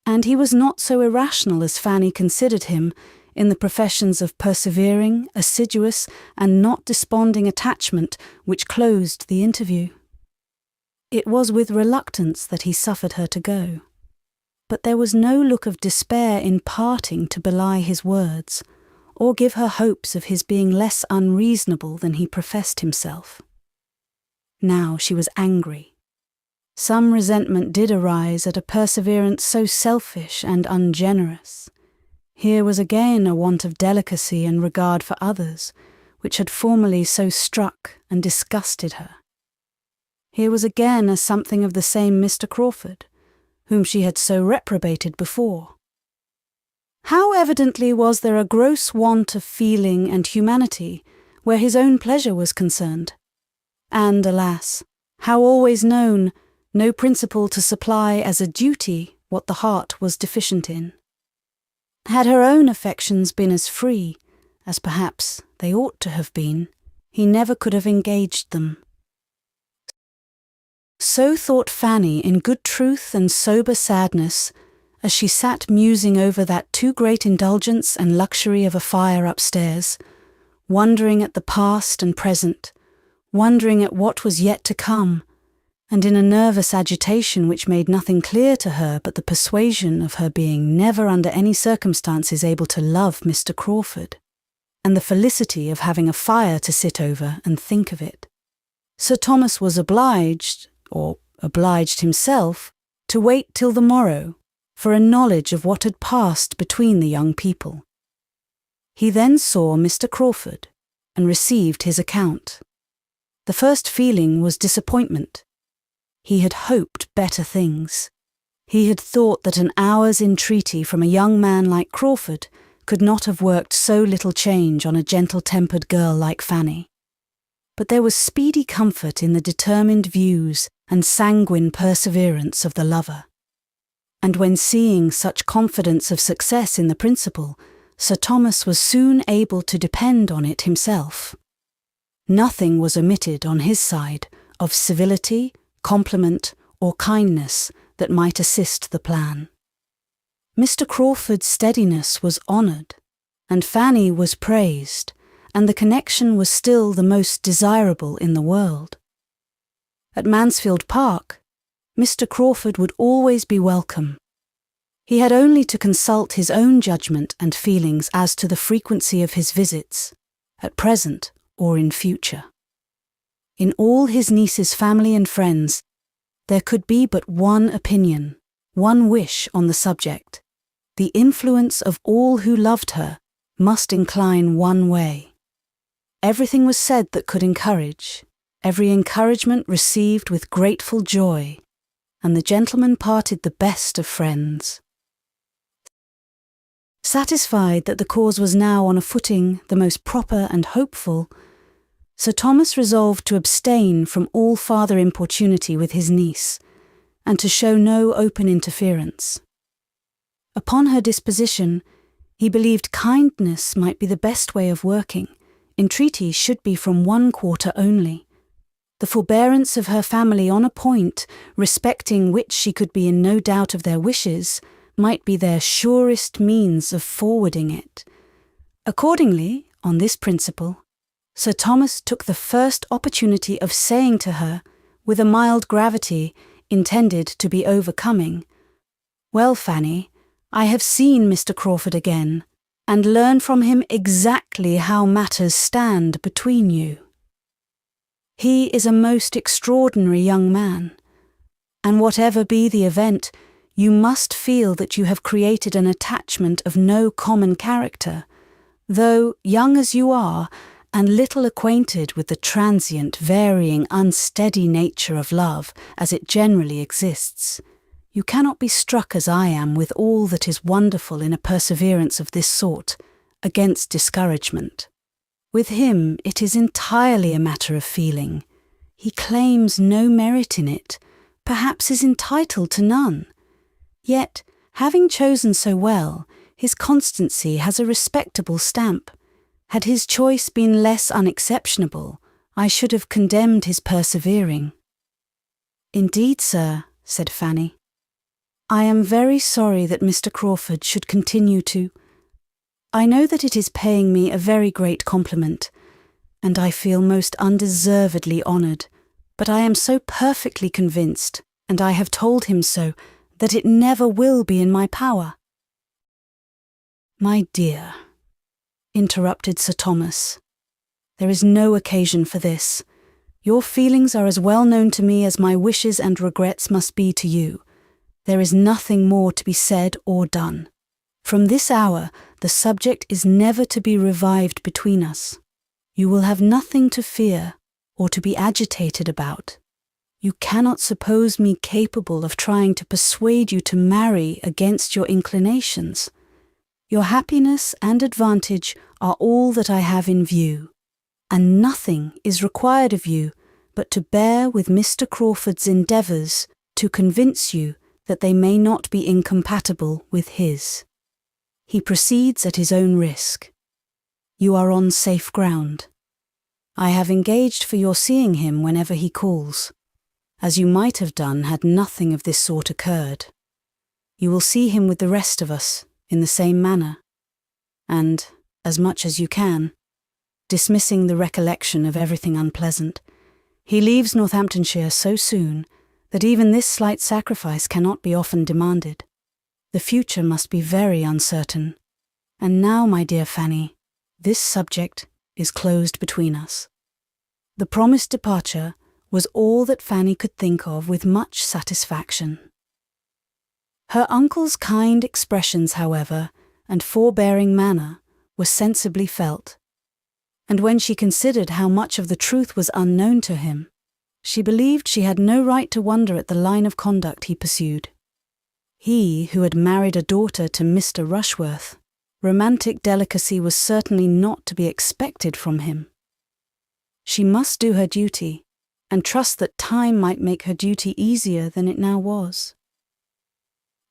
And he was not so irrational as Fanny considered him in the professions of persevering, assiduous, and not desponding attachment which closed the interview. It was with reluctance that he suffered her to go. But there was no look of despair in parting to belie his words, or give her hopes of his being less unreasonable than he professed himself. Now she was angry. Some resentment did arise at a perseverance so selfish and ungenerous. Here was again a want of delicacy and regard for others, which had formerly so struck and disgusted her. Here was again a something of the same Mr. Crawford, whom she had so reprobated before. How evidently was there a gross want of feeling and humanity where his own pleasure was concerned, and, alas, how always known, no principle to supply as a duty what the heart was deficient in. Had her own affections been as free, as perhaps they ought to have been, he never could have engaged them. So thought Fanny in good truth and sober sadness, as she sat musing over that too great indulgence and luxury of a fire upstairs, wondering at the past and present, wondering at what was yet to come, and in a nervous agitation which made nothing clear to her but the persuasion of her being never under any circumstances able to love Mr. Crawford, and the felicity of having a fire to sit over and think of it. Sir Thomas was obliged himself, to wait till the morrow for a knowledge of what had passed between the young people. He then saw Mr. Crawford and received his account. The first feeling was disappointment. He had hoped better things. He had thought that an hour's entreaty from a young man like Crawford could not have worked so little change on a gentle-tempered girl like Fanny. But there was speedy comfort in the determined views and sanguine perseverance of the lover. And when seeing such confidence of success in the principal, Sir Thomas was soon able to depend on it himself. Nothing was omitted on his side of civility, compliment, or kindness that might assist the plan. Mr. Crawford's steadiness was honoured, and Fanny was praised, and the connection was still the most desirable in the world. At Mansfield Park, Mr. Crawford would always be welcome. He had only to consult his own judgment and feelings as to the frequency of his visits, at present or in future. In all his niece's family and friends, there could be but one opinion, one wish on the subject. The influence of all who loved her must incline one way. Everything was said that could encourage, every encouragement received with grateful joy, and the gentlemen parted the best of friends. Satisfied that the cause was now on a footing the most proper and hopeful, Sir Thomas resolved to abstain from all farther importunity with his niece, and to show no open interference. Upon her disposition, he believed kindness might be the best way of working. Entreaty should be from one quarter only. The forbearance of her family on a point, respecting which she could be in no doubt of their wishes, might be their surest means of forwarding it. Accordingly, on this principle, Sir Thomas took the first opportunity of saying to her, with a mild gravity intended to be overcoming, "Well, Fanny, I have seen Mr. Crawford again, and learn from him exactly how matters stand between you. He is a most extraordinary young man, and whatever be the event, you must feel that you have created an attachment of no common character, though, young as you are, and little acquainted with the transient, varying, unsteady nature of love as it generally exists, you cannot be struck as I am with all that is wonderful in a perseverance of this sort, against discouragement. With him it is entirely a matter of feeling. He claims no merit in it, perhaps is entitled to none. Yet, having chosen so well, his constancy has a respectable stamp, Had his choice been less unexceptionable, I should have condemned his persevering. Indeed, sir, said Fanny, I am very sorry that Mr. Crawford should continue to. I know that it is paying me a very great compliment, and I feel most undeservedly honoured, but I am so perfectly convinced, and I have told him so, that it never will be in my power. My dear, interrupted Sir Thomas, there is no occasion for this. Your feelings are as well known to me as my wishes and regrets must be to you. There is nothing more to be said or done. From this hour, the subject is never to be revived between us. You will have nothing to fear or to be agitated about. You cannot suppose me capable of trying to persuade you to marry against your inclinations. Your happiness and advantage are all that I have in view, and nothing is required of you but to bear with Mr. Crawford's endeavours to convince you that they may not be incompatible with his. He proceeds at his own risk. You are on safe ground. I have engaged for your seeing him whenever he calls, as you might have done had nothing of this sort occurred. You will see him with the rest of us in the same manner, and, as much as you can, dismissing the recollection of everything unpleasant, he leaves Northamptonshire so soon that even this slight sacrifice cannot be often demanded. The future must be very uncertain, and now, my dear Fanny, this subject is closed between us. The promised departure was all that Fanny could think of with much satisfaction. Her uncle's kind expressions, however, and forbearing manner were sensibly felt, and when she considered how much of the truth was unknown to him, she believed she had no right to wonder at the line of conduct he pursued. He, who had married a daughter to Mr. Rushworth, romantic delicacy was certainly not to be expected from him. She must do her duty, and trust that time might make her duty easier than it now was.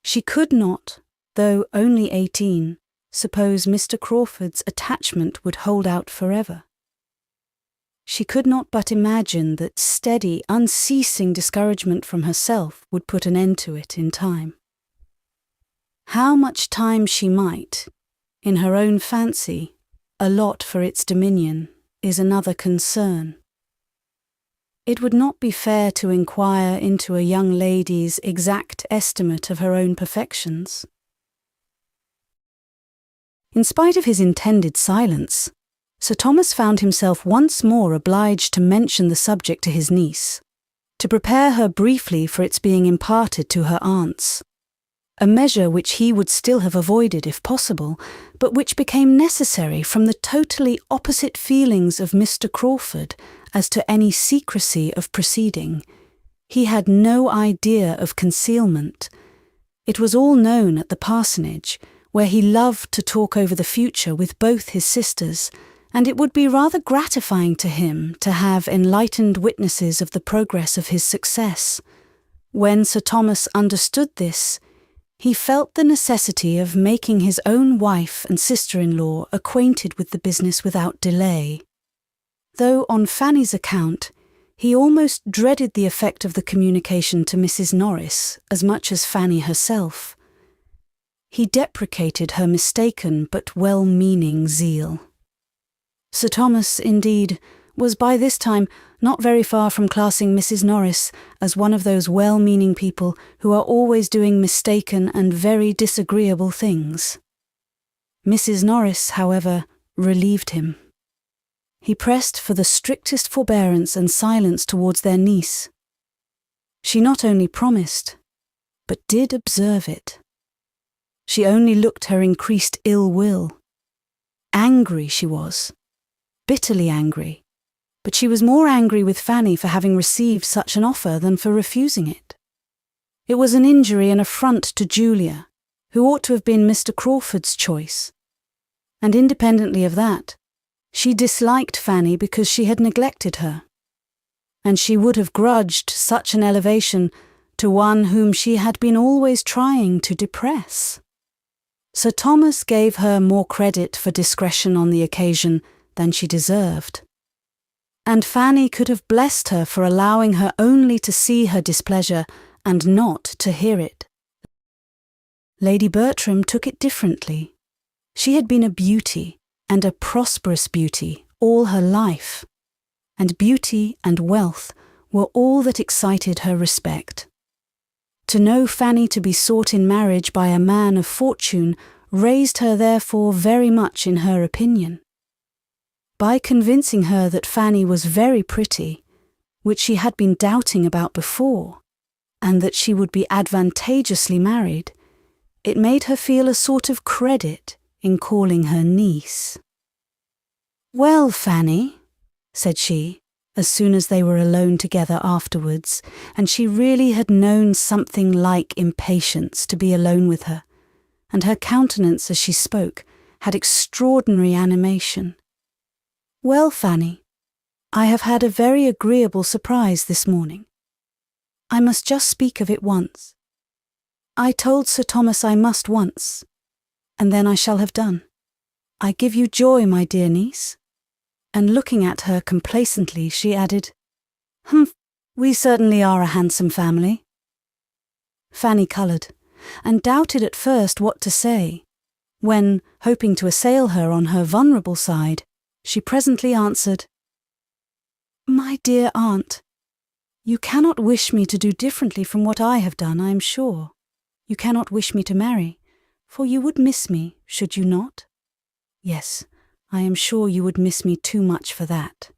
She could not, though only 18, suppose Mr. Crawford's attachment would hold out forever. She could not but imagine that steady, unceasing discouragement from herself would put an end to it in time. How much time she might, in her own fancy, allot for its dominion is another concern. It would not be fair to inquire into a young lady's exact estimate of her own perfections. In spite of his intended silence, Sir Thomas found himself once more obliged to mention the subject to his niece, to prepare her briefly for its being imparted to her aunts, a measure which he would still have avoided if possible, but which became necessary from the totally opposite feelings of Mr. Crawford as to any secrecy of proceeding. He had no idea of concealment. It was all known at the parsonage, where he loved to talk over the future with both his sisters, and it would be rather gratifying to him to have enlightened witnesses of the progress of his success. When Sir Thomas understood this, he felt the necessity of making his own wife and sister-in-law acquainted with the business without delay. Though on Fanny's account, he almost dreaded the effect of the communication to Mrs. Norris as much as Fanny herself. He deprecated her mistaken but well-meaning zeal. Sir Thomas, indeed, was by this time not very far from classing Mrs. Norris as one of those well-meaning people who are always doing mistaken and very disagreeable things. Mrs. Norris, however, relieved him. He pressed for the strictest forbearance and silence towards their niece. She not only promised, but did observe it. She only looked her increased ill will. Angry she was, bitterly angry, but she was more angry with Fanny for having received such an offer than for refusing it. It was an injury and affront to Julia, who ought to have been Mr. Crawford's choice. And independently of that, she disliked Fanny because she had neglected her, and she would have grudged such an elevation to one whom she had been always trying to depress. Sir Thomas gave her more credit for discretion on the occasion than she deserved, and Fanny could have blessed her for allowing her only to see her displeasure and not to hear it. Lady Bertram took it differently. She had been a beauty, and a prosperous beauty, all her life, and beauty and wealth were all that excited her respect. To know Fanny to be sought in marriage by a man of fortune raised her therefore very much in her opinion. By convincing her that Fanny was very pretty, which she had been doubting about before, and that she would be advantageously married, it made her feel a sort of credit in calling her niece. "Well, Fanny," said she, as soon as they were alone together afterwards, and she really had known something like impatience to be alone with her, and her countenance as she spoke had extraordinary animation. "Well, Fanny, I have had a very agreeable surprise this morning. I must just speak of it once. I told Sir Thomas I must once, and then I shall have done. I give you joy, my dear niece." And looking at her complacently, she added, "Humph, we certainly are a handsome family." Fanny coloured, and doubted at first what to say, when, hoping to assail her on her vulnerable side, she presently answered, "My dear aunt, you cannot wish me to do differently from what I have done, I am sure. You cannot wish me to marry, for you would miss me, should you not? Yes, I am sure you would miss me too much for that."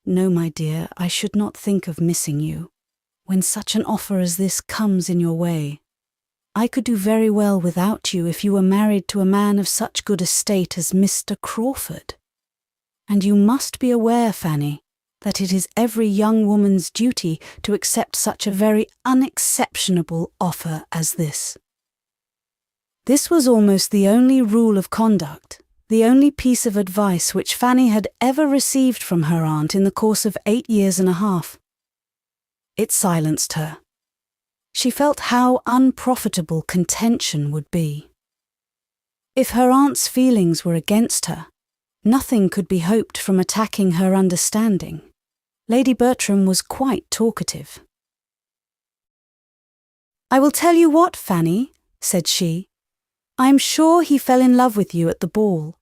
"No, my dear, I should not think of missing you, when such an offer as this comes in your way. I could do very well without you if you were married to a man of such good estate as Mr. Crawford. And you must be aware, Fanny, that it is every young woman's duty to accept such a very unexceptionable offer as this." This was almost the only rule of conduct, the only piece of advice which Fanny had ever received from her aunt in the course of 8 years and a half. It silenced her. She felt how unprofitable contention would be. If her aunt's feelings were against her, nothing could be hoped from attacking her understanding. Lady Bertram was quite talkative. "I will tell you what, Fanny," said she. "I am sure he fell in love with you at the ball.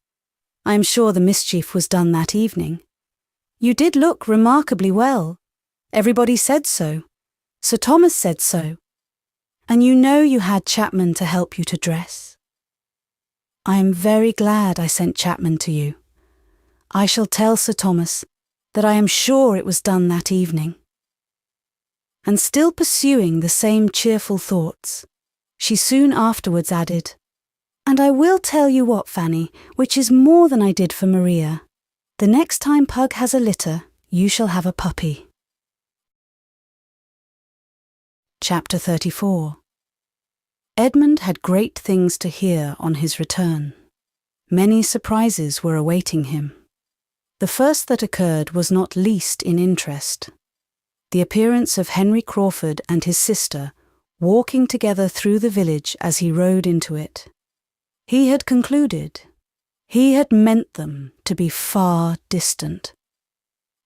I am sure the mischief was done that evening. You did look remarkably well. Everybody said so. Sir Thomas said so. And you know you had Chapman to help you to dress. I am very glad I sent Chapman to you. I shall tell Sir Thomas that I am sure it was done that evening." And still pursuing the same cheerful thoughts, she soon afterwards added, "And I will tell you what, Fanny, which is more than I did for Maria. The next time Pug has a litter, you shall have a puppy." Chapter 34. Edmund had great things to hear on his return. Many surprises were awaiting him. The first that occurred was not least in interest. The appearance of Henry Crawford and his sister walking together through the village as he rode into it. He had concluded. He had meant them to be far distant.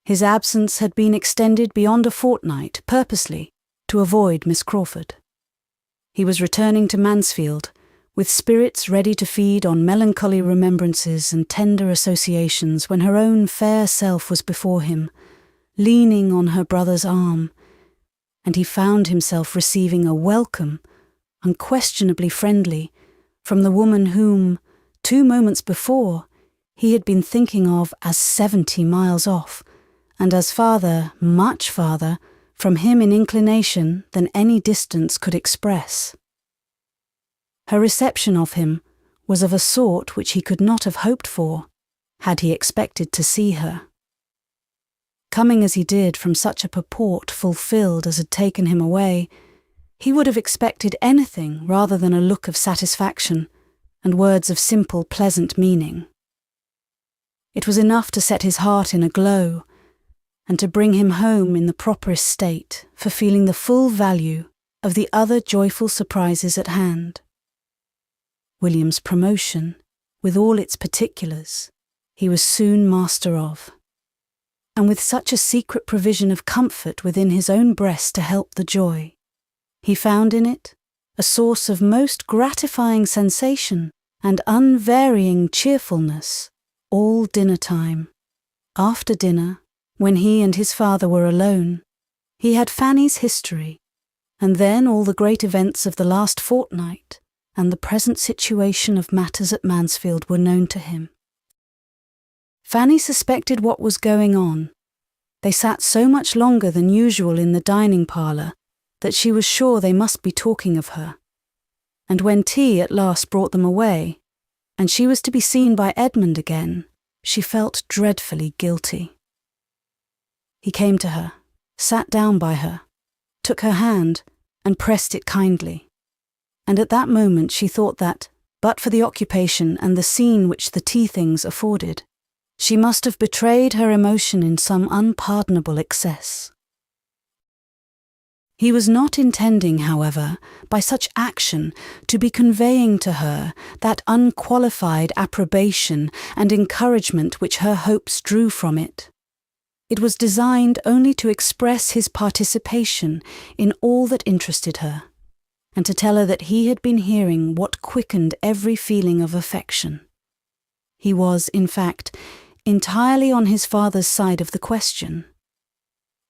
His absence had been extended beyond a fortnight, purposely, to avoid Miss Crawford. He was returning to Mansfield, with spirits ready to feed on melancholy remembrances and tender associations, when her own fair self was before him, leaning on her brother's arm, and he found himself receiving a welcome, unquestionably friendly, from the woman whom, 2 moments before, he had been thinking of as 70 miles off, and as farther, much farther, from him in inclination than any distance could express. Her reception of him was of a sort which he could not have hoped for, had he expected to see her. Coming as he did from such a purport fulfilled as had taken him away, he would have expected anything rather than a look of satisfaction and words of simple, pleasant meaning. It was enough to set his heart in a glow, and to bring him home in the properest state for feeling the full value of the other joyful surprises at hand. William's promotion, with all its particulars, he was soon master of. And with such a secret provision of comfort within his own breast to help the joy, he found in it a source of most gratifying sensation and unvarying cheerfulness all dinner time. After dinner, when he and his father were alone, he had Fanny's history, and then all the great events of the last fortnight and the present situation of matters at Mansfield were known to him. Fanny suspected what was going on. They sat so much longer than usual in the dining parlour that she was sure they must be talking of her. And when tea at last brought them away, and she was to be seen by Edmund again, she felt dreadfully guilty. He came to her, sat down by her, took her hand, and pressed it kindly. And at that moment she thought that, but for the occupation and the scene which the tea things afforded, she must have betrayed her emotion in some unpardonable excess. He was not intending, however, by such action to be conveying to her that unqualified approbation and encouragement which her hopes drew from it. It was designed only to express his participation in all that interested her, and to tell her that he had been hearing what quickened every feeling of affection. He was, in fact, entirely on his father's side of the question.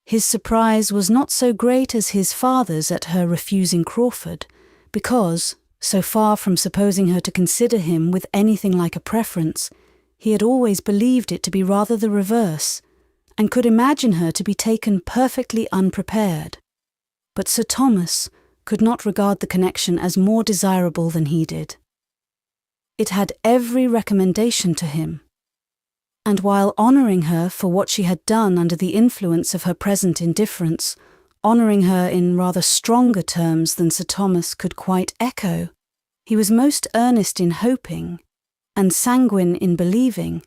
His surprise was not so great as his father's at her refusing Crawford, because, so far from supposing her to consider him with anything like a preference, he had always believed it to be rather the reverse, and could imagine her to be taken perfectly unprepared. But Sir Thomas could not regard the connection as more desirable than he did. It had every recommendation to him, and while honouring her for what she had done under the influence of her present indifference, honouring her in rather stronger terms than Sir Thomas could quite echo, he was most earnest in hoping, and sanguine in believing,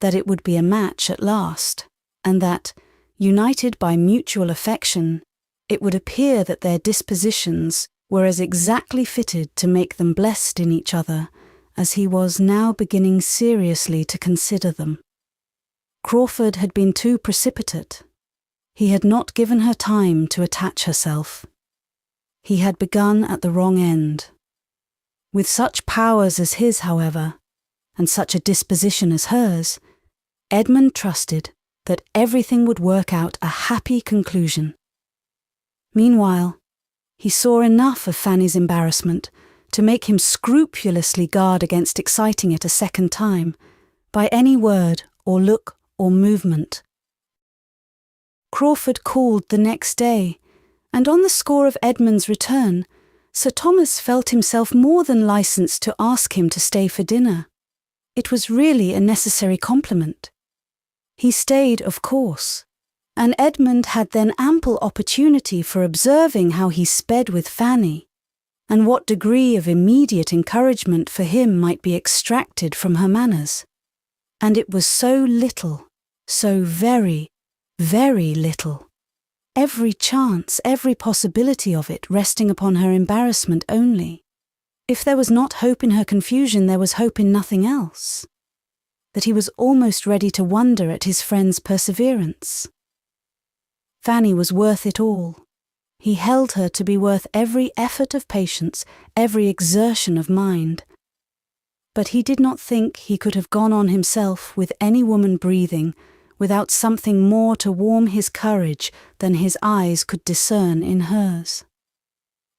that it would be a match at last, and that, united by mutual affection, it would appear that their dispositions were as exactly fitted to make them blessed in each other as he was now beginning seriously to consider them. Crawford had been too precipitate. He had not given her time to attach herself. He had begun at the wrong end. With such powers as his, however, and such a disposition as hers, Edmund trusted that everything would work out a happy conclusion. Meanwhile, he saw enough of Fanny's embarrassment to make him scrupulously guard against exciting it a second time by any word or look or movement. Crawford called the next day, and on the score of Edmund's return, Sir Thomas felt himself more than licensed to ask him to stay for dinner. It was really a necessary compliment. He stayed, of course, and Edmund had then ample opportunity for observing how he sped with Fanny, and what degree of immediate encouragement for him might be extracted from her manners. And it was so little, so very, very little. Every chance, every possibility of it resting upon her embarrassment only. If there was not hope in her confusion, there was hope in nothing else. That he was almost ready to wonder at his friend's perseverance. Fanny was worth it all. He held her to be worth every effort of patience, every exertion of mind. But he did not think he could have gone on himself with any woman breathing without something more to warm his courage than his eyes could discern in hers.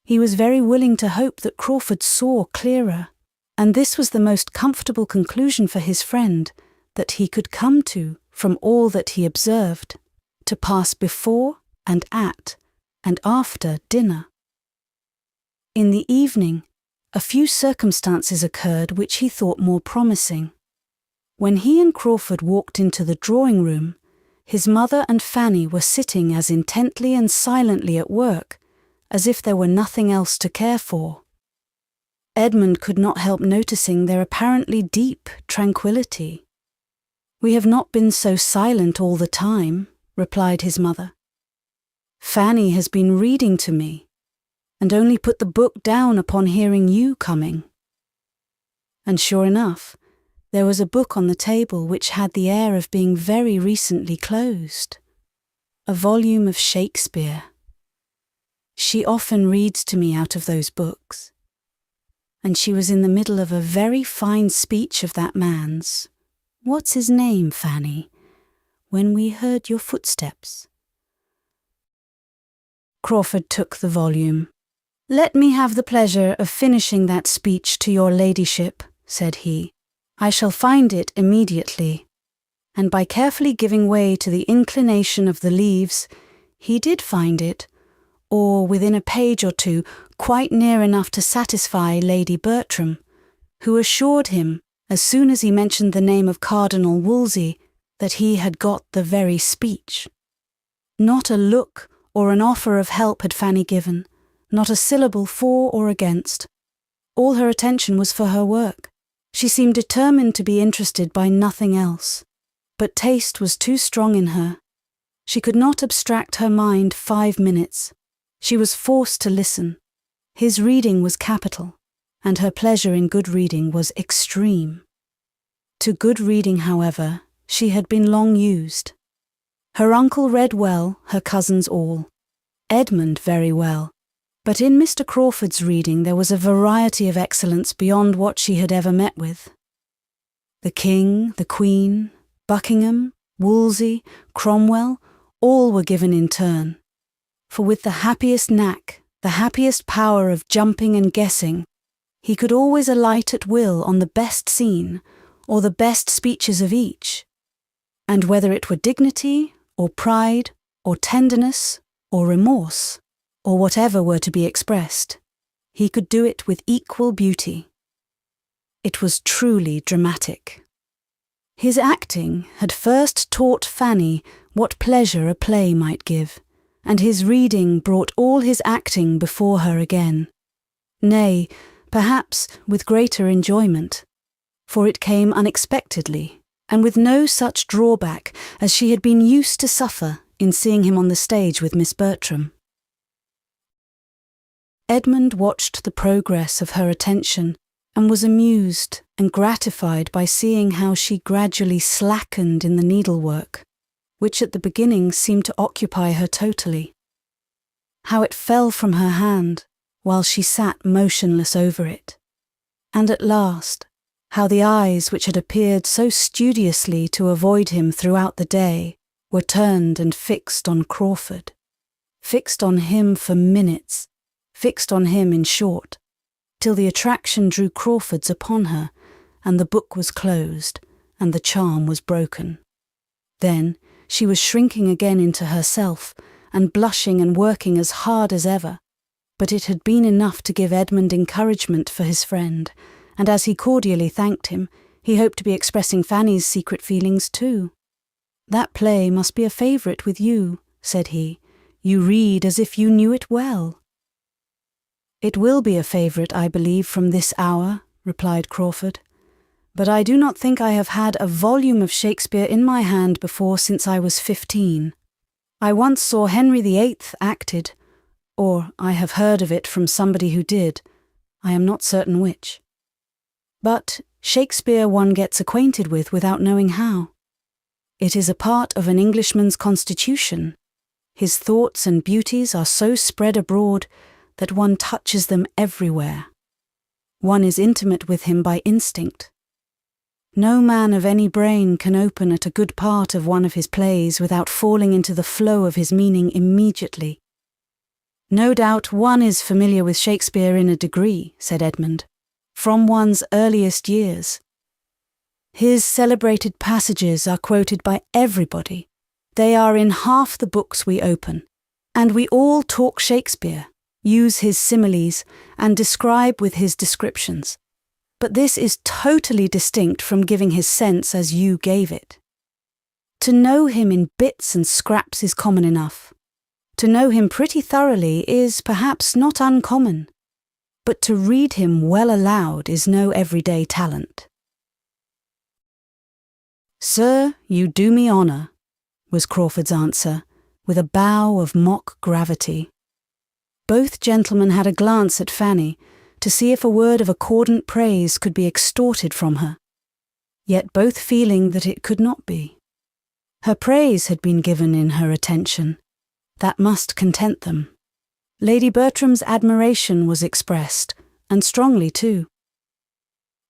He was very willing to hope that Crawford saw clearer, and this was the most comfortable conclusion for his friend that he could come to from all that he observed, to pass before and at and after dinner. In the evening, a few circumstances occurred which he thought more promising. When he and Crawford walked into the drawing-room, his mother and Fanny were sitting as intently and silently at work, as if there were nothing else to care for. Edmund could not help noticing their apparently deep tranquillity. "We have not been so silent all the time," replied his mother. "Fanny has been reading to me, and only put the book down upon hearing you coming." And sure enough, there was a book on the table which had the air of being very recently closed. A volume of Shakespeare. She often reads to me out of those books. And she was in the middle of a very fine speech of that man's. What's his name, Fanny? When we heard your footsteps. Crawford took the volume. "Let me have the pleasure of finishing that speech to your ladyship," said he. "I shall find it immediately." And by carefully giving way to the inclination of the leaves, he did find it, or within a page or two, quite near enough to satisfy Lady Bertram, who assured him, as soon as he mentioned the name of Cardinal Wolsey, that he had got the very speech. Not a look or an offer of help had Fanny given, not a syllable for or against. All her attention was for her work. She seemed determined to be interested by nothing else. But taste was too strong in her. She could not abstract her mind 5 minutes. She was forced to listen. His reading was capital, and her pleasure in good reading was extreme. To good reading, however, she had been long used. Her uncle read well, her cousins all. Edmund very well. But in Mr. Crawford's reading there was a variety of excellence beyond what she had ever met with. The King, the Queen, Buckingham, Wolsey, Cromwell, all were given in turn. For with the happiest knack, the happiest power of jumping and guessing, he could always alight at will on the best scene, or the best speeches of each. And whether it were dignity, or pride, or tenderness, or remorse, or whatever were to be expressed, he could do it with equal beauty. It was truly dramatic. His acting had first taught Fanny what pleasure a play might give, and his reading brought all his acting before her again. Nay, perhaps with greater enjoyment, for it came unexpectedly, and with no such drawback as she had been used to suffer in seeing him on the stage with Miss Bertram. Edmund watched the progress of her attention and was amused and gratified by seeing how she gradually slackened in the needlework, which at the beginning seemed to occupy her totally. How it fell from her hand while she sat motionless over it. And at last, how the eyes which had appeared so studiously to avoid him throughout the day were turned and fixed on Crawford. Fixed on him for minutes, fixed on him in short, till the attraction drew Crawford's upon her, and the book was closed, and the charm was broken. Then she was shrinking again into herself, and blushing and working as hard as ever, but it had been enough to give Edmund encouragement for his friend, and as he cordially thanked him, he hoped to be expressing Fanny's secret feelings too. "That play must be a favourite with you," said he. "You read as if you knew it well." "It will be a favourite, I believe, from this hour," replied Crawford. "But I do not think I have had a volume of Shakespeare in my hand before since I was 15. I once saw Henry VIII acted, or I have heard of it from somebody who did. I am not certain which. But Shakespeare one gets acquainted with without knowing how. It is a part of an Englishman's constitution. His thoughts and beauties are so spread abroad that one touches them everywhere. One is intimate with him by instinct. No man of any brain can open at a good part of one of his plays without falling into the flow of his meaning immediately. No doubt one is familiar with Shakespeare in a degree, said Edmund, from one's earliest years. His celebrated passages are quoted by everybody. They are in half the books we open, and we all talk Shakespeare, use his similes, and describe with his descriptions. But this is totally distinct from giving his sense as you gave it. To know him in bits and scraps is common enough. To know him pretty thoroughly is perhaps not uncommon. But to read him well aloud is no everyday talent. "Sir, you do me honour," was Crawford's answer, with a bow of mock gravity. Both gentlemen had a glance at Fanny, to see if a word of accordant praise could be extorted from her, yet both feeling that it could not be. Her praise had been given in her attention. That must content them. Lady Bertram's admiration was expressed, and strongly too.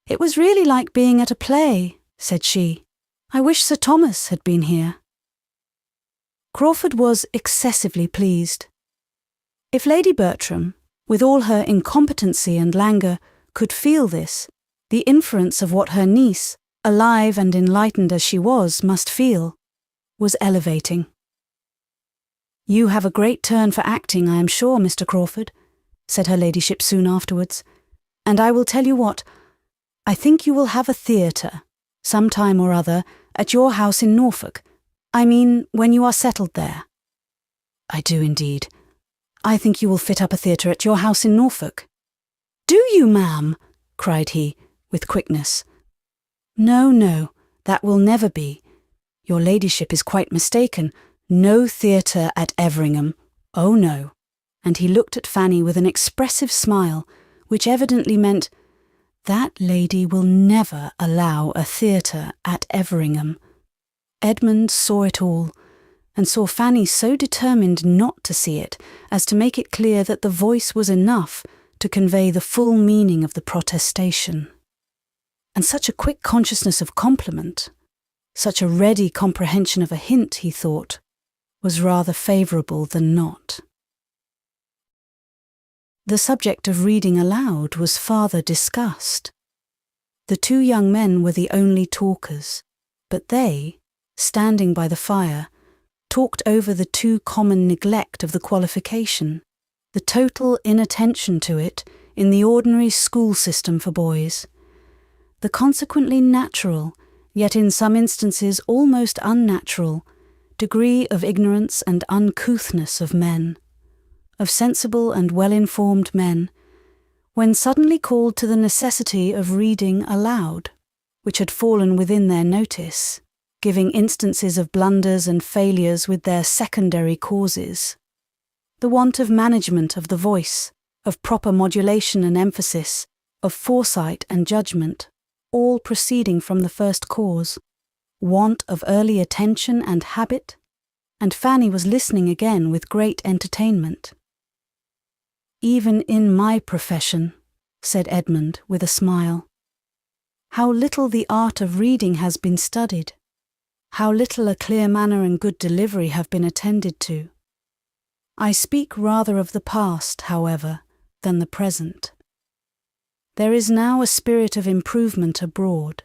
"It was really like being at a play," said she. "I wish Sir Thomas had been here." Crawford was excessively pleased. If Lady Bertram, with all her incompetency and languor, could feel this, the inference of what her niece, alive and enlightened as she was, must feel, was elevating. "You have a great turn for acting, I am sure, Mr. Crawford," said her ladyship soon afterwards, "and I will tell you what, I think you will have a theatre, some time or other, at your house in Norfolk. I mean, when you are settled there." "I do indeed. I think you will fit up a theatre at your house in Norfolk." "Do you, ma'am?" cried he, with quickness. "No, no, that will never be. Your ladyship is quite mistaken. No theatre at Everingham. Oh no." And he looked at Fanny with an expressive smile, which evidently meant, "That lady will never allow a theatre at Everingham." Edmund saw it all, and saw Fanny so determined not to see it as to make it clear that the voice was enough to convey the full meaning of the protestation. And such a quick consciousness of compliment, such a ready comprehension of a hint, he thought, was rather favourable than not. The subject of reading aloud was farther discussed. The two young men were the only talkers, but they, standing by the fire, talked over the too common neglect of the qualification, the total inattention to it in the ordinary school system for boys, the consequently natural, yet in some instances almost unnatural, degree of ignorance and uncouthness of men, of sensible and well-informed men, when suddenly called to the necessity of reading aloud, which had fallen within their notice, giving instances of blunders and failures with their secondary causes. The want of management of the voice, of proper modulation and emphasis, of foresight and judgment, all proceeding from the first cause, want of early attention and habit, and Fanny was listening again with great entertainment. "Even in my profession," said Edmund with a smile, "how little the art of reading has been studied, how little a clear manner and good delivery have been attended to. I speak rather of the past, however, than the present. There is now a spirit of improvement abroad,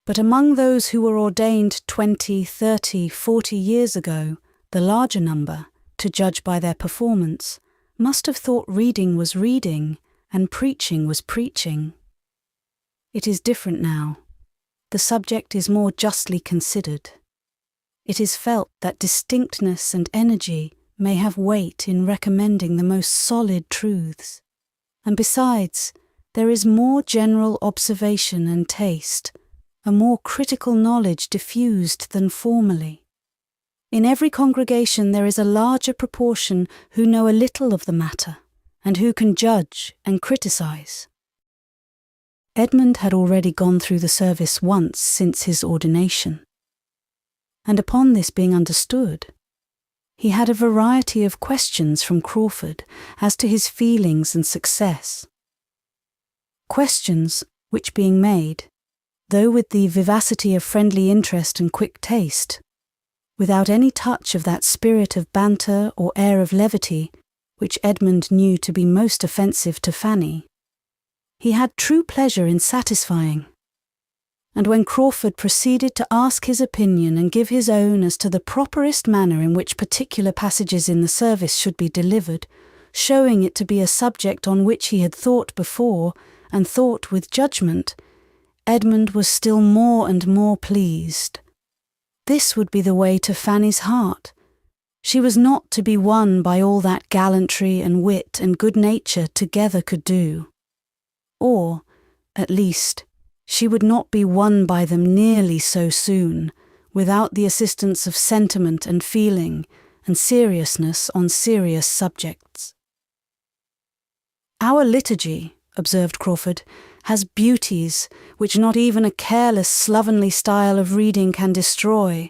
but among those who were ordained 20, 30, 40 years ago, the larger number, to judge by their performance, must have thought reading was reading and preaching was preaching. It is different now. The subject is more justly considered. It is felt that distinctness and energy may have weight in recommending the most solid truths, and besides, there is more general observation and taste, a more critical knowledge diffused than formerly. In every congregation there is a larger proportion who know a little of the matter, and who can judge and criticize." Edmund had already gone through the service once since his ordination, and upon this being understood, he had a variety of questions from Crawford as to his feelings and success. Questions which being made, though with the vivacity of friendly interest and quick taste, without any touch of that spirit of banter or air of levity which Edmund knew to be most offensive to Fanny, he had true pleasure in satisfying. And when Crawford proceeded to ask his opinion and give his own as to the properest manner in which particular passages in the service should be delivered, showing it to be a subject on which he had thought before, and thought with judgment, Edmund was still more and more pleased. This would be the way to Fanny's heart. She was not to be won by all that gallantry and wit and good nature together could do. Or, at least, she would not be won by them nearly so soon, without the assistance of sentiment and feeling, and seriousness on serious subjects. Our liturgy, observed Crawford, has beauties which not even a careless, slovenly style of reading can destroy,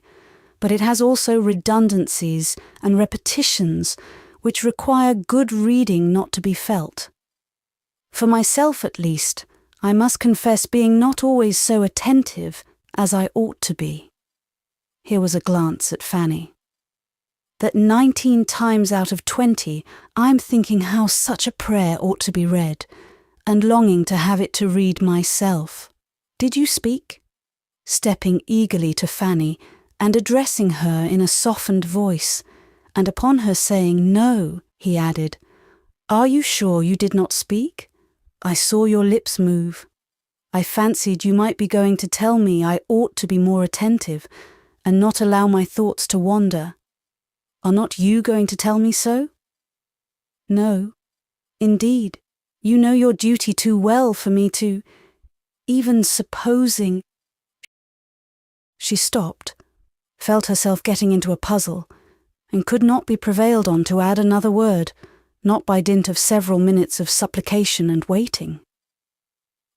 but it has also redundancies and repetitions which require good reading not to be felt. For myself, at least, I must confess being not always so attentive as I ought to be. Here was a glance at Fanny. That 19 times out of 20 I'm thinking how such a prayer ought to be read, and longing to have it to read myself. Did you speak? Stepping eagerly to Fanny and addressing her in a softened voice, and upon her saying no, he added, "Are you sure you did not speak? I saw your lips move. I fancied you might be going to tell me I ought to be more attentive and not allow my thoughts to wander. Are not you going to tell me so?" "No, indeed, you know your duty too well for me to, even supposing—" She stopped, felt herself getting into a puzzle, and could not be prevailed on to add another word, not by dint of several minutes of supplication and waiting.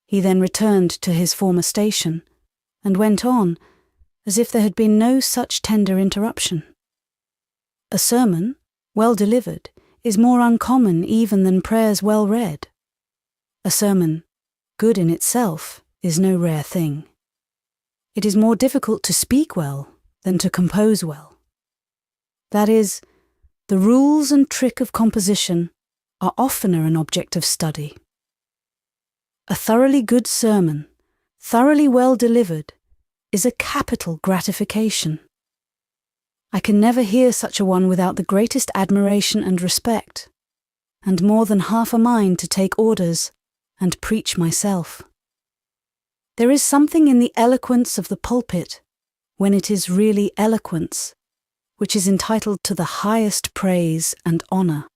He then returned to his former station, and went on, as if there had been no such tender interruption. A sermon, well delivered, is more uncommon even than prayers well read. A sermon, good in itself, is no rare thing. It is more difficult to speak well than to compose well. That is, the rules and trick of composition are oftener an object of study. A thoroughly good sermon, thoroughly well delivered, is a capital gratification. I can never hear such a one without the greatest admiration and respect, and more than half a mind to take orders and preach myself. There is something in the eloquence of the pulpit, when it is really eloquence, which is entitled to the highest praise and honour.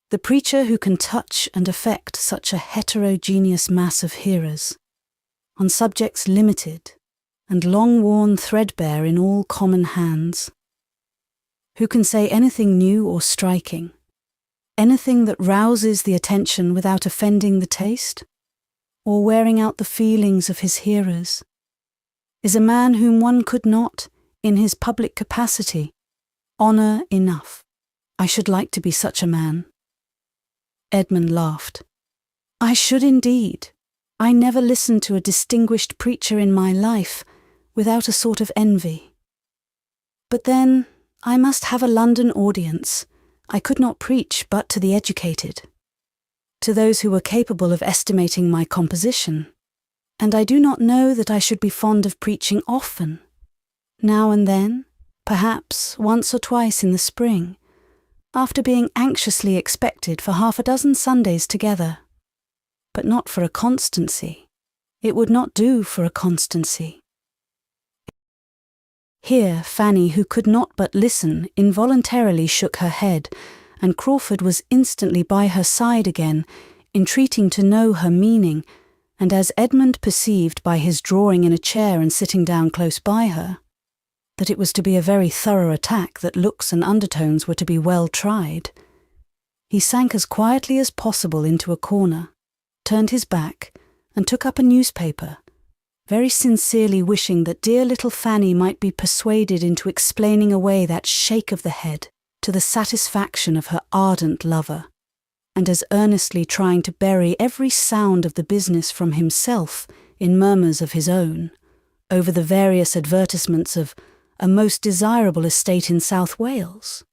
The preacher who can touch and affect such a heterogeneous mass of hearers, on subjects limited and long-worn threadbare in all common hands, who can say anything new or striking, anything that rouses the attention without offending the taste, or wearing out the feelings of his hearers, is a man whom one could not, in his public capacity, honour enough. I should like to be such a man. Edmund laughed. I should indeed. I never listened to a distinguished preacher in my life without a sort of envy. But then I must have a London audience. I could not preach but to the educated, to those who were capable of estimating my composition, and I do not know that I should be fond of preaching often. Now and then, perhaps once or twice in the spring, after being anxiously expected for half a dozen Sundays together. But not for a constancy. It would not do for a constancy. Here Fanny, who could not but listen, involuntarily shook her head, and Crawford was instantly by her side again, entreating to know her meaning, and as Edmund perceived by his drawing in a chair and sitting down close by her, that it was to be a very thorough attack, that looks and undertones were to be well tried, he sank as quietly as possible into a corner, turned his back, and took up a newspaper, very sincerely wishing that dear little Fanny might be persuaded into explaining away that shake of the head to the satisfaction of her ardent lover, and as earnestly trying to bury every sound of the business from himself in murmurs of his own, over the various advertisements of a most desirable estate in South Wales,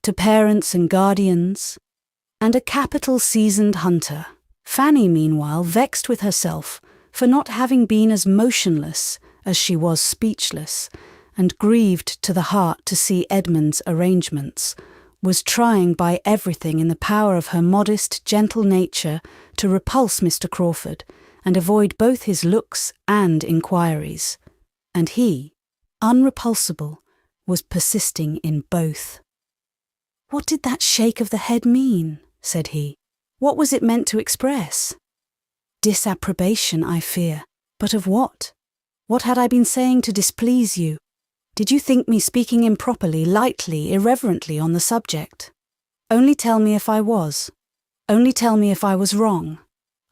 to parents and guardians, and a capital seasoned hunter. Fanny, meanwhile, vexed with herself for not having been as motionless as she was speechless, and grieved to the heart to see Edmund's arrangements, was trying by everything in the power of her modest, gentle nature to repulse Mr. Crawford, and avoid both his looks and inquiries, and he, unrepulsible, was persisting in both. What did that shake of the head mean? Said he. What was it meant to express? Disapprobation, I fear. But of what? What had I been saying to displease you? Did you think me speaking improperly, lightly, irreverently on the subject? Only tell me if I was. Only tell me if I was wrong.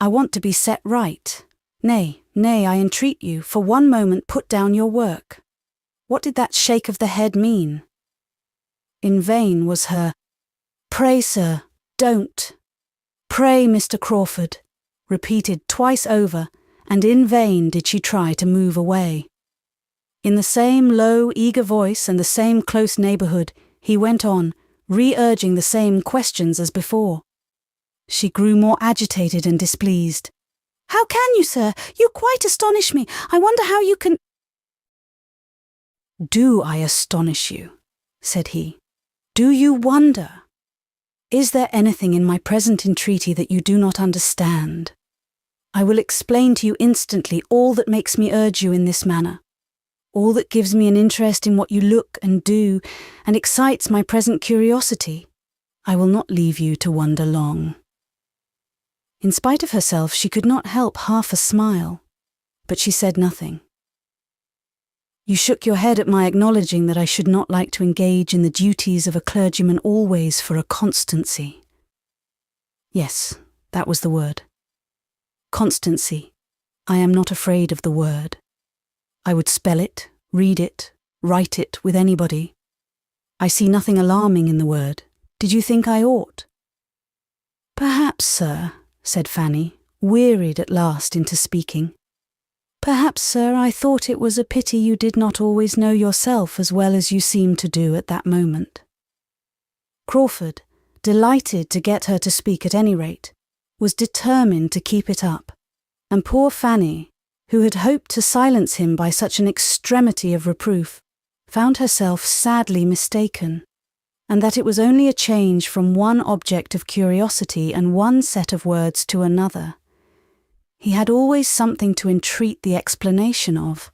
I want to be set right. Nay, I entreat you, for one moment put down your work. What did that shake of the head mean? In vain was her, "Pray, sir, don't. Pray, Mr. Crawford," repeated twice over, and in vain did she try to move away. In the same low, eager voice and the same close neighbourhood, he went on, re-urging the same questions as before. She grew more agitated and displeased. "How can you, sir? You quite astonish me. I wonder how you can—" "Do I astonish you?" said he. "Do you wonder? Is there anything in my present entreaty that you do not understand? I will explain to you instantly all that makes me urge you in this manner, all that gives me an interest in what you look and do, and excites my present curiosity. I will not leave you to wonder long." In spite of herself, she could not help half a smile, but she said nothing. "You shook your head at my acknowledging that I should not like to engage in the duties of a clergyman always for a constancy." Yes, that was the word. Constancy. I am not afraid of the word. I would spell it, read it, write it with anybody. I see nothing alarming in the word. Did you think I ought? "Perhaps, sir," said Fanny, wearied at last into speaking. "Perhaps, sir, I thought it was a pity you did not always know yourself as well as you seemed to do at that moment." Crawford, delighted to get her to speak at any rate, was determined to keep it up, and poor Fanny, who had hoped to silence him by such an extremity of reproof, found herself sadly mistaken, and that it was only a change from one object of curiosity and one set of words to another. He had always something to entreat the explanation of.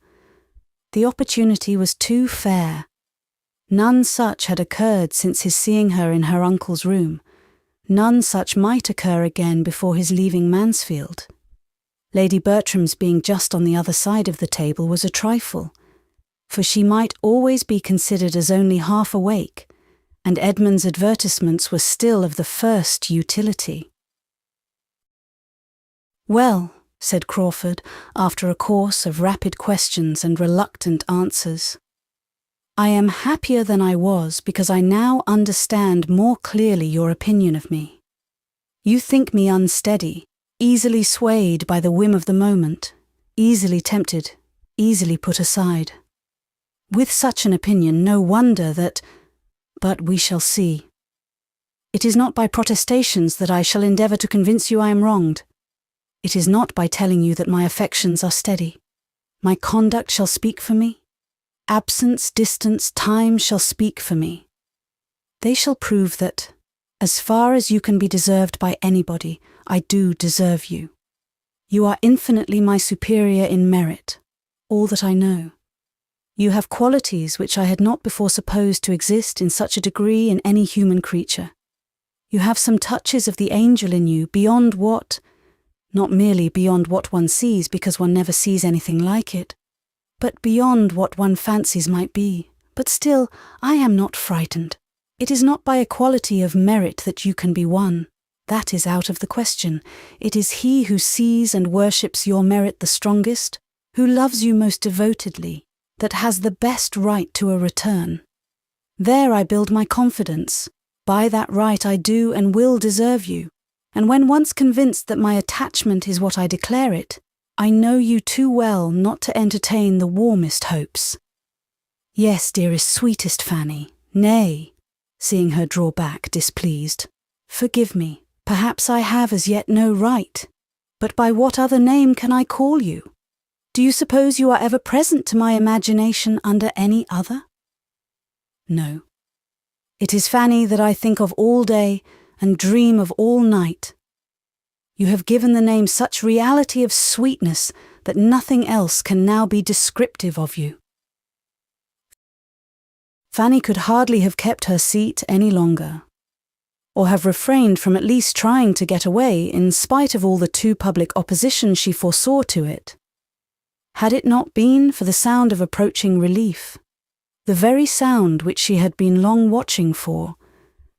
The opportunity was too fair. None such had occurred since his seeing her in her uncle's room. None such might occur again before his leaving Mansfield. Lady Bertram's being just on the other side of the table was a trifle, for she might always be considered as only half awake, and Edmund's advertisements were still of the first utility. "Well," said Crawford, after a course of rapid questions and reluctant answers, "I am happier than I was because I now understand more clearly your opinion of me. You think me unsteady, easily swayed by the whim of the moment, easily tempted, easily put aside. With such an opinion, no wonder that— but we shall see. It is not by protestations that I shall endeavour to convince you I am wronged. It is not by telling you that my affections are steady. My conduct shall speak for me. Absence, distance, time shall speak for me. They shall prove that, as far as you can be deserved by anybody, I do deserve you. You are infinitely my superior in merit, all that I know. You have qualities which I had not before supposed to exist in such a degree in any human creature. You have some touches of the angel in you beyond what— not merely beyond what one sees because one never sees anything like it, but beyond what one fancies might be. But still, I am not frightened. It is not by a quality of merit that you can be won. That is out of the question. It is he who sees and worships your merit the strongest, who loves you most devotedly, that has the best right to a return. There I build my confidence. By that right I do and will deserve you. And when once convinced that my attachment is what I declare it, I know you too well not to entertain the warmest hopes. Yes, dearest, sweetest Fanny, nay," seeing her draw back displeased, "forgive me. Perhaps I have as yet no right. But by what other name can I call you? Do you suppose you are ever present to my imagination under any other? No. It is Fanny that I think of all day and dream of all night. You have given the name such reality of sweetness that nothing else can now be descriptive of you." Fanny could hardly have kept her seat any longer, or have refrained from at least trying to get away in spite of all the too public opposition she foresaw to it, had it not been for the sound of approaching relief, the very sound which she had been long watching for,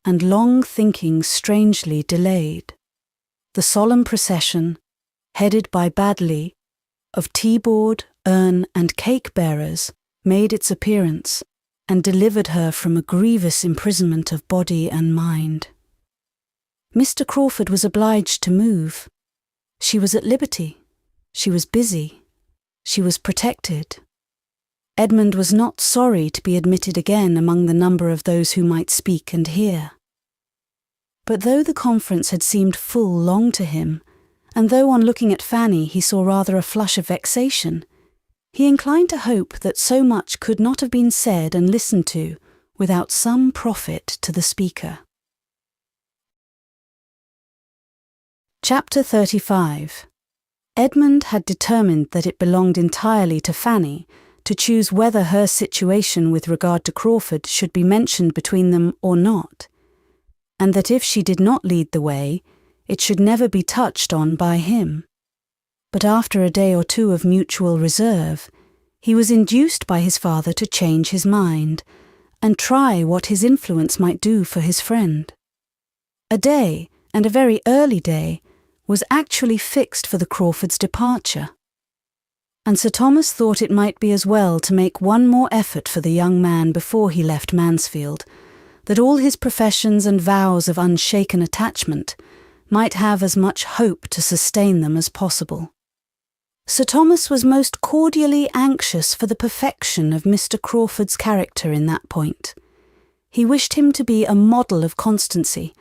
and long thinking strangely delayed. the solemn procession, headed by Badley, of tea-board, urn and cake-bearers, made its appearance and delivered her from a grievous imprisonment of body and mind. Mr. Crawford was obliged to move. She was at liberty. She was busy. She was protected. Edmund was not sorry to be admitted again among the number of those who might speak and hear. But though the conference had seemed full long to him, and though on looking at Fanny he saw rather a flush of vexation, he inclined to hope that so much could not have been said and listened to without some profit to the speaker. Chapter 35. Edmund had determined that it belonged entirely to Fanny to choose whether her situation with regard to Crawford should be mentioned between them or not, and that if she did not lead the way, it should never be touched on by him. But after a day or two of mutual reserve, he was induced by his father to change his mind and try what his influence might do for his friend. A day, and a very early day, was actually fixed for the Crawfords' departure, and Sir Thomas thought it might be as well to make one more effort for the young man before he left Mansfield, that all his professions and vows of unshaken attachment might have as much hope to sustain them as possible. Sir Thomas was most cordially anxious for the perfection of Mr. Crawford's character in that point. He wished him to be a model of constancy,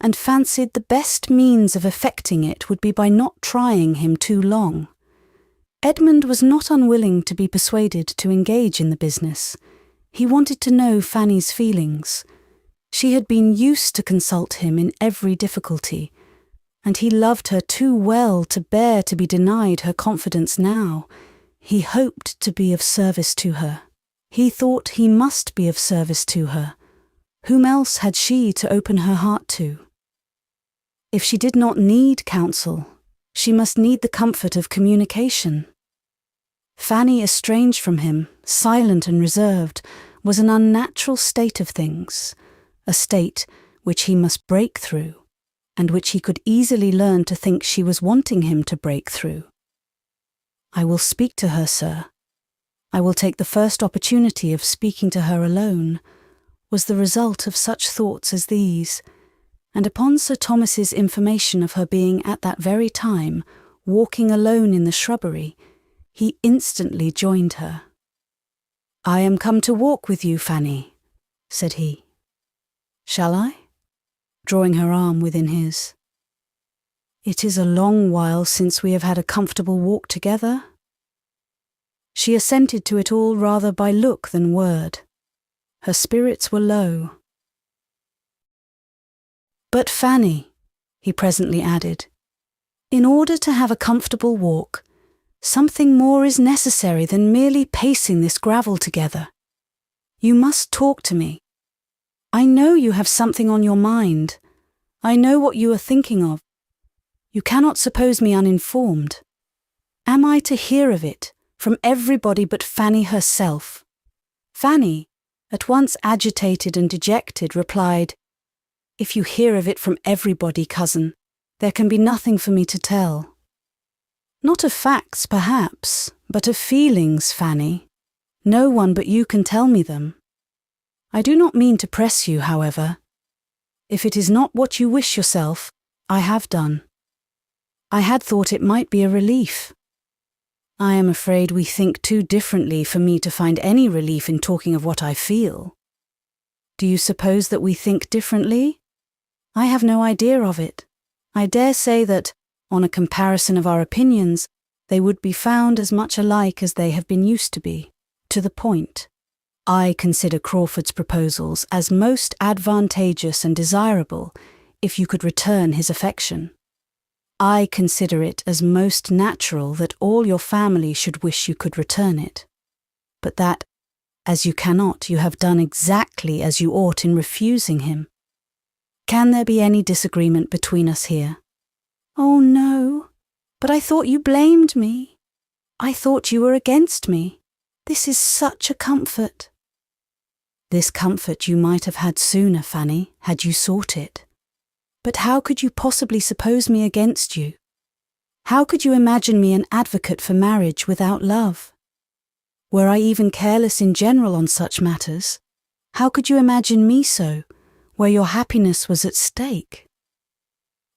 and fancied the best means of effecting it would be by not trying him too long. Edmund was not unwilling to be persuaded to engage in the business. He wanted to know Fanny's feelings. She had been used to consult him in every difficulty, and he loved her too well to bear to be denied her confidence now. He hoped to be of service to her. He thought he must be of service to her. Whom else had she to open her heart to? If she did not need counsel, she must need the comfort of communication. Fanny, estranged from him, silent and reserved, was an unnatural state of things, a state which he must break through, and which he could easily learn to think she was wanting him to break through. "I will speak to her, sir. I will take the first opportunity of speaking to her alone," was the result of such thoughts as these, and upon Sir Thomas's information of her being at that very time walking alone in the shrubbery, he instantly joined her. "I am come to walk with you, Fanny," said he. "Shall I?" drawing her arm within his. "It is a long while since we have had a comfortable walk together." She assented to it all rather by look than word. Her spirits were low. "But Fanny," he presently added, "in order to have a comfortable walk, something more is necessary than merely pacing this gravel together. You must talk to me. I know you have something on your mind. I know what you are thinking of. You cannot suppose me uninformed. Am I to hear of it from everybody but Fanny herself?" Fanny, at once agitated and dejected, replied, "If you hear of it from everybody, cousin, there can be nothing for me to tell." "Not of facts, perhaps, but of feelings, Fanny. No one but you can tell me them. I do not mean to press you, however. If it is not what you wish yourself, I have done. I had thought it might be a relief. I am afraid we think too differently for me to find any relief in talking of what I feel. Do you suppose that we think differently? I have no idea of it. I dare say that, on a comparison of our opinions, they would be found as much alike as they have been used to be. To the point. I consider Crawford's proposals as most advantageous and desirable if you could return his affection. I consider it as most natural that all your family should wish you could return it, but that, as you cannot, you have done exactly as you ought in refusing him. Can there be any disagreement between us here?" "Oh, no, but I thought you blamed me. I thought you were against me. This is such a comfort." "This comfort you might have had sooner, Fanny, had you sought it. But how could you possibly suppose me against you? How could you imagine me an advocate for marriage without love? Were I even careless in general on such matters, how could you imagine me so, where your happiness was at stake?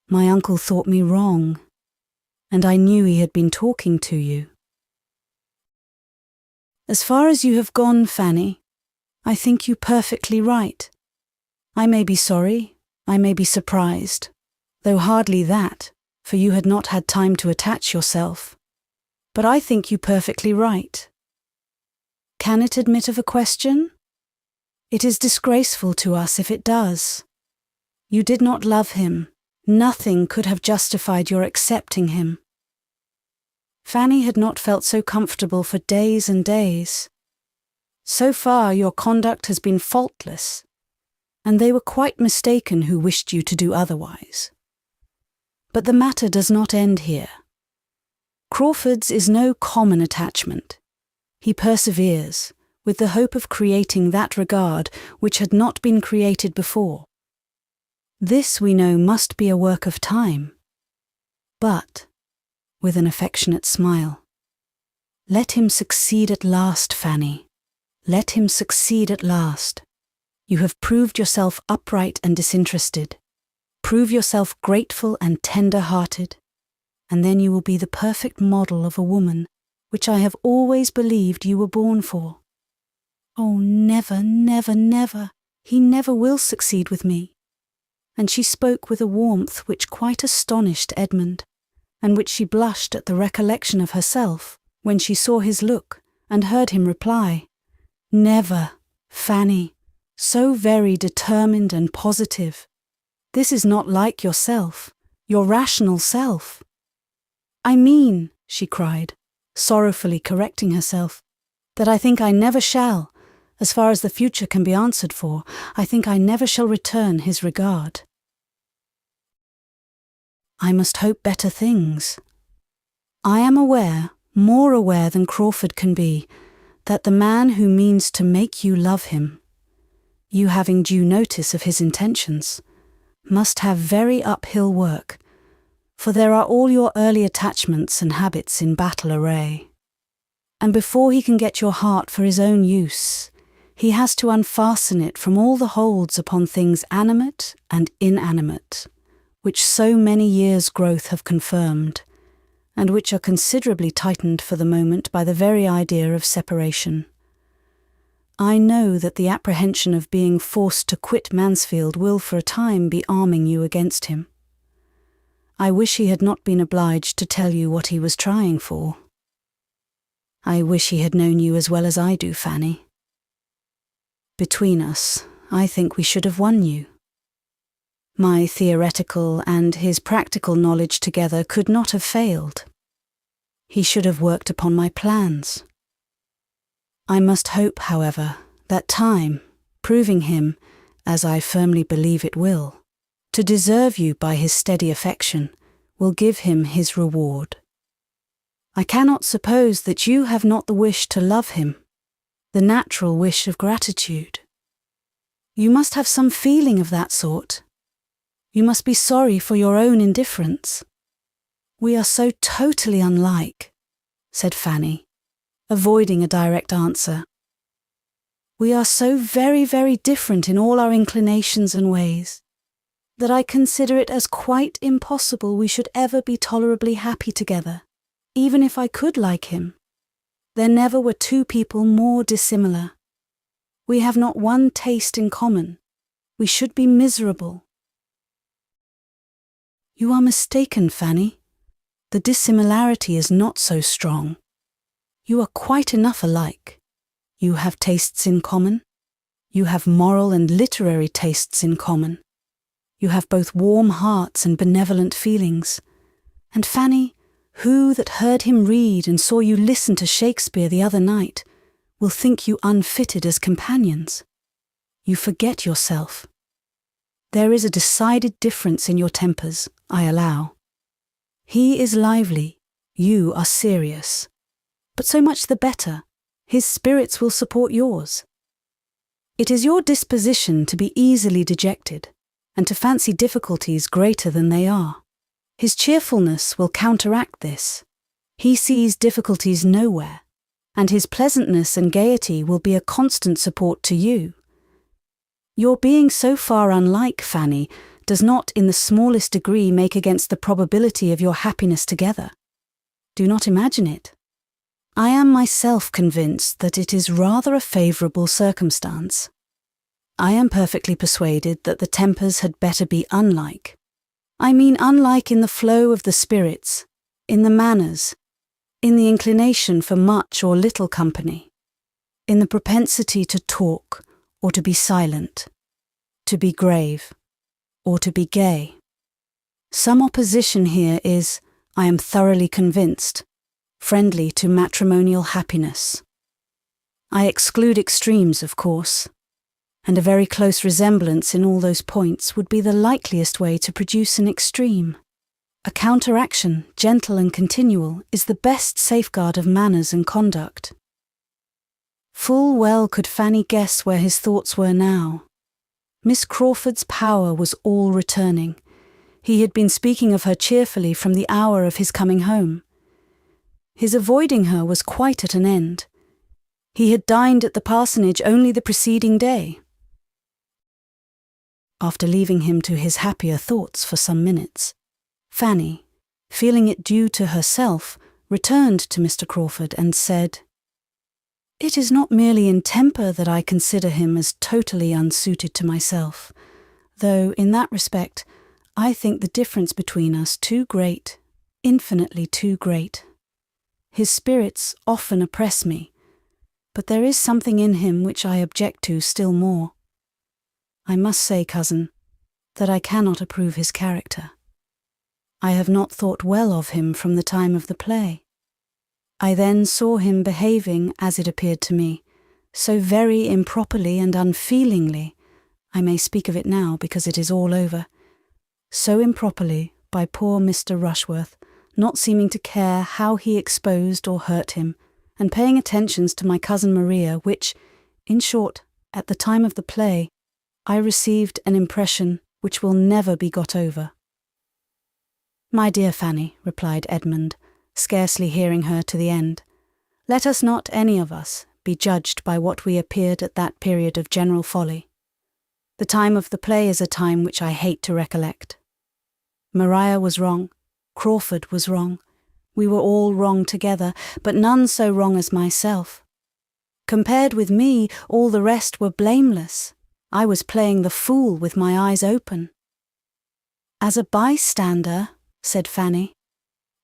My uncle thought me wrong, and I knew he had been talking to you. As far as you have gone, Fanny, I think you perfectly right. I may be sorry, I may be surprised, though hardly that, for you had not had time to attach yourself. But I think you perfectly right. Can it admit of a question? It is disgraceful to us if it does. You did not love him. Nothing could have justified your accepting him. Fanny had not felt so comfortable for days and days. So far your conduct has been faultless, and they were quite mistaken who wished you to do otherwise. But the matter does not end here. Crawford's is no common attachment. He perseveres, with the hope of creating that regard which had not been created before. This, we know, must be a work of time. But, with an affectionate smile, let him succeed at last, Fanny. Let him succeed at last. You have proved yourself upright and disinterested. Prove yourself grateful and tender-hearted, and then you will be the perfect model of a woman which I have always believed you were born for. Oh, never, never, never. He never will succeed with me. And she spoke with a warmth which quite astonished Edmund, and which she blushed at the recollection of herself when she saw his look and heard him reply, "Never, Fanny, so very determined and positive. This is not like yourself, your rational self." "I mean," she cried, sorrowfully correcting herself, "that I think I never shall, as far as the future can be answered for, I think I never shall return his regard. I must hope better things. I am aware, more aware than Crawford can be, that the man who means to make you love him, you having due notice of his intentions, must have very uphill work, for there are all your early attachments and habits in battle array. And before he can get your heart for his own use, he has to unfasten it from all the holds upon things animate and inanimate, which so many years' growth have confirmed, and which are considerably tightened for the moment by the very idea of separation. I know that the apprehension of being forced to quit Mansfield will for a time be arming you against him. I wish he had not been obliged to tell you what he was trying for. I wish he had known you as well as I do, Fanny. Between us, I think we should have won you. My theoretical and his practical knowledge together could not have failed. He should have worked upon my plans. I must hope, however, that time, proving him, as I firmly believe it will, to deserve you by his steady affection, will give him his reward. I cannot suppose that you have not the wish to love him, the natural wish of gratitude. You must have some feeling of that sort. You must be sorry for your own indifference. We are so totally unlike, said Fanny, avoiding a direct answer. We are so very, very different in all our inclinations and ways, that I consider it as quite impossible we should ever be tolerably happy together, even if I could like him. There never were two people more dissimilar. We have not one taste in common. We should be miserable. You are mistaken, Fanny. The dissimilarity is not so strong. You are quite enough alike. You have tastes in common. You have moral and literary tastes in common. You have both warm hearts and benevolent feelings. And Fanny, who that heard him read and saw you listen to Shakespeare the other night, will think you unfitted as companions. You forget yourself. There is a decided difference in your tempers, I allow. He is lively, you are serious. But so much the better, his spirits will support yours. It is your disposition to be easily dejected, and to fancy difficulties greater than they are. His cheerfulness will counteract this. He sees difficulties nowhere, and his pleasantness and gaiety will be a constant support to you. Your being so far unlike Fanny does not in the smallest degree make against the probability of your happiness together. Do not imagine it. I am myself convinced that it is rather a favourable circumstance. I am perfectly persuaded that the tempers had better be unlike. I mean unlike in the flow of the spirits, in the manners, in the inclination for much or little company, in the propensity to talk or to be silent, to be grave or to be gay. Some opposition here is, I am thoroughly convinced, friendly to matrimonial happiness. I exclude extremes, of course, and a very close resemblance in all those points would be the likeliest way to produce an extreme. A counteraction, gentle and continual, is the best safeguard of manners and conduct. Full well could Fanny guess where his thoughts were now. Miss Crawford's power was all returning. He had been speaking of her cheerfully from the hour of his coming home. His avoiding her was quite at an end. He had dined at the parsonage only the preceding day. After leaving him to his happier thoughts for some minutes, Fanny, feeling it due to herself, returned to Mr. Crawford and said, "It is not merely in temper that I consider him as totally unsuited to myself, though in that respect I think the difference between us too great, infinitely too great. His spirits often oppress me, but there is something in him which I object to still more. I must say, cousin, that I cannot approve his character. I have not thought well of him from the time of the play. I then saw him behaving, as it appeared to me, so very improperly and unfeelingly, I may speak of it now because it is all over, so improperly by poor Mr. Rushworth, not seeming to care how he exposed or hurt him, and paying attentions to my cousin Maria, which, in short, at the time of the play, I received an impression which will never be got over." "My dear Fanny," replied Edmund, scarcely hearing her to the end, "let us not any of us be judged by what we appeared at that period of general folly. The time of the play is a time which I hate to recollect. Maria was wrong, Crawford was wrong, we were all wrong together, but none so wrong as myself. Compared with me, all the rest were blameless. I was playing the fool with my eyes open." "As a bystander," said Fanny,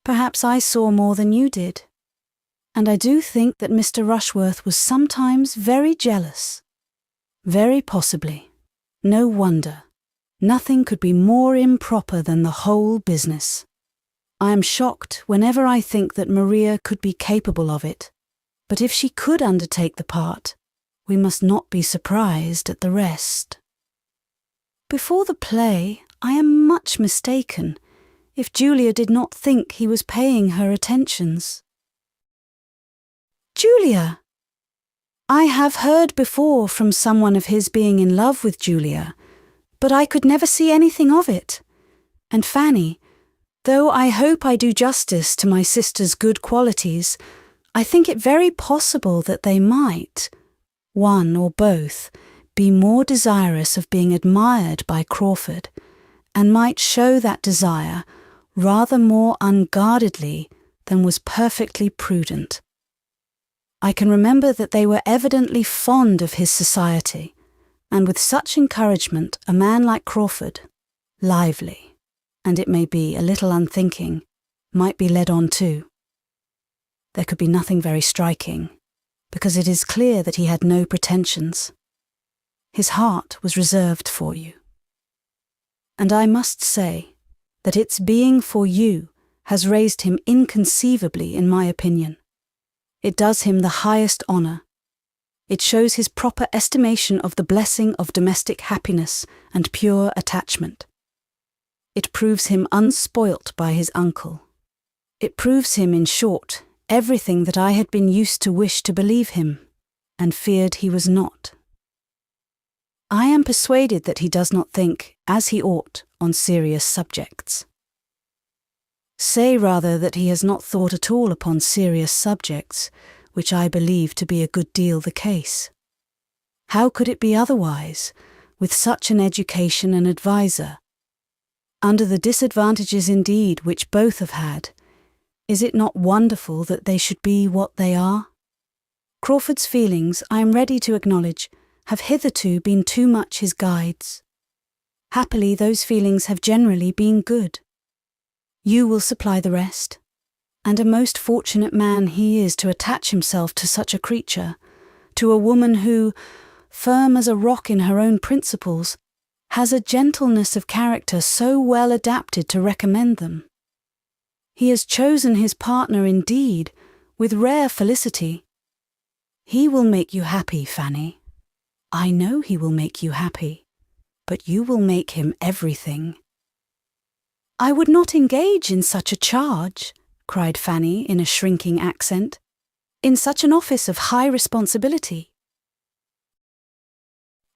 "perhaps I saw more than you did. And I do think that Mr. Rushworth was sometimes very jealous. Very possibly. No wonder. Nothing could be more improper than the whole business. I am shocked whenever I think that Maria could be capable of it, but if she could undertake the part, we must not be surprised at the rest. Before the play, I am much mistaken if Julia did not think he was paying her attentions." "Julia! I have heard before from someone of his being in love with Julia, but I could never see anything of it. And Fanny, though I hope I do justice to my sister's good qualities, I think it very possible that they might, one or both, be more desirous of being admired by Crawford, and might show that desire rather more unguardedly than was perfectly prudent. I can remember that they were evidently fond of his society, and with such encouragement a man like Crawford, lively, and it may be a little unthinking, might be led on too. There could be nothing very striking, because it is clear that he had no pretensions. His heart was reserved for you. And I must say that its being for you has raised him inconceivably in my opinion. It does him the highest honour. It shows his proper estimation of the blessing of domestic happiness and pure attachment. It proves him unspoilt by his uncle. It proves him, in short, everything that I had been used to wish to believe him, and feared he was not. I am persuaded that he does not think, as he ought, on serious subjects. Say rather that he has not thought at all upon serious subjects, which I believe to be a good deal the case. How could it be otherwise, with such an education and adviser? Under the disadvantages indeed which both have had, is it not wonderful that they should be what they are? Crawford's feelings, I am ready to acknowledge, have hitherto been too much his guides. Happily, those feelings have generally been good. You will supply the rest, and a most fortunate man he is to attach himself to such a creature, to a woman who, firm as a rock in her own principles, has a gentleness of character so well adapted to recommend them. He has chosen his partner indeed, with rare felicity. He will make you happy, Fanny. I know he will make you happy, but you will make him everything. I would not engage in such a charge, cried Fanny in a shrinking accent, in such an office of high responsibility.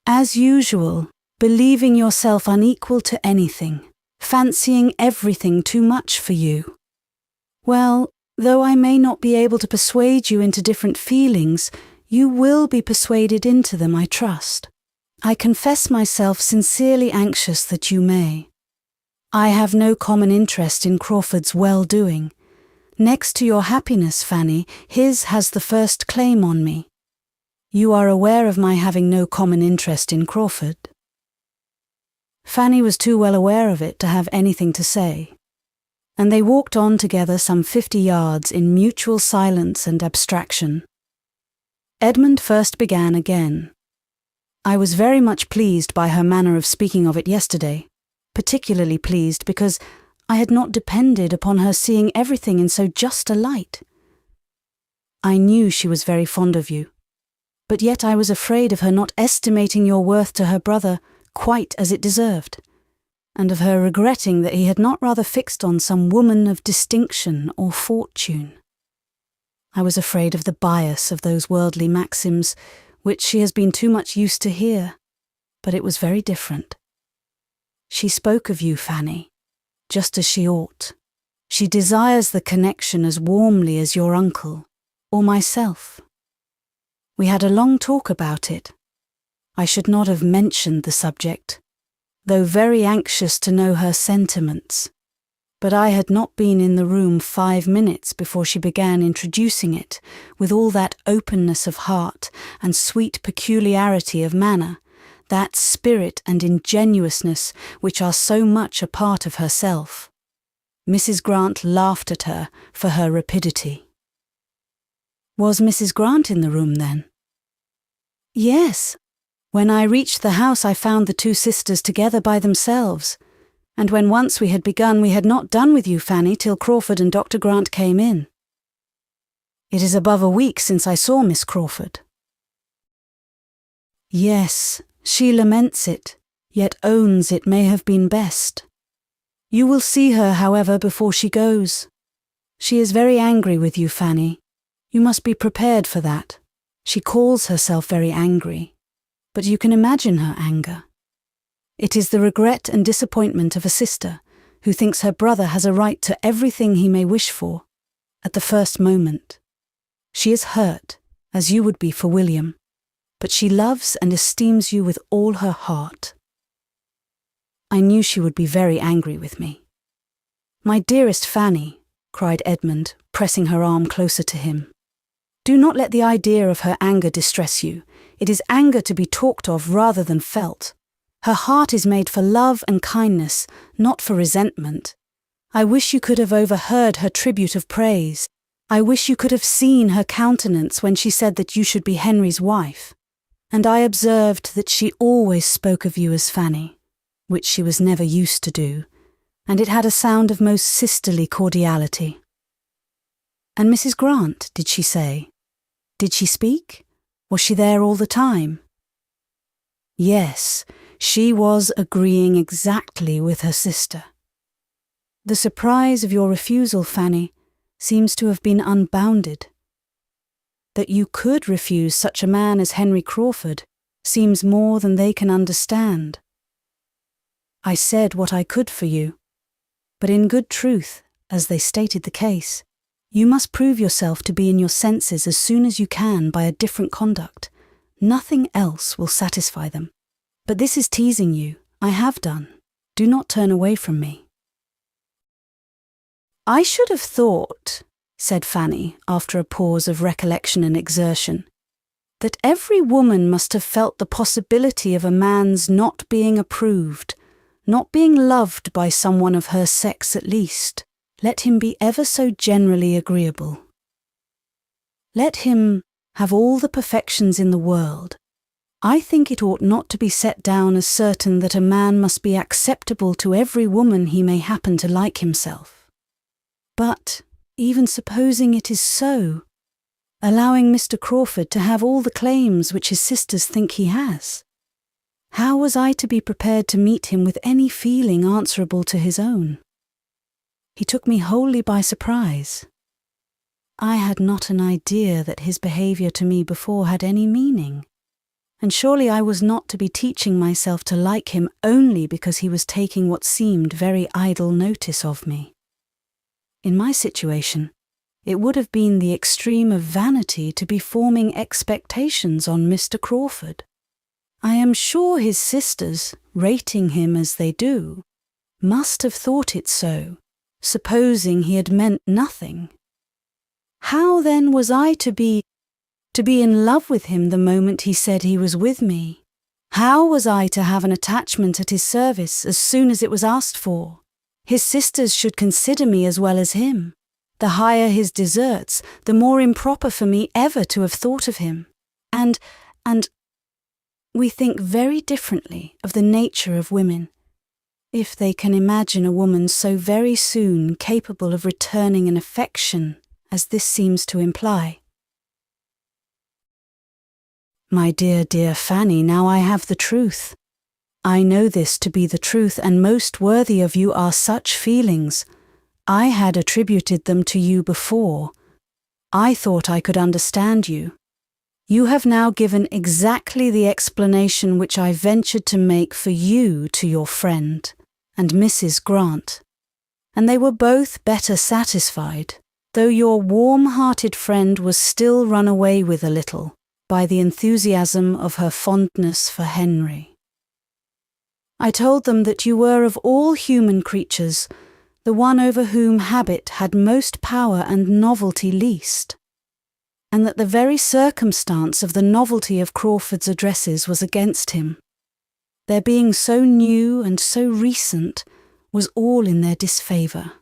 As usual, believing yourself unequal to anything, fancying everything too much for you. Well, though I may not be able to persuade you into different feelings, you will be persuaded into them, I trust. I confess myself sincerely anxious that you may. I have no common interest in Crawford's well-doing. Next to your happiness, Fanny, his has the first claim on me. You are aware of my having no common interest in Crawford. Fanny was too well aware of it to have anything to say, and they walked on together some 50 yards in mutual silence and abstraction. Edmund first began again. I was very much pleased by her manner of speaking of it yesterday, particularly pleased because I had not depended upon her seeing everything in so just a light. I knew she was very fond of you, but yet I was afraid of her not estimating your worth to her brother quite as it deserved, and of her regretting that he had not rather fixed on some woman of distinction or fortune. I was afraid of the bias of those worldly maxims, which she has been too much used to hear, but it was very different. She spoke of you, Fanny, just as she ought. She desires the connection as warmly as your uncle, or myself. We had a long talk about it. I should not have mentioned the subject, though very anxious to know her sentiments, but I had not been in the room 5 minutes before she began introducing it with all that openness of heart and sweet peculiarity of manner, that spirit and ingenuousness which are so much a part of herself. Mrs. Grant laughed at her for her rapidity. Was Mrs. Grant in the room then? Yes. When I reached the house I found the two sisters together by themselves, and when once we had begun we had not done with you, Fanny, till Crawford and Dr. Grant came in. It is above a week since I saw Miss Crawford. Yes, she laments it, yet owns it may have been best. You will see her, however, before she goes. She is very angry with you, Fanny. You must be prepared for that. She calls herself very angry, but you can imagine her anger. It is the regret and disappointment of a sister who thinks her brother has a right to everything he may wish for, at the first moment. She is hurt, as you would be for William, but she loves and esteems you with all her heart. I knew she would be very angry with me. My dearest Fanny, cried Edmund, pressing her arm closer to him, do not let the idea of her anger distress you. It is anger to be talked of rather than felt. Her heart is made for love and kindness, not for resentment. I wish you could have overheard her tribute of praise. I wish you could have seen her countenance when she said that you should be Henry's wife. And I observed that she always spoke of you as Fanny, which she was never used to do, and it had a sound of most sisterly cordiality. And Mrs. Grant, did she say? Did she speak? Was she there all the time? Yes, she was agreeing exactly with her sister. The surprise of your refusal, Fanny, seems to have been unbounded. That you could refuse such a man as Henry Crawford seems more than they can understand. I said what I could for you, but in good truth, as they stated the case, you must prove yourself to be in your senses as soon as you can by a different conduct. Nothing else will satisfy them. But this is teasing you. I have done. Do not turn away from me. I should have thought, said Fanny, after a pause of recollection and exertion, that every woman must have felt the possibility of a man's not being approved, not being loved by someone of her sex at least, let him be ever so generally agreeable. Let him have all the perfections in the world. I think it ought not to be set down as certain that a man must be acceptable to every woman he may happen to like himself. But, even supposing it is so, allowing Mr. Crawford to have all the claims which his sisters think he has, how was I to be prepared to meet him with any feeling answerable to his own? He took me wholly by surprise. I had not an idea that his behaviour to me before had any meaning, and surely I was not to be teaching myself to like him only because he was taking what seemed very idle notice of me. In my situation, it would have been the extreme of vanity to be forming expectations on Mr. Crawford. I am sure his sisters, rating him as they do, must have thought it so, supposing he had meant nothing. How then was I to be in love with him the moment he said he was with me? How was I to have an attachment at his service as soon as it was asked for? His sisters should consider me as well as him. The higher his deserts, the more improper for me ever to have thought of him. And we think very differently of the nature of women, if they can imagine a woman so very soon capable of returning an affection as this seems to imply. My dear, dear Fanny, now I have the truth. I know this to be the truth, and most worthy of you are such feelings. I had attributed them to you before. I thought I could understand you. You have now given exactly the explanation which I ventured to make for you to your friend and Mrs. Grant, and they were both better satisfied, though your warm-hearted friend was still run away with a little by the enthusiasm of her fondness for Henry. I told them that you were of all human creatures the one over whom habit had most power and novelty least, and that the very circumstance of the novelty of Crawford's addresses was against him. Their being so new and so recent was all in their disfavour,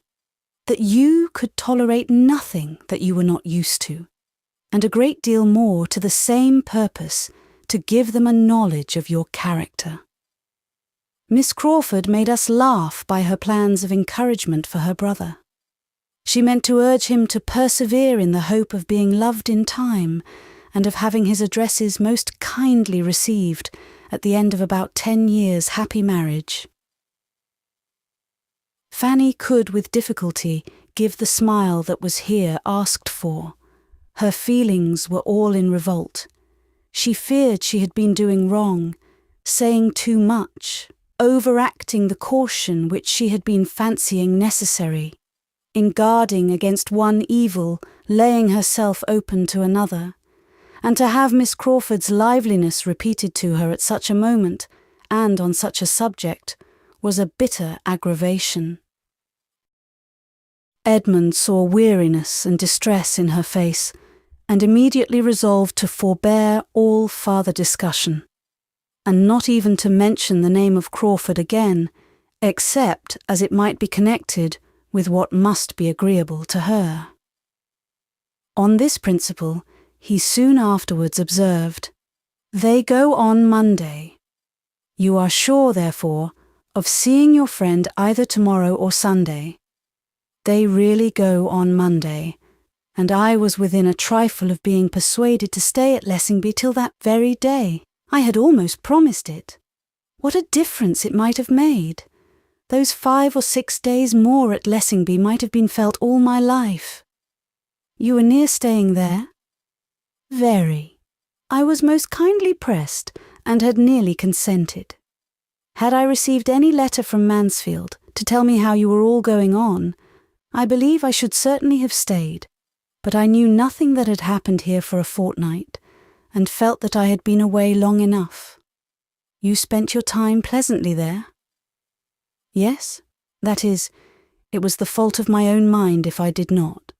that you could tolerate nothing that you were not used to, and a great deal more to the same purpose, to give them a knowledge of your character. Miss Crawford made us laugh by her plans of encouragement for her brother. She meant to urge him to persevere in the hope of being loved in time and of having his addresses most kindly received at the end of about 10 years' happy marriage. Fanny could with difficulty give the smile that was here asked for. Her feelings were all in revolt. She feared she had been doing wrong, saying too much, overacting the caution which she had been fancying necessary, in guarding against one evil, laying herself open to another, and to have Miss Crawford's liveliness repeated to her at such a moment, and on such a subject, was a bitter aggravation. Edmund saw weariness and distress in her face, and immediately resolved to forbear all farther discussion, and not even to mention the name of Crawford again, except as it might be connected with what must be agreeable to her. On this principle, he soon afterwards observed, "They go on Monday. You are sure, therefore, of seeing your friend either tomorrow or Sunday. They really go on Monday, and I was within a trifle of being persuaded to stay at Lessingby till that very day. I had almost promised it. What a difference it might have made! Those 5 or 6 days more at Lessingby might have been felt all my life. You were near staying there?" "Very. I was most kindly pressed, and had nearly consented. Had I received any letter from Mansfield to tell me how you were all going on, I believe I should certainly have stayed, but I knew nothing that had happened here for a fortnight, and felt that I had been away long enough. You spent your time pleasantly there? Yes, that is, it was the fault of my own mind if I did not.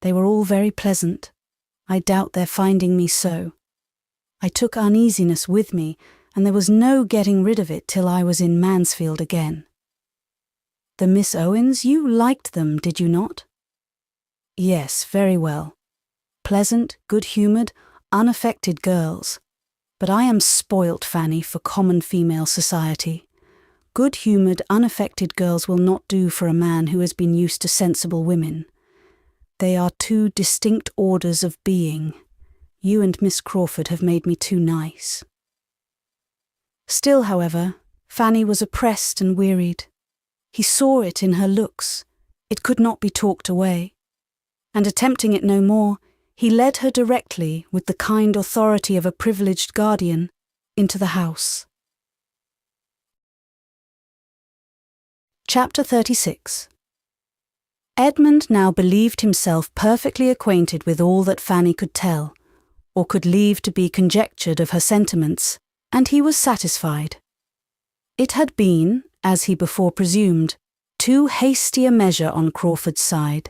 They were all very pleasant. I doubt their finding me so. I took uneasiness with me, and there was no getting rid of it till I was in Mansfield again. The Miss Owens, you liked them, did you not? Yes, very well. Pleasant, good-humoured, unaffected girls. But I am spoilt, Fanny, for common female society. Good-humoured, unaffected girls will not do for a man who has been used to sensible women. They are two distinct orders of being. You and Miss Crawford have made me too nice. Still, however, Fanny was oppressed and wearied. He saw it in her looks. It could not be talked away. And attempting it no more, he led her directly, with the kind authority of a privileged guardian, into the house. Chapter 36. Edmund now believed himself perfectly acquainted with all that Fanny could tell, or could leave to be conjectured of her sentiments, and he was satisfied. It had been, as he before presumed, too hasty a measure on Crawford's side,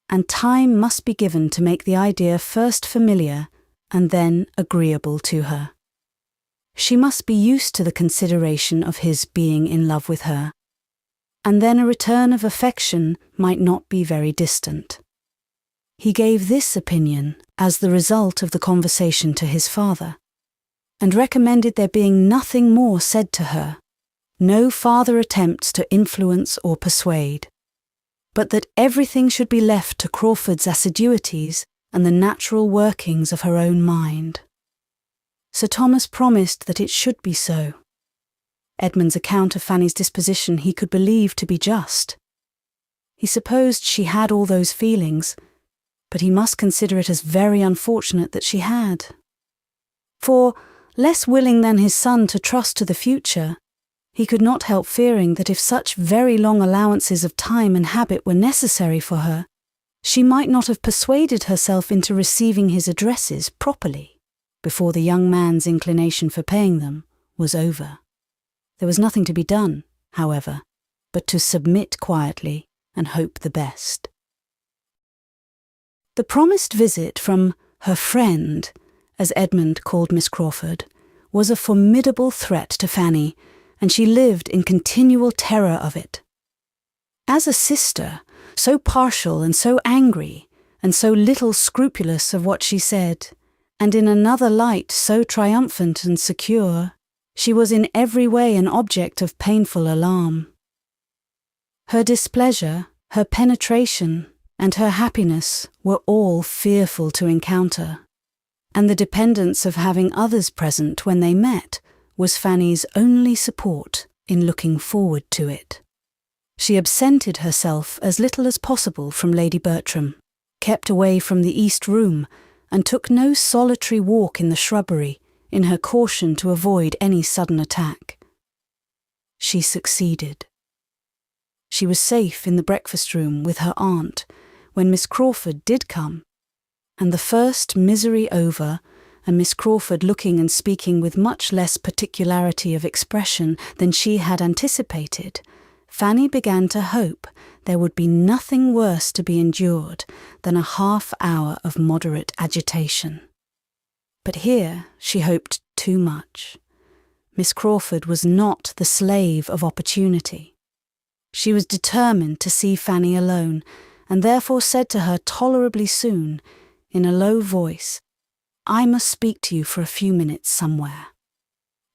and time must be given to make the idea first familiar and then agreeable to her. She must be used to the consideration of his being in love with her, and then a return of affection might not be very distant. He gave this opinion as the result of the conversation to his father, and recommended there being nothing more said to her, no farther attempts to influence or persuade, but that everything should be left to Crawford's assiduities and the natural workings of her own mind. Sir Thomas promised that it should be so. Edmund's account of Fanny's disposition he could believe to be just. He supposed she had all those feelings, but he must consider it as very unfortunate that she had. For, less willing than his son to trust to the future, he could not help fearing that if such very long allowances of time and habit were necessary for her, she might not have persuaded herself into receiving his addresses properly before the young man's inclination for paying them was over. There was nothing to be done, however, but to submit quietly and hope the best. The promised visit from her friend, as Edmund called Miss Crawford, was a formidable threat to Fanny, and she lived in continual terror of it. As a sister, so partial and so angry, and so little scrupulous of what she said, and in another light so triumphant and secure, she was in every way an object of painful alarm. Her displeasure, her penetration, and her happiness were all fearful to encounter, and the dependence of having others present when they met was Fanny's only support in looking forward to it. She absented herself as little as possible from Lady Bertram, kept away from the east room, and took no solitary walk in the shrubbery, in her caution to avoid any sudden attack. She succeeded. She was safe in the breakfast-room with her aunt when Miss Crawford did come, and the first misery over, and Miss Crawford looking and speaking with much less particularity of expression than she had anticipated, Fanny began to hope there would be nothing worse to be endured than a half-hour of moderate agitation. But here she hoped too much. Miss Crawford was not the slave of opportunity. She was determined to see Fanny alone, and therefore said to her tolerably soon, in a low voice, "I must speak to you for a few minutes somewhere."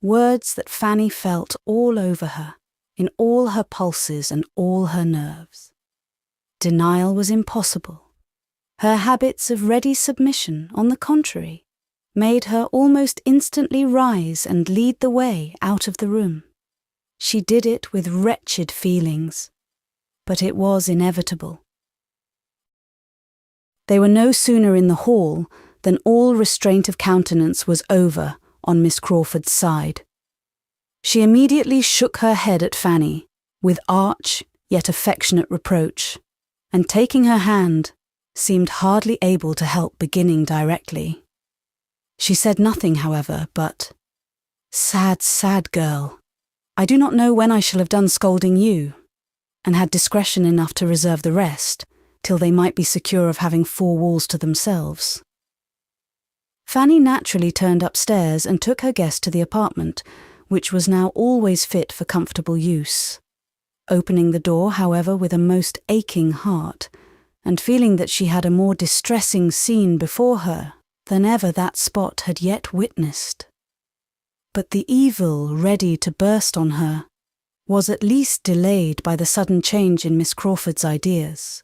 Words that Fanny felt all over her, in all her pulses and all her nerves. Denial was impossible. Her habits of ready submission, on the contrary, made her almost instantly rise and lead the way out of the room. She did it with wretched feelings, but it was inevitable. They were no sooner in the hall than all restraint of countenance was over on Miss Crawford's side. She immediately shook her head at Fanny, with arch yet affectionate reproach, and taking her hand, seemed hardly able to help beginning directly. She said nothing, however, but, "Sad, sad girl, I do not know when I shall have done scolding you," and had discretion enough to reserve the rest, till they might be secure of having four walls to themselves. Fanny naturally turned upstairs and took her guest to the apartment, which was now always fit for comfortable use. Opening the door, however, with a most aching heart, and feeling that she had a more distressing scene before her than ever that spot had yet witnessed. But the evil ready to burst on her was at least delayed by the sudden change in Miss Crawford's ideas,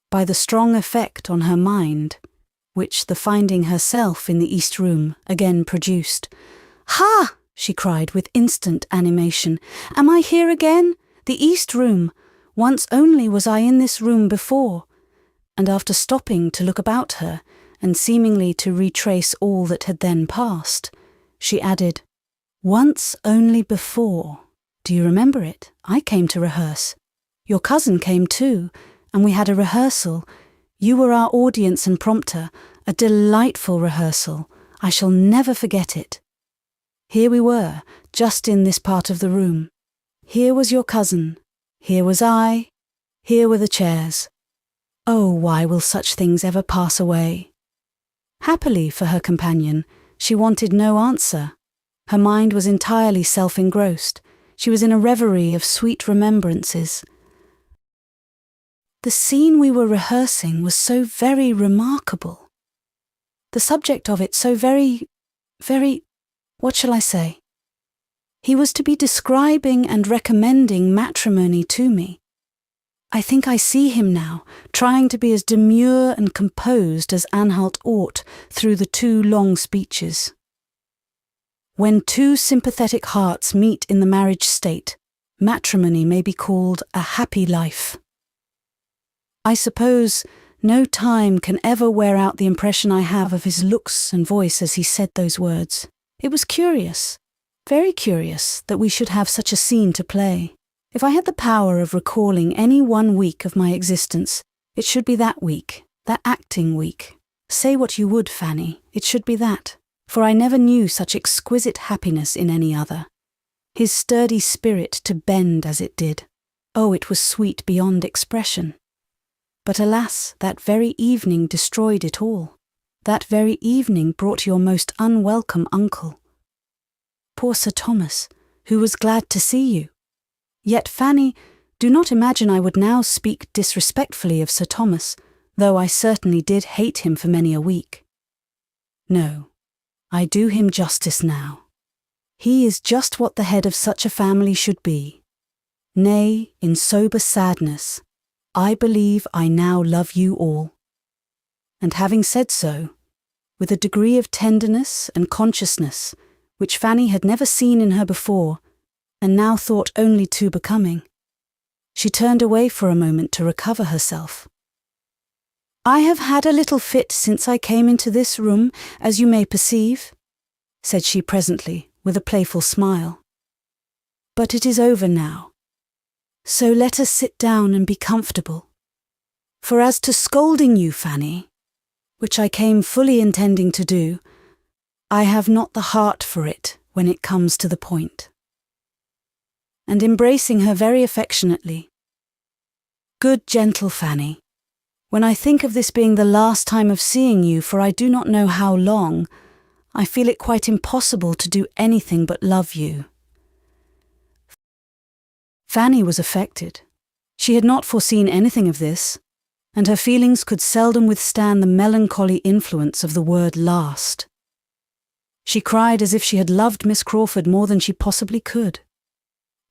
by the strong effect on her mind, which the finding herself in the East Room again produced. "Ha!" she cried with instant animation. "Am I here again? The East Room. Once only was I in this room before." And after stopping to look about her, and seemingly to retrace all that had then passed, she added, "Once only before. Do you remember it? I came to rehearse. Your cousin came too, and we had a rehearsal. You were our audience and prompter, a delightful rehearsal. I shall never forget it. Here we were, just in this part of the room. Here was your cousin, here was I, here were the chairs. Oh, why will such things ever pass away?" Happily for her companion, she wanted no answer. Her mind was entirely self-engrossed. She was in a reverie of sweet remembrances. The scene we were rehearsing was so very remarkable. The subject of it so very, what shall I say? He was to be describing and recommending matrimony to me. I think I see him now, trying to be as demure and composed as Anhalt ought through the two long speeches. When two sympathetic hearts meet in the marriage state, matrimony may be called a happy life. I suppose no time can ever wear out the impression I have of his looks and voice as he said those words. It was curious, very curious, that we should have such a scene to play. If I had the power of recalling any one week of my existence, it should be that week, that acting week. Say what you would, Fanny, it should be that, for I never knew such exquisite happiness in any other. His sturdy spirit to bend as it did. Oh, it was sweet beyond expression. But alas, that very evening destroyed it all. That very evening brought your most unwelcome uncle. Poor Sir Thomas, who was glad to see you. Yet, Fanny, do not imagine I would now speak disrespectfully of Sir Thomas, though I certainly did hate him for many a week. No, I do him justice now. He is just what the head of such a family should be. Nay, in sober sadness, I believe I now love you all. And having said so, with a degree of tenderness and consciousness which Fanny had never seen in her before, and now thought only too becoming, she turned away for a moment to recover herself. "I have had a little fit since I came into this room, as you may perceive," said she presently, with a playful smile. "But it is over now. So let us sit down and be comfortable. For as to scolding you, Fanny, which I came fully intending to do, I have not the heart for it when it comes to the point." And embracing her very affectionately, "Good gentle Fanny, when I think of this being the last time of seeing you for I do not know how long, I feel it quite impossible to do anything but love you." Fanny was affected. She had not foreseen anything of this, and her feelings could seldom withstand the melancholy influence of the word last. She cried as if she had loved Miss Crawford more than she possibly could.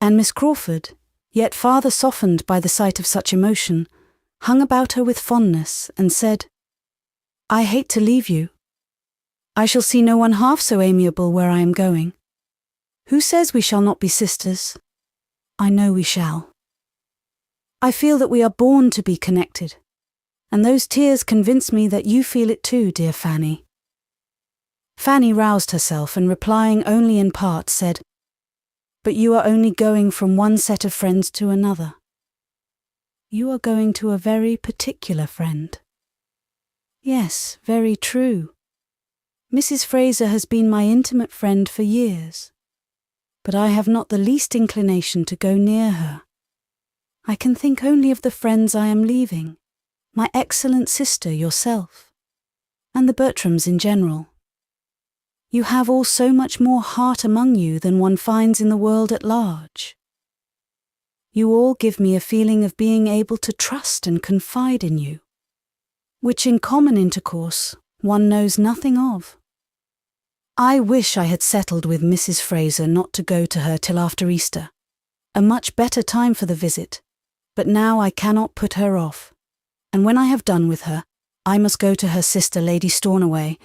And Miss Crawford, yet farther softened by the sight of such emotion, hung about her with fondness and said, "I hate to leave you. I shall see no one half so amiable where I am going. Who says we shall not be sisters? I know we shall. I feel that we are born to be connected, and those tears convince me that you feel it too, dear Fanny." Fanny roused herself and, replying only in part, said, "But you are only going from one set of friends to another. You are going to a very particular friend." "Yes, very true. Mrs. Fraser has been my intimate friend for years, but I have not the least inclination to go near her. I can think only of the friends I am leaving, my excellent sister, yourself, and the Bertrams in general. You have all so much more heart among you than one finds in the world at large. You all give me a feeling of being able to trust and confide in you, which in common intercourse one knows nothing of. I wish I had settled with Mrs. Fraser not to go to her till after Easter, a much better time for the visit, but now I cannot put her off, and when I have done with her, I must go to her sister Lady Stornoway,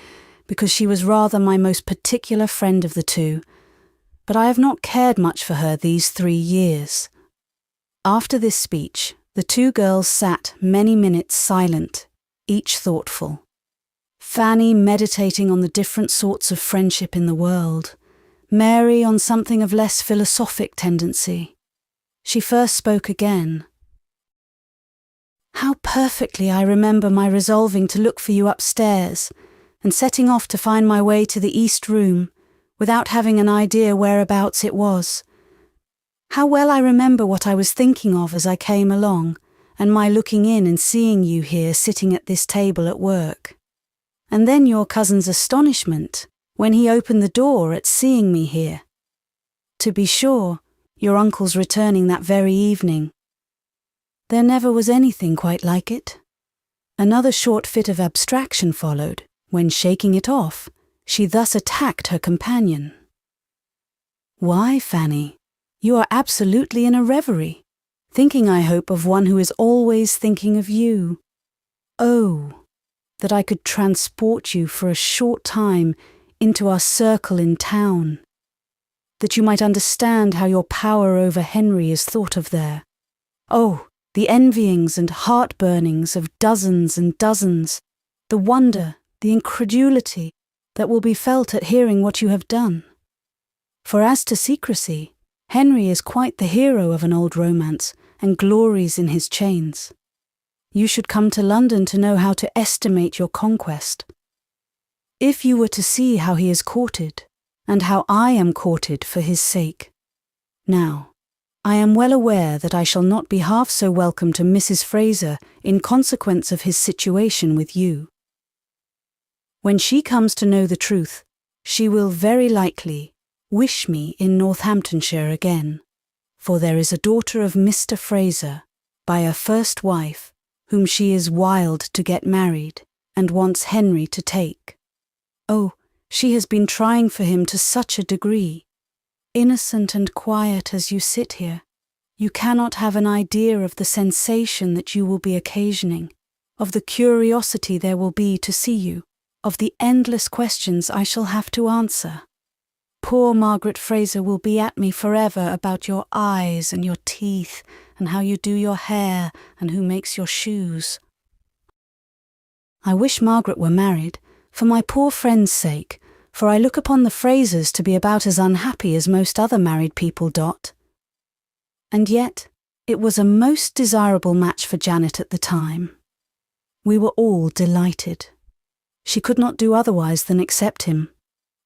because she was rather my most particular friend of the two, but I have not cared much for her these 3 years." After this speech, the two girls sat many minutes silent, each thoughtful. Fanny meditating on the different sorts of friendship in the world, Mary on something of less philosophic tendency. She first spoke again. "How perfectly I remember my resolving to look for you upstairs, and setting off to find my way to the east room, without having an idea whereabouts it was. How well I remember what I was thinking of as I came along, and my looking in and seeing you here sitting at this table at work. And then your cousin's astonishment when he opened the door at seeing me here. To be sure, your uncle's returning that very evening. There never was anything quite like it." Another short fit of abstraction followed, when, shaking it off, she thus attacked her companion. "Why, Fanny, you are absolutely in a reverie, thinking, I hope, of one who is always thinking of you. Oh, that I could transport you for a short time into our circle in town, that you might understand how your power over Henry is thought of there. Oh, the envyings and heart-burnings of dozens and dozens, the wonder, the incredulity that will be felt at hearing what you have done. For as to secrecy, Henry is quite the hero of an old romance, and glories in his chains. You should come to London to know how to estimate your conquest. If you were to see how he is courted, and how I am courted for his sake. Now, I am well aware that I shall not be half so welcome to Mrs. Fraser in consequence of his situation with you. When she comes to know the truth, she will very likely wish me in Northamptonshire again, for there is a daughter of Mr. Fraser, by a first wife, whom she is wild to get married, and wants Henry to take. Oh, she has been trying for him to such a degree. Innocent and quiet as you sit here, you cannot have an idea of the sensation that you will be occasioning, of the curiosity there will be to see you, of the endless questions I shall have to answer. Poor Margaret Fraser will be at me forever about your eyes and your teeth, and how you do your hair, and who makes your shoes. I wish Margaret were married, for my poor friend's sake, for I look upon the Frasers to be about as unhappy as most other married people dot. And yet, it was a most desirable match for Janet at the time. We were all delighted. She could not do otherwise than accept him,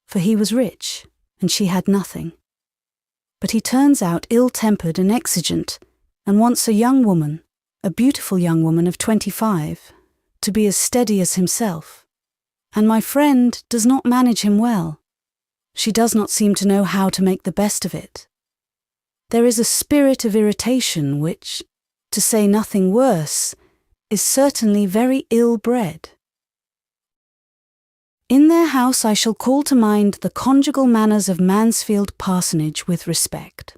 for he was rich, and she had nothing. But he turns out ill-tempered and exigent, and wants a young woman, a beautiful young woman of 25, to be as steady as himself. And my friend does not manage him well. She does not seem to know how to make the best of it. There is a spirit of irritation which, to say nothing worse, is certainly very ill-bred. In their house I shall call to mind the conjugal manners of Mansfield Parsonage with respect.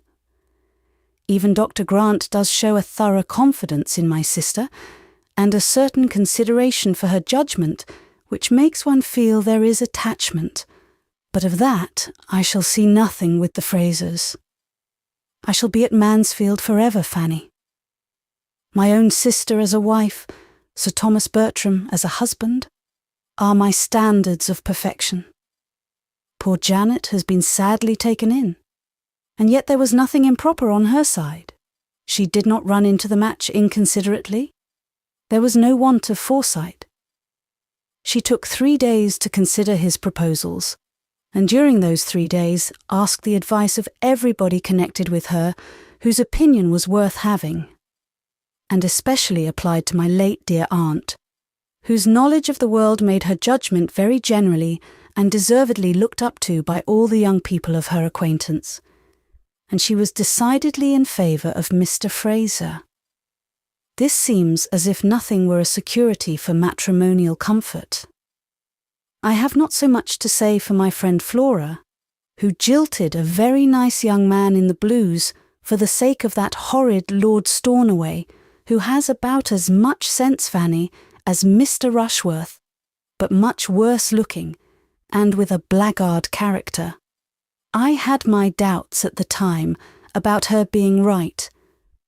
Even Dr. Grant does show a thorough confidence in my sister, and a certain consideration for her judgment, which makes one feel there is attachment, but of that I shall see nothing with the Frasers. I shall be at Mansfield forever, Fanny. My own sister as a wife, Sir Thomas Bertram as a husband, are my standards of perfection. Poor Janet has been sadly taken in. And yet there was nothing improper on her side. She did not run into the match inconsiderately. There was no want of foresight. She took 3 days to consider his proposals, and during those 3 days asked the advice of everybody connected with her whose opinion was worth having, and especially applied to my late dear aunt, whose knowledge of the world made her judgment very generally and deservedly looked up to by all the young people of her acquaintance, and she was decidedly in favour of Mr. Fraser. This seems as if nothing were a security for matrimonial comfort. I have not so much to say for my friend Flora, who jilted a very nice young man in the Blues for the sake of that horrid Lord Stornoway, who has about as much sense, Fanny, as Mr. Rushworth, but much worse looking, and with a blackguard character. I had my doubts at the time about her being right,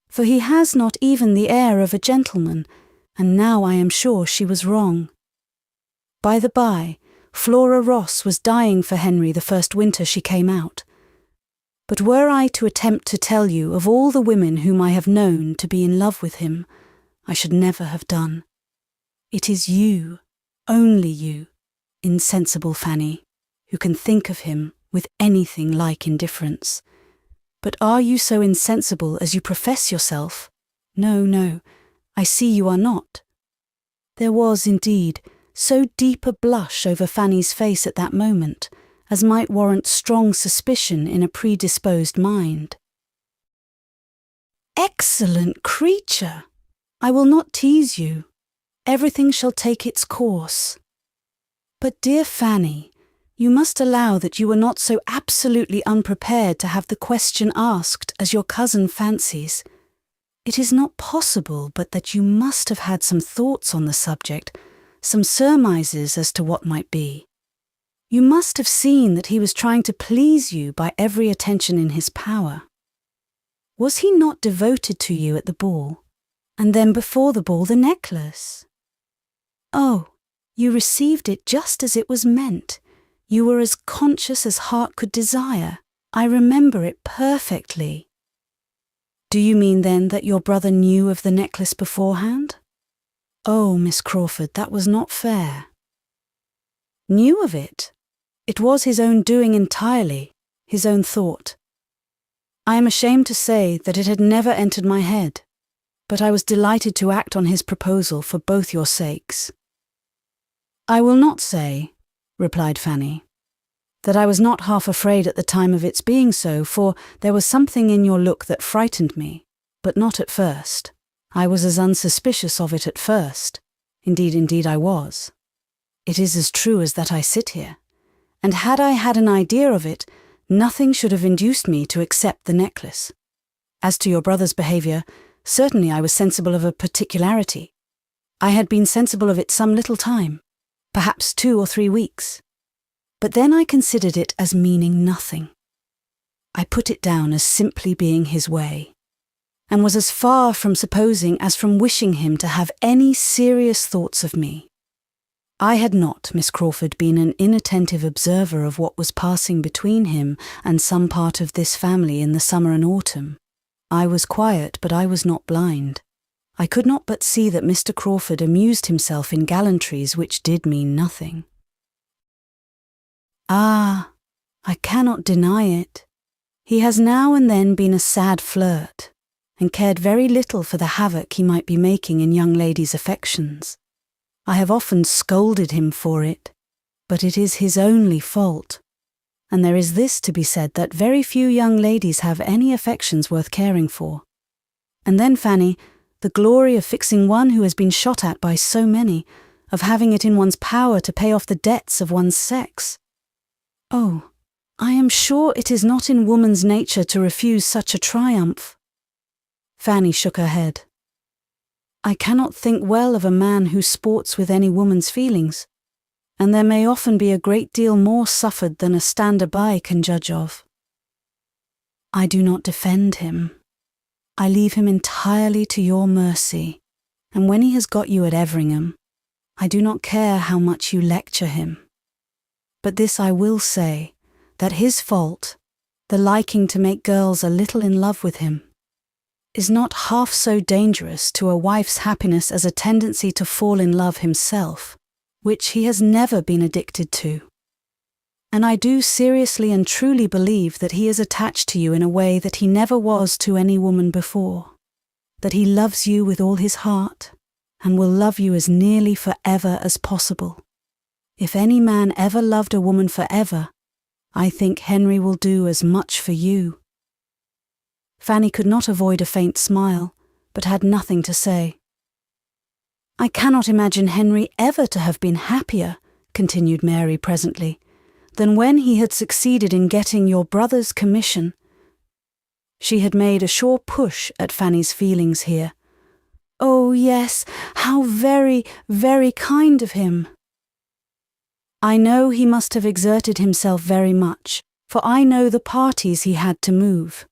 for he has not even the air of a gentleman, and now I am sure she was wrong. By the by, Flora Ross was dying for Henry the first winter she came out. But were I to attempt to tell you of all the women whom I have known to be in love with him, I should never have done. It is you, only you, insensible Fanny, who can think of him with anything like indifference. But are you so insensible as you profess yourself? No, no, I see you are not. There was, indeed, so deep a blush over Fanny's face at that moment as might warrant strong suspicion in a predisposed mind. Excellent creature! I will not tease you. Everything shall take its course. But, dear Fanny, you must allow that you were not so absolutely unprepared to have the question asked as your cousin fancies. It is not possible but that you must have had some thoughts on the subject, some surmises as to what might be. You must have seen that he was trying to please you by every attention in his power. Was he not devoted to you at the ball? And then before the ball the necklace? Oh, you received it just as it was meant. You were as conscious as heart could desire. I remember it perfectly. Do you mean then that your brother knew of the necklace beforehand? Oh, Miss Crawford, that was not fair. Knew of it? It was his own doing entirely, his own thought. I am ashamed to say that it had never entered my head, but I was delighted to act on his proposal for both your sakes. I will not say, replied Fanny, that I was not half afraid at the time of its being so, for there was something in your look that frightened me, but not at first. I was as unsuspicious of it at first. Indeed, I was. It is as true as that I sit here, and had I had an idea of it, nothing should have induced me to accept the necklace. As to your brother's behaviour, certainly I was sensible of a particularity. I had been sensible of it some little time, perhaps 2 or 3 weeks. But then I considered it as meaning nothing. I put it down as simply being his way, and was as far from supposing as from wishing him to have any serious thoughts of me. I had not, Miss Crawford, been an inattentive observer of what was passing between him and some part of this family in the summer and autumn. I was quiet, but I was not blind. I could not but see that Mr. Crawford amused himself in gallantries which did mean nothing. Ah, I cannot deny it. He has now and then been a sad flirt, and cared very little for the havoc he might be making in young ladies' affections. I have often scolded him for it, but it is his only fault. And there is this to be said, that very few young ladies have any affections worth caring for. And then, Fanny, the glory of fixing one who has been shot at by so many, of having it in one's power to pay off the debts of one's sex. Oh, I am sure it is not in woman's nature to refuse such a triumph. Fanny shook her head. I cannot think well of a man who sports with any woman's feelings, and there may often be a great deal more suffered than a stander-by can judge of. I do not defend him. I leave him entirely to your mercy, and when he has got you at Everingham, I do not care how much you lecture him. But this I will say, that his fault, the liking to make girls a little in love with him, is not half so dangerous to a wife's happiness as a tendency to fall in love himself, which he has never been addicted to. And I do seriously and truly believe that he is attached to you in a way that he never was to any woman before, that he loves you with all his heart, and will love you as nearly forever as possible. If any man ever loved a woman forever, I think Henry will do as much for you. Fanny could not avoid a faint smile, but had nothing to say. I cannot imagine Henry ever to have been happier, continued Mary presently, than when he had succeeded in getting your brother's commission. She had made a sure push at Fanny's feelings here. Oh, yes, how very, very kind of him. I know he must have exerted himself very much, for I know the parties he had to move.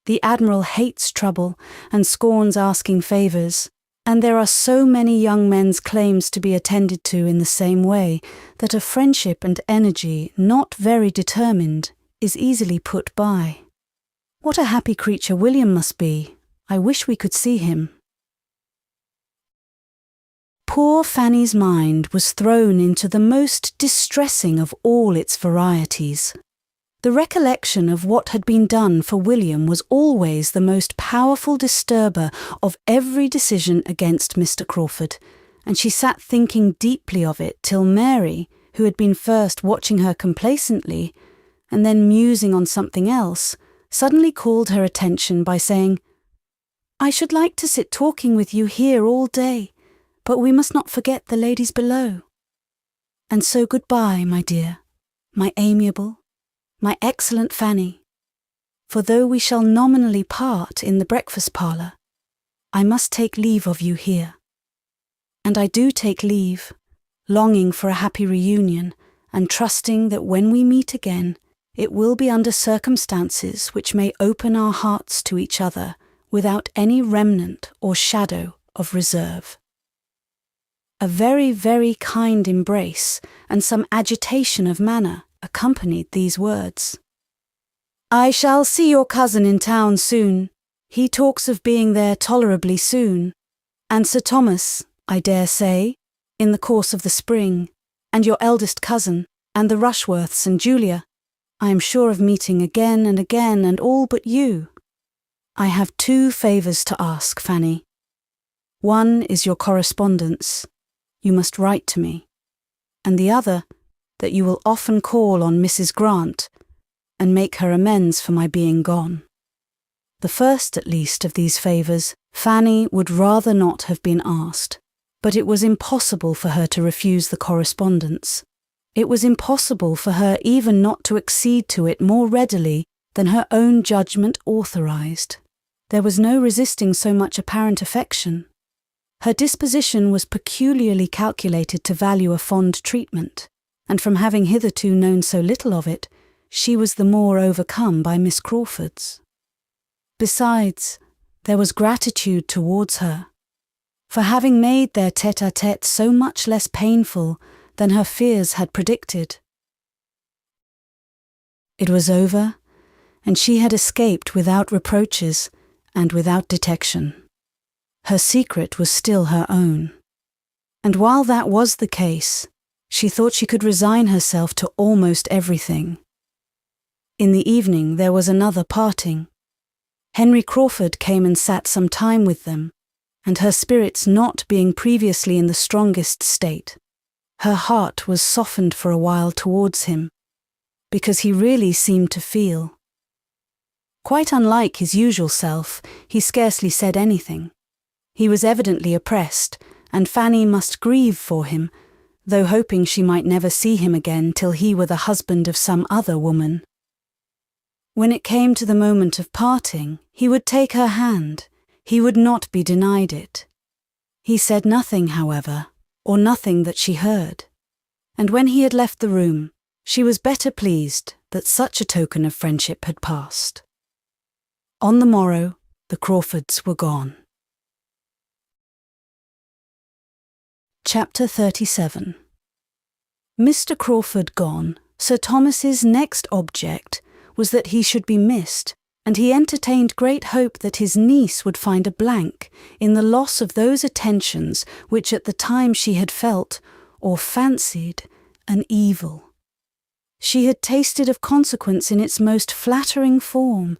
The Admiral hates trouble and scorns asking favours, and there are so many young men's claims to be attended to in the same way that a friendship and energy not very determined is easily put by. What a happy creature William must be. I wish we could see him. Poor Fanny's mind was thrown into the most distressing of all its varieties. The recollection of what had been done for William was always the most powerful disturber of every decision against Mr. Crawford, and she sat thinking deeply of it till Mary, who had been first watching her complacently, and then musing on something else, suddenly called her attention by saying, "I should like to sit talking with you here all day, but we must not forget the ladies below. And so goodbye, my dear, my amiable, my excellent Fanny, for though we shall nominally part in the breakfast parlour, I must take leave of you here. And I do take leave, longing for a happy reunion, and trusting that when we meet again, it will be under circumstances which may open our hearts to each other without any remnant or shadow of reserve." A very, very kind embrace and some agitation of manner accompanied these words. "I shall see your cousin in town soon. He talks of being there tolerably soon. And Sir Thomas, I dare say, in the course of the spring, and your eldest cousin, and the Rushworths and Julia. I am sure of meeting again, and all but you. I have 2 favours to ask, Fanny. One is your correspondence. You must write to me. And the other, that you will often call on Mrs. Grant, and make her amends for my being gone." The first, at least, of these favours Fanny would rather not have been asked, but it was impossible for her to refuse the correspondence. It was impossible for her even not to accede to it more readily than her own judgment authorised. There was no resisting so much apparent affection. Her disposition was peculiarly calculated to value a fond treatment, and from having hitherto known so little of it, she was the more overcome by Miss Crawford's. Besides, there was gratitude towards her, for having made their tête-à-tête so much less painful than her fears had predicted. It was over, and she had escaped without reproaches and without detection. Her secret was still her own, and while that was the case, she thought she could resign herself to almost everything. In the evening there was another parting. Henry Crawford came and sat some time with them, and her spirits not being previously in the strongest state, her heart was softened for a while towards him, because he really seemed to feel. Quite unlike his usual self, he scarcely said anything. He was evidently oppressed, and Fanny must grieve for him, though hoping she might never see him again till he were the husband of some other woman. When it came to the moment of parting, he would take her hand. He would not be denied it. He said nothing, however, or nothing that she heard, and when he had left the room, she was better pleased that such a token of friendship had passed. On the morrow, the Crawfords were gone. Chapter 37. Mr. Crawford gone, Sir Thomas's next object was that he should be missed, and he entertained great hope that his niece would find a blank in the loss of those attentions which at the time she had felt, or fancied, an evil. She had tasted of consequence in its most flattering form,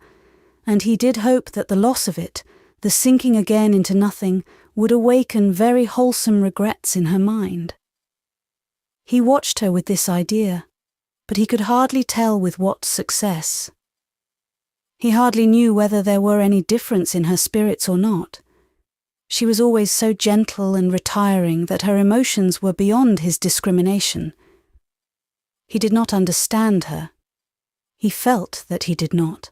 and he did hope that the loss of it, the sinking again into nothing, would awaken very wholesome regrets in her mind. He watched her with this idea, but he could hardly tell with what success. He hardly knew whether there were any difference in her spirits or not. She was always so gentle and retiring that her emotions were beyond his discrimination. He did not understand her. He felt that he did not,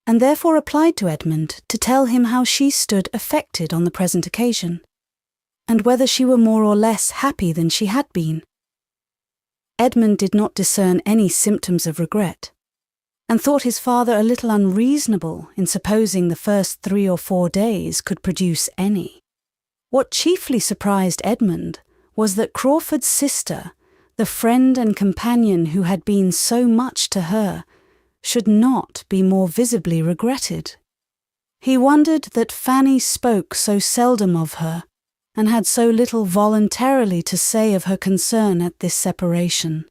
and therefore applied to Edmund to tell him how she stood affected on the present occasion, and whether she were more or less happy than she had been. Edmund did not discern any symptoms of regret, and thought his father a little unreasonable in supposing the first 3 or 4 days could produce any. What chiefly surprised Edmund was that Crawford's sister, the friend and companion who had been so much to her, should not be more visibly regretted. He wondered that Fanny spoke so seldom of her, and had so little voluntarily to say of her concern at this separation.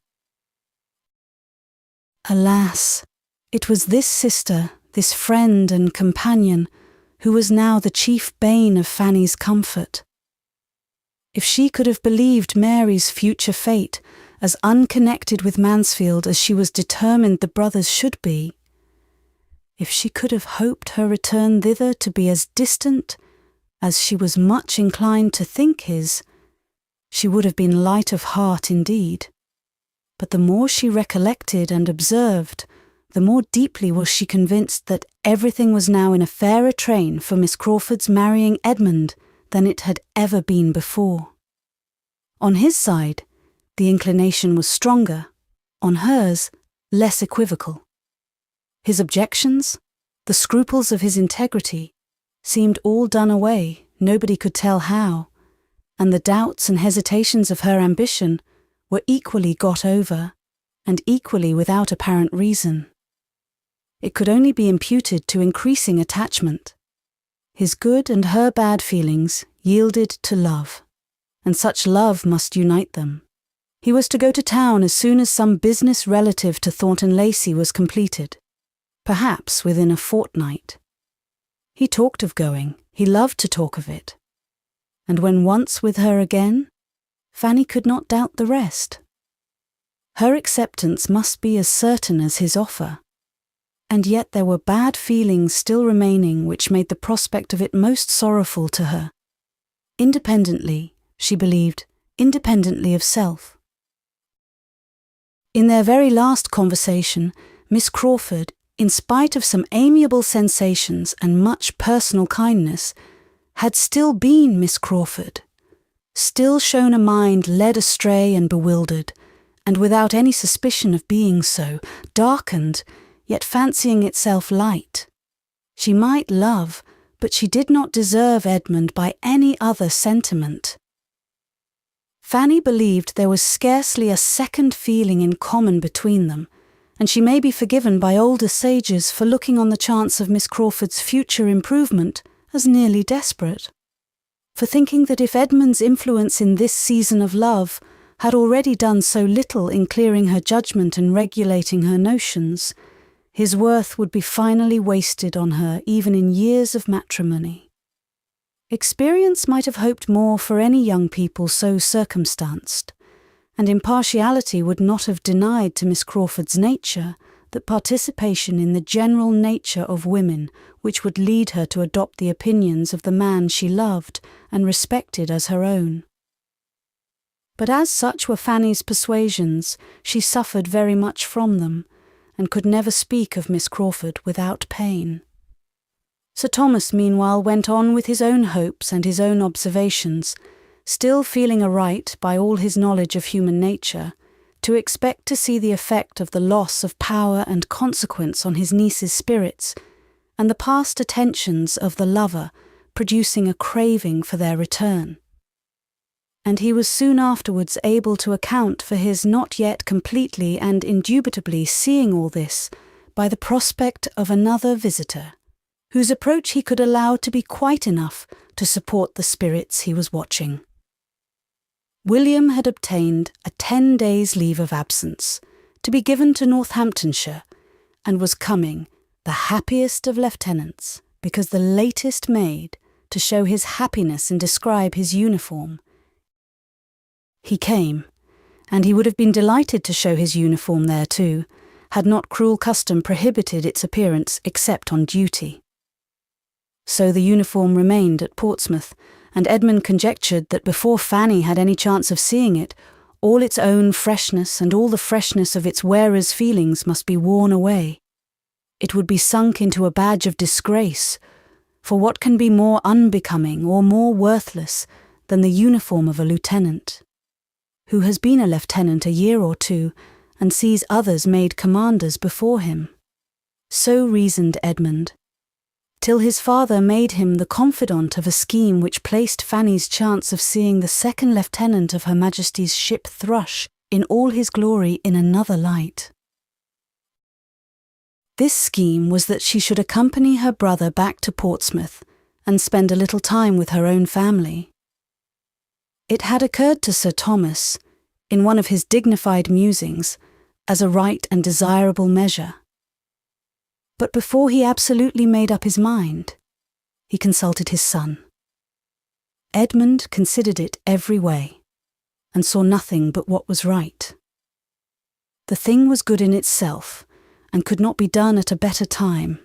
Alas! It was this sister, this friend and companion, who was now the chief bane of Fanny's comfort. If she could have believed Mary's future fate as unconnected with Mansfield as she was determined the brothers should be, if she could have hoped her return thither to be as distant as she was much inclined to think his, she would have been light of heart indeed. But the more she recollected and observed, the more deeply was she convinced that everything was now in a fairer train for Miss Crawford's marrying Edmund than it had ever been before. On his side, the inclination was stronger, on hers, less equivocal. His objections, the scruples of his integrity, seemed all done away, nobody could tell how, and the doubts and hesitations of her ambition were equally got over, and equally without apparent reason. It could only be imputed to increasing attachment. His good and her bad feelings yielded to love, and such love must unite them. He was to go to town as soon as some business relative to Thornton Lacey was completed, perhaps within a fortnight. He talked of going, he loved to talk of it. And when once with her again, Fanny could not doubt the rest. Her acceptance must be as certain as his offer, and yet there were bad feelings still remaining which made the prospect of it most sorrowful to her. Independently, she believed, independently of self. In their very last conversation, Miss Crawford, in spite of some amiable sensations and much personal kindness, had still been Miss Crawford, still shown a mind led astray and bewildered, and without any suspicion of being so, darkened, yet fancying itself light. She might love, but she did not deserve Edmund by any other sentiment. Fanny believed there was scarcely a second feeling in common between them, and she may be forgiven by older sages for looking on the chance of Miss Crawford's future improvement as nearly desperate, for thinking that if Edmund's influence in this season of love had already done so little in clearing her judgment and regulating her notions, his worth would be finally wasted on her even in years of matrimony. Experience might have hoped more for any young people so circumstanced, and impartiality would not have denied to Miss Crawford's nature that participation in the general nature of women which would lead her to adopt the opinions of the man she loved and respected as her own. But as such were Fanny's persuasions, she suffered very much from them, and could never speak of Miss Crawford without pain. Sir Thomas meanwhile went on with his own hopes and his own observations, still feeling a right, by all his knowledge of human nature, to expect to see the effect of the loss of power and consequence on his niece's spirits, and the past attentions of the lover producing a craving for their return. and he was soon afterwards able to account for his not yet completely and indubitably seeing all this by the prospect of another visitor, whose approach he could allow to be quite enough to support the spirits he was watching. William had obtained a 10 days' leave of absence to be given to Northamptonshire, and was coming, the happiest of lieutenants, because the latest maid, to show his happiness and describe his uniform. He came, and he would have been delighted to show his uniform there too, had not cruel custom prohibited its appearance except on duty. So the uniform remained at Portsmouth, and Edmund conjectured that before Fanny had any chance of seeing it, all its own freshness and all the freshness of its wearer's feelings must be worn away. It would be sunk into a badge of disgrace, for what can be more unbecoming or more worthless than the uniform of a lieutenant, who has been a lieutenant a year or two and sees others made commanders before him? So reasoned Edmund, till his father made him the confidant of a scheme which placed Fanny's chance of seeing the second lieutenant of Her Majesty's ship Thrush in all his glory in another light. This scheme was that she should accompany her brother back to Portsmouth and spend a little time with her own family. It had occurred to Sir Thomas, in one of his dignified musings, as a right and desirable measure. But before he absolutely made up his mind, he consulted his son. Edmund considered it every way, and saw nothing but what was right. The thing was good in itself, and could not be done at a better time,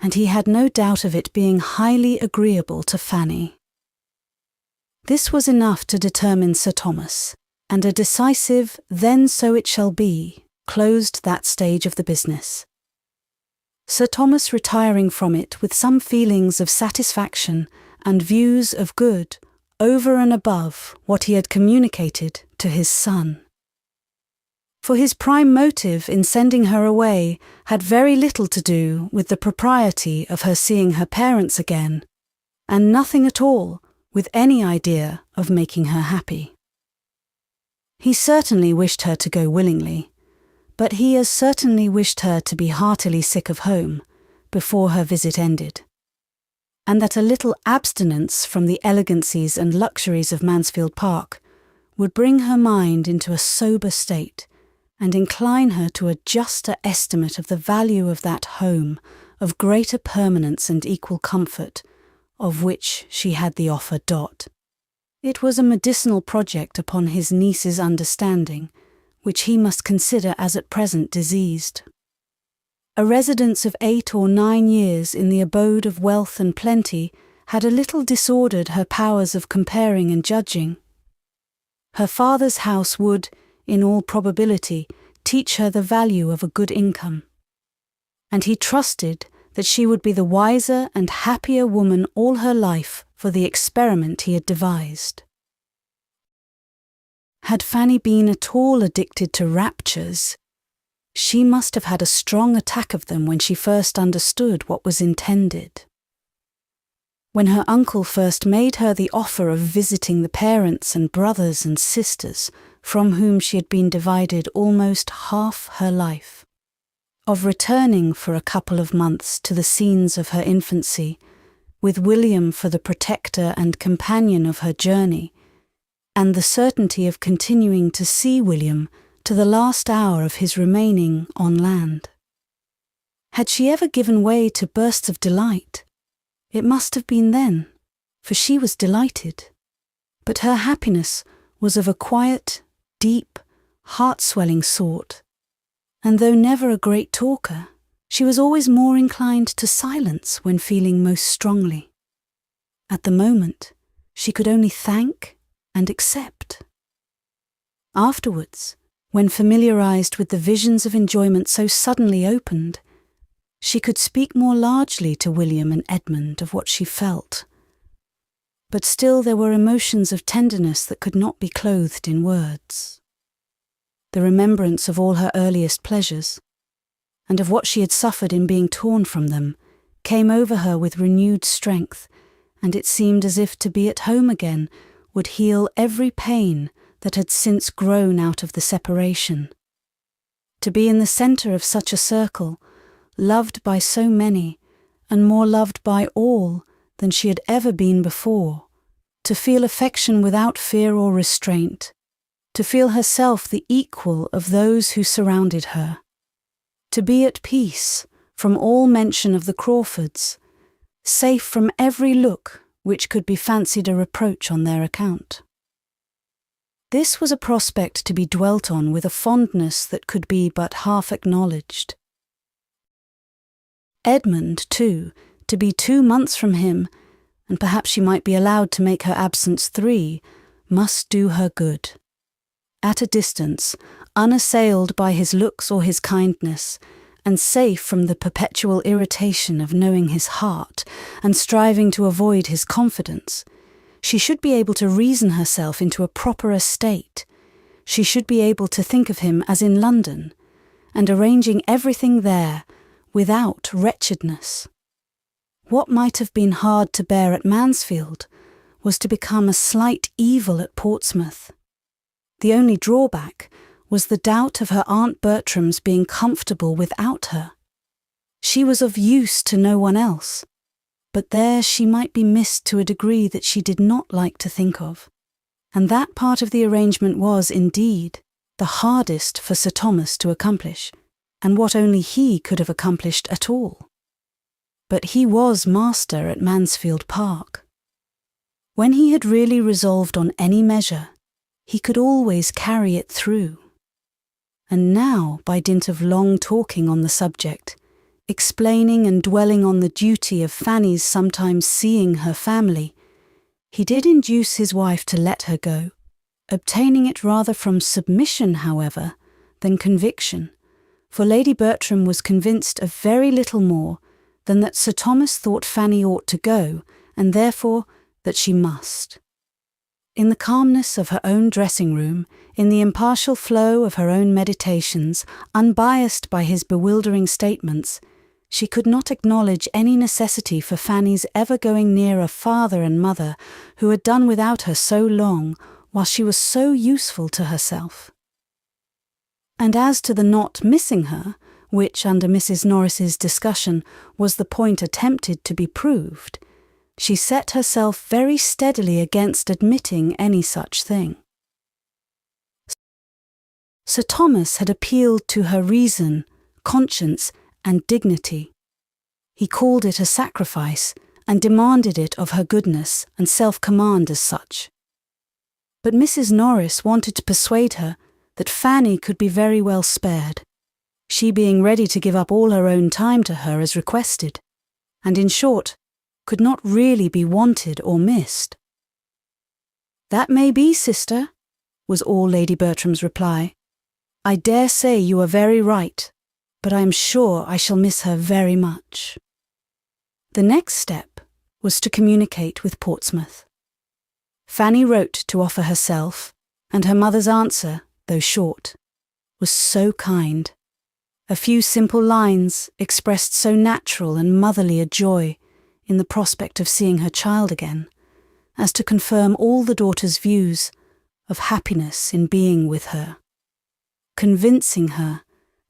and he had no doubt of it being highly agreeable to Fanny. This was enough to determine Sir Thomas, and a decisive "then so it shall be" closed that stage of the business. Sir Thomas retiring from it with some feelings of satisfaction and views of good over and above what he had communicated to his son. For his prime motive in sending her away had very little to do with the propriety of her seeing her parents again, and nothing at all with any idea of making her happy. He certainly wished her to go willingly, but he as certainly wished her to be heartily sick of home before her visit ended, and that a little abstinence from the elegancies and luxuries of Mansfield Park would bring her mind into a sober state and incline her to a juster estimate of the value of that home of greater permanence and equal comfort, of which she had the offer. It was a medicinal project upon his niece's understanding, which he must consider as at present diseased. A residence of 8 or 9 years in the abode of wealth and plenty had a little disordered her powers of comparing and judging. Her father's house would, in all probability, teach her the value of a good income, and he trusted that she would be the wiser and happier woman all her life for the experiment he had devised. Had Fanny been at all addicted to raptures, she must have had a strong attack of them when she first understood what was intended. When her uncle first made her the offer of visiting the parents and brothers and sisters from whom she had been divided almost half her life, of returning for a couple of months to the scenes of her infancy, with William for the protector and companion of her journey, and the certainty of continuing to see William to the last hour of his remaining on land. Had she ever given way to bursts of delight? It must have been then, for she was delighted. But her happiness was of a quiet, deep, heart-swelling sort, and though never a great talker, she was always more inclined to silence when feeling most strongly. At the moment, she could only thank and accept. Afterwards, when familiarized with the visions of enjoyment so suddenly opened, she could speak more largely to William and Edmund of what she felt. But still there were emotions of tenderness that could not be clothed in words. The remembrance of all her earliest pleasures, and of what she had suffered in being torn from them, came over her with renewed strength, and it seemed as if to be at home again would heal every pain that had since grown out of the separation. To be in the centre of such a circle, loved by so many, and more loved by all than she had ever been before, to feel affection without fear or restraint, to feel herself the equal of those who surrounded her, to be at peace from all mention of the Crawfords, safe from every look which could be fancied a reproach on their account. This was a prospect to be dwelt on with a fondness that could be but half acknowledged. Edmund, too, to be 2 months from him, and perhaps she might be allowed to make her absence 3, must do her good. At a distance, unassailed by his looks or his kindness, and safe from the perpetual irritation of knowing his heart and striving to avoid his confidence, she should be able to reason herself into a proper estate. She should be able to think of him as in London, and arranging everything there without wretchedness. What might have been hard to bear at Mansfield was to become a slight evil at Portsmouth. The only drawback was the doubt of her Aunt Bertram's being comfortable without her. She was of use to no one else, but there she might be missed to a degree that she did not like to think of. And that part of the arrangement was, indeed, the hardest for Sir Thomas to accomplish, and what only he could have accomplished at all. But he was master at Mansfield Park. When he had really resolved on any measure, he could always carry it through. And now, by dint of long talking on the subject, explaining and dwelling on the duty of Fanny's sometimes seeing her family, he did induce his wife to let her go, obtaining it rather from submission, however, than conviction, for Lady Bertram was convinced of very little more than that Sir Thomas thought Fanny ought to go, and therefore that she must. In the calmness of her own dressing-room, in the impartial flow of her own meditations, unbiased by his bewildering statements, she could not acknowledge any necessity for Fanny's ever going near a father and mother who had done without her so long, while she was so useful to herself. And as to the not missing her, which under Mrs. Norris's discussion was the point attempted to be proved, she set herself very steadily against admitting any such thing. Sir Thomas had appealed to her reason, conscience, and dignity. He called it a sacrifice, and demanded it of her goodness and self-command as such. But Mrs. Norris wanted to persuade her that Fanny could be very well spared, she being ready to give up all her own time to her as requested, and in short, could not really be wanted or missed. "That may be, sister," was all Lady Bertram's reply. "I dare say you are very right, but I am sure I shall miss her very much." The next step was to communicate with Portsmouth. Fanny wrote to offer herself, and her mother's answer, though short, was so kind. A few simple lines expressed so natural and motherly a joy in the prospect of seeing her child again, as to confirm all the daughter's views of happiness in being with her, convincing her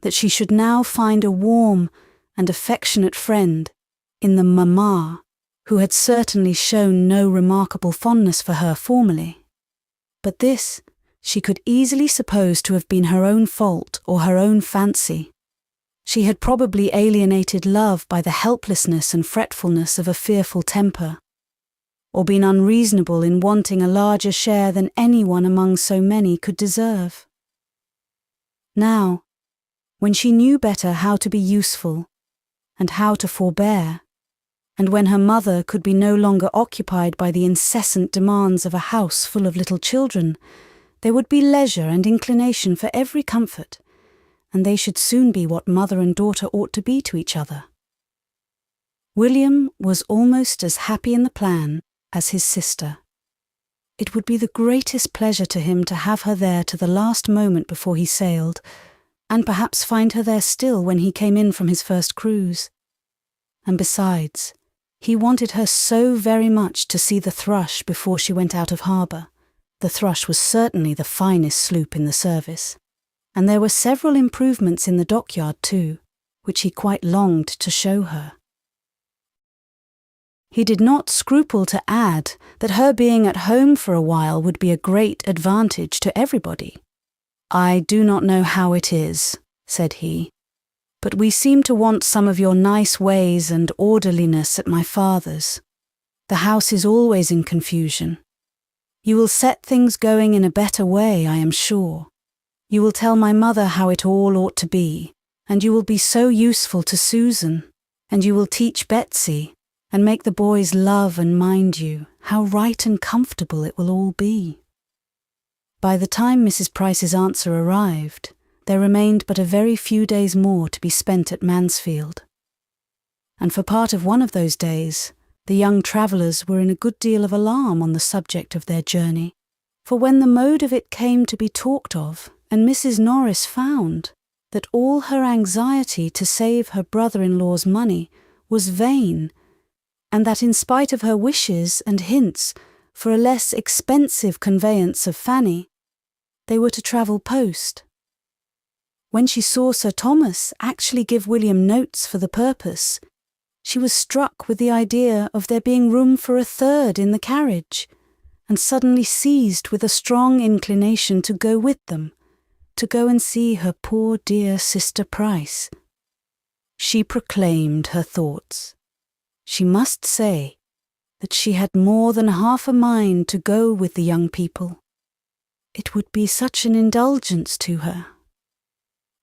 that she should now find a warm and affectionate friend in the mamma who had certainly shown no remarkable fondness for her formerly. But this she could easily suppose to have been her own fault or her own fancy. She had probably alienated love by the helplessness and fretfulness of a fearful temper, or been unreasonable in wanting a larger share than anyone among so many could deserve. Now, when she knew better how to be useful, and how to forbear, and when her mother could be no longer occupied by the incessant demands of a house full of little children, there would be leisure and inclination for every comfort, and they should soon be what mother and daughter ought to be to each other. William was almost as happy in the plan as his sister. It would be the greatest pleasure to him to have her there to the last moment before he sailed, and perhaps find her there still when he came in from his first cruise. And besides, he wanted her so very much to see the Thrush before she went out of harbour. The Thrush was certainly the finest sloop in the service, and there were several improvements in the dockyard too, which he quite longed to show her. He did not scruple to add that her being at home for a while would be a great advantage to everybody. "I do not know how it is," said he, "but we seem to want some of your nice ways and orderliness at my father's. The house is always in confusion. You will set things going in a better way, I am sure. You will tell my mother how it all ought to be, and you will be so useful to Susan, and you will teach Betsy, and make the boys love and mind you. How right and comfortable it will all be." By the time Mrs. Price's answer arrived, there remained but a very few days more to be spent at Mansfield. And for part of one of those days, the young travellers were in a good deal of alarm on the subject of their journey, for when the mode of it came to be talked of, and Mrs. Norris found that all her anxiety to save her brother-in-law's money was vain, and that in spite of her wishes and hints for a less expensive conveyance of Fanny, they were to travel post. When she saw Sir Thomas actually give William notes for the purpose, she was struck with the idea of there being room for a third in the carriage, and suddenly seized with a strong inclination to go with them, to go and see her poor dear sister Price. She proclaimed her thoughts. She must say that she had more than half a mind to go with the young people. It would be such an indulgence to her.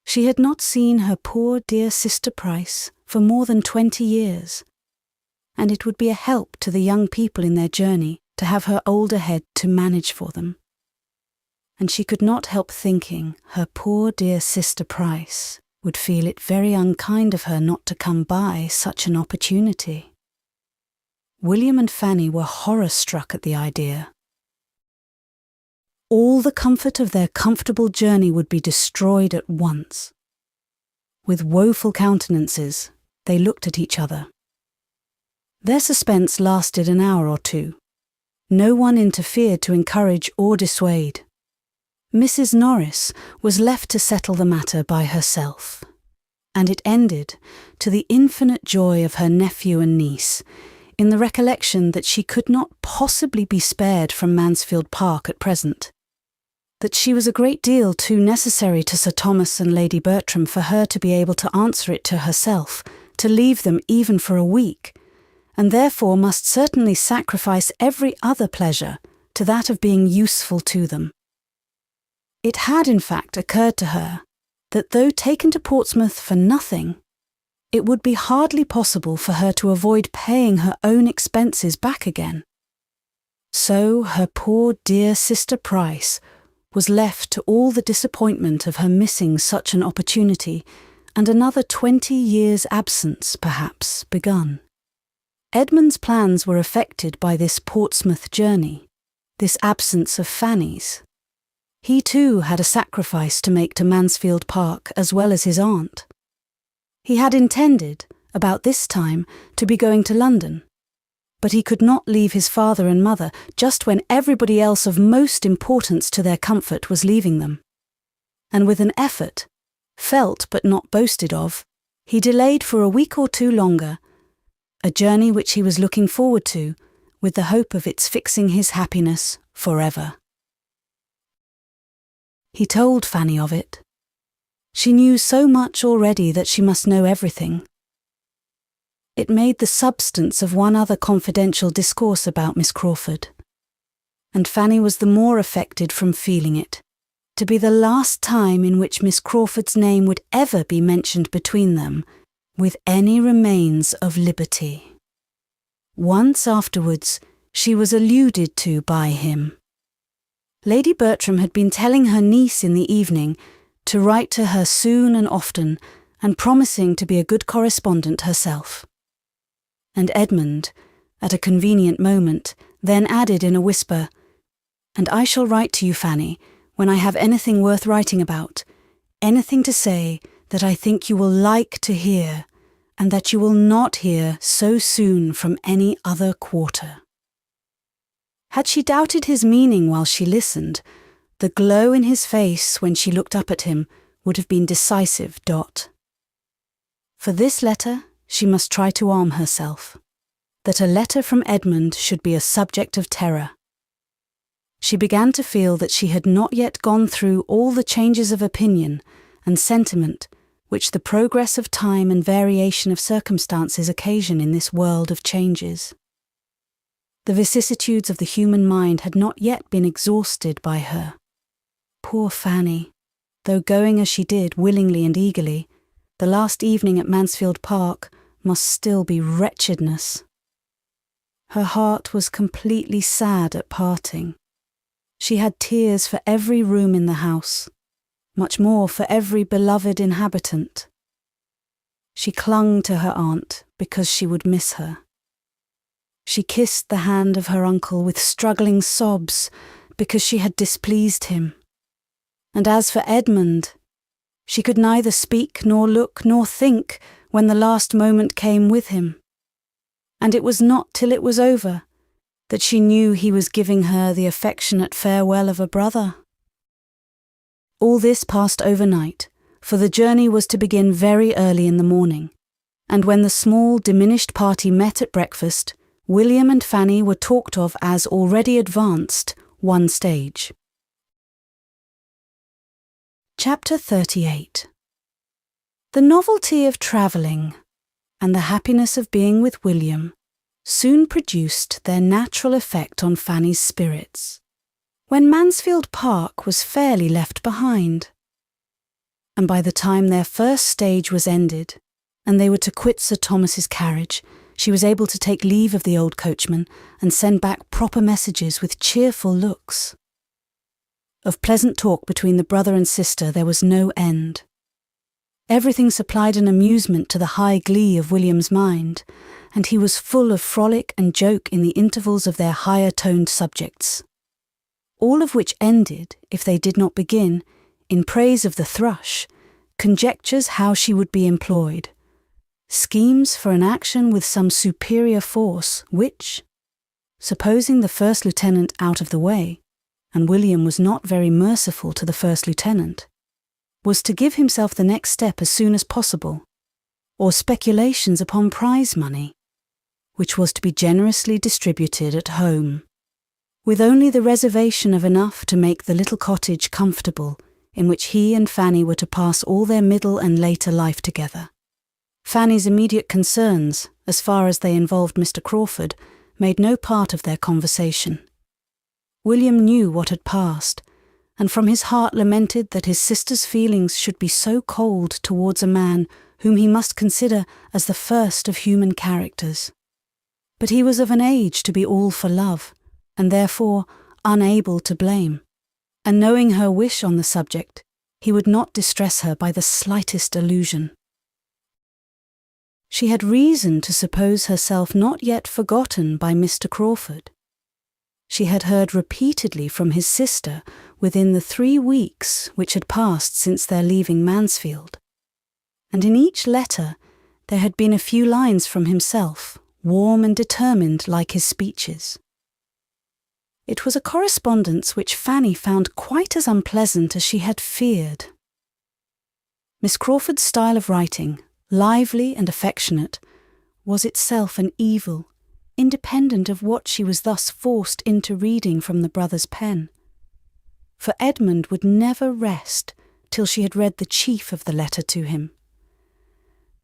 She had not seen her poor dear sister Price for more than 20 years, and it would be a help to the young people in their journey to have her older head to manage for them. And she could not help thinking her poor dear sister Price would feel it very unkind of her not to come by such an opportunity. William and Fanny were horror-struck at the idea. All the comfort of their comfortable journey would be destroyed at once. With woeful countenances, they looked at each other. Their suspense lasted an hour or two. No one interfered to encourage or dissuade. Mrs. Norris was left to settle the matter by herself, and it ended, to the infinite joy of her nephew and niece, in the recollection that she could not possibly be spared from Mansfield Park at present, that she was a great deal too necessary to Sir Thomas and Lady Bertram for her to be able to answer it to herself, to leave them even for a week, and therefore must certainly sacrifice every other pleasure to that of being useful to them. It had in fact occurred to her that though taken to Portsmouth for nothing, it would be hardly possible for her to avoid paying her own expenses back again. So her poor dear sister Price was left to all the disappointment of her missing such an opportunity, and another 20 years' absence, perhaps, begun. Edmund's plans were affected by this Portsmouth journey, this absence of Fanny's. He too had a sacrifice to make to Mansfield Park as well as his aunt. He had intended, about this time, to be going to London, but he could not leave his father and mother just when everybody else of most importance to their comfort was leaving them. And with an effort, felt but not boasted of, he delayed for a week or two longer, a journey which he was looking forward to, with the hope of its fixing his happiness forever. He told Fanny of it. She knew so much already that she must know everything. It made the substance of one other confidential discourse about Miss Crawford, and Fanny was the more affected from feeling it to be the last time in which Miss Crawford's name would ever be mentioned between them with any remains of liberty. Once afterwards she was alluded to by him. Lady Bertram had been telling her niece in the evening to write to her soon and often, and promising to be a good correspondent herself. And Edmund, at a convenient moment, then added in a whisper, "And I shall write to you, Fanny, when I have anything worth writing about, anything to say that I think you will like to hear, and that you will not hear so soon from any other quarter." Had she doubted his meaning while she listened, the glow in his face when she looked up at him would have been decisive. For this letter, she must try to arm herself. That a letter from Edmund should be a subject of terror. She began to feel that she had not yet gone through all the changes of opinion and sentiment which the progress of time and variation of circumstances occasion in this world of changes. The vicissitudes of the human mind had not yet been exhausted by her. Poor Fanny, though going as she did willingly and eagerly, the last evening at Mansfield Park must still be wretchedness. Her heart was completely sad at parting. She had tears for every room in the house, much more for every beloved inhabitant. She clung to her aunt because she would miss her. She kissed the hand of her uncle with struggling sobs because she had displeased him. And as for Edmund, she could neither speak nor look nor think when the last moment came with him. And it was not till it was over that she knew he was giving her the affectionate farewell of a brother. All this passed overnight, for the journey was to begin very early in the morning, and when the small, diminished party met at breakfast, William and Fanny were talked of as already advanced one stage. Chapter 38. The novelty of travelling and the happiness of being with William soon produced their natural effect on Fanny's spirits, when Mansfield Park was fairly left behind. And by the time their first stage was ended, and they were to quit Sir Thomas's carriage, she was able to take leave of the old coachman and send back proper messages with cheerful looks. Of pleasant talk between the brother and sister there was no end. Everything supplied an amusement to the high glee of William's mind, and he was full of frolic and joke in the intervals of their higher-toned subjects. All of which ended, if they did not begin, in praise of the thrush, conjectures how she would be employed, schemes for an action with some superior force which, supposing the first lieutenant out of the way, and William was not very merciful to the first lieutenant, was to give himself the next step as soon as possible, or speculations upon prize money, which was to be generously distributed at home, with only the reservation of enough to make the little cottage comfortable in which he and Fanny were to pass all their middle and later life together. Fanny's immediate concerns, as far as they involved Mr. Crawford, made no part of their conversation. William knew what had passed, and from his heart lamented that his sister's feelings should be so cold towards a man whom he must consider as the first of human characters. But he was of an age to be all for love, and therefore unable to blame, and knowing her wish on the subject, he would not distress her by the slightest allusion. She had reason to suppose herself not yet forgotten by Mr. Crawford. She had heard repeatedly from his sister within the 3 weeks which had passed since their leaving Mansfield, and in each letter there had been a few lines from himself, warm and determined like his speeches. It was a correspondence which Fanny found quite as unpleasant as she had feared. Miss Crawford's style of writing, lively and affectionate, was itself an evil, independent of what she was thus forced into reading from the brother's pen. For Edmund would never rest till she had read the chief of the letter to him.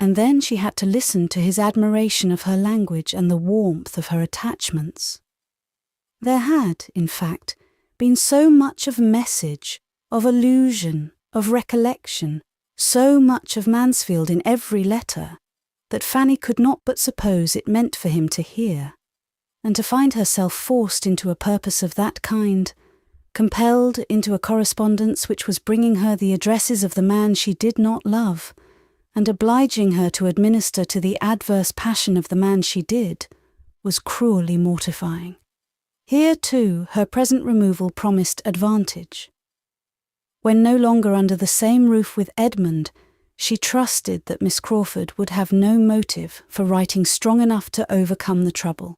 And then she had to listen to his admiration of her language and the warmth of her attachments. There had, in fact, been so much of message, of allusion, of recollection, so much of Mansfield in every letter, that Fanny could not but suppose it meant for him to hear, and to find herself forced into a purpose of that kind, compelled into a correspondence which was bringing her the addresses of the man she did not love, and obliging her to administer to the adverse passion of the man she did, was cruelly mortifying. Here, too, her present removal promised advantage. When no longer under the same roof with Edmund, she trusted that Miss Crawford would have no motive for writing strong enough to overcome the trouble,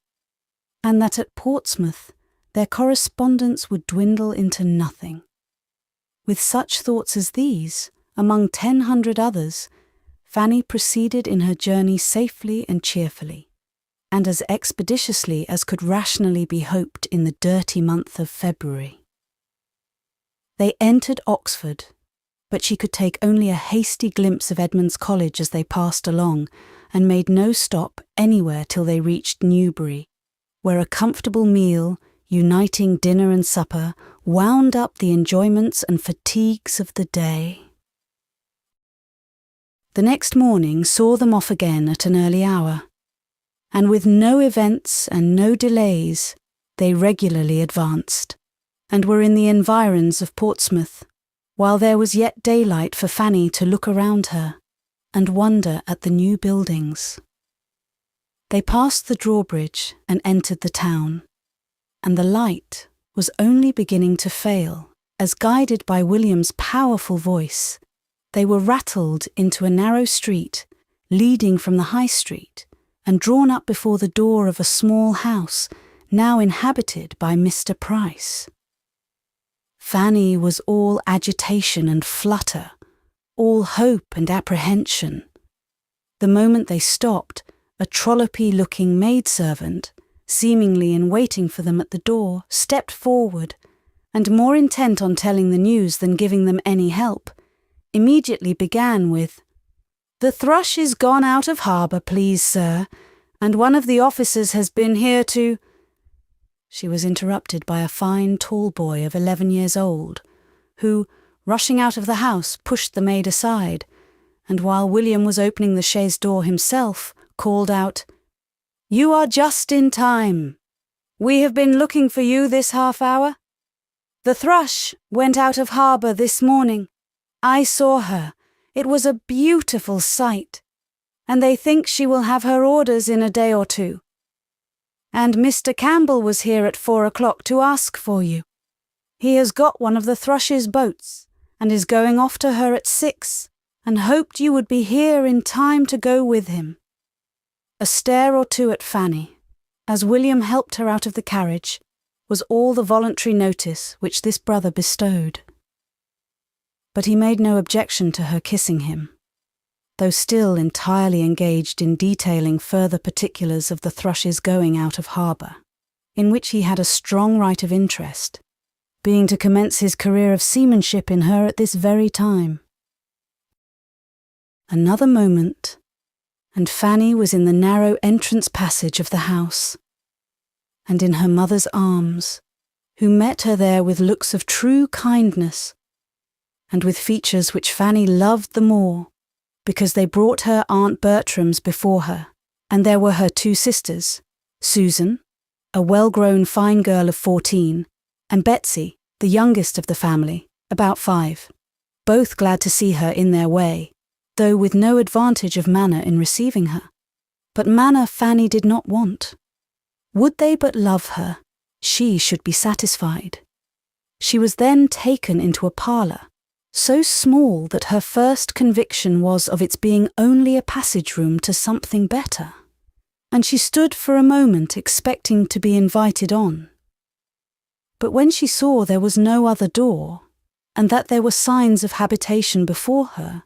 and that at Portsmouth their correspondence would dwindle into nothing. With such thoughts as these, among 100 others, Fanny proceeded in her journey safely and cheerfully, and as expeditiously as could rationally be hoped in the dirty month of February. They entered Oxford, but she could take only a hasty glimpse of Edmund's College as they passed along, and made no stop anywhere till they reached Newbury, where a comfortable meal, uniting dinner and supper, wound up the enjoyments and fatigues of the day. The next morning saw them off again at an early hour, and with no events and no delays, they regularly advanced, and were in the environs of Portsmouth, while there was yet daylight for Fanny to look around her and wonder at the new buildings. They passed the drawbridge and entered the town, and the light was only beginning to fail as, guided by William's powerful voice, they were rattled into a narrow street leading from the High Street and drawn up before the door of a small house now inhabited by Mr. Price. Fanny was all agitation and flutter, all hope and apprehension. The moment they stopped, a trollopy-looking maidservant, seemingly in waiting for them at the door, stepped forward, and more intent on telling the news than giving them any help, immediately began with, "The Thrush is gone out of harbour, please, sir, and one of the officers has been here to—" She was interrupted by a fine tall boy of 11 years old, who, rushing out of the house, pushed the maid aside, and while William was opening the chaise door himself, called out, "You are just in time. We have been looking for you this half hour. The Thrush went out of harbour this morning. I saw her. It was a beautiful sight, and they think she will have her orders in a day or two. And Mr. Campbell was here at 4 o'clock to ask for you. He has got one of the Thrush's boats, and is going off to her at 6, and hoped you would be here in time to go with him." A stare or two at Fanny, as William helped her out of the carriage, was all the voluntary notice which this brother bestowed. But he made no objection to her kissing him, though still entirely engaged in detailing further particulars of the Thrush's going out of harbour, in which he had a strong right of interest, being to commence his career of seamanship in her at this very time. Another moment, and Fanny was in the narrow entrance passage of the house, and in her mother's arms, who met her there with looks of true kindness, and with features which Fanny loved the more, because they brought her Aunt Bertram's before her, and there were her 2 sisters, Susan, a well-grown fine girl of 14, and Betsy, the youngest of the family, about 5, both glad to see her in their way, though with no advantage of manner in receiving her. But manner Fanny did not want. Would they but love her, she should be satisfied. She was then taken into a parlour, so small that her first conviction was of its being only a passage-room to something better, and she stood for a moment expecting to be invited on. But when she saw there was no other door, and that there were signs of habitation before her,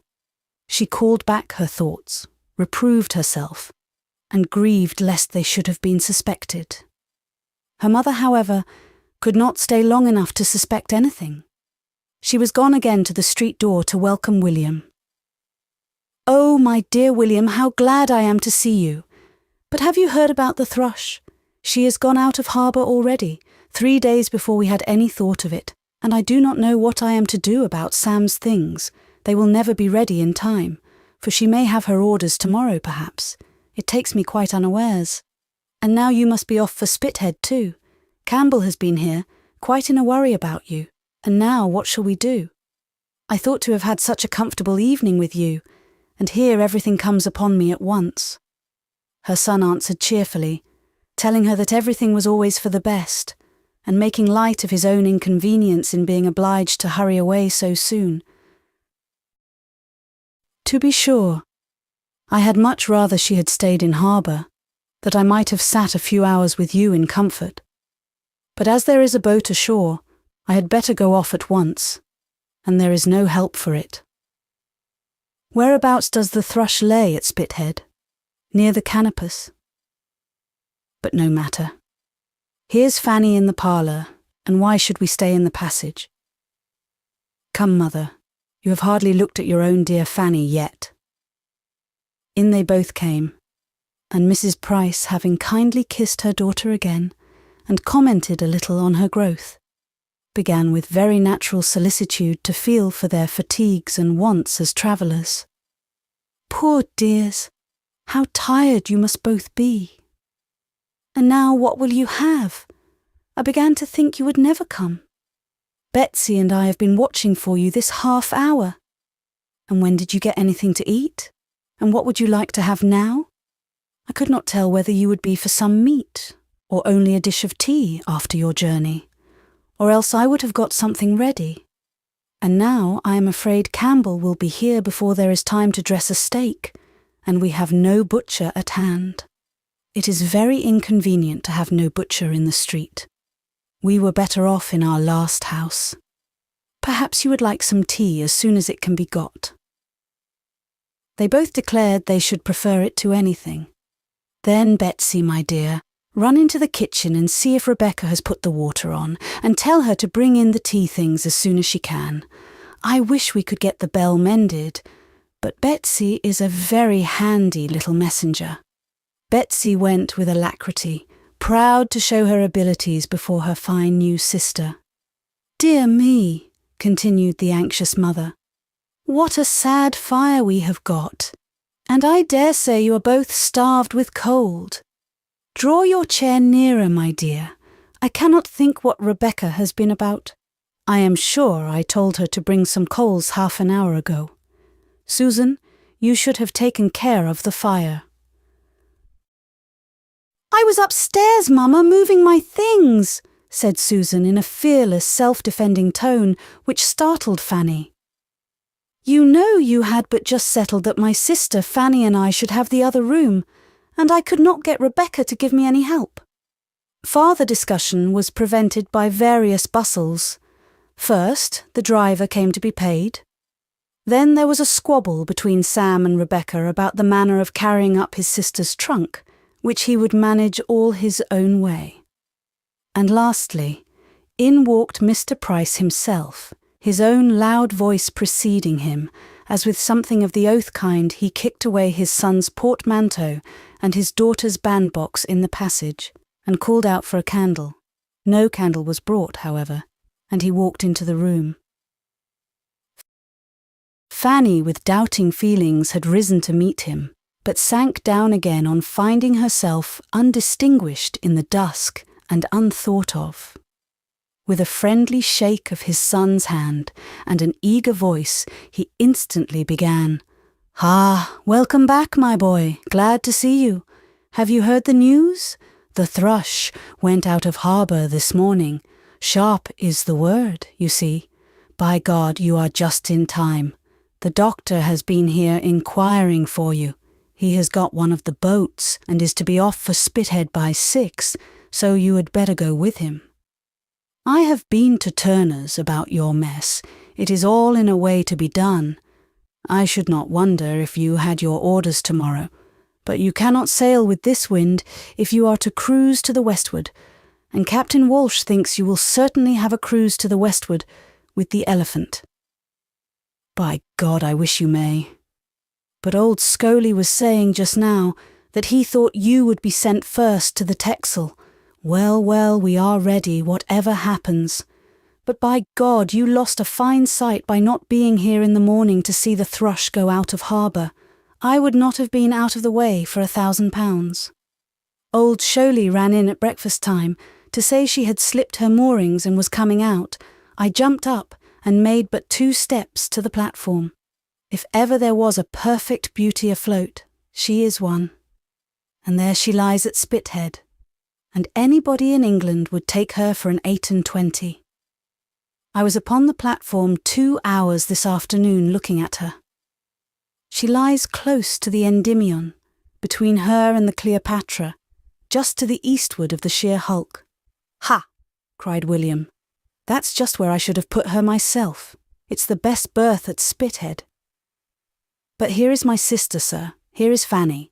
she called back her thoughts, reproved herself, and grieved lest they should have been suspected. Her mother, however, could not stay long enough to suspect anything. She was gone again to the street door to welcome William. "Oh, my dear William, how glad I am to see you. But have you heard about the Thrush? She has gone out of harbour already, 3 days before we had any thought of it, and I do not know what I am to do about Sam's things. They will never be ready in time, for she may have her orders tomorrow perhaps. It takes me quite unawares. And now you must be off for Spithead too. Campbell has been here, quite in a worry about you. And now what shall we do? I thought to have had such a comfortable evening with you, and here everything comes upon me at once." Her son answered cheerfully, telling her that everything was always for the best, and making light of his own inconvenience in being obliged to hurry away so soon. "To be sure, I had much rather she had stayed in harbour, that I might have sat a few hours with you in comfort. But as there is a boat ashore, I had better go off at once, and there is no help for it. Whereabouts does the thrush lay at Spithead? Near the canopus? But no matter. Here's Fanny in the parlour, and why should we stay in the passage? Come, mother, you have hardly looked at your own dear Fanny yet. In they both came, and Mrs. Price, having kindly kissed her daughter again, and commented a little on her growth, began with very natural solicitude to feel for their fatigues and wants as travellers. Poor dears, how tired you must both be. And now what will you have? I began to think you would never come. Betsy and I have been watching for you this half hour. And when did you get anything to eat? And what would you like to have now? I could not tell whether you would be for some meat, or only a dish of tea after your journey, or else I would have got something ready. And now I am afraid Campbell will be here before there is time to dress a steak, and we have no butcher at hand. It is very inconvenient to have no butcher in the street. We were better off in our last house. Perhaps you would like some tea as soon as it can be got. They both declared they should prefer it to anything. Then, Betsy, my dear, run into the kitchen and see if Rebecca has put the water on, and tell her to bring in the tea things as soon as she can. I wish we could get the bell mended, but Betsy is a very handy little messenger. Betsy went with alacrity, proud to show her abilities before her fine new sister. Dear me, continued the anxious mother, what a sad fire we have got, and I dare say you are both starved with cold. Draw your chair nearer, my dear. I cannot think what Rebecca has been about. I am sure I told her to bring some coals half an hour ago. Susan, you should have taken care of the fire. I was upstairs, Mamma, moving my things, said Susan in a fearless, self-defending tone which startled Fanny. You know you had but just settled that my sister Fanny and I should have the other room, and I could not get Rebecca to give me any help. Farther discussion was prevented by various bustles. First, the driver came to be paid. Then there was a squabble between Sam and Rebecca about the manner of carrying up his sister's trunk, which he would manage all his own way. And lastly, in walked Mr. Price himself, his own loud voice preceding him, as with something of the oath kind he kicked away his son's portmanteau and his daughter's bandbox in the passage, and called out for a candle. No candle was brought, however, and he walked into the room. Fanny, with doubting feelings, had risen to meet him, but sank down again on finding herself undistinguished in the dusk and unthought of. With a friendly shake of his son's hand and an eager voice, he instantly began, "Ah, welcome back, my boy. Glad to see you. Have you heard the news? The thrush went out of harbour this morning. Sharp is the word, you see. By God, you are just in time. The doctor has been here inquiring for you. He has got one of the boats and is to be off for Spithead by 6, so you had better go with him. I have been to Turner's about your mess. It is all in a way to be done. I should not wonder if you had your orders tomorrow, but you cannot sail with this wind if you are to cruise to the westward, and Captain Walsh thinks you will certainly have a cruise to the westward with the Elephant. By God, I wish you may. But old Scoley was saying just now that he thought you would be sent first to the Texel. Well, well, we are ready, whatever happens. But by God, you lost a fine sight by not being here in the morning to see the thrush go out of harbour. I would not have been out of the way for £1,000. Old Sholey ran in at breakfast time to say she had slipped her moorings and was coming out. I jumped up and made but 2 steps to the platform. If ever there was a perfect beauty afloat, she is one. And there she lies at Spithead, and anybody in England would take her for an 8-and-20. I was upon the platform 2 hours this afternoon looking at her. She lies close to the Endymion, between her and the Cleopatra, just to the eastward of the sheer hulk. Ha! cried William. "That's just where I should have put her myself. It's the best berth at Spithead. But here is my sister, sir. Here is Fanny,"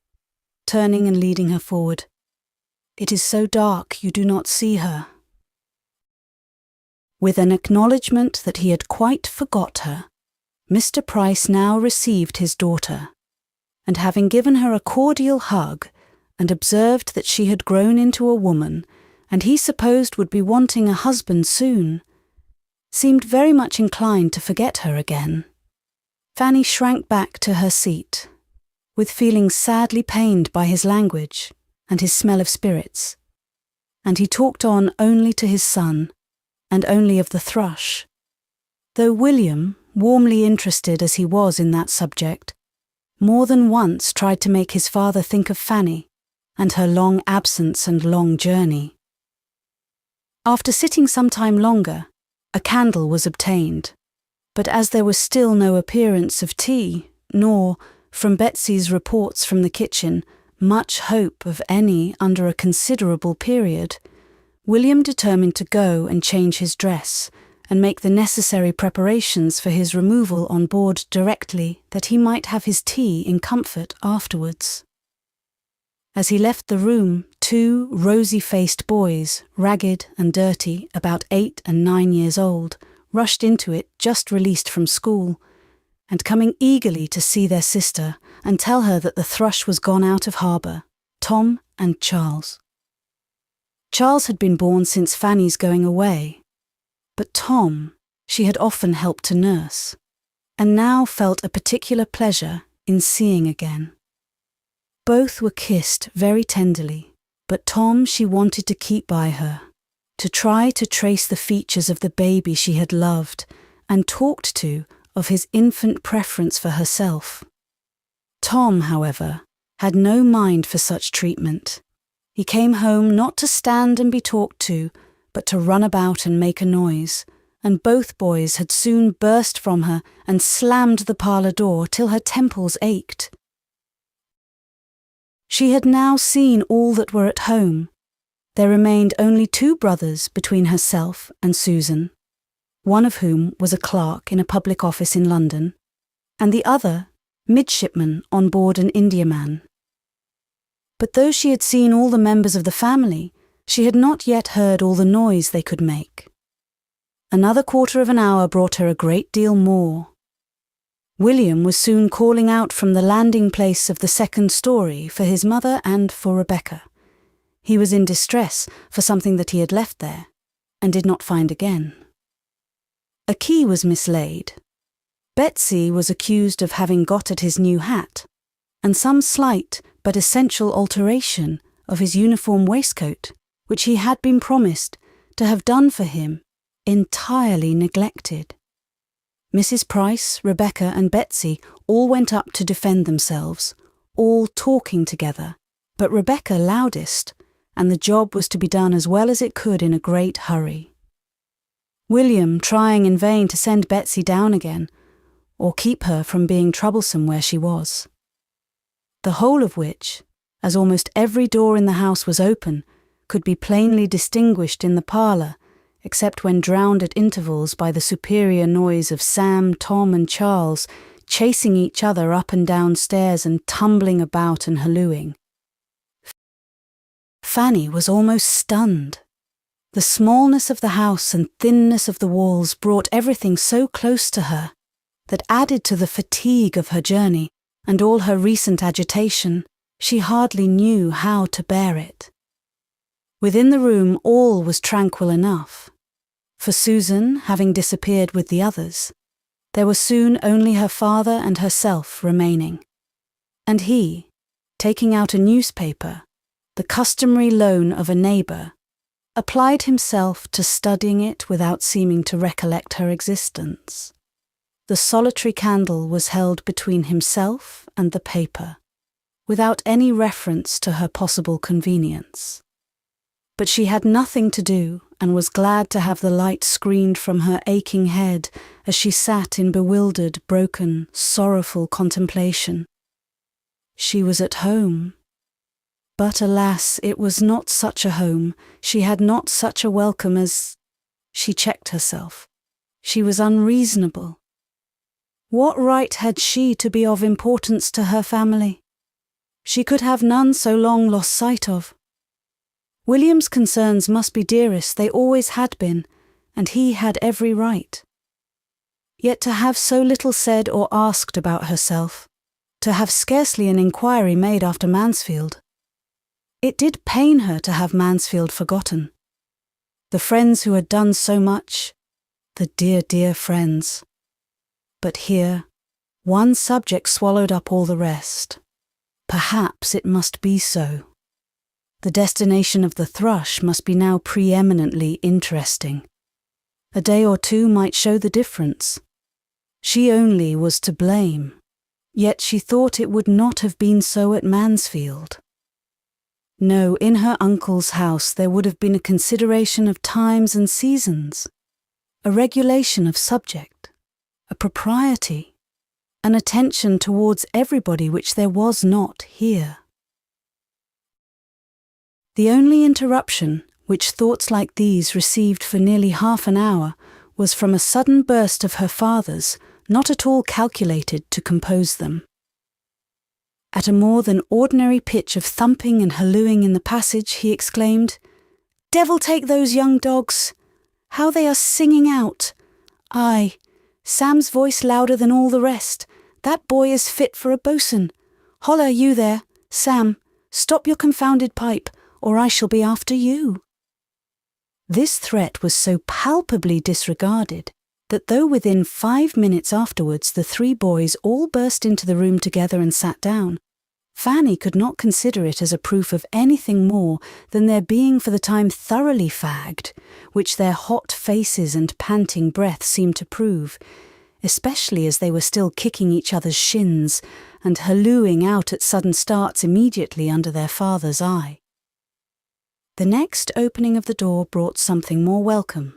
turning and leading her forward. "It is so dark you do not see her." With an acknowledgement that he had quite forgot her, Mr. Price now received his daughter, and having given her a cordial hug and observed that she had grown into a woman and he supposed would be wanting a husband soon, seemed very much inclined to forget her again. Fanny shrank back to her seat, with feelings sadly pained by his language and his smell of spirits, and he talked on only to his son, and only of the thrush, though William, warmly interested as he was in that subject, more than once tried to make his father think of Fanny and her long absence and long journey. After sitting some time longer, a candle was obtained, but as there was still no appearance of tea, nor, from Betsy's reports from the kitchen, much hope of any under a considerable period, William determined to go and change his dress and make the necessary preparations for his removal on board directly, that he might have his tea in comfort afterwards. As he left the room, 2 rosy-faced boys, ragged and dirty, about 8 and 9 years old, rushed into it just released from school, and coming eagerly to see their sister and tell her that the thrush was gone out of harbour, Tom and Charles. Charles had been born since Fanny's going away, but Tom she had often helped to nurse, and now felt a particular pleasure in seeing again. Both were kissed very tenderly, but Tom she wanted to keep by her, to try to trace the features of the baby she had loved and talked to of his infant preference for herself. Tom, however, had no mind for such treatment. He came home not to stand and be talked to, but to run about and make a noise, and both boys had soon burst from her and slammed the parlour door till her temples ached. She had now seen all that were at home. There remained only 2 brothers between herself and Susan, one of whom was a clerk in a public office in London, and the other midshipman on board an Indiaman. But though she had seen all the members of the family, she had not yet heard all the noise they could make. Another quarter of an hour brought her a great deal more. William was soon calling out from the landing place of the 2nd story for his mother and for Rebecca. He was in distress for something that he had left there, and did not find again. A key was mislaid. Betsy was accused of having got at his new hat, and some slight but essential alteration of his uniform waistcoat, which he had been promised to have done for him, entirely neglected. Mrs. Price, Rebecca and Betsy all went up to defend themselves, all talking together, but Rebecca loudest, and the job was to be done as well as it could in a great hurry. William trying in vain to send Betsy down again, or keep her from being troublesome where she was. The whole of which, as almost every door in the house was open, could be plainly distinguished in the parlour, except when drowned at intervals by the superior noise of Sam, Tom and Charles chasing each other up and down stairs and tumbling about and hallooing. Fanny was almost stunned. The smallness of the house and thinness of the walls brought everything so close to her that, added to the fatigue of her journey and all her recent agitation, she hardly knew how to bear it. Within the room all was tranquil enough, for Susan having disappeared with the others, there were soon only her father and herself remaining, and he, taking out a newspaper, the customary loan of a neighbour, applied himself to studying it without seeming to recollect her existence. The solitary candle was held between himself and the paper, without any reference to her possible convenience. But she had nothing to do, and was glad to have the light screened from her aching head as she sat in bewildered, broken, sorrowful contemplation. She was at home. But alas, it was not such a home, she had not such a welcome as She checked herself. She was unreasonable. What right had she to be of importance to her family? She could have none so long lost sight of. William's concerns must be dearest, they always had been, and he had every right. Yet to have so little said or asked about herself, to have scarcely an inquiry made after Mansfield. It did pain her to have Mansfield forgotten. The friends who had done so much, the dear, dear friends. But here, one subject swallowed up all the rest. Perhaps it must be so. The destination of the thrush must be now preeminently interesting. A day or two might show the difference. She only was to blame, yet she thought it would not have been so at Mansfield. No, in her uncle's house there would have been a consideration of times and seasons, a regulation of subject, a propriety, an attention towards everybody which there was not here. The only interruption which thoughts like these received for nearly half an hour was from a sudden burst of her father's, not at all calculated to compose them. At a more than ordinary pitch of thumping and hallooing in the passage, he exclaimed, "Devil take those young dogs! How they are singing out! Aye, Sam's voice louder than all the rest. That boy is fit for a boatswain. Holla, you there, Sam, stop your confounded pipe, or I shall be after you." This threat was so palpably disregarded that though within 5 minutes afterwards the 3 boys all burst into the room together and sat down, Fanny could not consider it as a proof of anything more than their being for the time thoroughly fagged, which their hot faces and panting breath seemed to prove, especially as they were still kicking each other's shins and hallooing out at sudden starts immediately under their father's eye. The next opening of the door brought something more welcome.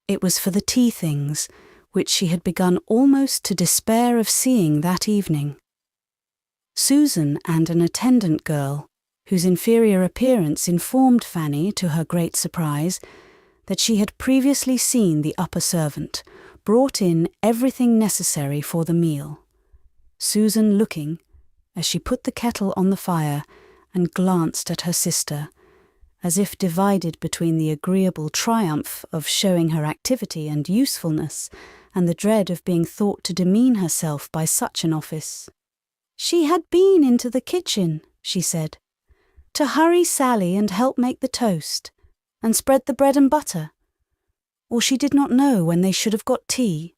It was for the tea things, which she had begun almost to despair of seeing that evening. Susan and an attendant girl, whose inferior appearance informed Fanny, to her great surprise, that she had previously seen the upper servant, brought in everything necessary for the meal. Susan looking, as she put the kettle on the fire and glanced at her sister, as if divided between the agreeable triumph of showing her activity and usefulness and the dread of being thought to demean herself by such an office. She had been into the kitchen, she said, to hurry Sally and help make the toast, and spread the bread and butter. Or she did not know when they should have got tea,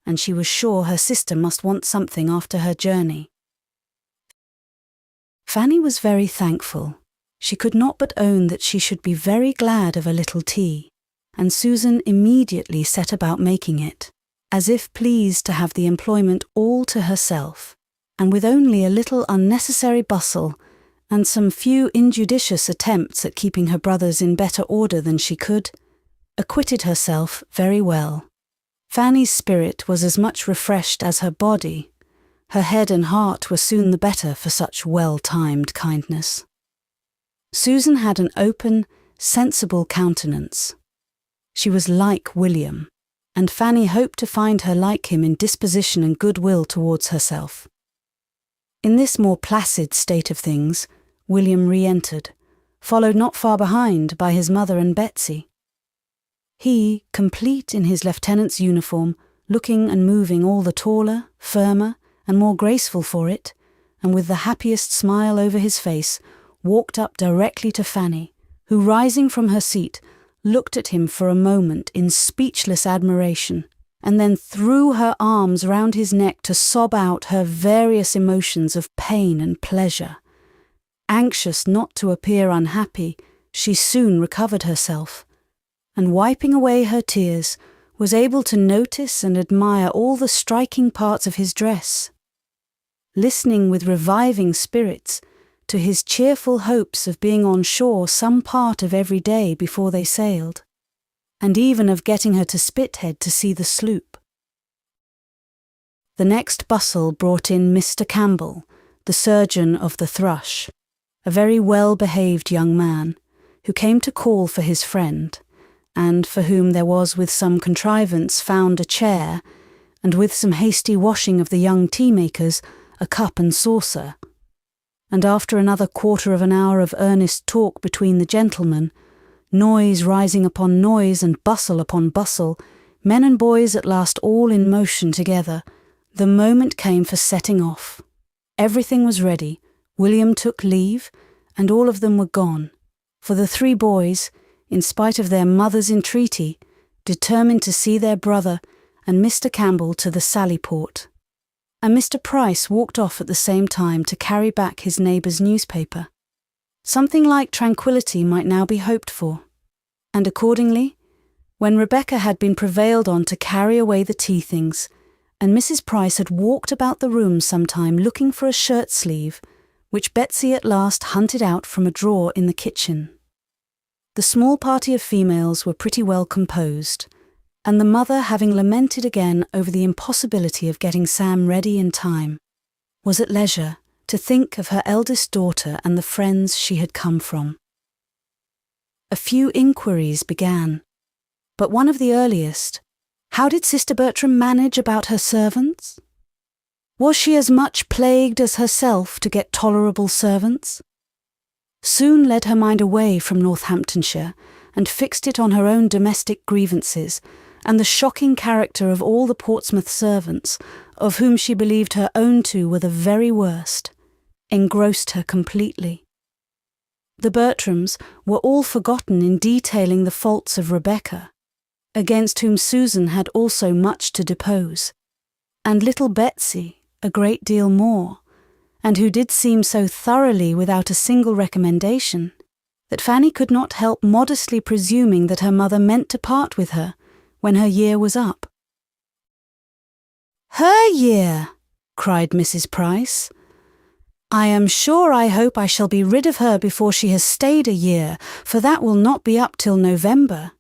and she was sure her sister must want something after her journey. Fanny was very thankful. She could not but own that she should be very glad of a little tea, and Susan immediately set about making it, as if pleased to have the employment all to herself, and with only a little unnecessary bustle and some few injudicious attempts at keeping her brothers in better order than she could, acquitted herself very well. Fanny's spirit was as much refreshed as her body. Her head and heart were soon the better for such well-timed kindness. Susan had an open, sensible countenance. She was like William, and Fanny hoped to find her like him in disposition and goodwill towards herself. In this more placid state of things, William re-entered, followed not far behind by his mother and Betsy. He, complete in his lieutenant's uniform, looking and moving all the taller, firmer, and more graceful for it, and with the happiest smile over his face, walked up directly to Fanny, who, rising from her seat, looked at him for a moment in speechless admiration, and then threw her arms round his neck to sob out her various emotions of pain and pleasure. Anxious not to appear unhappy, she soon recovered herself, and wiping away her tears, was able to notice and admire all the striking parts of his dress. Listening with reviving spirits to his cheerful hopes of being on shore some part of every day before they sailed, and even of getting her to Spithead to see the sloop. The next bustle brought in Mr. Campbell, the surgeon of the Thrush, a very well-behaved young man, who came to call for his friend, and for whom there was with some contrivance found a chair, and with some hasty washing of the young tea-makers, a cup and saucer. And after another quarter of an hour of earnest talk between the gentlemen, noise rising upon noise and bustle upon bustle, men and boys at last all in motion together, the moment came for setting off. Everything was ready, William took leave, and all of them were gone, for the 3 boys, in spite of their mother's entreaty, determined to see their brother and Mr. Campbell to the Sallyport. And Mr. Price walked off at the same time to carry back his neighbour's newspaper. Something like tranquillity might now be hoped for, and accordingly, when Rebecca had been prevailed on to carry away the tea things, and Mrs. Price had walked about the room some time looking for a shirt sleeve, which Betsy at last hunted out from a drawer in the kitchen. The small party of females were pretty well composed, and the mother, having lamented again over the impossibility of getting Sam ready in time, was at leisure to think of her eldest daughter and the friends she had come from. A few inquiries began, but one of the earliest: how did Sister Bertram manage about her servants? Was she as much plagued as herself to get tolerable servants? Soon led her mind away from Northamptonshire and fixed it on her own domestic grievances and the shocking character of all the Portsmouth servants, of whom she believed her own 2 were the very worst, engrossed her completely. The Bertrams were all forgotten in detailing the faults of Rebecca, against whom Susan had also much to depose, and little Betsy a great deal more, and who did seem so thoroughly without a single recommendation, that Fanny could not help modestly presuming that her mother meant to part with her when her year was up. "Her year!" cried Mrs. Price. "I am sure I hope I shall be rid of her before she has stayed a year, for that will not be up till November.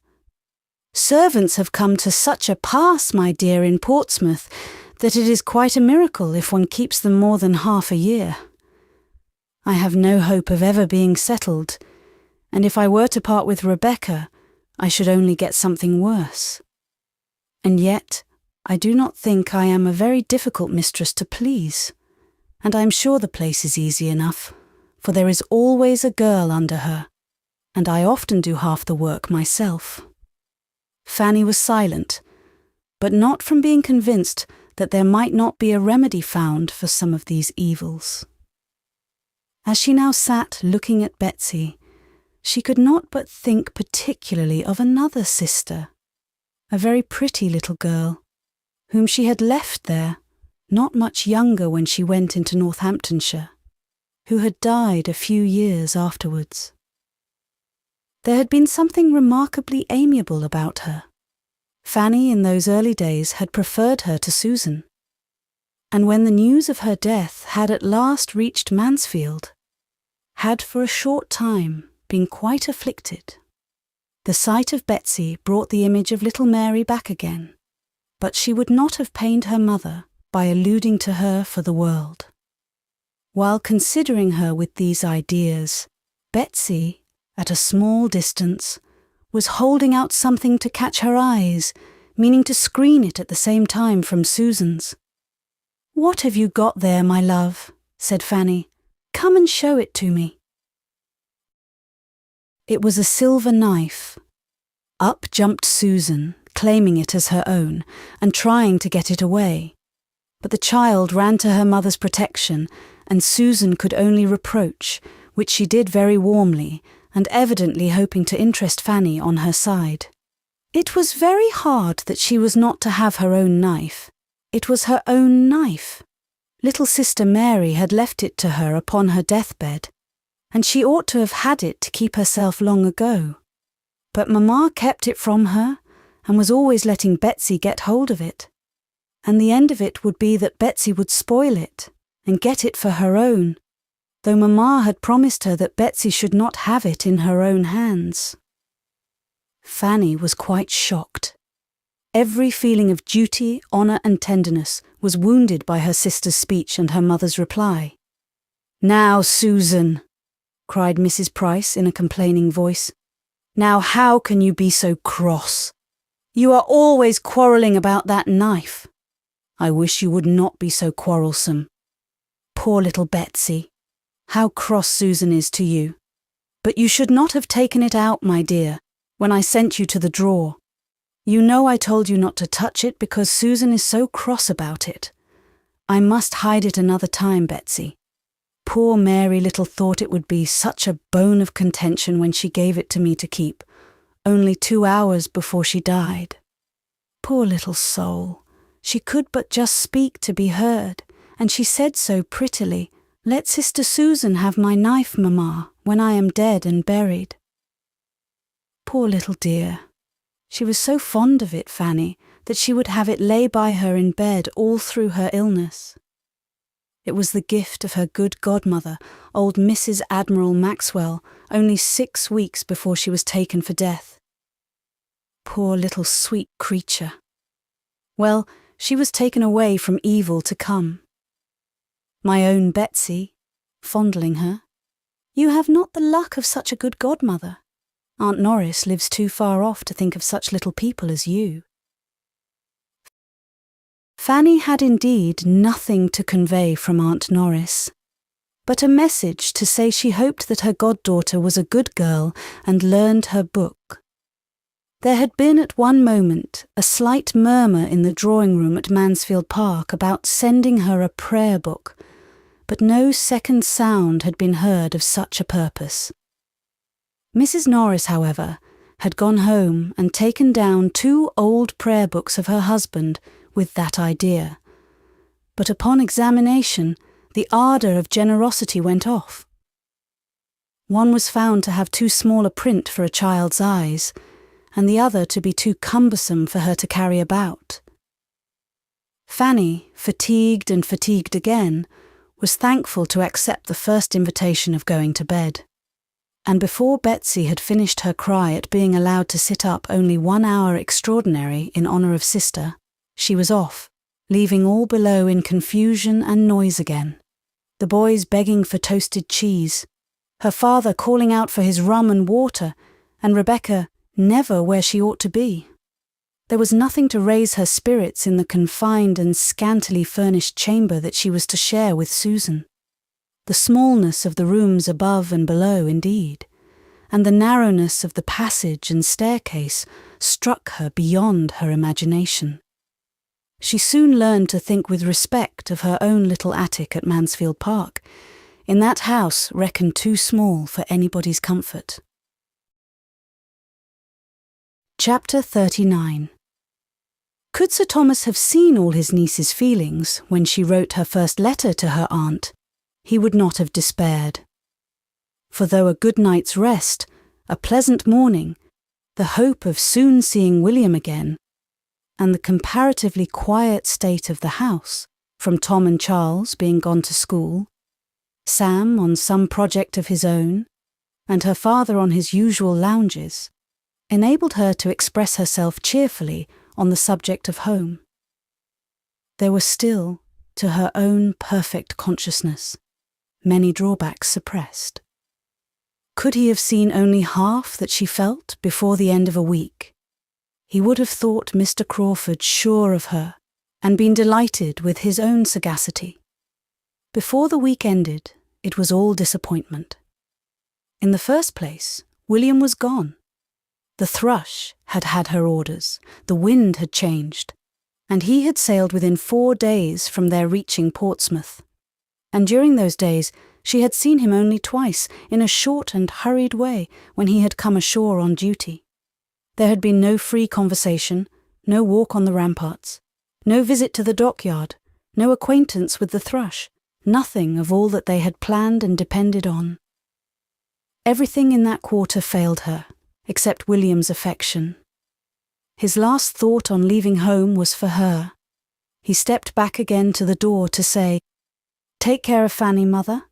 Servants have come to such a pass, my dear, in Portsmouth, that it is quite a miracle if one keeps them more than half a year. I have no hope of ever being settled, and if I were to part with Rebecca, I should only get something worse. And yet, I do not think I am a very difficult mistress to please, and I am sure the place is easy enough, for there is always a girl under her, and I often do half the work myself." Fanny was silent, but not from being convinced that there might not be a remedy found for some of these evils. As she now sat looking at Betsy, she could not but think particularly of another sister, a very pretty little girl, whom she had left there, not much younger when she went into Northamptonshire, who had died a few years afterwards. There had been something remarkably amiable about her. Fanny in those early days had preferred her to Susan, and when the news of her death had at last reached Mansfield, had for a short time been quite afflicted. The sight of Betsy brought the image of little Mary back again, but she would not have pained her mother by alluding to her for the world. While considering her with these ideas, Betsy, at a small distance, was holding out something to catch her eyes, meaning to screen it at the same time from Susan's. "What have you got there, my love?" said Fanny. "Come and show it to me." It was a silver knife. Up jumped Susan, claiming it as her own, and trying to get it away. But the child ran to her mother's protection, and Susan could only reproach, which she did very warmly, and evidently hoping to interest Fanny on her side. It was very hard that she was not to have her own knife. It was her own knife. Little sister Mary had left it to her upon her deathbed, and she ought to have had it to keep herself long ago. But Mamma kept it from her, and was always letting Betsy get hold of it. And the end of it would be that Betsy would spoil it, and get it for her own, though Mamma had promised her that Betsy should not have it in her own hands. Fanny was quite shocked. Every feeling of duty, honour and tenderness was wounded by her sister's speech and her mother's reply. "Now, Susan," cried Mrs. Price in a complaining voice. Now how can you be so cross? You are always quarrelling about that knife. I wish you would not be so quarrelsome. Poor little Betsy. How cross Susan is to you. But you should not have taken it out, my dear, when I sent you to the drawer. You know I told you not to touch it because Susan is so cross about it. I must hide it another time, Betsy. Poor Mary little thought it would be such a bone of contention when she gave it to me to keep, only 2 hours before she died. Poor little soul. She could but just speak to be heard, and she said so prettily, "Let Sister Susan have my knife, Mamma, when I am dead and buried." Poor little dear. She was so fond of it, Fanny, that she would have it lay by her in bed all through her illness. It was the gift of her good godmother, old Mrs. Admiral Maxwell, only 6 weeks before she was taken for death. Poor little sweet creature. Well, she was taken away from evil to come. My own Betsy, fondling her, you have not the luck of such a good godmother. Aunt Norris lives too far off to think of such little people as you. Fanny had indeed nothing to convey from Aunt Norris, but a message to say she hoped that her goddaughter was a good girl and learned her book. There had been at one moment a slight murmur in the drawing-room at Mansfield Park about sending her a prayer book, but no second sound had been heard of such a purpose. Mrs. Norris, however, had gone home and taken down 2 old prayer books of her husband with that idea, but upon examination the ardour of generosity went off. One was found to have too small a print for a child's eyes, and the other to be too cumbersome for her to carry about. Fanny, fatigued and fatigued again, was thankful to accept the first invitation of going to bed, and before Betsy had finished her cry at being allowed to sit up only 1 hour extraordinary in honour of sister, she was off, leaving all below in confusion and noise again, the boys begging for toasted cheese, her father calling out for his rum and water, and Rebecca never where she ought to be. There was nothing to raise her spirits in the confined and scantily furnished chamber that she was to share with Susan. The smallness of the rooms above and below, indeed, and the narrowness of the passage and staircase struck her beyond her imagination. She soon learned to think with respect of her own little attic at Mansfield Park, in that house reckoned too small for anybody's comfort. Chapter 39. Could Sir Thomas have seen all his niece's feelings when she wrote her first letter to her aunt, he would not have despaired. For though a good night's rest, a pleasant morning, the hope of soon seeing William again, and the comparatively quiet state of the house, from Tom and Charles being gone to school, Sam on some project of his own, and her father on his usual lounges, enabled her to express herself cheerfully on the subject of home. There were still, to her own perfect consciousness, many drawbacks suppressed. Could he have seen only half that she felt before the end of a week, he would have thought Mr. Crawford sure of her, and been delighted with his own sagacity. Before the week ended, it was all disappointment. In the first place, William was gone. The Thrush had had her orders, the wind had changed, and he had sailed within 4 days from their reaching Portsmouth. And during those days she had seen him only twice, in a short and hurried way, when he had come ashore on duty. There had been no free conversation, no walk on the ramparts, no visit to the dockyard, no acquaintance with the Thrush, nothing of all that they had planned and depended on. Everything in that quarter failed her, except William's affection. His last thought on leaving home was for her. He stepped back again to the door to say, "Take care of Fanny, mother.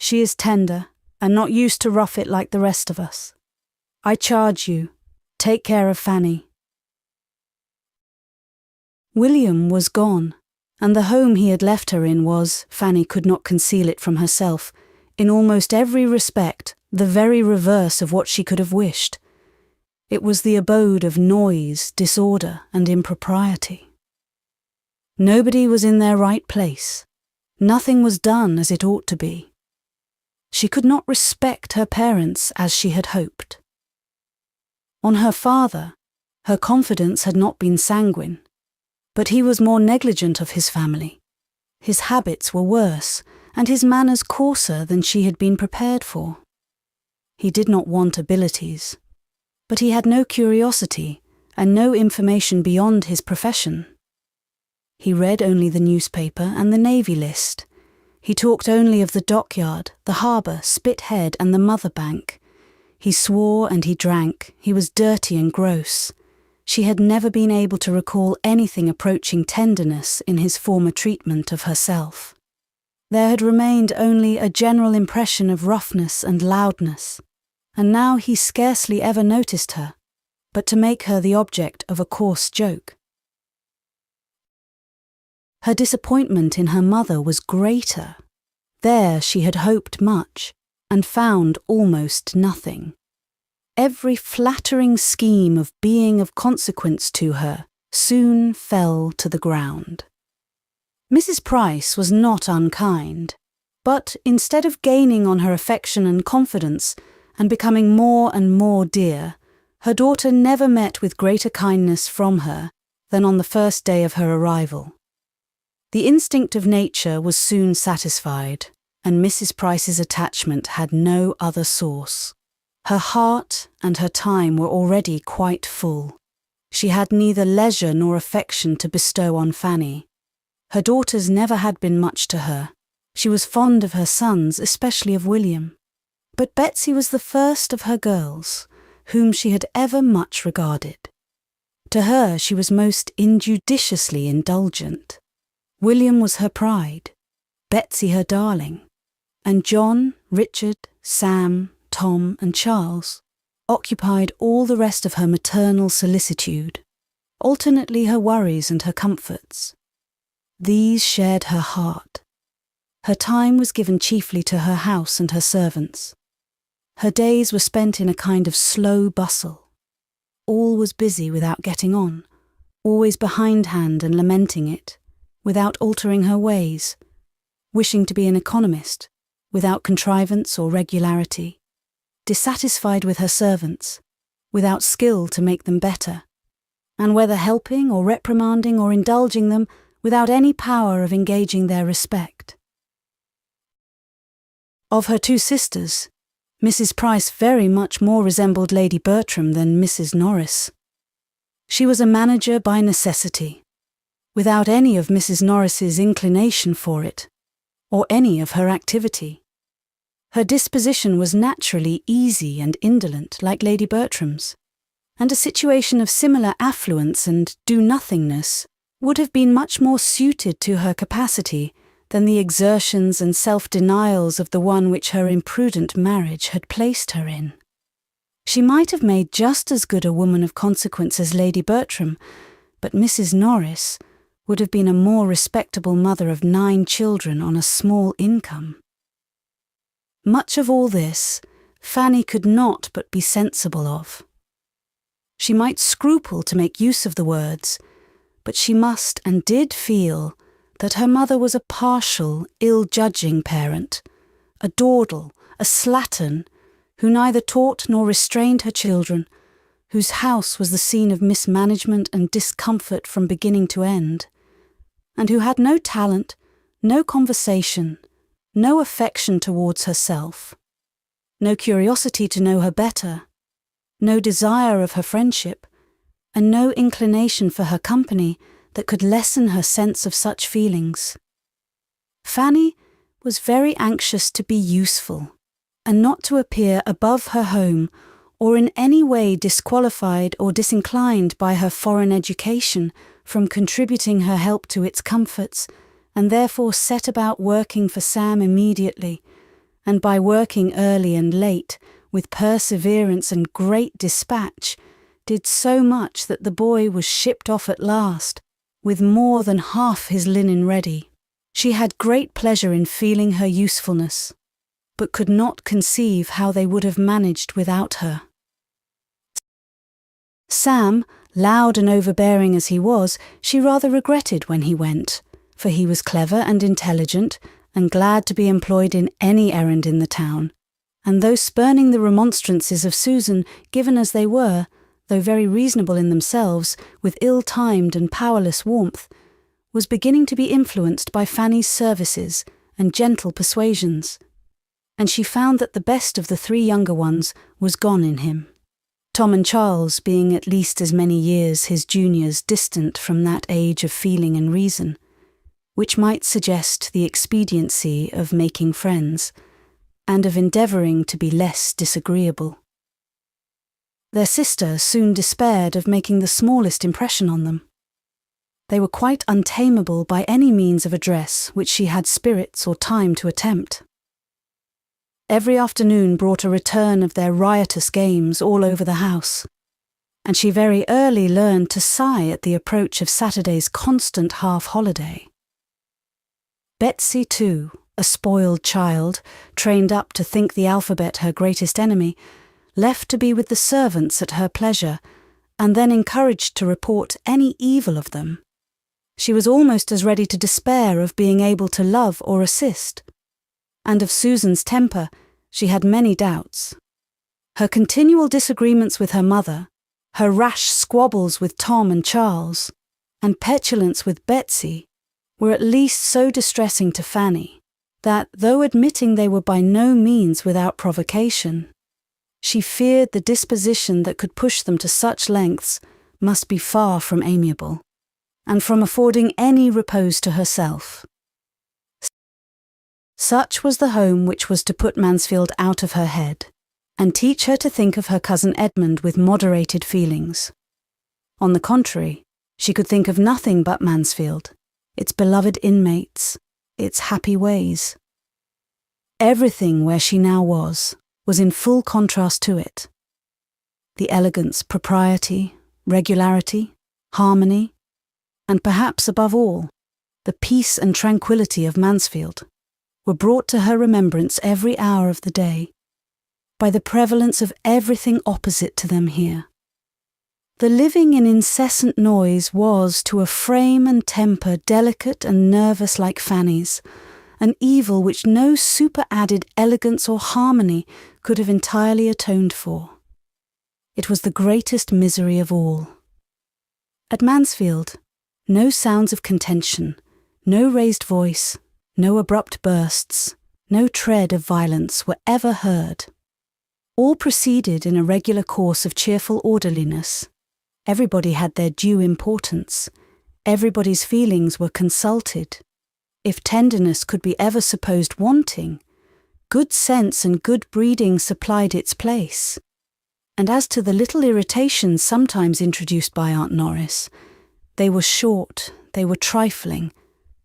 She is tender, and not used to rough it like the rest of us. I charge you, take care of Fanny." William was gone, and the home he had left her in was, Fanny could not conceal it from herself, in almost every respect the very reverse of what she could have wished. It was the abode of noise, disorder, and impropriety. Nobody was in their right place. Nothing was done as it ought to be. She could not respect her parents as she had hoped. On her father, her confidence had not been sanguine, but he was more negligent of his family. His habits were worse, and his manners coarser than she had been prepared for. He did not want abilities, but he had no curiosity and no information beyond his profession. He read only the newspaper and the Navy List. He talked only of the dockyard, the harbour, Spithead, and the Mother Bank. He swore and he drank. He was dirty and gross. She had never been able to recall anything approaching tenderness in his former treatment of herself. There had remained only a general impression of roughness and loudness, and now he scarcely ever noticed her, but to make her the object of a coarse joke. Her disappointment in her mother was greater. There she had hoped much, and found almost nothing. Every flattering scheme of being of consequence to her soon fell to the ground. Mrs. Price was not unkind, but instead of gaining on her affection and confidence and becoming more and more dear, her daughter never met with greater kindness from her than on the first day of her arrival. The instinct of nature was soon satisfied, and Mrs. Price's attachment had no other source. Her heart and her time were already quite full. She had neither leisure nor affection to bestow on Fanny. Her daughters never had been much to her. She was fond of her sons, especially of William. But Betsy was the first of her girls, whom she had ever much regarded. To her she was most injudiciously indulgent. William was her pride, Betsy her darling, and John, Richard, Sam, Tom, and Charles occupied all the rest of her maternal solicitude, alternately her worries and her comforts. These shared her heart. Her time was given chiefly to her house and her servants. Her days were spent in a kind of slow bustle. All was busy without getting on, always behindhand and lamenting it, without altering her ways, wishing to be an economist, without contrivance or regularity, dissatisfied with her servants, without skill to make them better, and whether helping or reprimanding or indulging them, without any power of engaging their respect. Of her two sisters, Mrs. Price very much more resembled Lady Bertram than Mrs. Norris. She was a manager by necessity, without any of Mrs. Norris's inclination for it, or any of her activity. Her disposition was naturally easy and indolent like Lady Bertram's, and a situation of similar affluence and do-nothingness would have been much more suited to her capacity than the exertions and self-denials of the one which her imprudent marriage had placed her in. She might have made just as good a woman of consequence as Lady Bertram, but Mrs. Norris would have been a more respectable mother of 9 children on a small income. Much of all this Fanny could not but be sensible of. She might scruple to make use of the words, but she must and did feel that her mother was a partial, ill-judging parent, a dawdle, a slattern, who neither taught nor restrained her children, whose house was the scene of mismanagement and discomfort from beginning to end, and who had no talent, no conversation, no affection towards herself, no curiosity to know her better, no desire of her friendship, and no inclination for her company that could lessen her sense of such feelings. Fanny was very anxious to be useful, and not to appear above her home or in any way disqualified or disinclined by her foreign education from contributing her help to its comforts, and therefore set about working for Sam immediately, and by working early and late, with perseverance and great dispatch, did so much that the boy was shipped off at last, with more than half his linen ready. She had great pleasure in feeling her usefulness, but could not conceive how they would have managed without her. Sam, loud and overbearing as he was, she rather regretted when he went, for he was clever and intelligent, and glad to be employed in any errand in the town, and though spurning the remonstrances of Susan, given as they were, though very reasonable in themselves, with ill-timed and powerless warmth, was beginning to be influenced by Fanny's services and gentle persuasions, and she found that the best of the three younger ones was gone in him, Tom and Charles being at least as many years his juniors distant from that age of feeling and reason, which might suggest the expediency of making friends, and of endeavouring to be less disagreeable. Their sister soon despaired of making the smallest impression on them. They were quite untamable by any means of address which she had spirits or time to attempt. Every afternoon brought a return of their riotous games all over the house, and she very early learned to sigh at the approach of Saturday's constant half-holiday. Betsy, too, a spoiled child, trained up to think the alphabet her greatest enemy, left to be with the servants at her pleasure, and then encouraged to report any evil of them. She was almost as ready to despair of being able to love or assist. And of Susan's temper, she had many doubts. Her continual disagreements with her mother, her rash squabbles with Tom and Charles, and petulance with Betsy, were at least so distressing to Fanny, that, though admitting they were by no means without provocation, she feared the disposition that could push them to such lengths must be far from amiable, and from affording any repose to herself. Such was the home which was to put Mansfield out of her head, and teach her to think of her cousin Edmund with moderated feelings. On the contrary, she could think of nothing but Mansfield, its beloved inmates, its happy ways. Everything where she now was in full contrast to it. The elegance, propriety, regularity, harmony, and perhaps above all, the peace and tranquillity of Mansfield, were brought to her remembrance every hour of the day, by the prevalence of everything opposite to them here. The living in incessant noise was, to a frame and temper delicate and nervous like Fanny's, an evil which no superadded elegance or harmony could have entirely atoned for. It was the greatest misery of all. At Mansfield, no sounds of contention, no raised voice, no abrupt bursts, no tread of violence were ever heard. All proceeded in a regular course of cheerful orderliness. Everybody had their due importance. Everybody's feelings were consulted. If tenderness could be ever supposed wanting, good sense and good breeding supplied its place. And as to the little irritations sometimes introduced by Aunt Norris, they were short, they were trifling,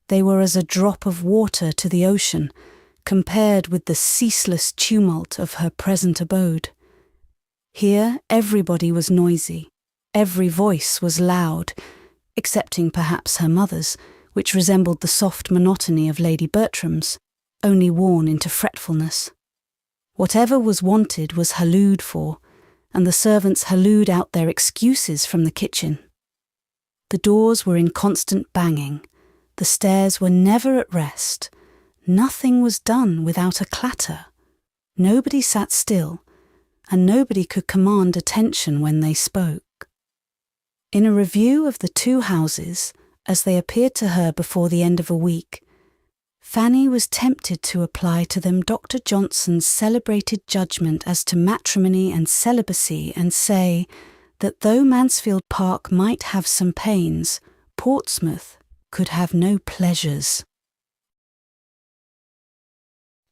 they were as a drop of water to the ocean, compared with the ceaseless tumult of her present abode. Here everybody was noisy, every voice was loud, excepting perhaps her mother's, which resembled the soft monotony of Lady Bertram's, only worn into fretfulness. Whatever was wanted was hallooed for, and the servants hallooed out their excuses from the kitchen. The doors were in constant banging, the stairs were never at rest, nothing was done without a clatter, nobody sat still, and nobody could command attention when they spoke. In a review of the two houses, as they appeared to her before the end of a week, Fanny was tempted to apply to them Dr. Johnson's celebrated judgment as to matrimony and celibacy, and say that though Mansfield Park might have some pains, Portsmouth could have no pleasures.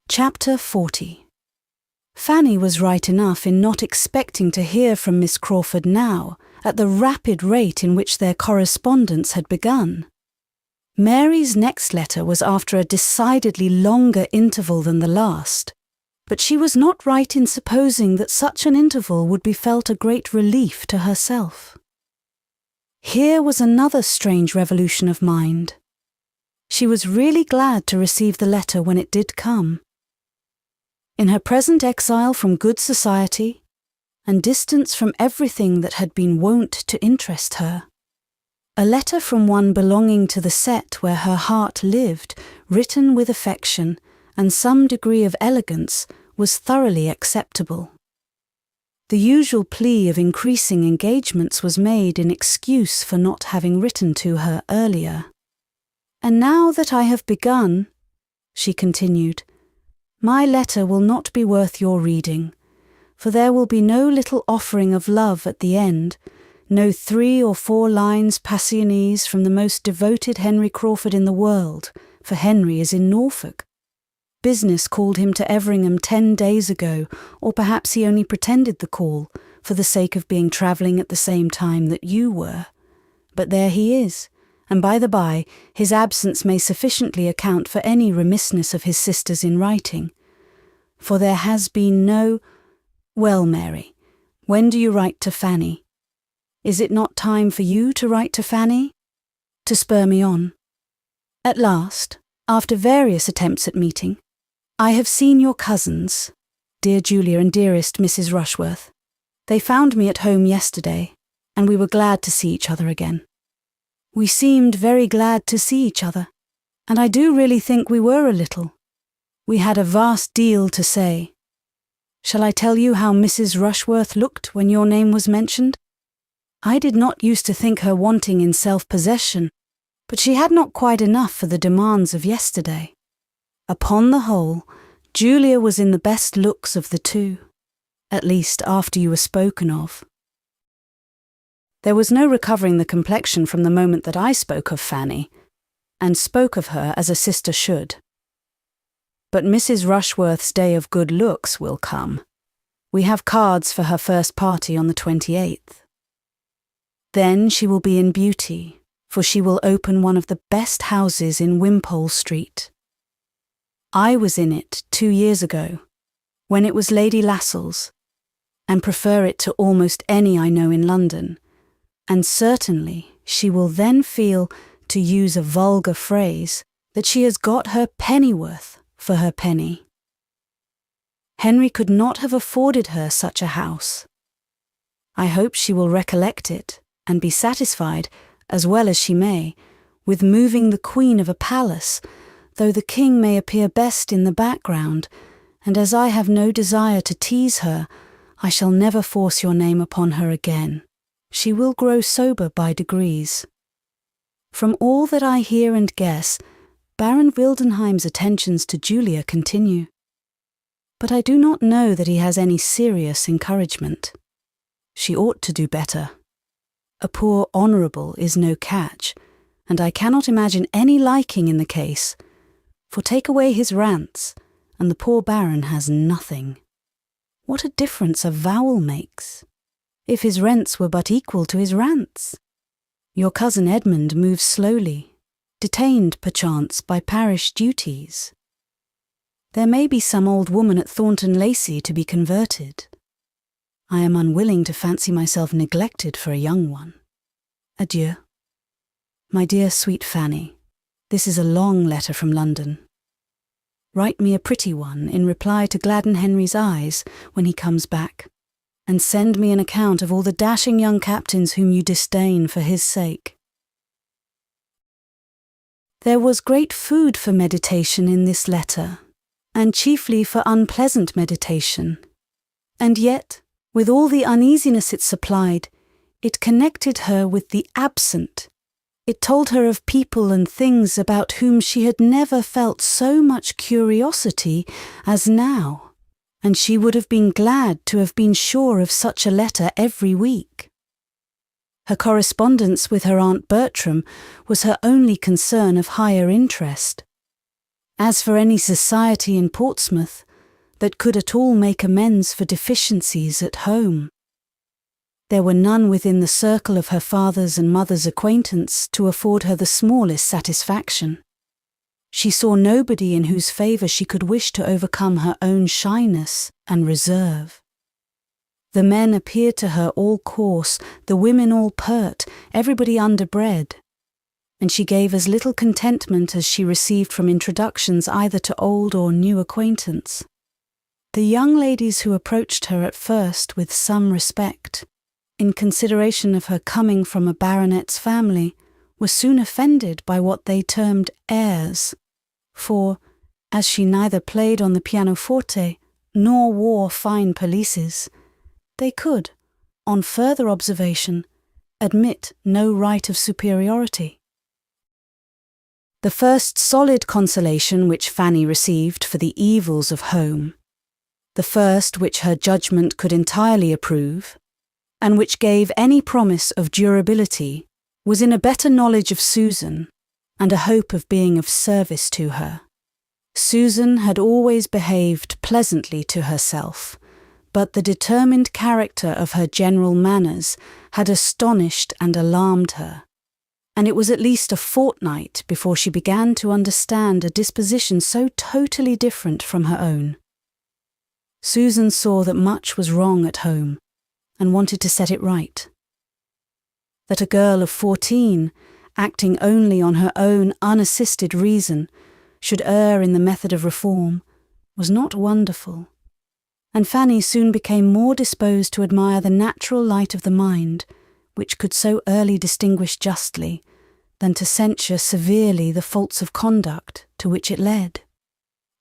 Chapter 40. Fanny was right enough in not expecting to hear from Miss Crawford now, at the rapid rate in which their correspondence had begun. Mary's next letter was after a decidedly longer interval than the last, but she was not right in supposing that such an interval would be felt a great relief to herself. Here was another strange revolution of mind. She was really glad to receive the letter when it did come. In her present exile from good society, and distance from everything that had been wont to interest her. A letter from one belonging to the set where her heart lived, written with affection and some degree of elegance, was thoroughly acceptable. The usual plea of increasing engagements was made in excuse for not having written to her earlier. "And now that I have begun," she continued, "my letter will not be worth your reading, for there will be no little offering of love at the end, no 3 or 4 lines passionese from the most devoted Henry Crawford in the world, for Henry is in Norfolk. Business called him to Everingham 10 days ago, or perhaps he only pretended the call, for the sake of being travelling at the same time that you were. But there he is, and by the by, his absence may sufficiently account for any remissness of his sisters in writing. For there has been no— Well, Mary, when do you write to Fanny? Is it not time for you to write to Fanny? To spur me on. At last, after various attempts at meeting, I have seen your cousins, dear Julia and dearest Mrs. Rushworth. They found me at home yesterday, and we were glad to see each other again. We seemed very glad to see each other, and I do really think we were a little. We had a vast deal to say. Shall I tell you how Mrs. Rushworth looked when your name was mentioned? I did not used to think her wanting in self-possession, but she had not quite enough for the demands of yesterday. Upon the whole, Julia was in the best looks of the two, at least after you were spoken of. There was no recovering the complexion from the moment that I spoke of Fanny, and spoke of her as a sister should. But Mrs. Rushworth's day of good looks will come. We have cards for her first party on the 28th. Then she will be in beauty, for she will open one of the best houses in Wimpole Street. I was in it 2 years ago, when it was Lady Lascelles, and prefer it to almost any I know in London, and certainly she will then feel, to use a vulgar phrase, that she has got her pennyworth for her penny. Henry could not have afforded her such a house. I hope she will recollect it, and be satisfied, as well as she may, with moving the Queen of a palace, though the King may appear best in the background, and as I have no desire to tease her, I shall never force your name upon her again. She will grow sober by degrees. From all that I hear and guess, Baron Wildenheim's attentions to Julia continue. But I do not know that he has any serious encouragement. She ought to do better. A poor honourable is no catch, and I cannot imagine any liking in the case, for take away his rants, and the poor Baron has nothing. What a difference a vowel makes, if his rents were but equal to his rants. Your cousin Edmund moves slowly, detained perchance by parish duties. There may be some old woman at Thornton Lacey to be converted. I am unwilling to fancy myself neglected for a young one. Adieu. My dear sweet Fanny, this is a long letter from London. Write me a pretty one in reply to gladden Henry's eyes when he comes back, and send me an account of all the dashing young captains whom you disdain for his sake. There was great food for meditation in this letter, and chiefly for unpleasant meditation, and yet, with all the uneasiness it supplied, it connected her with the absent. It told her of people and things about whom she had never felt so much curiosity as now, and she would have been glad to have been sure of such a letter every week. Her correspondence with her Aunt Bertram was her only concern of higher interest. As for any society in Portsmouth that could at all make amends for deficiencies at home, there were none within the circle of her father's and mother's acquaintance to afford her the smallest satisfaction. She saw nobody in whose favour she could wish to overcome her own shyness and reserve. The men appeared to her all coarse, the women all pert, everybody underbred, and she gave as little contentment as she received from introductions either to old or new acquaintance. The young ladies who approached her at first with some respect, in consideration of her coming from a baronet's family, were soon offended by what they termed airs, for, as she neither played on the pianoforte nor wore fine pelisses, they could, on further observation, admit no right of superiority. The first solid consolation which Fanny received for the evils of home, the first which her judgment could entirely approve, and which gave any promise of durability, was in a better knowledge of Susan and a hope of being of service to her. Susan had always behaved pleasantly to herself, but the determined character of her general manners had astonished and alarmed her, and it was at least a fortnight before she began to understand a disposition so totally different from her own. Susan saw that much was wrong at home, and wanted to set it right. That a girl of 14, acting only on her own unassisted reason, should err in the method of reform, was not wonderful, and Fanny soon became more disposed to admire the natural light of the mind, which could so early distinguish justly, than to censure severely the faults of conduct to which it led.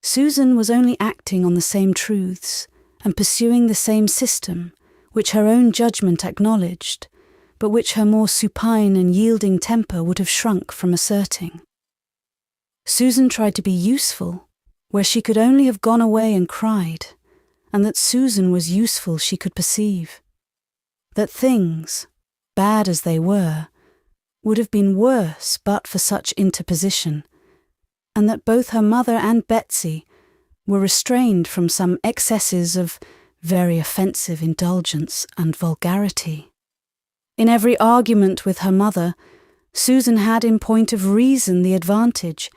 Susan was only acting on the same truths, and pursuing the same system, which her own judgment acknowledged, but which her more supine and yielding temper would have shrunk from asserting. Susan tried to be useful, where she could only have gone away and cried, and that Susan was useful she could perceive. That things, bad as they were, would have been worse but for such interposition, and that both her mother and Betsy were restrained from some excesses of very offensive indulgence and vulgarity. In every argument with her mother, Susan had in point of reason the advantage,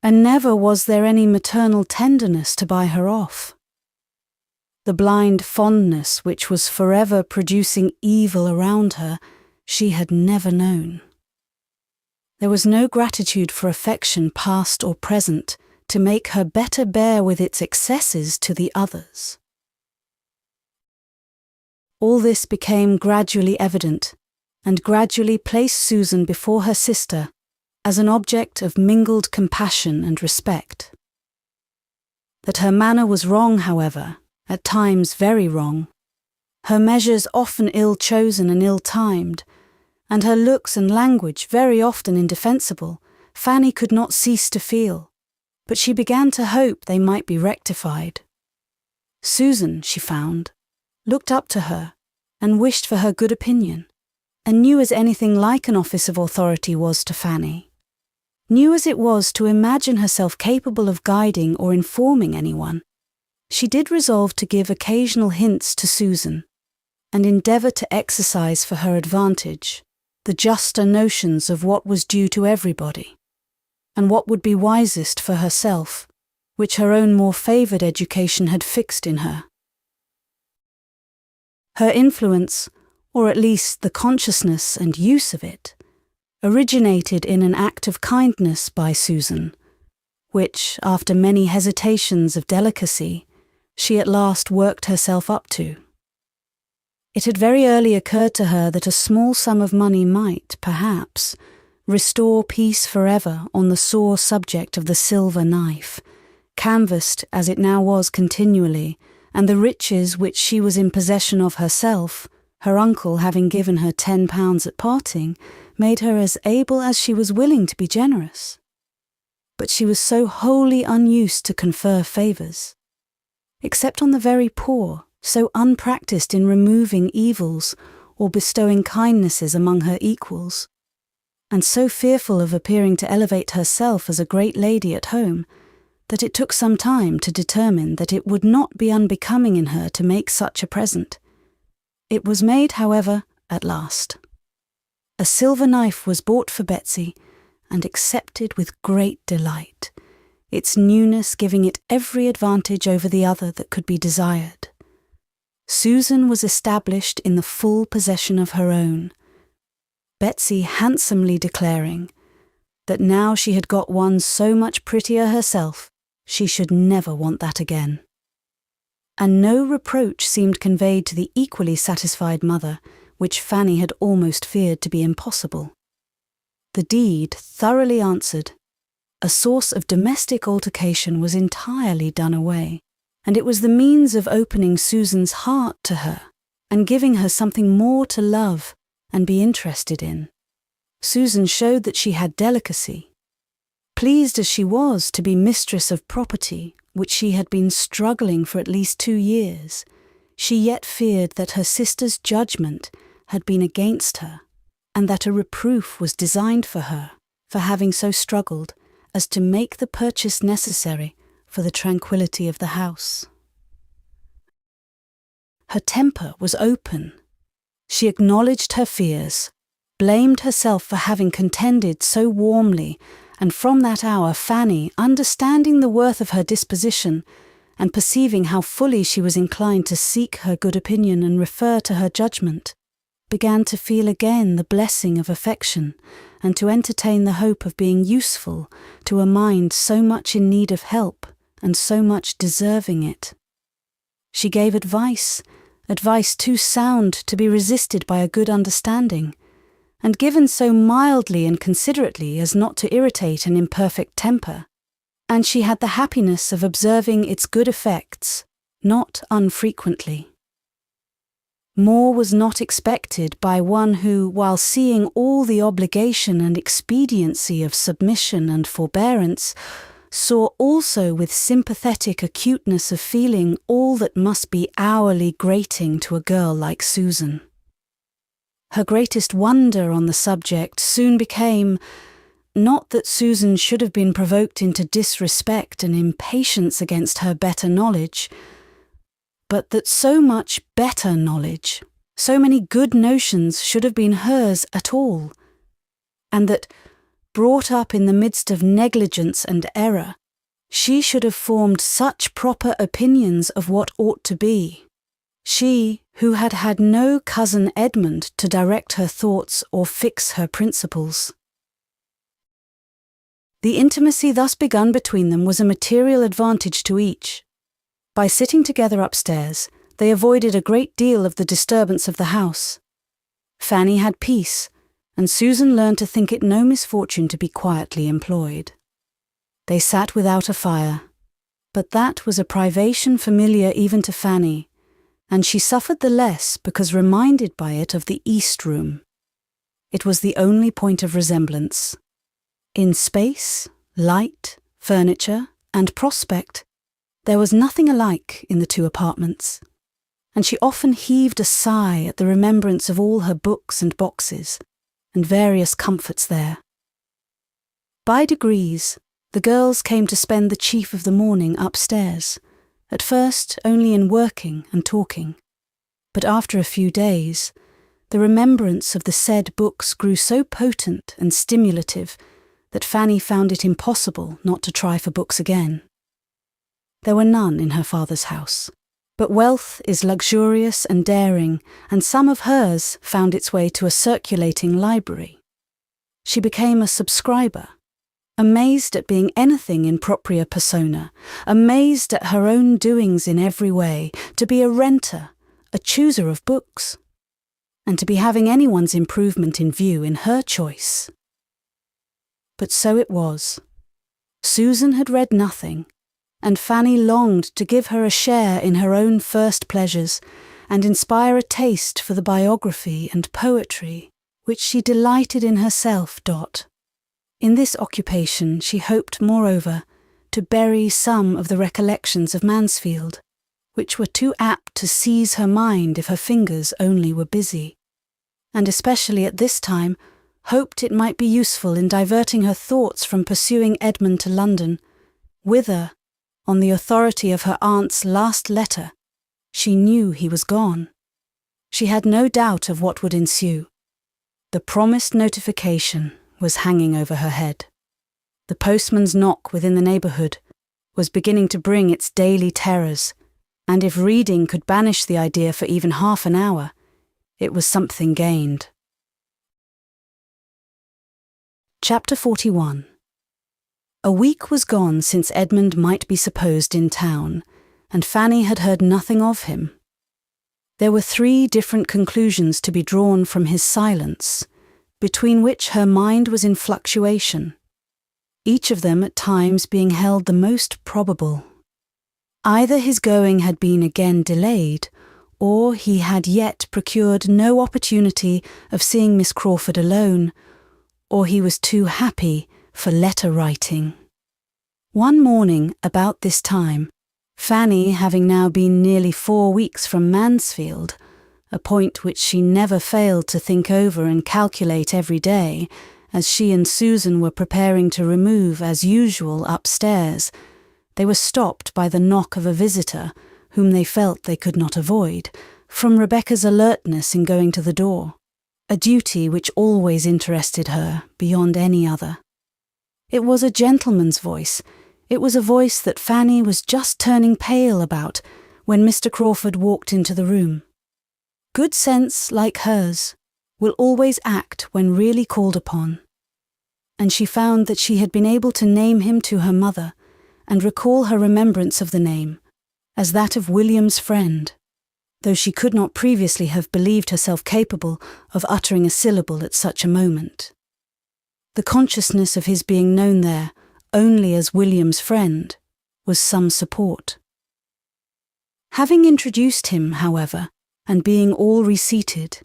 and never was there any maternal tenderness to buy her off. The blind fondness which was forever producing evil around her, she had never known. There was no gratitude for affection past or present to make her better bear with its excesses to the others. All this became gradually evident, and gradually placed Susan before her sister as an object of mingled compassion and respect. That her manner was wrong, however, at times very wrong, her measures often ill-chosen and ill-timed, and her looks and language very often indefensible, Fanny could not cease to feel, but she began to hope they might be rectified. Susan, she found, looked up to her and wished for her good opinion, and knew as anything like an office of authority was to Fanny, knew as it was to imagine herself capable of guiding or informing anyone. She did resolve to give occasional hints to Susan, and endeavour to exercise for her advantage the juster notions of what was due to everybody, and what would be wisest for herself, which her own more favoured education had fixed in her. Her influence, or at least the consciousness and use of it, originated in an act of kindness by Susan, which, after many hesitations of delicacy, she at last worked herself up to. It had very early occurred to her that a small sum of money might, perhaps, restore peace forever on the sore subject of the silver knife, canvassed as it now was continually, and the riches which she was in possession of herself, her uncle having given her £10 at parting, made her as able as she was willing to be generous. But she was so wholly unused to confer favours. Except on the very poor, so unpractised in removing evils or bestowing kindnesses among her equals, and so fearful of appearing to elevate herself as a great lady at home, that it took some time to determine that it would not be unbecoming in her to make such a present. It was made, however, at last. A silver knife was bought for Betsy, and accepted with great delight, its newness giving it every advantage over the other that could be desired. Susan was established in the full possession of her own, Betsy handsomely declaring that now she had got one so much prettier herself, she should never want that again. and no reproach seemed conveyed to the equally satisfied mother, which Fanny had almost feared to be impossible. The deed thoroughly answered. A source of domestic altercation was entirely done away, and it was the means of opening Susan's heart to her and giving her something more to love and be interested in. Susan showed that she had delicacy. Pleased as she was to be mistress of property, which she had been struggling for at least 2 years, she yet feared that her sister's judgment had been against her, and that a reproof was designed for her for having so struggled as to make the purchase necessary for the tranquillity of the house. Her temper was open. She acknowledged her fears, blamed herself for having contended so warmly, and from that hour Fanny, understanding the worth of her disposition, and perceiving how fully she was inclined to seek her good opinion and refer to her judgment, began to feel again the blessing of affection, and to entertain the hope of being useful to a mind so much in need of help and so much deserving it. She gave advice too sound to be resisted by a good understanding, and given so mildly and considerately as not to irritate an imperfect temper, and she had the happiness of observing its good effects, not unfrequently. More was not expected by one who, while seeing all the obligation and expediency of submission and forbearance, saw also with sympathetic acuteness of feeling all that must be hourly grating to a girl like Susan. Her greatest wonder on the subject soon became, not that Susan should have been provoked into disrespect and impatience against her better knowledge, but that so much better knowledge, so many good notions should have been hers at all, and that, brought up in the midst of negligence and error, she should have formed such proper opinions of what ought to be, she who had had no cousin Edmund to direct her thoughts or fix her principles. The intimacy thus begun between them was a material advantage to each. By sitting together upstairs, they avoided a great deal of the disturbance of the house. Fanny had peace, and Susan learned to think it no misfortune to be quietly employed. They sat without a fire, but that was a privation familiar even to Fanny, and she suffered the less because reminded by it of the East Room. It was the only point of resemblance. In space, light, furniture, and prospect, there was nothing alike in the 2 apartments, and she often heaved a sigh at the remembrance of all her books and boxes, and various comforts there. By degrees, the girls came to spend the chief of the morning upstairs, at first only in working and talking, but after a few days, the remembrance of the said books grew so potent and stimulative that Fanny found it impossible not to try for books again. There were none in her father's house, but wealth is luxurious and daring, and some of hers found its way to a circulating library. She became a subscriber, amazed at being anything in propria persona, amazed at her own doings in every way, to be a renter, a chooser of books, and to be having anyone's improvement in view in her choice. But so it was. Susan had read nothing, and Fanny longed to give her a share in her own first pleasures and inspire a taste for the biography and poetry which she delighted in herself. In this occupation she hoped, moreover, to bury some of the recollections of Mansfield, which were too apt to seize her mind if her fingers only were busy, and especially at this time hoped it might be useful in diverting her thoughts from pursuing Edmund to London, whither, on the authority of her aunt's last letter, she knew he was gone. She had no doubt of what would ensue. The promised notification was hanging over her head. The postman's knock within the neighbourhood was beginning to bring its daily terrors, and if reading could banish the idea for even half an hour, it was something gained. Chapter 41. A week was gone since Edmund might be supposed in town, and Fanny had heard nothing of him. There were 3 different conclusions to be drawn from his silence, between which her mind was in fluctuation, each of them at times being held the most probable. Either his going had been again delayed, or he had yet procured no opportunity of seeing Miss Crawford alone, or he was too happy for letter writing. One morning, about this time, Fanny, having now been nearly 4 weeks from Mansfield, a point which she never failed to think over and calculate every day, as she and Susan were preparing to remove, as usual, upstairs, they were stopped by the knock of a visitor, whom they felt they could not avoid, from Rebecca's alertness in going to the door, a duty which always interested her beyond any other. It was a gentleman's voice. It was a voice that Fanny was just turning pale about when Mr. Crawford walked into the room. Good sense, like hers, will always act when really called upon, and she found that she had been able to name him to her mother and recall her remembrance of the name as that of William's friend, though she could not previously have believed herself capable of uttering a syllable at such a moment. The consciousness of his being known there only as William's friend was some support. Having introduced him, however, and being all reseated,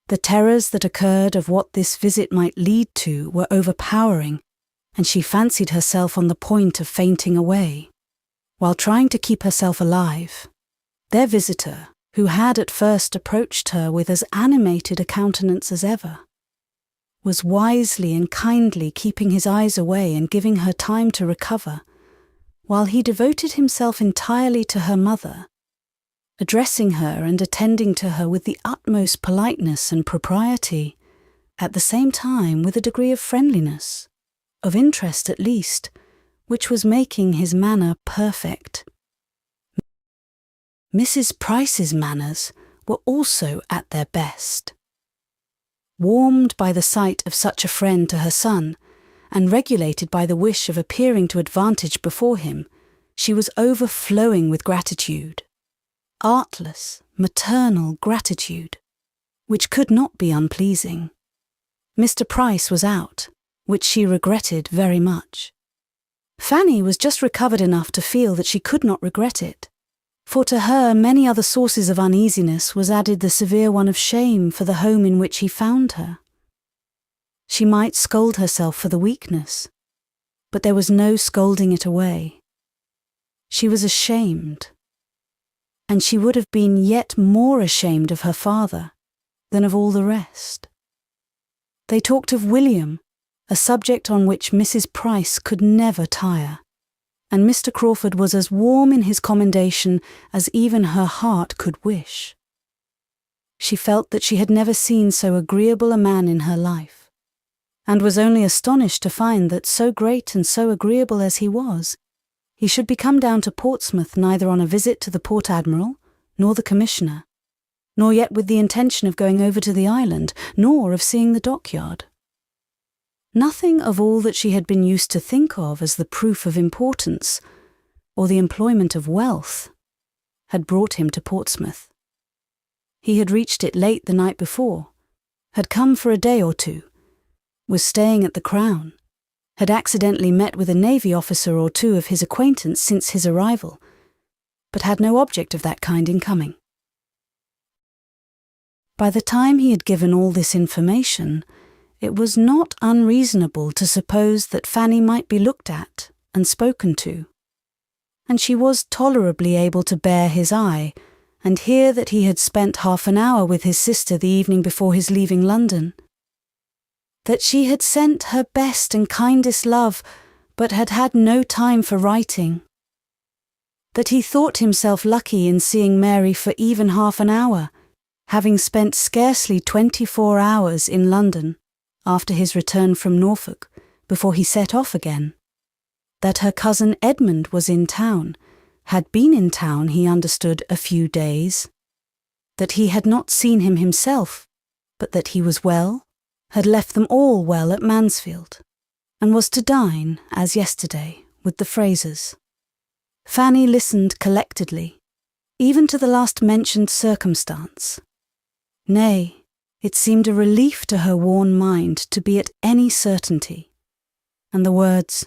the terrors that occurred of what this visit might lead to were overpowering, and she fancied herself on the point of fainting away. While trying to keep herself alive, their visitor, who had at first approached her with as animated a countenance as ever, was wisely and kindly keeping his eyes away and giving her time to recover, while he devoted himself entirely to her mother, addressing her and attending to her with the utmost politeness and propriety, at the same time with a degree of friendliness, of interest at least, which was making his manner perfect. Mrs. Price's manners were also at their best. Warmed by the sight of such a friend to her son, and regulated by the wish of appearing to advantage before him, she was overflowing with gratitude. Artless, maternal gratitude, which could not be unpleasing. Mr. Price was out, which she regretted very much. Fanny was just recovered enough to feel that she could not regret it, for to her many other sources of uneasiness was added the severe one of shame for the home in which he found her. She might scold herself for the weakness, but there was no scolding it away. She was ashamed, and she would have been yet more ashamed of her father than of all the rest. They talked of William, a subject on which Mrs. Price could never tire, and Mr. Crawford was as warm in his commendation as even her heart could wish. She felt that she had never seen so agreeable a man in her life, and was only astonished to find that so great and so agreeable as he was, he should be come down to Portsmouth neither on a visit to the Port Admiral, nor the Commissioner, nor yet with the intention of going over to the island, nor of seeing the dockyard. Nothing of all that she had been used to think of as the proof of importance, or the employment of wealth, had brought him to Portsmouth. He had reached it late the night before, had come for a day or two, was staying at the Crown, had accidentally met with a navy officer or two of his acquaintance since his arrival, but had no object of that kind in coming. By the time he had given all this information, it was not unreasonable to suppose that Fanny might be looked at and spoken to, and she was tolerably able to bear his eye and hear that he had spent half an hour with his sister the evening before his leaving London, that she had sent her best and kindest love, but had had no time for writing, that he thought himself lucky in seeing Mary for even half an hour, having spent scarcely 24 hours in London after his return from Norfolk, before he set off again, that her cousin Edmund was in town, had been in town, he understood, a few days, that he had not seen him himself, but that he was well, had left them all well at Mansfield, and was to dine, as yesterday, with the Frasers. Fanny listened collectedly, even to the last-mentioned circumstance. Nay, it seemed a relief to her worn mind to be at any certainty. And the words,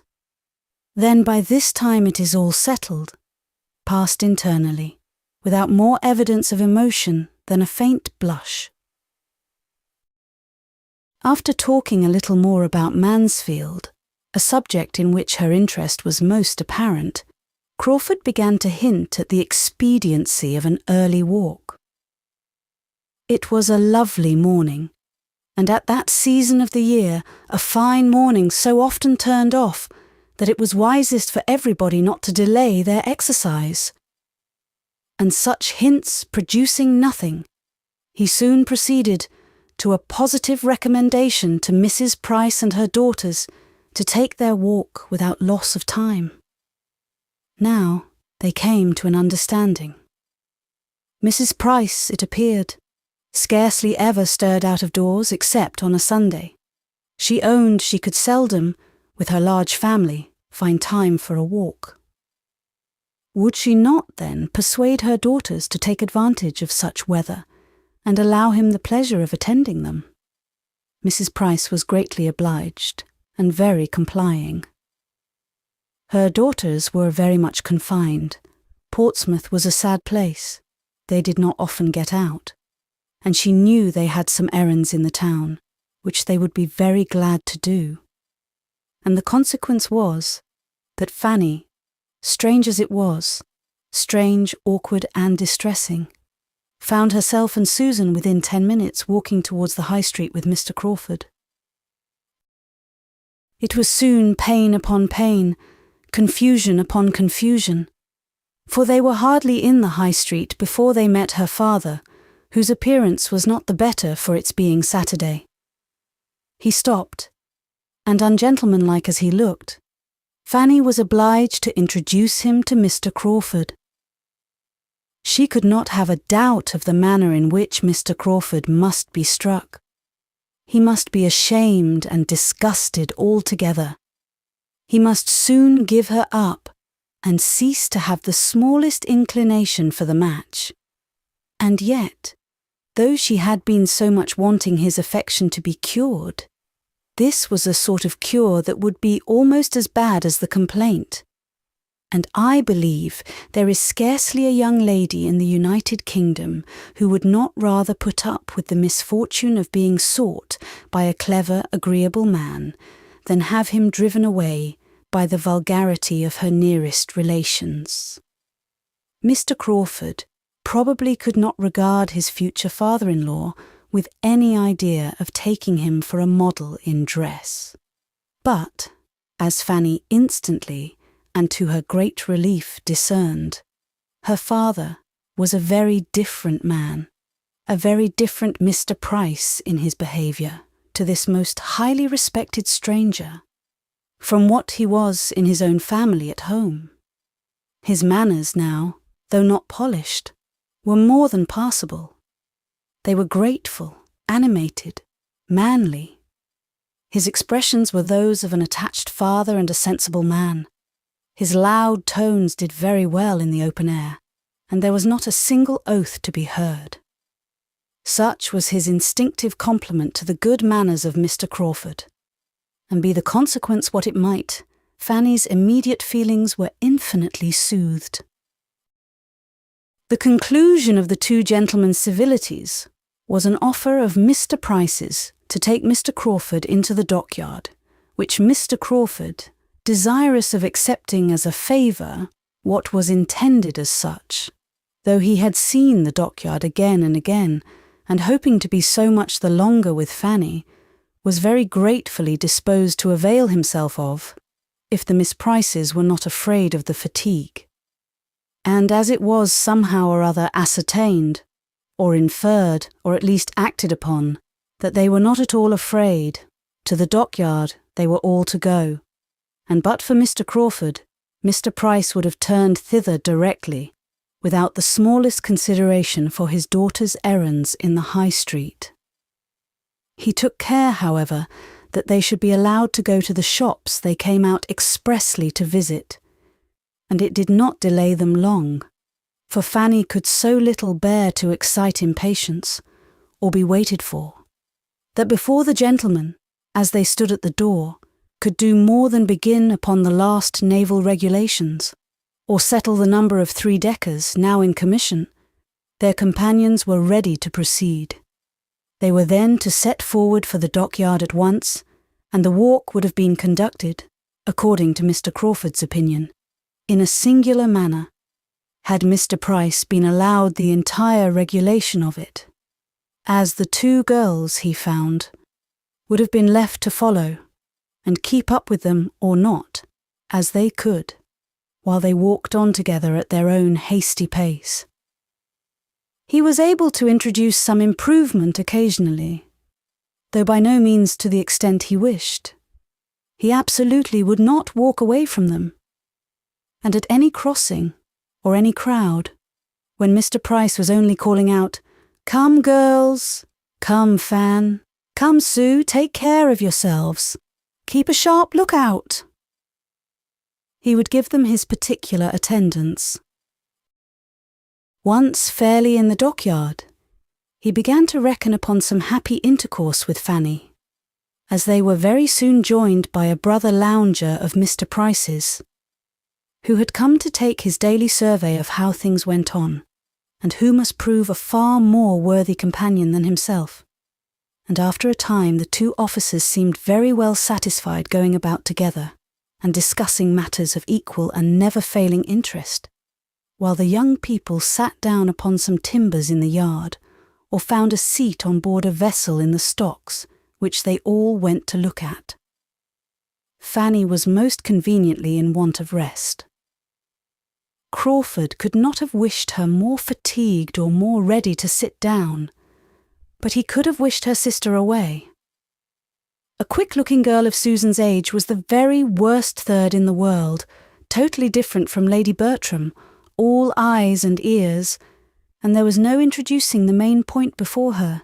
"Then by this time it is all settled," passed internally, without more evidence of emotion than a faint blush. After talking a little more about Mansfield, a subject in which her interest was most apparent, Crawford began to hint at the expediency of an early walk. It was a lovely morning, and at that season of the year, a fine morning so often turned off that it was wisest for everybody not to delay their exercise. And such hints producing nothing, he soon proceeded to a positive recommendation to Mrs. Price and her daughters to take their walk without loss of time. Now they came to an understanding. Mrs. Price, it appeared, scarcely ever stirred out of doors except on a Sunday. She owned she could seldom, with her large family, find time for a walk. Would she not, then, persuade her daughters to take advantage of such weather and allow him the pleasure of attending them? Mrs. Price was greatly obliged and very complying. Her daughters were very much confined. Portsmouth was a sad place. They did not often get out, and she knew they had some errands in the town, which they would be very glad to do. And the consequence was that Fanny, strange as it was, strange, awkward and distressing, found herself and Susan within 10 minutes walking towards the High Street with Mr. Crawford. It was soon pain upon pain, confusion upon confusion, for they were hardly in the High Street before they met her father, whose appearance was not the better for its being Saturday. He stopped, and ungentlemanlike as he looked, Fanny was obliged to introduce him to Mr. Crawford. She could not have a doubt of the manner in which Mr. Crawford must be struck. He must be ashamed and disgusted altogether. He must soon give her up and cease to have the smallest inclination for the match. And yet, though she had been so much wanting his affection to be cured, this was a sort of cure that would be almost as bad as the complaint. And I believe there is scarcely a young lady in the United Kingdom who would not rather put up with the misfortune of being sought by a clever, agreeable man than have him driven away by the vulgarity of her nearest relations. Mr. Crawford probably could not regard his future father-in-law with any idea of taking him for a model in dress. But, as Fanny instantly, and to her great relief, discerned, her father was a very different man, a very different Mr. Price in his behaviour to this most highly respected stranger, from what he was in his own family at home. His manners now, though not polished, were more than passable. They were grateful, animated, manly. His expressions were those of an attached father and a sensible man. His loud tones did very well in the open air, and there was not a single oath to be heard. Such was his instinctive compliment to the good manners of Mr. Crawford, and be the consequence what it might, Fanny's immediate feelings were infinitely soothed. The conclusion of the two gentlemen's civilities was an offer of Mr. Price's to take Mr. Crawford into the dockyard, which Mr. Crawford, desirous of accepting as a favour what was intended as such, though he had seen the dockyard again and again, and hoping to be so much the longer with Fanny, was very gratefully disposed to avail himself of, if the Miss Prices were not afraid of the fatigue. And as it was somehow or other ascertained, or inferred, or at least acted upon, that they were not at all afraid, to the dockyard they were all to go, and but for Mr. Crawford, Mr. Price would have turned thither directly, without the smallest consideration for his daughter's errands in the High Street. He took care, however, that they should be allowed to go to the shops they came out expressly to visit, and it did not delay them long, for Fanny could so little bear to excite impatience, or be waited for, that before the gentlemen, as they stood at the door, could do more than begin upon the last naval regulations, or settle the number of 3-deckers now in commission, their companions were ready to proceed. They were then to set forward for the dockyard at once, and the walk would have been conducted, according to Mr. Crawford's opinion, in a singular manner, had Mr. Price been allowed the entire regulation of it, as the 2 girls, he found, would have been left to follow, and keep up with them or not, as they could, while they walked on together at their own hasty pace. He was able to introduce some improvement occasionally, though by no means to the extent he wished. He absolutely would not walk away from them, and at any crossing, or any crowd, when Mr. Price was only calling out, "Come, girls! Come, Fan! Come, Sue, take care of yourselves! Keep a sharp lookout!" he would give them his particular attendance. Once fairly in the dockyard, he began to reckon upon some happy intercourse with Fanny, as they were very soon joined by a brother lounger of Mr. Price's, who had come to take his daily survey of how things went on, and who must prove a far more worthy companion than himself. And after a time the 2 officers seemed very well satisfied going about together, and discussing matters of equal and never-failing interest, while the young people sat down upon some timbers in the yard, or found a seat on board a vessel in the stocks, which they all went to look at. Fanny was most conveniently in want of rest. Crawford could not have wished her more fatigued or more ready to sit down, but he could have wished her sister away. A quick-looking girl of Susan's age was the very worst third in the world, totally different from Lady Bertram, all eyes and ears, and there was no introducing the main point before her.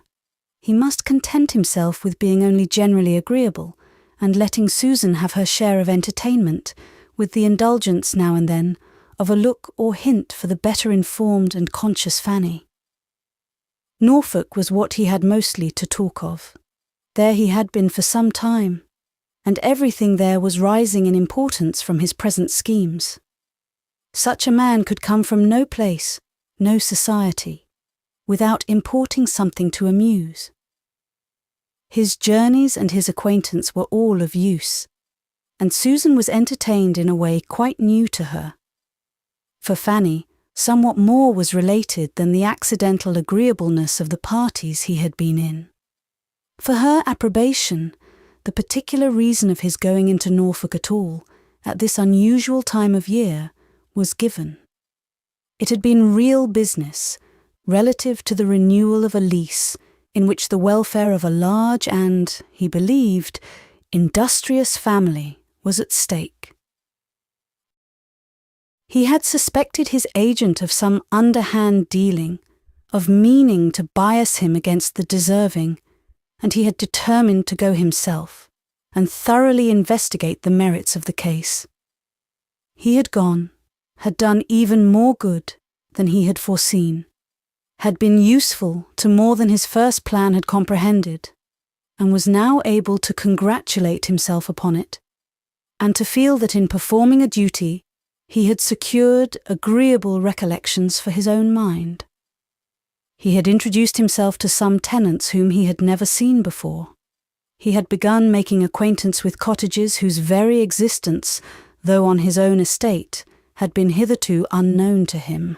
He must content himself with being only generally agreeable, and letting Susan have her share of entertainment, with the indulgence now and then of a look or hint for the better informed and conscious Fanny. Norfolk was what he had mostly to talk of. There he had been for some time, and everything there was rising in importance from his present schemes. Such a man could come from no place, no society, without importing something to amuse. His journeys and his acquaintance were all of use, and Susan was entertained in a way quite new to her. For Fanny, somewhat more was related than the accidental agreeableness of the parties he had been in. For her approbation, the particular reason of his going into Norfolk at all, at this unusual time of year, was given. It had been real business, relative to the renewal of a lease, in which the welfare of a large and, he believed, industrious family was at stake. He had suspected his agent of some underhand dealing, of meaning to bias him against the deserving, and he had determined to go himself and thoroughly investigate the merits of the case. He had gone, had done even more good than he had foreseen, had been useful to more than his first plan had comprehended, and was now able to congratulate himself upon it, and to feel that in performing a duty he had secured agreeable recollections for his own mind. He had introduced himself to some tenants whom he had never seen before. He had begun making acquaintance with cottages whose very existence, though on his own estate, had been hitherto unknown to him.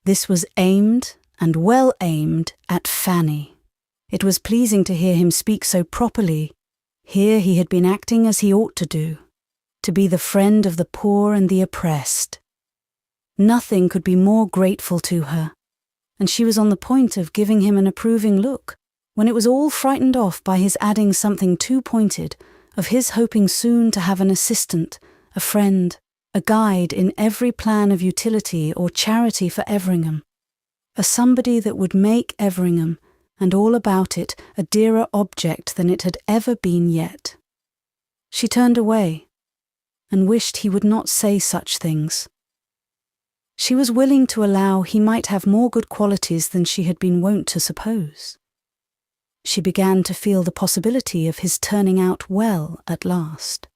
This was aimed, and well aimed, at Fanny. It was pleasing to hear him speak so properly. Here he had been acting as he ought to do, to be the friend of the poor and the oppressed. Nothing could be more grateful to her, and she was on the point of giving him an approving look, when it was all frightened off by his adding something too pointed, of his hoping soon to have an assistant, a friend, a guide in every plan of utility or charity for Everingham, a somebody that would make Everingham, and all about it, a dearer object than it had ever been yet. She turned away, and wished he would not say such things. she was willing to allow he might have more good qualities than she had been wont to suppose. She began to feel the possibility of his turning out well at last.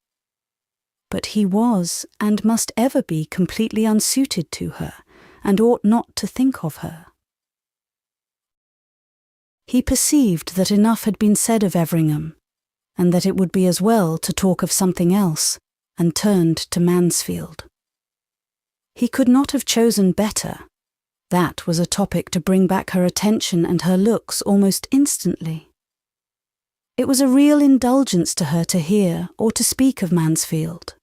But he was, and must ever be, completely unsuited to her, and ought not to think of her. He perceived that enough had been said of Everingham, and that it would be as well to talk of something else, and turned to Mansfield. He could not have chosen better. That was a topic to bring back her attention and her looks almost instantly. It was a real indulgence to her to hear or to speak of Mansfield.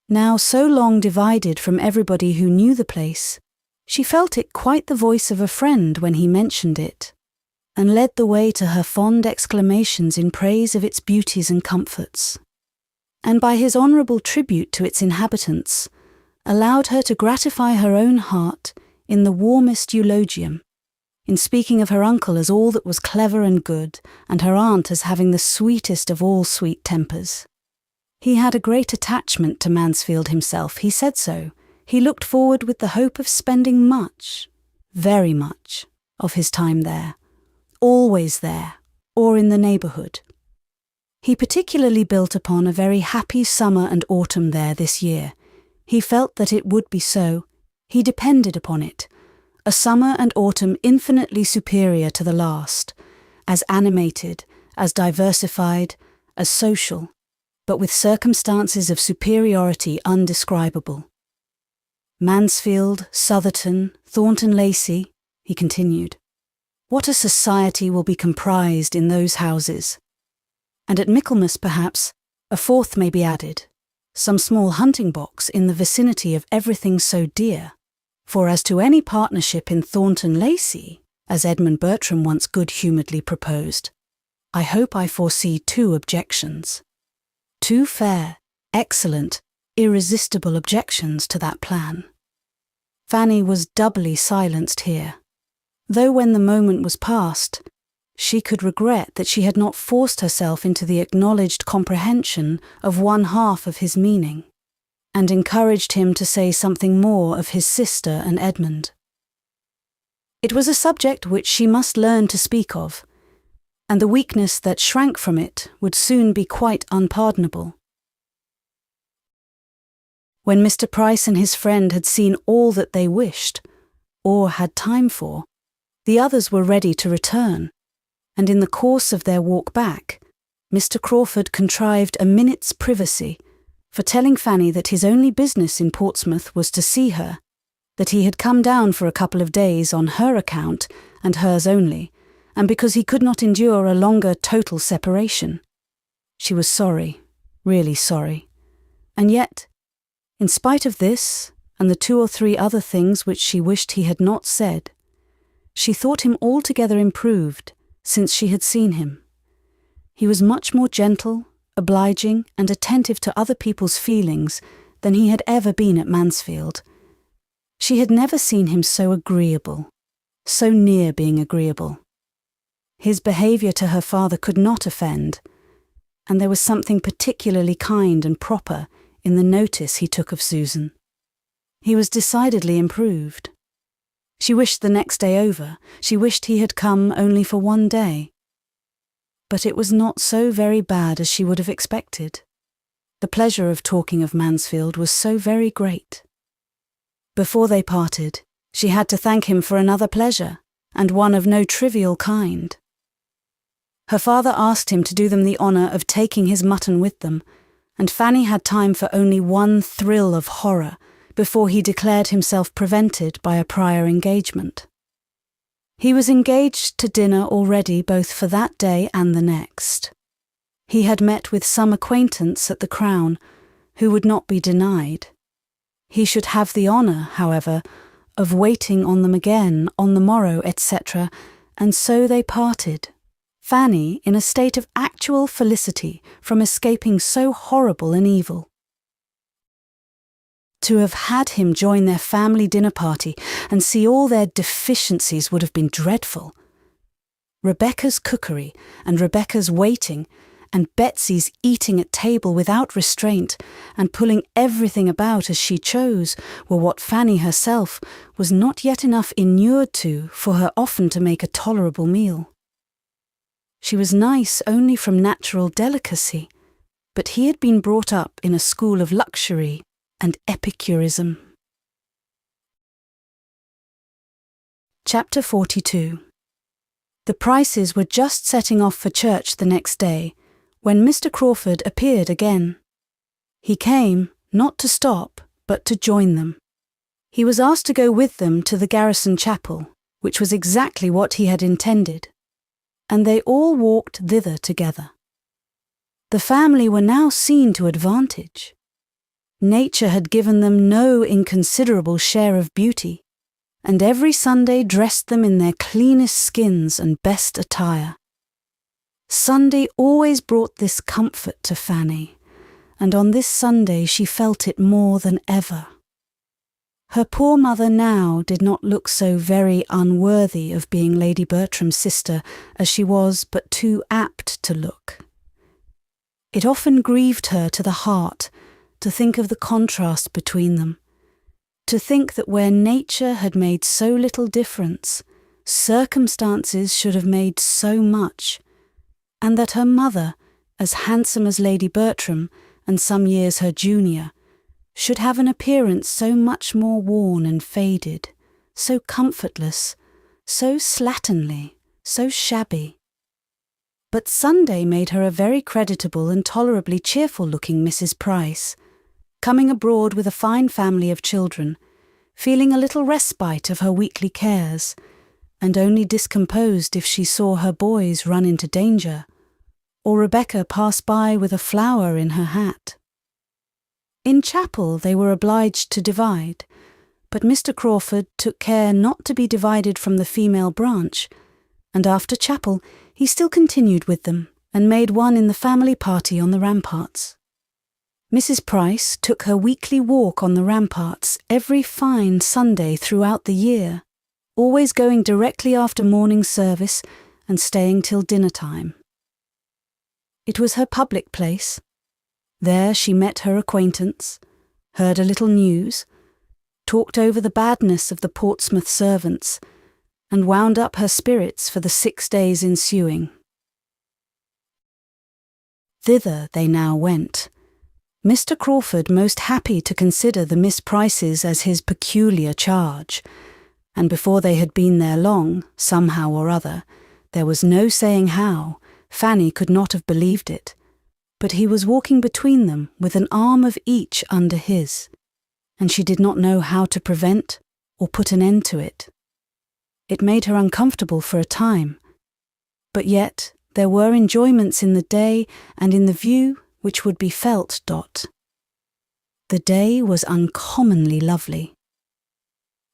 Now so long divided from everybody who knew the place, she felt it quite the voice of a friend when he mentioned it, and led the way to her fond exclamations in praise of its beauties and comforts, and by his honourable tribute to its inhabitants, allowed her to gratify her own heart in the warmest eulogium, in speaking of her uncle as all that was clever and good, and her aunt as having the sweetest of all sweet tempers. He had a great attachment to Mansfield himself, he said so. He looked forward with the hope of spending much, very much, of his time there, always there, or in the neighbourhood. He particularly built upon a very happy summer and autumn there this year. He felt that it would be so. He depended upon it. A summer and autumn infinitely superior to the last, as animated, as diversified, as social, but with circumstances of superiority undescribable. Mansfield, Southerton, Thornton Lacey, he continued. What a society will be comprised in those houses! And at Michaelmas, perhaps, a fourth may be added, some small hunting box in the vicinity of everything so dear. For as to any partnership in Thornton Lacey, as Edmund Bertram once good-humouredly proposed, I hope I foresee two objections. Two fair, excellent, irresistible objections to that plan. Fanny was doubly silenced here, though when the moment was past, she could regret that she had not forced herself into the acknowledged comprehension of one half of his meaning, and encouraged him to say something more of his sister and Edmund. It was a subject which she must learn to speak of, and the weakness that shrank from it would soon be quite unpardonable. When Mr. Price and his friend had seen all that they wished, or had time for, the others were ready to return, and in the course of their walk back, Mr. Crawford contrived a minute's privacy for telling Fanny that his only business in Portsmouth was to see her, that he had come down for a couple of days on her account and hers only, and because he could not endure a longer total separation. She was sorry, really sorry, and yet, in spite of this and the 2 or 3 other things which she wished he had not said, she thought him altogether improved since she had seen him. He was much more gentle, obliging, and attentive to other people's feelings than he had ever been at Mansfield. She had never seen him so agreeable, so near being agreeable. His behaviour to her father could not offend, and there was something particularly kind and proper in the notice he took of Susan. He was decidedly improved. She wished the next day over. She wished he had come only for one day. But it was not so very bad as she would have expected. The pleasure of talking of Mansfield was so very great. Before they parted, she had to thank him for another pleasure, and one of no trivial kind. Her father asked him to do them the honour of taking his mutton with them, and Fanny had time for only one thrill of horror before he declared himself prevented by a prior engagement. He was engaged to dinner already both for that day and the next. He had met with some acquaintance at the Crown, who would not be denied. He should have the honour, however, of waiting on them again on the morrow, etc., and so they parted, Fanny in a state of actual felicity from escaping so horrible an evil. To have had him join their family dinner party and see all their deficiencies would have been dreadful. Rebecca's cookery and Rebecca's waiting, and Betsy's eating at table without restraint and pulling everything about as she chose were what Fanny herself was not yet enough inured to for her often to make a tolerable meal. She was nice only from natural delicacy, but he had been brought up in a school of luxury and epicurism. Chapter 42. The Prices were just setting off for church the next day when Mr. Crawford appeared again. He came, not to stop, but to join them. He was asked to go with them to the garrison chapel, which was exactly what he had intended, and they all walked thither together. The family were now seen to advantage. Nature had given them no inconsiderable share of beauty, and every Sunday dressed them in their cleanest skins and best attire. Sunday always brought this comfort to Fanny, and on this Sunday she felt it more than ever. Her poor mother now did not look so very unworthy of being Lady Bertram's sister as she was but too apt to look. It often grieved her to the heart to think of the contrast between them, to think that where nature had made so little difference, circumstances should have made so much, and that her mother, as handsome as Lady Bertram and some years her junior, should have an appearance so much more worn and faded, so comfortless, so slatternly, so shabby. But Sunday made her a very creditable and tolerably cheerful-looking Mrs. Price, coming abroad with a fine family of children, feeling a little respite of her weekly cares, and only discomposed if she saw her boys run into danger, or Rebecca pass by with a flower in her hat. In chapel they were obliged to divide, but Mr. Crawford took care not to be divided from the female branch, and after chapel he still continued with them and made one in the family party on the ramparts. Mrs. Price took her weekly walk on the ramparts every fine Sunday throughout the year, always going directly after morning service and staying till dinner time. It was her public place. There she met her acquaintance, heard a little news, talked over the badness of the Portsmouth servants, and wound up her spirits for the 6 days ensuing. Thither they now went, Mr. Crawford most happy to consider the Miss Prices as his peculiar charge, and before they had been there long, somehow or other, there was no saying how, Fanny could not have believed it, but he was walking between them with an arm of each under his, and she did not know how to prevent or put an end to it. It made her uncomfortable for a time, but yet there were enjoyments in the day and in the view which would be felt. The day was uncommonly lovely.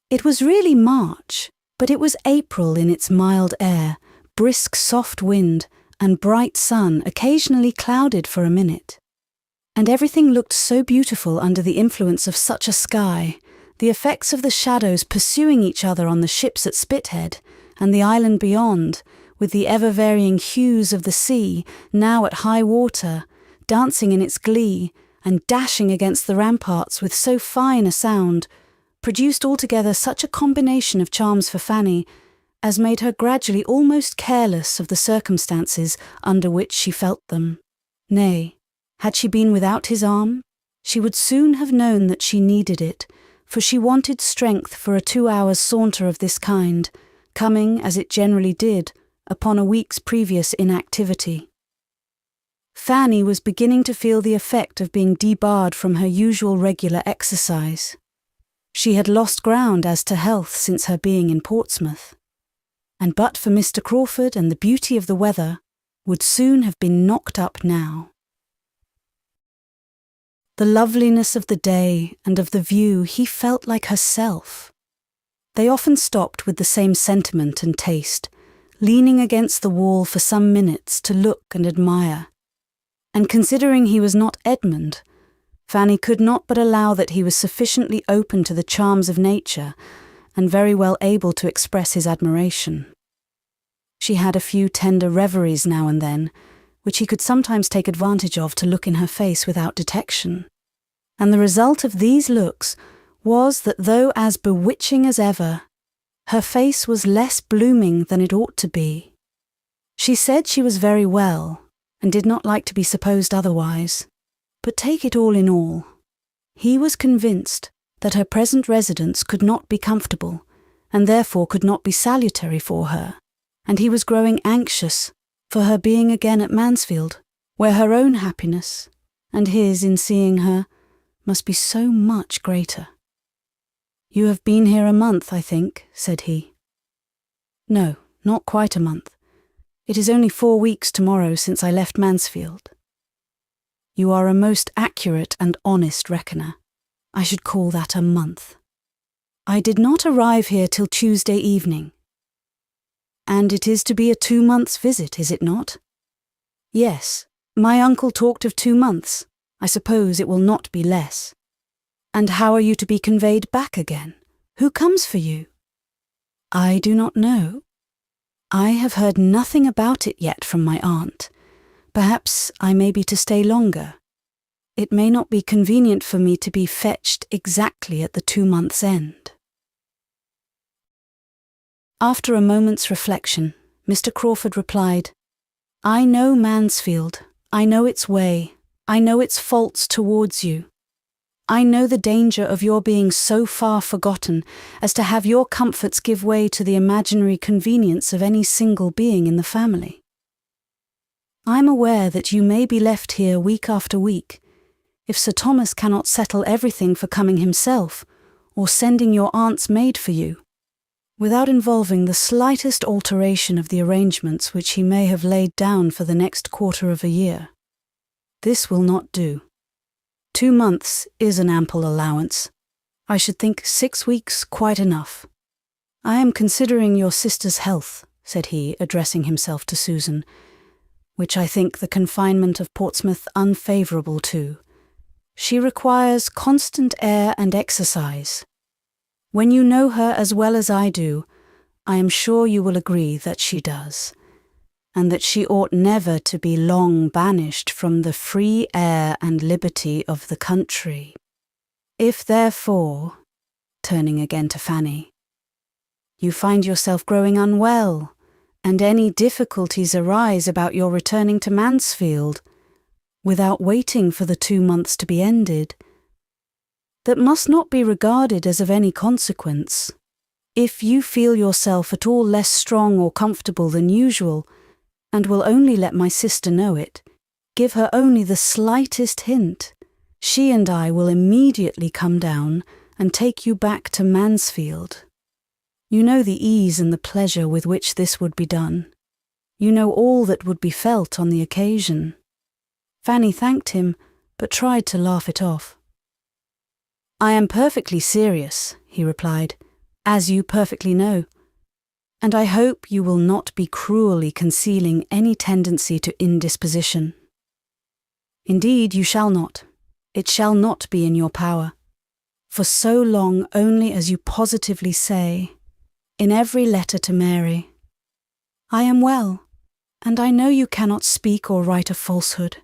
It was really March, but it was April in its mild air, brisk soft wind, and bright sun occasionally clouded for a minute. And everything looked so beautiful under the influence of such a sky, the effects of the shadows pursuing each other on the ships at Spithead, and the island beyond, with the ever-varying hues of the sea, now at high water, dancing in its glee, and dashing against the ramparts with so fine a sound, produced altogether such a combination of charms for Fanny as made her gradually almost careless of the circumstances under which she felt them. Nay, had she been without his arm, she would soon have known that she needed it, for she wanted strength for a 2 hours' saunter of this kind, coming, as it generally did, upon a week's previous inactivity. Fanny was beginning to feel the effect of being debarred from her usual regular exercise. She had lost ground as to health since her being in Portsmouth, and but for Mr. Crawford and the beauty of the weather, would soon have been knocked up now. The loveliness of the day and of the view he felt like herself. They often stopped with the same sentiment and taste, leaning against the wall for some minutes to look and admire. And considering he was not Edmund, Fanny could not but allow that he was sufficiently open to the charms of nature and very well able to express his admiration. She had a few tender reveries now and then, which he could sometimes take advantage of to look in her face without detection. And the result of these looks was that though as bewitching as ever, her face was less blooming than it ought to be. She said she was very well, and did not like to be supposed otherwise. But take it all in all, he was convinced that her present residence could not be comfortable, and therefore could not be salutary for her, and he was growing anxious for her being again at Mansfield, where her own happiness, and his in seeing her, must be so much greater. "You have been here a month, I think," said he. "No, not quite a month. It is only 4 weeks tomorrow since I left Mansfield." "You are a most accurate and honest reckoner. I should call that a month. I did not arrive here till Tuesday evening." "And it is to be a 2 months' visit, is it not?" "Yes, my uncle talked of 2 months. I suppose it will not be less." "And how are you to be conveyed back again? Who comes for you?" "I do not know. I have heard nothing about it yet from my aunt. Perhaps I may be to stay longer. It may not be convenient for me to be fetched exactly at the 2 months' end." After a moment's reflection, Mr. Crawford replied, "I know Mansfield. I know its way. I know its faults towards you. I know the danger of your being so far forgotten as to have your comforts give way to the imaginary convenience of any single being in the family. I am aware that you may be left here week after week, if Sir Thomas cannot settle everything for coming himself, or sending your aunt's maid for you, without involving the slightest alteration of the arrangements which he may have laid down for the next quarter of a year. This will not do. 2 months is an ample allowance. I should think 6 weeks quite enough. I am considering your sister's health," said he, addressing himself to Susan, "which I think the confinement of Portsmouth unfavourable to. She requires constant air and exercise. When you know her as well as I do, I am sure you will agree that she does, and that she ought never to be long banished from the free air and liberty of the country. If therefore," turning again to Fanny, "you find yourself growing unwell, and any difficulties arise about your returning to Mansfield, without waiting for the 2 months to be ended, that must not be regarded as of any consequence. If you feel yourself at all less strong or comfortable than usual, and will only let my sister know it, give her only the slightest hint, she and I will immediately come down and take you back to Mansfield. You know the ease and the pleasure with which this would be done. You know all that would be felt on the occasion." Fanny thanked him, but tried to laugh it off. "I am perfectly serious," he replied, "as you perfectly know, and I hope you will not be cruelly concealing any tendency to indisposition. Indeed, you shall not. It shall not be in your power. For so long only as you positively say, in every letter to Mary, 'I am well, and I know you cannot speak or write a falsehood,'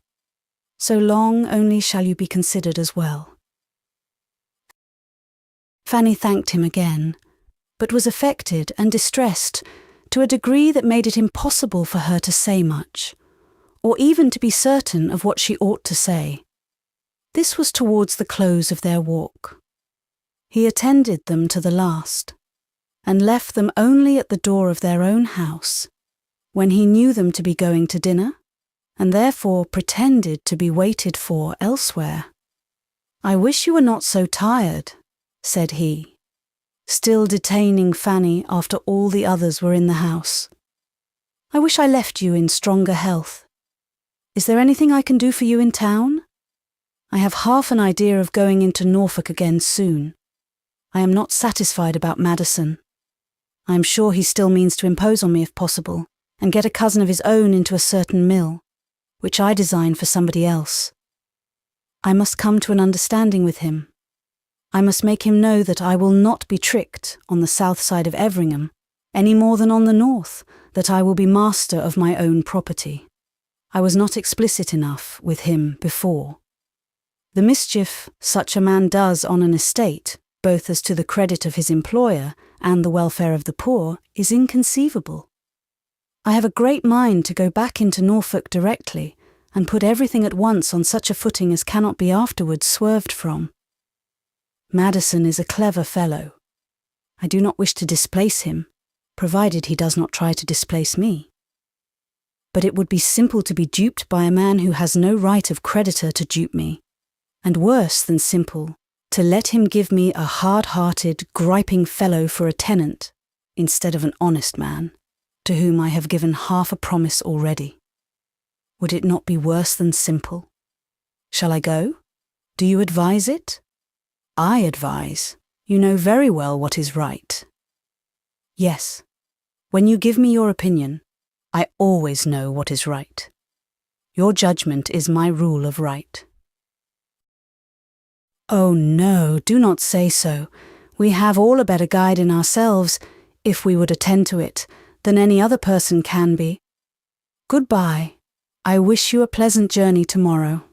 so long only shall you be considered as well." Fanny thanked him again, but was affected and distressed to a degree that made it impossible for her to say much, or even to be certain of what she ought to say. This was towards the close of their walk. He attended them to the last, and left them only at the door of their own house, when he knew them to be going to dinner, and therefore pretended to be waited for elsewhere. "I wish you were not so tired," said he, still detaining Fanny after all the others were in the house. "I wish I left you in stronger health. Is there anything I can do for you in town? I have half an idea of going into Norfolk again soon. I am not satisfied about Madison. I am sure he still means to impose on me if possible, and get a cousin of his own into a certain mill, which I design for somebody else. I must come to an understanding with him. I must make him know that I will not be tricked on the south side of Everingham, any more than on the north, that I will be master of my own property. I was not explicit enough with him before. The mischief such a man does on an estate, both as to the credit of his employer and the welfare of the poor, is inconceivable. I have a great mind to go back into Norfolk directly and put everything at once on such a footing as cannot be afterwards swerved from. Madison is a clever fellow. I do not wish to displace him, provided he does not try to displace me. But it would be simple to be duped by a man who has no right of creditor to dupe me, and worse than simple, to let him give me a hard-hearted, griping fellow for a tenant, instead of an honest man, to whom I have given half a promise already. Would it not be worse than simple? Shall I go? Do you advise it? I advise. You know very well what is right. Yes. When you give me your opinion, I always know what is right. Your judgment is my rule of right. Oh no, do not say so. We have all a better guide in ourselves, if we would attend to it, than any other person can be. Goodbye. I wish you a pleasant journey tomorrow.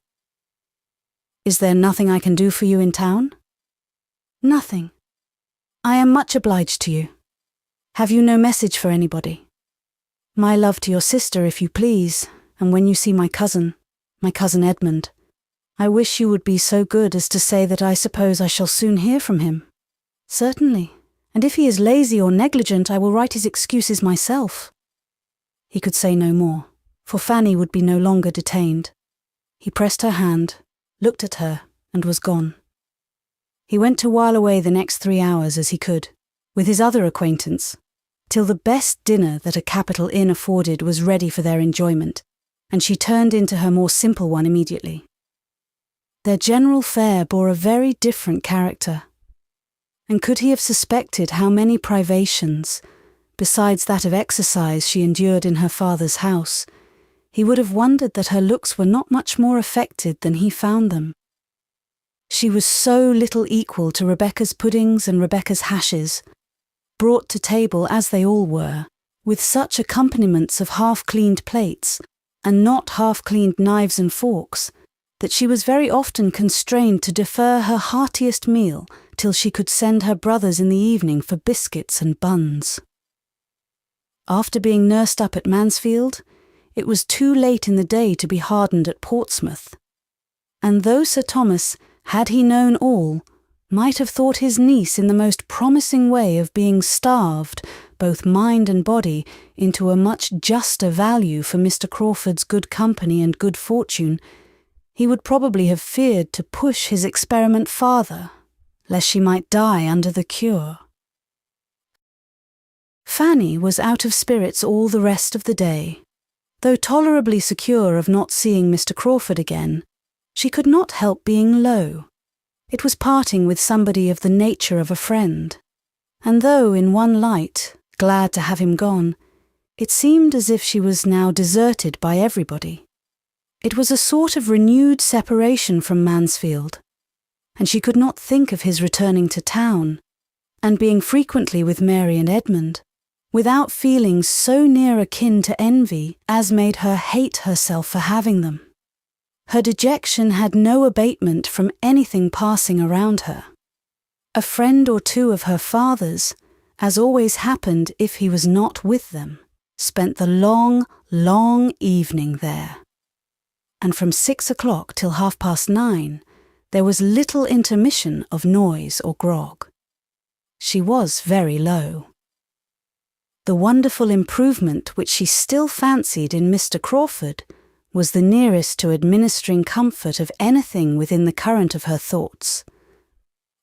Is there nothing I can do for you in town? Nothing. I am much obliged to you. Have you no message for anybody? My love to your sister, if you please, and when you see my cousin Edmund, I wish you would be so good as to say that I suppose I shall soon hear from him. Certainly, and if he is lazy or negligent, I will write his excuses myself. He could say no more, for Fanny would be no longer detained. He pressed her hand, looked at her, and was gone. He went to while away the next 3 hours as he could, with his other acquaintance, till the best dinner that a capital inn afforded was ready for their enjoyment, and she turned into her more simple one immediately. Their general fare bore a very different character, and could he have suspected how many privations, besides that of exercise, she endured in her father's house, he would have wondered that her looks were not much more affected than he found them. She was so little equal to Rebecca's puddings and Rebecca's hashes, brought to table as they all were, with such accompaniments of half-cleaned plates, and not half-cleaned knives and forks, that she was very often constrained to defer her heartiest meal till she could send her brothers in the evening for biscuits and buns. After being nursed up at Mansfield, it was too late in the day to be hardened at Portsmouth, and though Sir Thomas, had he known all, might have thought his niece in the most promising way of being starved, both mind and body, into a much juster value for Mr. Crawford's good company and good fortune, he would probably have feared to push his experiment farther, lest she might die under the cure. Fanny was out of spirits all the rest of the day. Though tolerably secure of not seeing Mr. Crawford again, she could not help being low. It was parting with somebody of the nature of a friend, and though in one light glad to have him gone, it seemed as if she was now deserted by everybody. It was a sort of renewed separation from Mansfield, and she could not think of his returning to town, and being frequently with Mary and Edmund, without feelings so near akin to envy as made her hate herself for having them. Her dejection had no abatement from anything passing around her. A friend or two of her father's, as always happened if he was not with them, spent the long, long evening there. And from 6 o'clock till 9:30, there was little intermission of noise or grog. She was very low. The wonderful improvement which she still fancied in Mr. Crawford was the nearest to administering comfort of anything within the current of her thoughts.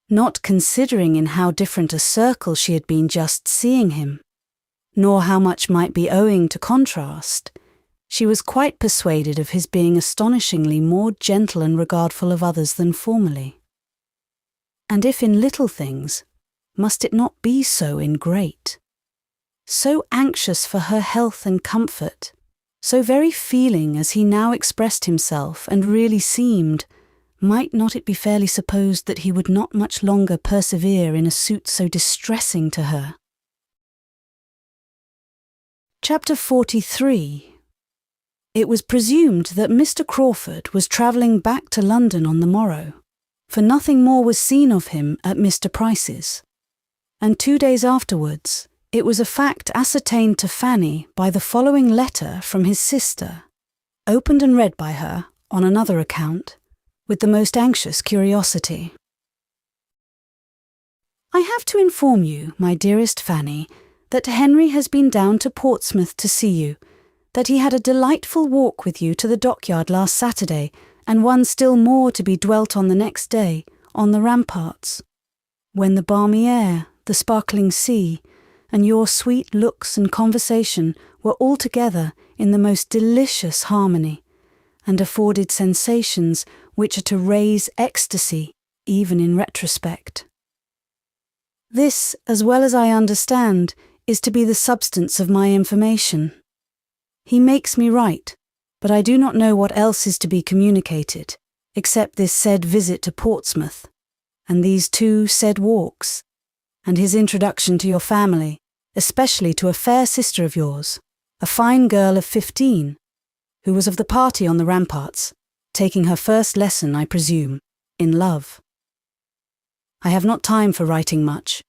Not considering in how different a circle she had been just seeing him, nor how much might be owing to contrast, she was quite persuaded of his being astonishingly more gentle and regardful of others than formerly. And if in little things, must it not be so in great? So anxious for her health and comfort, so very feeling as he now expressed himself and really seemed, might not it be fairly supposed that he would not much longer persevere in a suit so distressing to her? Chapter 43. It was presumed that Mr. Crawford was travelling back to London on the morrow, for nothing more was seen of him at Mr. Price's. And 2 days afterwards, it was a fact ascertained to Fanny by the following letter from his sister, opened and read by her, on another account, with the most anxious curiosity. I have to inform you, my dearest Fanny, that Henry has been down to Portsmouth to see you, that he had a delightful walk with you to the dockyard last Saturday, and one still more to be dwelt on the next day, on the ramparts, when the balmy air, the sparkling sea, and your sweet looks and conversation were altogether in the most delicious harmony, and afforded sensations which are to raise ecstasy, even in retrospect. This, as well as I understand, is to be the substance of my information. He makes me write, but I do not know what else is to be communicated, except this said visit to Portsmouth, and these 2 said walks, and his introduction to your family, especially to a fair sister of yours, a fine girl of 15, who was of the party on the ramparts, taking her first lesson, I presume, in love. I have not time for writing much,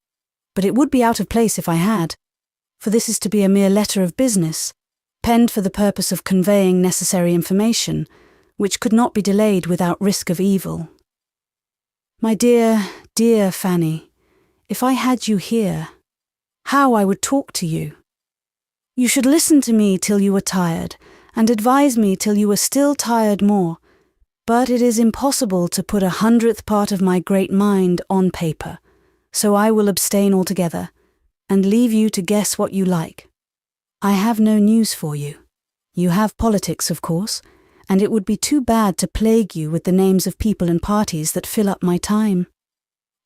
but it would be out of place if I had, for this is to be a mere letter of business, penned for the purpose of conveying necessary information, which could not be delayed without risk of evil. My dear, dear Fanny, if I had you here, how I would talk to you! You should listen to me till you were tired, and advise me till you were still tired more, but it is impossible to put 100th part of my great mind on paper, so I will abstain altogether, and leave you to guess what you like. I have no news for you. You have politics, of course, and it would be too bad to plague you with the names of people and parties that fill up my time.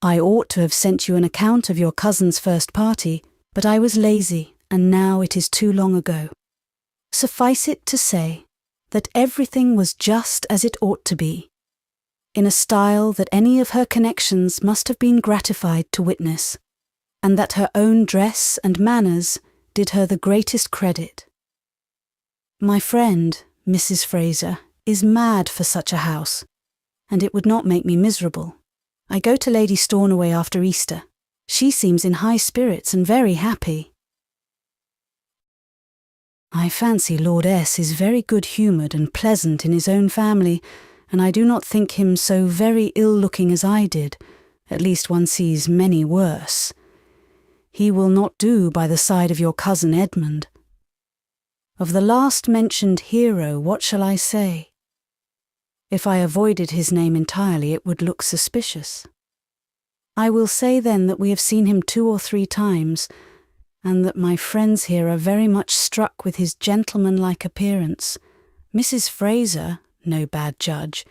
I ought to have sent you an account of your cousin's first party, but I was lazy, and now it is too long ago. Suffice it to say that everything was just as it ought to be, in a style that any of her connections must have been gratified to witness, and that her own dress and manners did her the greatest credit. My friend, Mrs. Fraser, is mad for such a house, and it would not make me miserable. I go to Lady Stornoway after Easter. She seems in high spirits and very happy. I fancy Lord S. is very good-humoured and pleasant in his own family, and I do not think him so very ill-looking as I did. At least one sees many worse. He will not do by the side of your cousin Edmund. Of the last mentioned hero, what shall I say? If I avoided his name entirely, it would look suspicious. I will say then that we have seen him 2 or 3 times, and that my friends here are very much struck with his gentlemanlike appearance. Mrs. Fraser, no bad judge,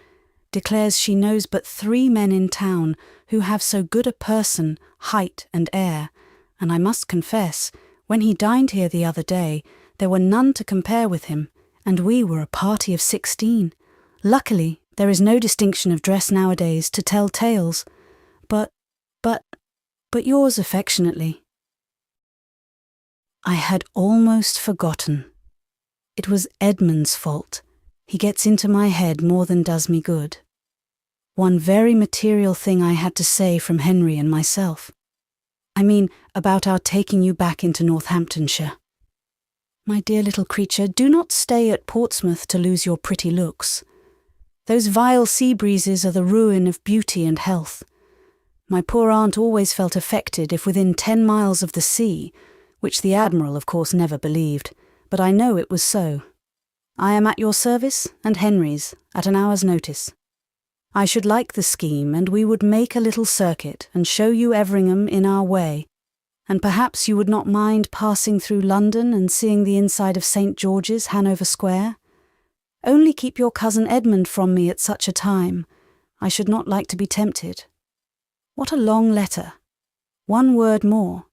declares she knows but 3 men in town who have so good a person, height and air, and I must confess, when he dined here the other day, there were none to compare with him, and we were a party of 16. Luckily, there is no distinction of dress nowadays to tell tales, but yours affectionately. I had almost forgotten. It was Edmund's fault. He gets into my head more than does me good. One very material thing I had to say from Henry and myself. I mean, about our taking you back into Northamptonshire. My dear little creature, do not stay at Portsmouth to lose your pretty looks. Those vile sea breezes are the ruin of beauty and health. My poor aunt always felt affected if within 10 miles of the sea, which the Admiral of course never believed, but I know it was so. I am at your service and Henry's at an hour's notice. I should like the scheme, and we would make a little circuit and show you Everingham in our way, and perhaps you would not mind passing through London and seeing the inside of St. George's, Hanover Square. Only keep your cousin Edmund from me at such a time. I should not like to be tempted. What a long letter. 1 word more.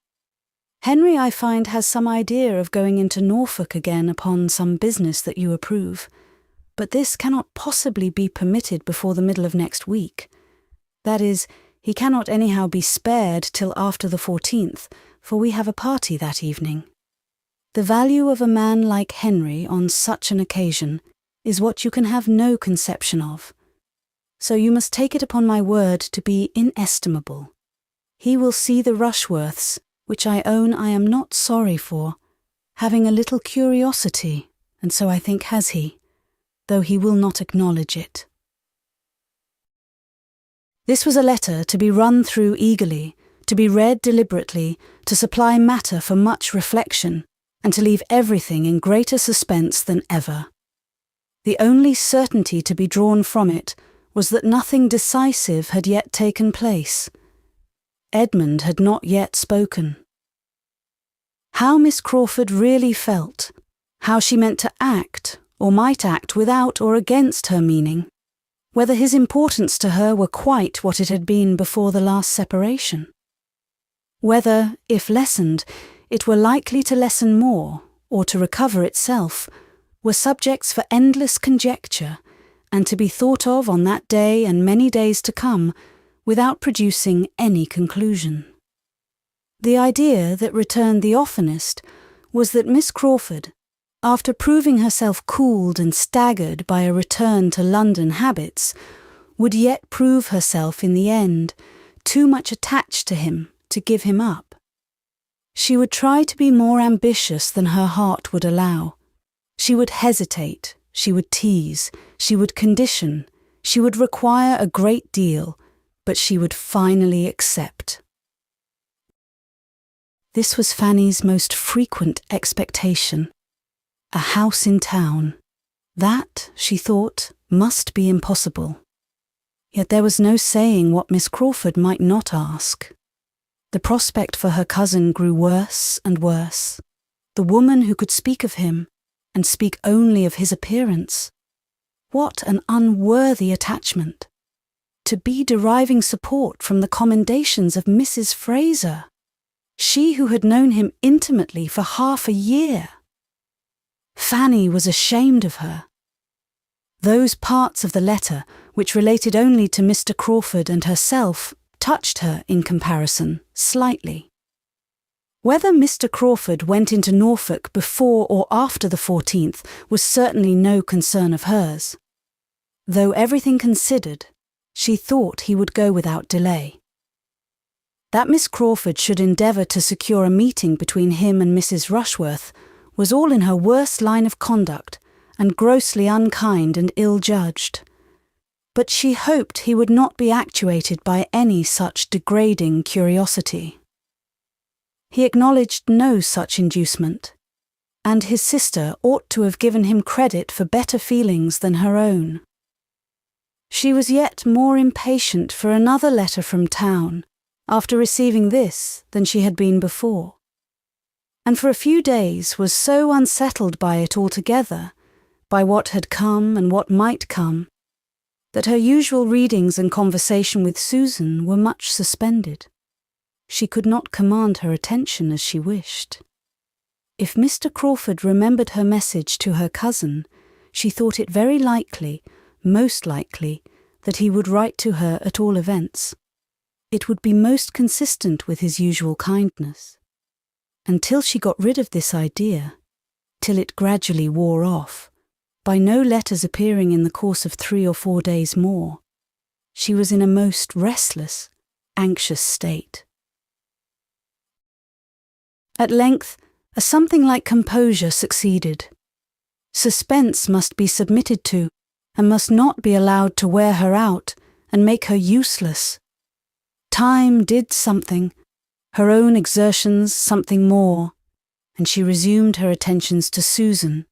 Henry, I find, has some idea of going into Norfolk again upon some business that you approve, but this cannot possibly be permitted before the middle of next week. That is, he cannot anyhow be spared till after the 14th, for we have a party that evening. The value of a man like Henry on such an occasion is what you can have no conception of. So you must take it upon my word to be inestimable. He will see the Rushworths, which I own I am not sorry for, having a little curiosity, and so I think has he, though he will not acknowledge it. This was a letter to be run through eagerly, to be read deliberately, to supply matter for much reflection, and to leave everything in greater suspense than ever. The only certainty to be drawn from it was that nothing decisive had yet taken place. Edmund had not yet spoken. How Miss Crawford really felt, how she meant to act, or might act without or against her meaning, whether his importance to her were quite what it had been before the last separation, whether, if lessened, it were likely to lessen more, or to recover itself, were subjects for endless conjecture, and to be thought of on that day and many days to come, without producing any conclusion. The idea that returned the oftenest was that Miss Crawford, after proving herself cooled and staggered by a return to London habits, would yet prove herself in the end too much attached to him to give him up. She would try to be more ambitious than her heart would allow. She would hesitate, she would tease, she would condition, she would require a great deal, but she would finally accept. This was Fanny's most frequent expectation. A house in town. That, she thought, must be impossible. Yet there was no saying what Miss Crawford might not ask. The prospect for her cousin grew worse and worse. The woman who could speak of him, and speak only of his appearance. What an unworthy attachment! To be deriving support from the commendations of Mrs. Fraser, she who had known him intimately for half a year. Fanny was ashamed of her. Those parts of the letter which related only to Mr. Crawford and herself touched her, in comparison, slightly. Whether Mr. Crawford went into Norfolk before or after the 14th was certainly no concern of hers. Though everything considered, she thought he would go without delay. That Miss Crawford should endeavour to secure a meeting between him and Mrs. Rushworth was all in her worst line of conduct, and grossly unkind and ill-judged. But she hoped he would not be actuated by any such degrading curiosity. He acknowledged no such inducement, and his sister ought to have given him credit for better feelings than her own. She was yet more impatient for another letter from town, after receiving this, than she had been before, and for a few days was so unsettled by it altogether, by what had come and what might come, that her usual readings and conversation with Susan were much suspended. She could not command her attention as she wished. If Mr. Crawford remembered her message to her cousin, she thought it very likely, most likely, that he would write to her at all events. It would be most consistent with his usual kindness. Until she got rid of this idea, till it gradually wore off, by no letters appearing in the course of 3 or 4 days more, she was in a most restless, anxious state. At length, a something like composure succeeded. Suspense must be submitted to, and must not be allowed to wear her out and make her useless. Time did something, her own exertions something more, and she resumed her attentions to Susan,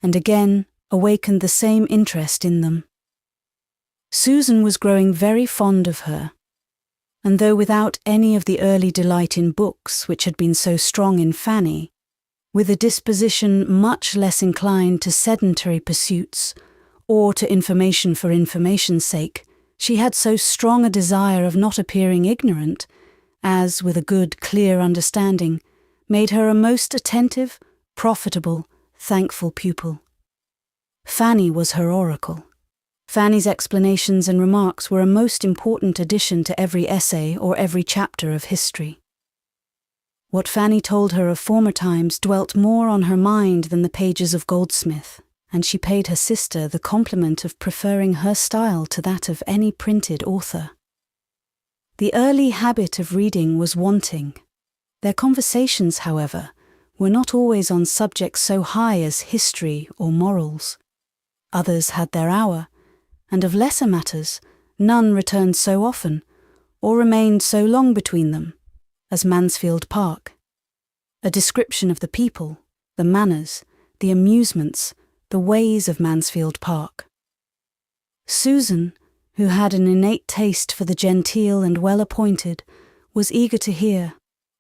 and again awakened the same interest in them. Susan was growing very fond of her, and though without any of the early delight in books which had been so strong in Fanny, with a disposition much less inclined to sedentary pursuits, or to information for information's sake, she had so strong a desire of not appearing ignorant, as, with a good, clear understanding, made her a most attentive, profitable, thankful pupil. Fanny was her oracle. Fanny's explanations and remarks were a most important addition to every essay or every chapter of history. What Fanny told her of former times dwelt more on her mind than the pages of Goldsmith, and she paid her sister the compliment of preferring her style to that of any printed author. The early habit of reading was wanting. Their conversations, however, were not always on subjects so high as history or morals. Others had their hour, and of lesser matters, none returned so often, or remained so long between them, as Mansfield Park. A description of the people, the manners, the amusements, the ways of Mansfield Park. Susan, who had an innate taste for the genteel and well-appointed, was eager to hear,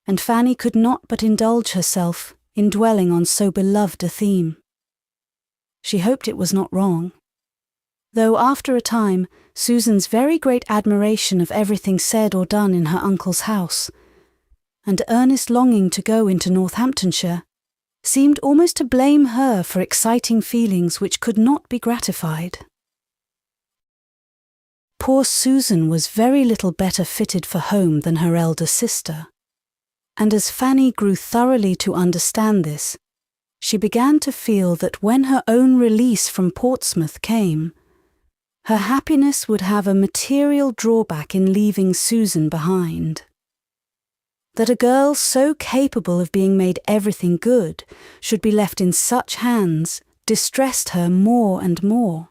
and Fanny could not but indulge herself in dwelling on so beloved a theme. She hoped it was not wrong, though after a time Susan's very great admiration of everything said or done in her uncle's house, and earnest longing to go into Northamptonshire, seemed almost to blame her for exciting feelings which could not be gratified. Poor Susan was very little better fitted for home than her elder sister, and as Fanny grew thoroughly to understand this, she began to feel that when her own release from Portsmouth came, her happiness would have a material drawback in leaving Susan behind. That a girl so capable of being made everything good should be left in such hands distressed her more and more.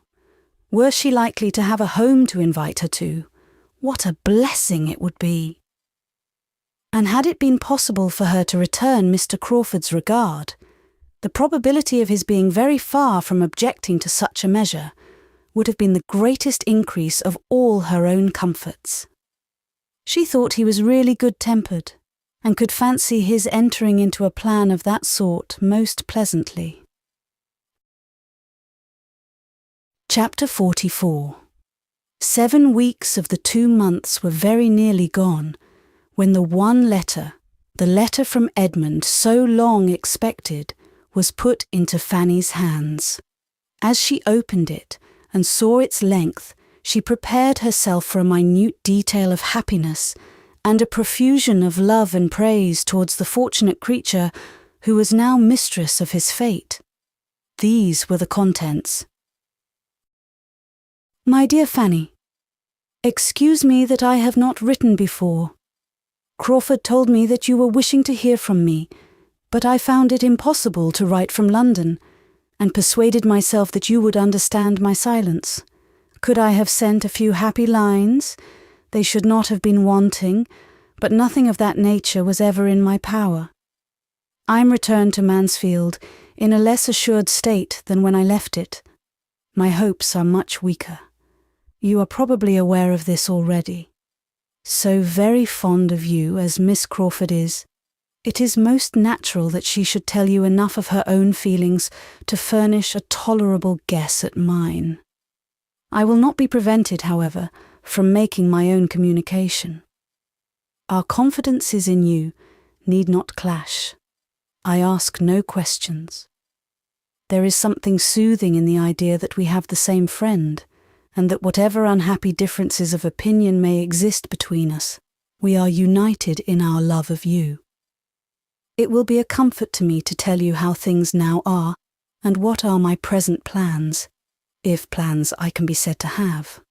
Were she likely to have a home to invite her to, what a blessing it would be! And had it been possible for her to return Mr. Crawford's regard, the probability of his being very far from objecting to such a measure would have been the greatest increase of all her own comforts. She thought he was really good-tempered, and could fancy his entering into a plan of that sort most pleasantly. Chapter 44. 7 weeks of the 2 months were very nearly gone, when the one letter, the letter from Edmund so long expected, was put into Fanny's hands. As she opened it and saw its length, she prepared herself for a minute detail of happiness and a profusion of love and praise towards the fortunate creature who was now mistress of his fate. These were the contents. My dear Fanny, excuse me that I have not written before. Crawford told me that you were wishing to hear from me, but I found it impossible to write from London, and persuaded myself that you would understand my silence. Could I have sent a few happy lines? They should not have been wanting, but nothing of that nature was ever in my power. I am returned to Mansfield in a less assured state than when I left it. My hopes are much weaker. You are probably aware of this already. So very fond of you as Miss Crawford is, it is most natural that she should tell you enough of her own feelings to furnish a tolerable guess at mine. I will not be prevented, however, from making my own communication. Our confidences in you need not clash. I ask no questions. There is something soothing in the idea that we have the same friend, and that whatever unhappy differences of opinion may exist between us, we are united in our love of you. It will be a comfort to me to tell you how things now are, and what are my present plans, if plans I can be said to have.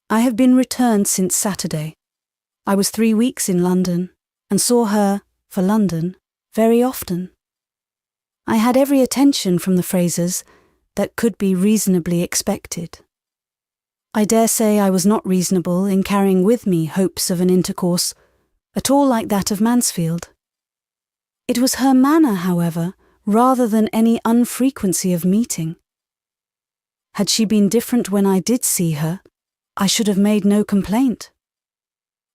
I have been returned since Saturday. I was 3 weeks in London, and saw her, for London, very often. I had every attention from the Frasers that could be reasonably expected. I dare say I was not reasonable in carrying with me hopes of an intercourse, at all like that of Mansfield. It was her manner, however, rather than any unfrequency of meeting. Had she been different when I did see her, I should have made no complaint.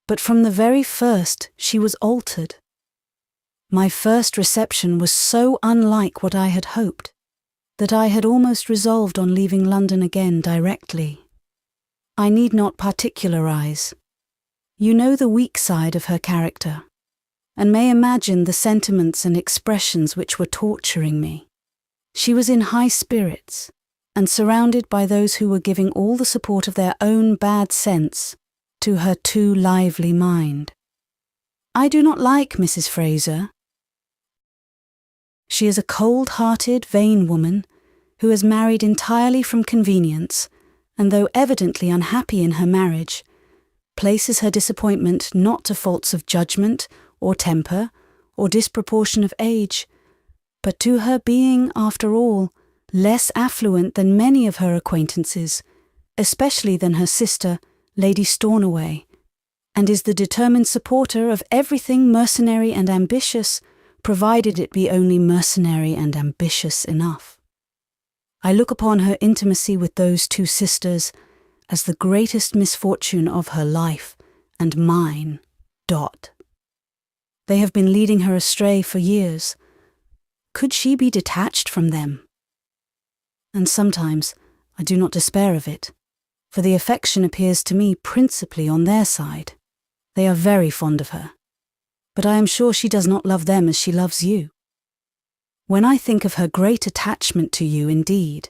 But from the very first she was altered. My first reception was so unlike what I had hoped, that I had almost resolved on leaving London again directly. I need not particularize. You know the weak side of her character, and may imagine the sentiments and expressions which were torturing me. She was in high spirits, and surrounded by those who were giving all the support of their own bad sense to her too lively mind. I do not like Mrs. Fraser. She is a cold-hearted, vain woman who has married entirely from convenience, and though evidently unhappy in her marriage, places her disappointment not to faults of judgment or temper or disproportion of age, but to her being, after all, less affluent than many of her acquaintances, especially than her sister, Lady Stornoway, and is the determined supporter of everything mercenary and ambitious, provided it be only mercenary and ambitious enough. I look upon her intimacy with those two sisters as the greatest misfortune of her life, and mine. They have been leading her astray for years. Could she be detached from them? And sometimes I do not despair of it, for the affection appears to me principally on their side. They are very fond of her, but I am sure she does not love them as she loves you. When I think of her great attachment to you indeed,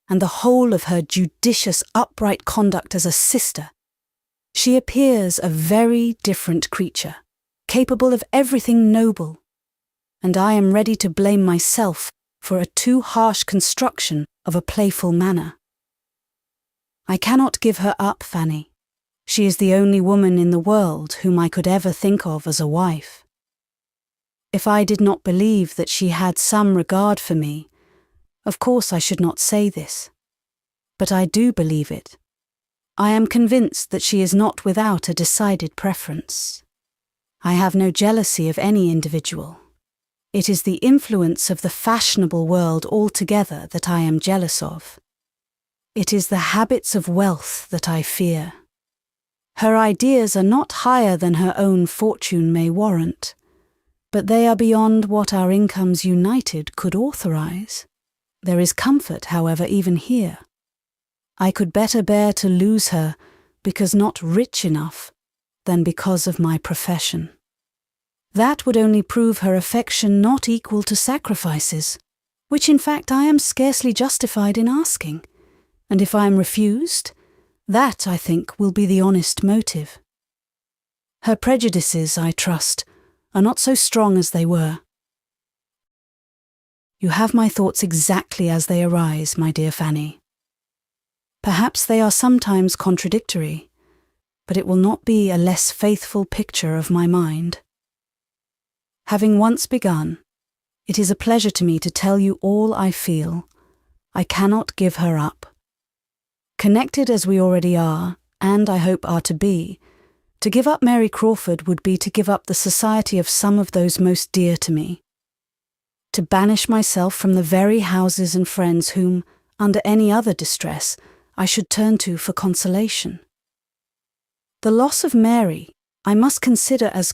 and the whole of her judicious, upright conduct as a sister, she appears a very different creature, capable of everything noble, and I am ready to blame myself for a too harsh construction of a playful manner. I cannot give her up, Fanny. She is the only woman in the world whom I could ever think of as a wife. If I did not believe that she had some regard for me, of course I should not say this. But I do believe it. I am convinced that she is not without a decided preference. I have no jealousy of any individual. It is the influence of the fashionable world altogether that I am jealous of. It is the habits of wealth that I fear. Her ideas are not higher than her own fortune may warrant, but they are beyond what our incomes united could authorize. There is comfort, however, even here. I could better bear to lose her because not rich enough than because of my profession. That would only prove her affection not equal to sacrifices, which in fact I am scarcely justified in asking, and if I am refused, that, I think, will be the honest motive. Her prejudices, I trust, are not so strong as they were. You have my thoughts exactly as they arise, my dear Fanny. Perhaps they are sometimes contradictory, but it will not be a less faithful picture of my mind. Having once begun, it is a pleasure to me to tell you all I feel. I cannot give her up. Connected as we already are, and I hope are to give up Mary Crawford would be to give up the society of some of those most dear to me. To banish myself from the very houses and friends whom, under any other distress, I should turn to for consolation. The loss of Mary I must consider as